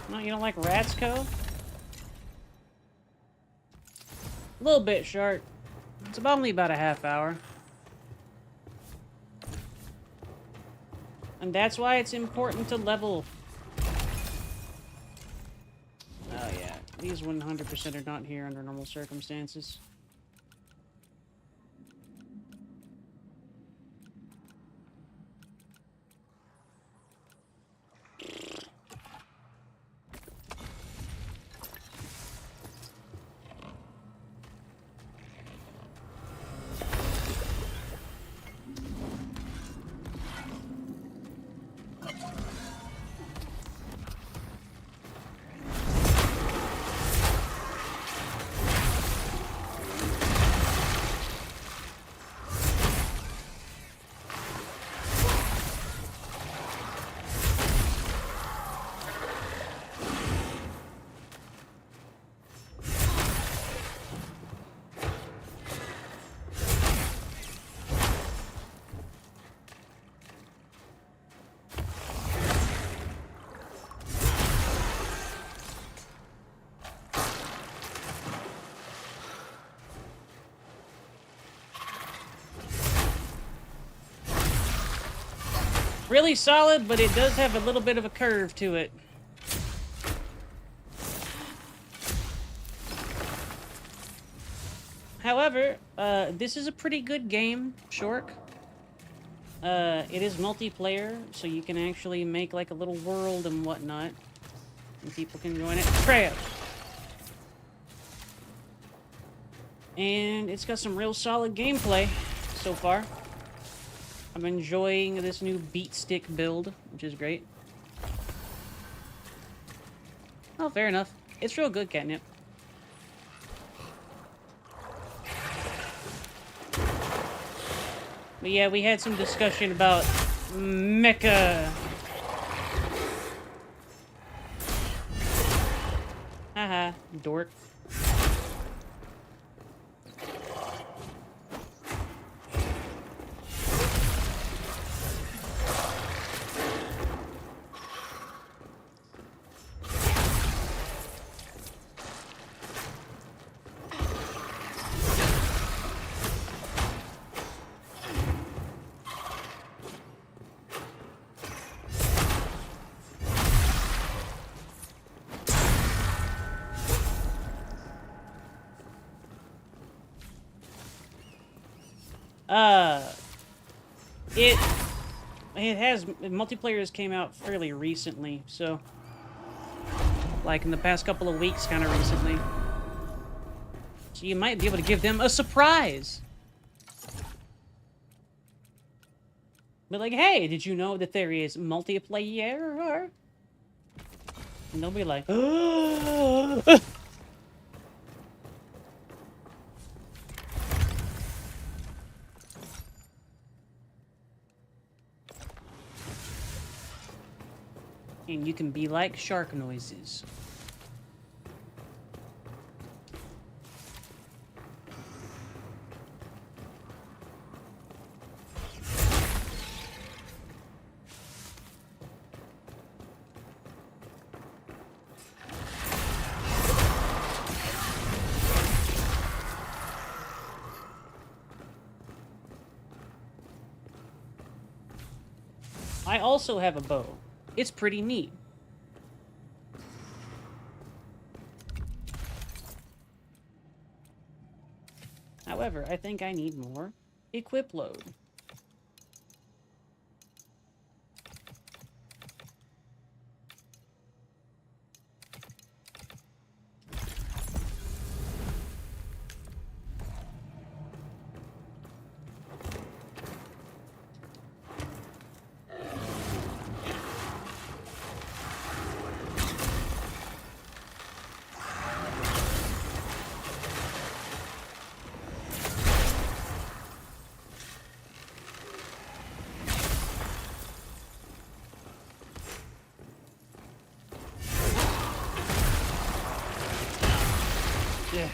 A: No, you don't like rats, Co? A little bit short. It's only about a half hour. And that's why it's important to level. Oh yeah, these 100% are not here under normal circumstances. really solid, but it does have a little bit of a curve to it. However, this is a pretty good game, Shork. It is multiplayer, so you can actually make like a little world and whatnot. And people can join it. Crap! And it's got some real solid gameplay so far. I'm enjoying this new beat stick build, which is great. Oh, fair enough. It's real good, Catnip. But yeah, we had some discussion about mecha. Haha, dork. It has multiplayers came out fairly recently, so like in the past couple of weeks, kind of recently. So you might be able to give them a surprise. But like, hey, did you know that there is multiplayer? And they'll be like, and you can be like shark noises. I also have a bow. It's pretty neat. However, I think I need more equip load. Yeah.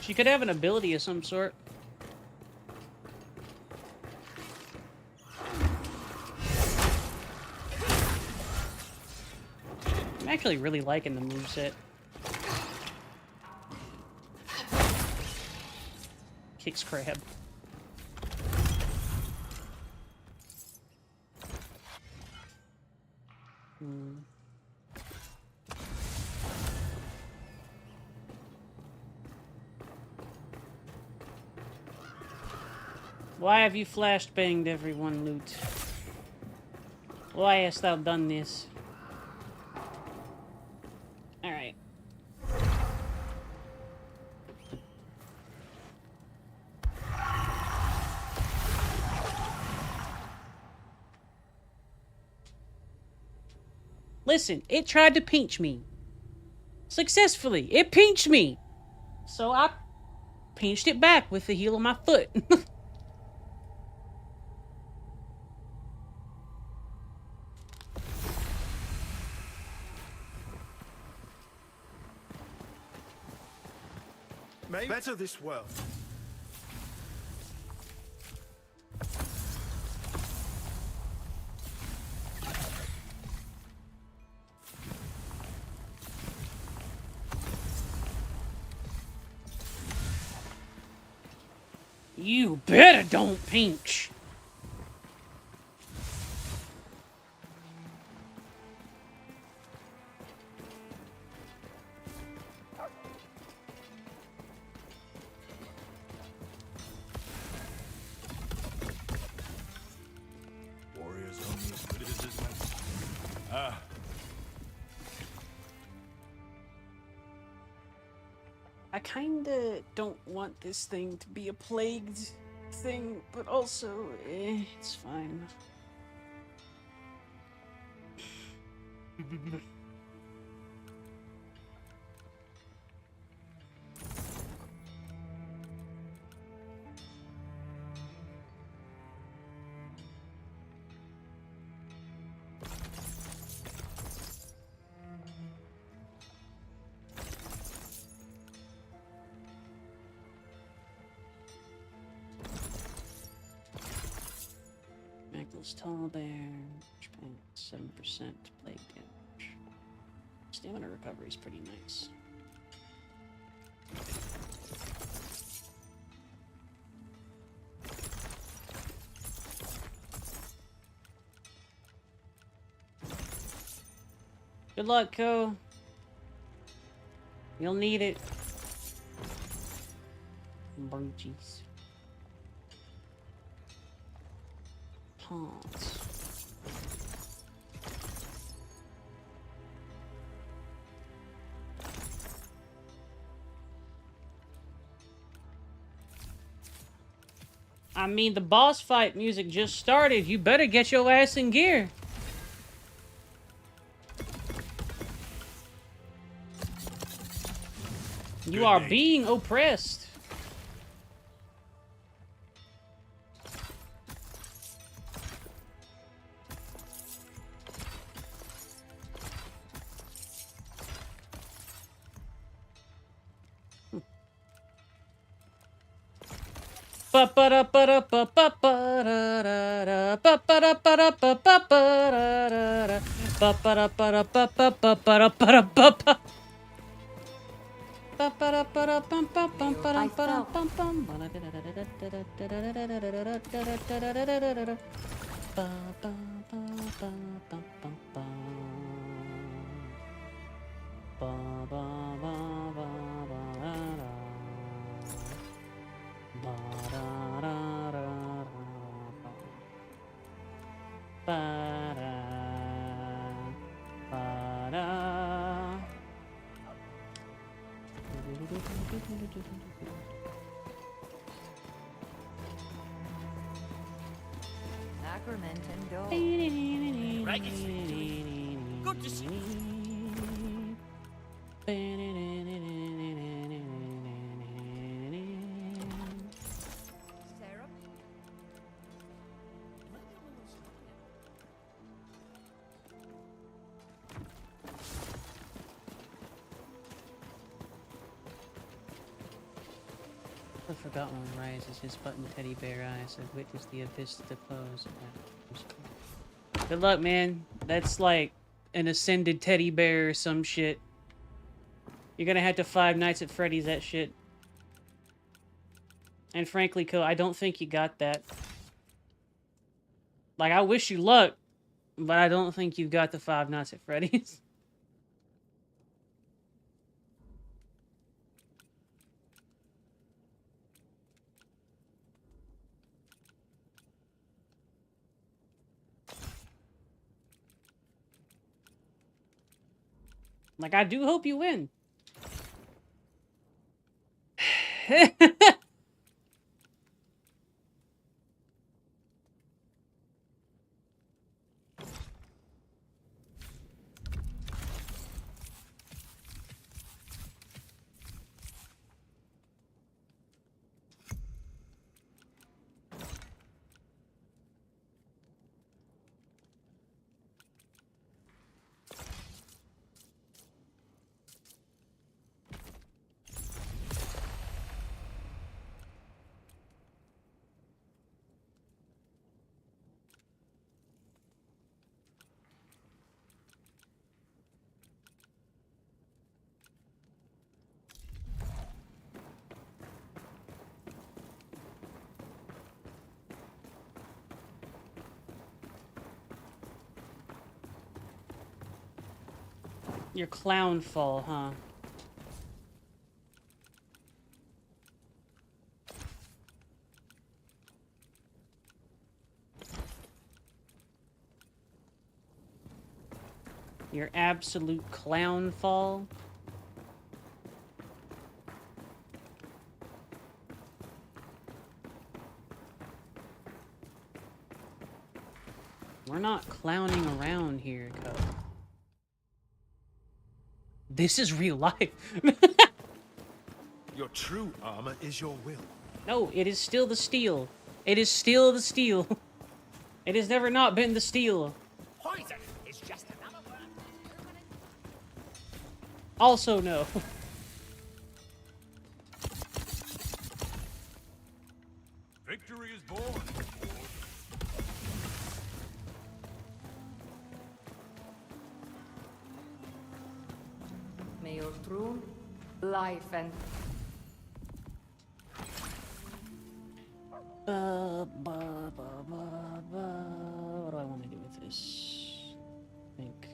A: She could have an ability of some sort. I'm actually really liking the moveset. Kicks crab. Why have you flash-banged everyone, Loot? Why hast thou done this? Alright. Listen, it tried to pinch me. Successfully. It pinched me. So I pinched it back with the heel of my foot.
H: Better this world.
A: You better don't pinch.
F: Warriors only as good as his master. Ah.
A: I kinda don't want this thing to be a plagued thing, but also, it's fine. Magnus Tall Bear, 7% plague damage. Stamina recovery is pretty nice. Good luck, Ko. You'll need it. Broochies. Pawns. I mean, the boss fight music just started. You better get your ass in gear. You are being oppressed.
D: Sacrament and gold.
K: Greatest victory. Good to see you.
D: Sarah?
A: The Forgotten One rises, his button teddy bear eyes have witnessed the abyss to close. Good luck, man. That's like an ascended teddy bear or some shit. You're gonna have to Five Nights at Freddy's that shit. And frankly, Ko, I don't think you got that. Like, I wish you luck, but I don't think you've got the Five Nights at Freddy's. Like, I do hope you win. Your clown fall, huh? Your absolute clown fall? We're not clowning around here, Co. This is real life.
H: Your true armor is your will.
A: No, it is still the steel. It is still the steel. It has never not been the steel.
K: Poison is just another word.
A: Also, no.
F: Victory is born.
G: May your throne, life and
A: What do I want to do with this? I think.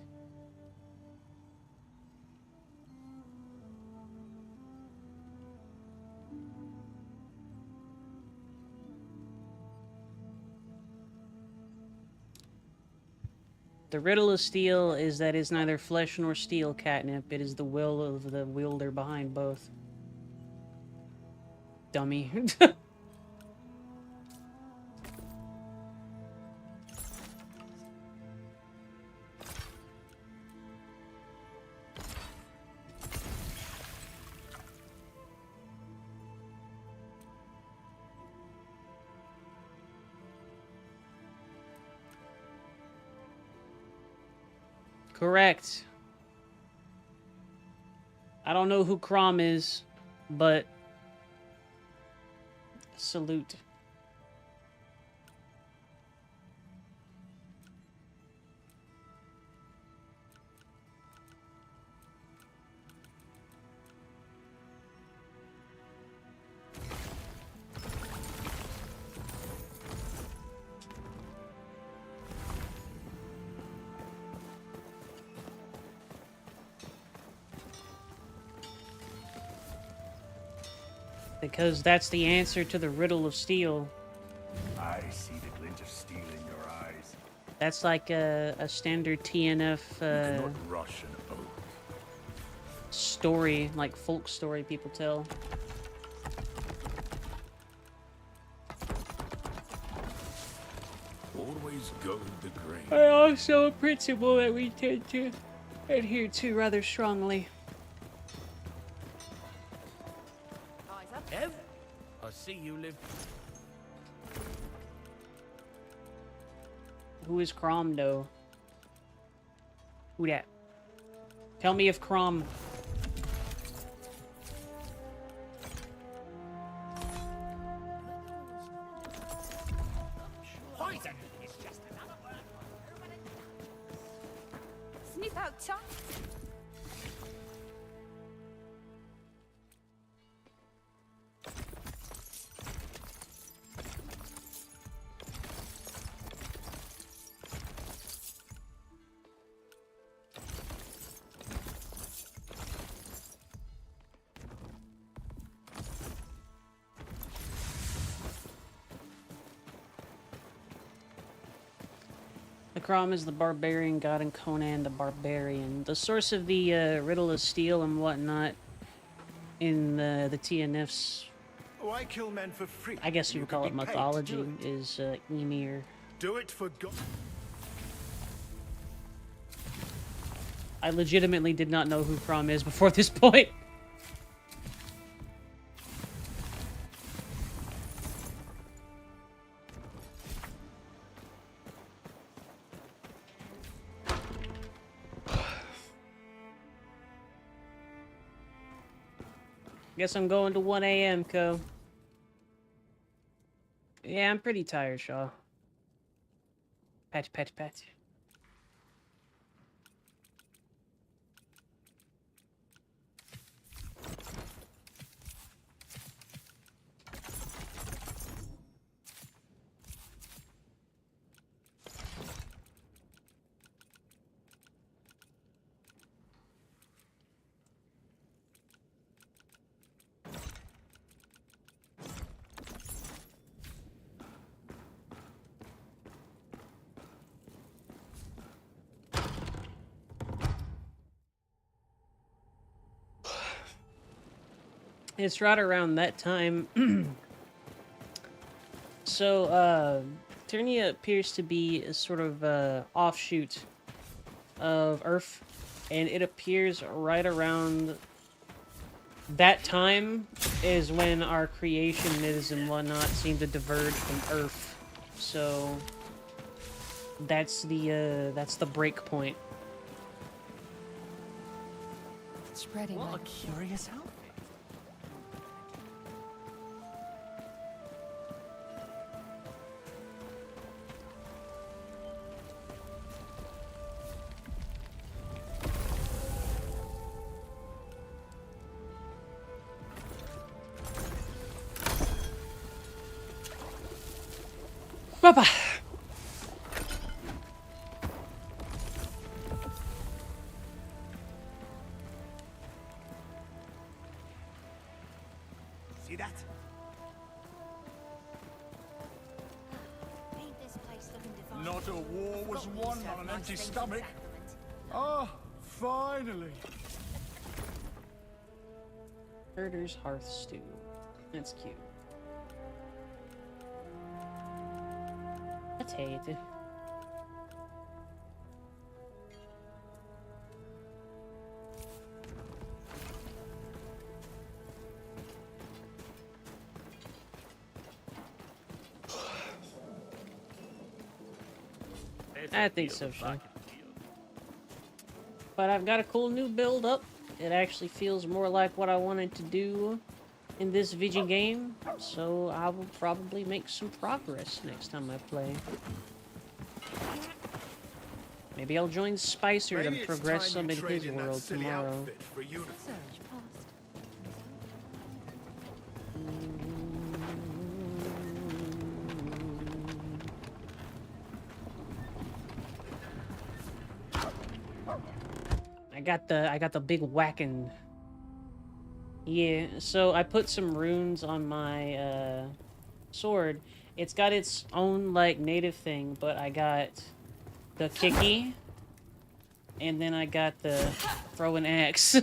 A: The riddle of steel is that it's neither flesh nor steel, catnip. It is the will of the wielder behind both. Dummy. Correct. I don't know who Crom is, but salute. Because that's the answer to the riddle of steel.
F: I see the glint of steel in your eyes.
A: That's like a standard TNF
F: You cannot rush an oath.
A: story, like folk story people tell.
F: Always go the grain.
A: Also a principle that we tend to adhere to rather strongly.
K: Eyes up. Ev, I see you live.
A: Who is Crom, though? Who that? Tell me if Crom...
K: Poison is just another word.
D: Sniff out time.
A: The Crom is the barbarian god and Conan the barbarian. The source of the riddle of steel and whatnot in the TNF's,
H: Why kill men for free?
A: I guess you would
H: could
A: call
H: be
A: it
H: paid to
A: mythology,
H: do it.
A: is Ymir.
H: Do it for God.
A: I legitimately did not know who Crom is before this point. Guess I'm going to 1 a.m., Co. Yeah, I'm pretty tired, Shaw. Pat, pat, pat. It's right around that time. So, Ternia appears to be a sort of offshoot of Earth, and it appears right around that time is when our creation myths and whatnot seem to diverge from Earth. So that's the break point.
D: Spreading
H: What
D: like
H: a curious outfit.
A: Papa.
I: See that?
J: Ain't this place looking divine?
F: Not a war was won on an empty stomach.
H: Ah, finally.
A: Herder's Hearth Stew. That's cute. Potato. I think so, Sean. But I've got a cool new build up. It actually feels more like what I wanted to do in this video game, so I will probably make some progress next time I play. Maybe I'll join Spicer to progress some in his world tomorrow. I got the big whacking. Yeah, so I put some runes on my sword. It's got its own like native thing, but I got the kicky, and then I got the throw an axe.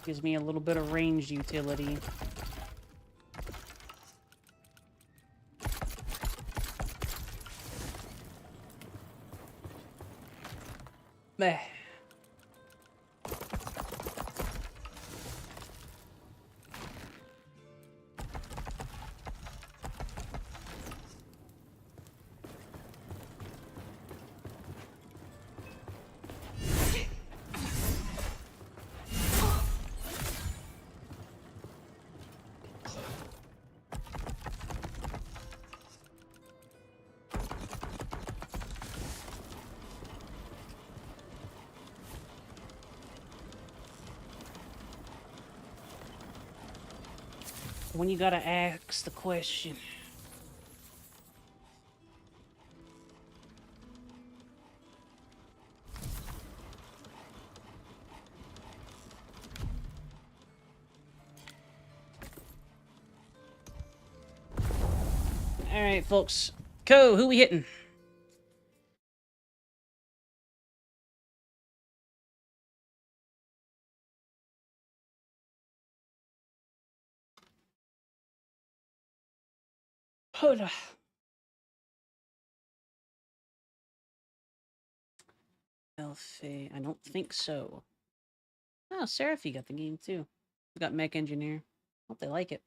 A: Gives me a little bit of ranged utility. Meh. When you gotta ask the question. Alright, folks. Co, who we hitting? Hold on. Elfie, I don't think so. Oh, Seraphy got the game too. Got Mech Engineer. Hope they like it.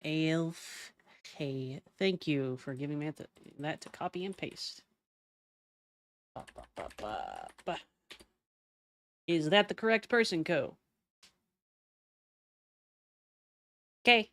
A: Elf. Hey, thank you for giving me that to copy and paste. Is that the correct person, Co? Okay.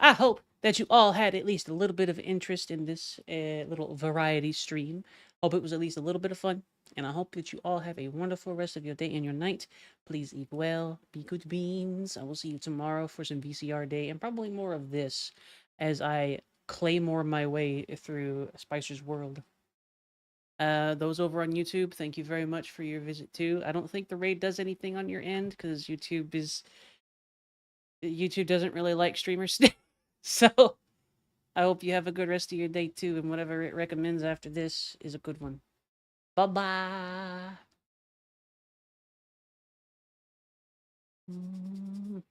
A: I hope that you all had at least a little bit of interest in this little variety stream. Hope it was at least a little bit of fun. And I hope that you all have a wonderful rest of your day and your night. Please eat well, be good beans. I will see you tomorrow for some VCR day and probably more of this as I claymore my way through Spicer's world. Those over on YouTube, thank you very much for your visit too. I don't think the raid does anything on your end because YouTube doesn't really like streamers. So I hope you have a good rest of your day too, and whatever it recommends after this is a good one. Bye-bye. Mm.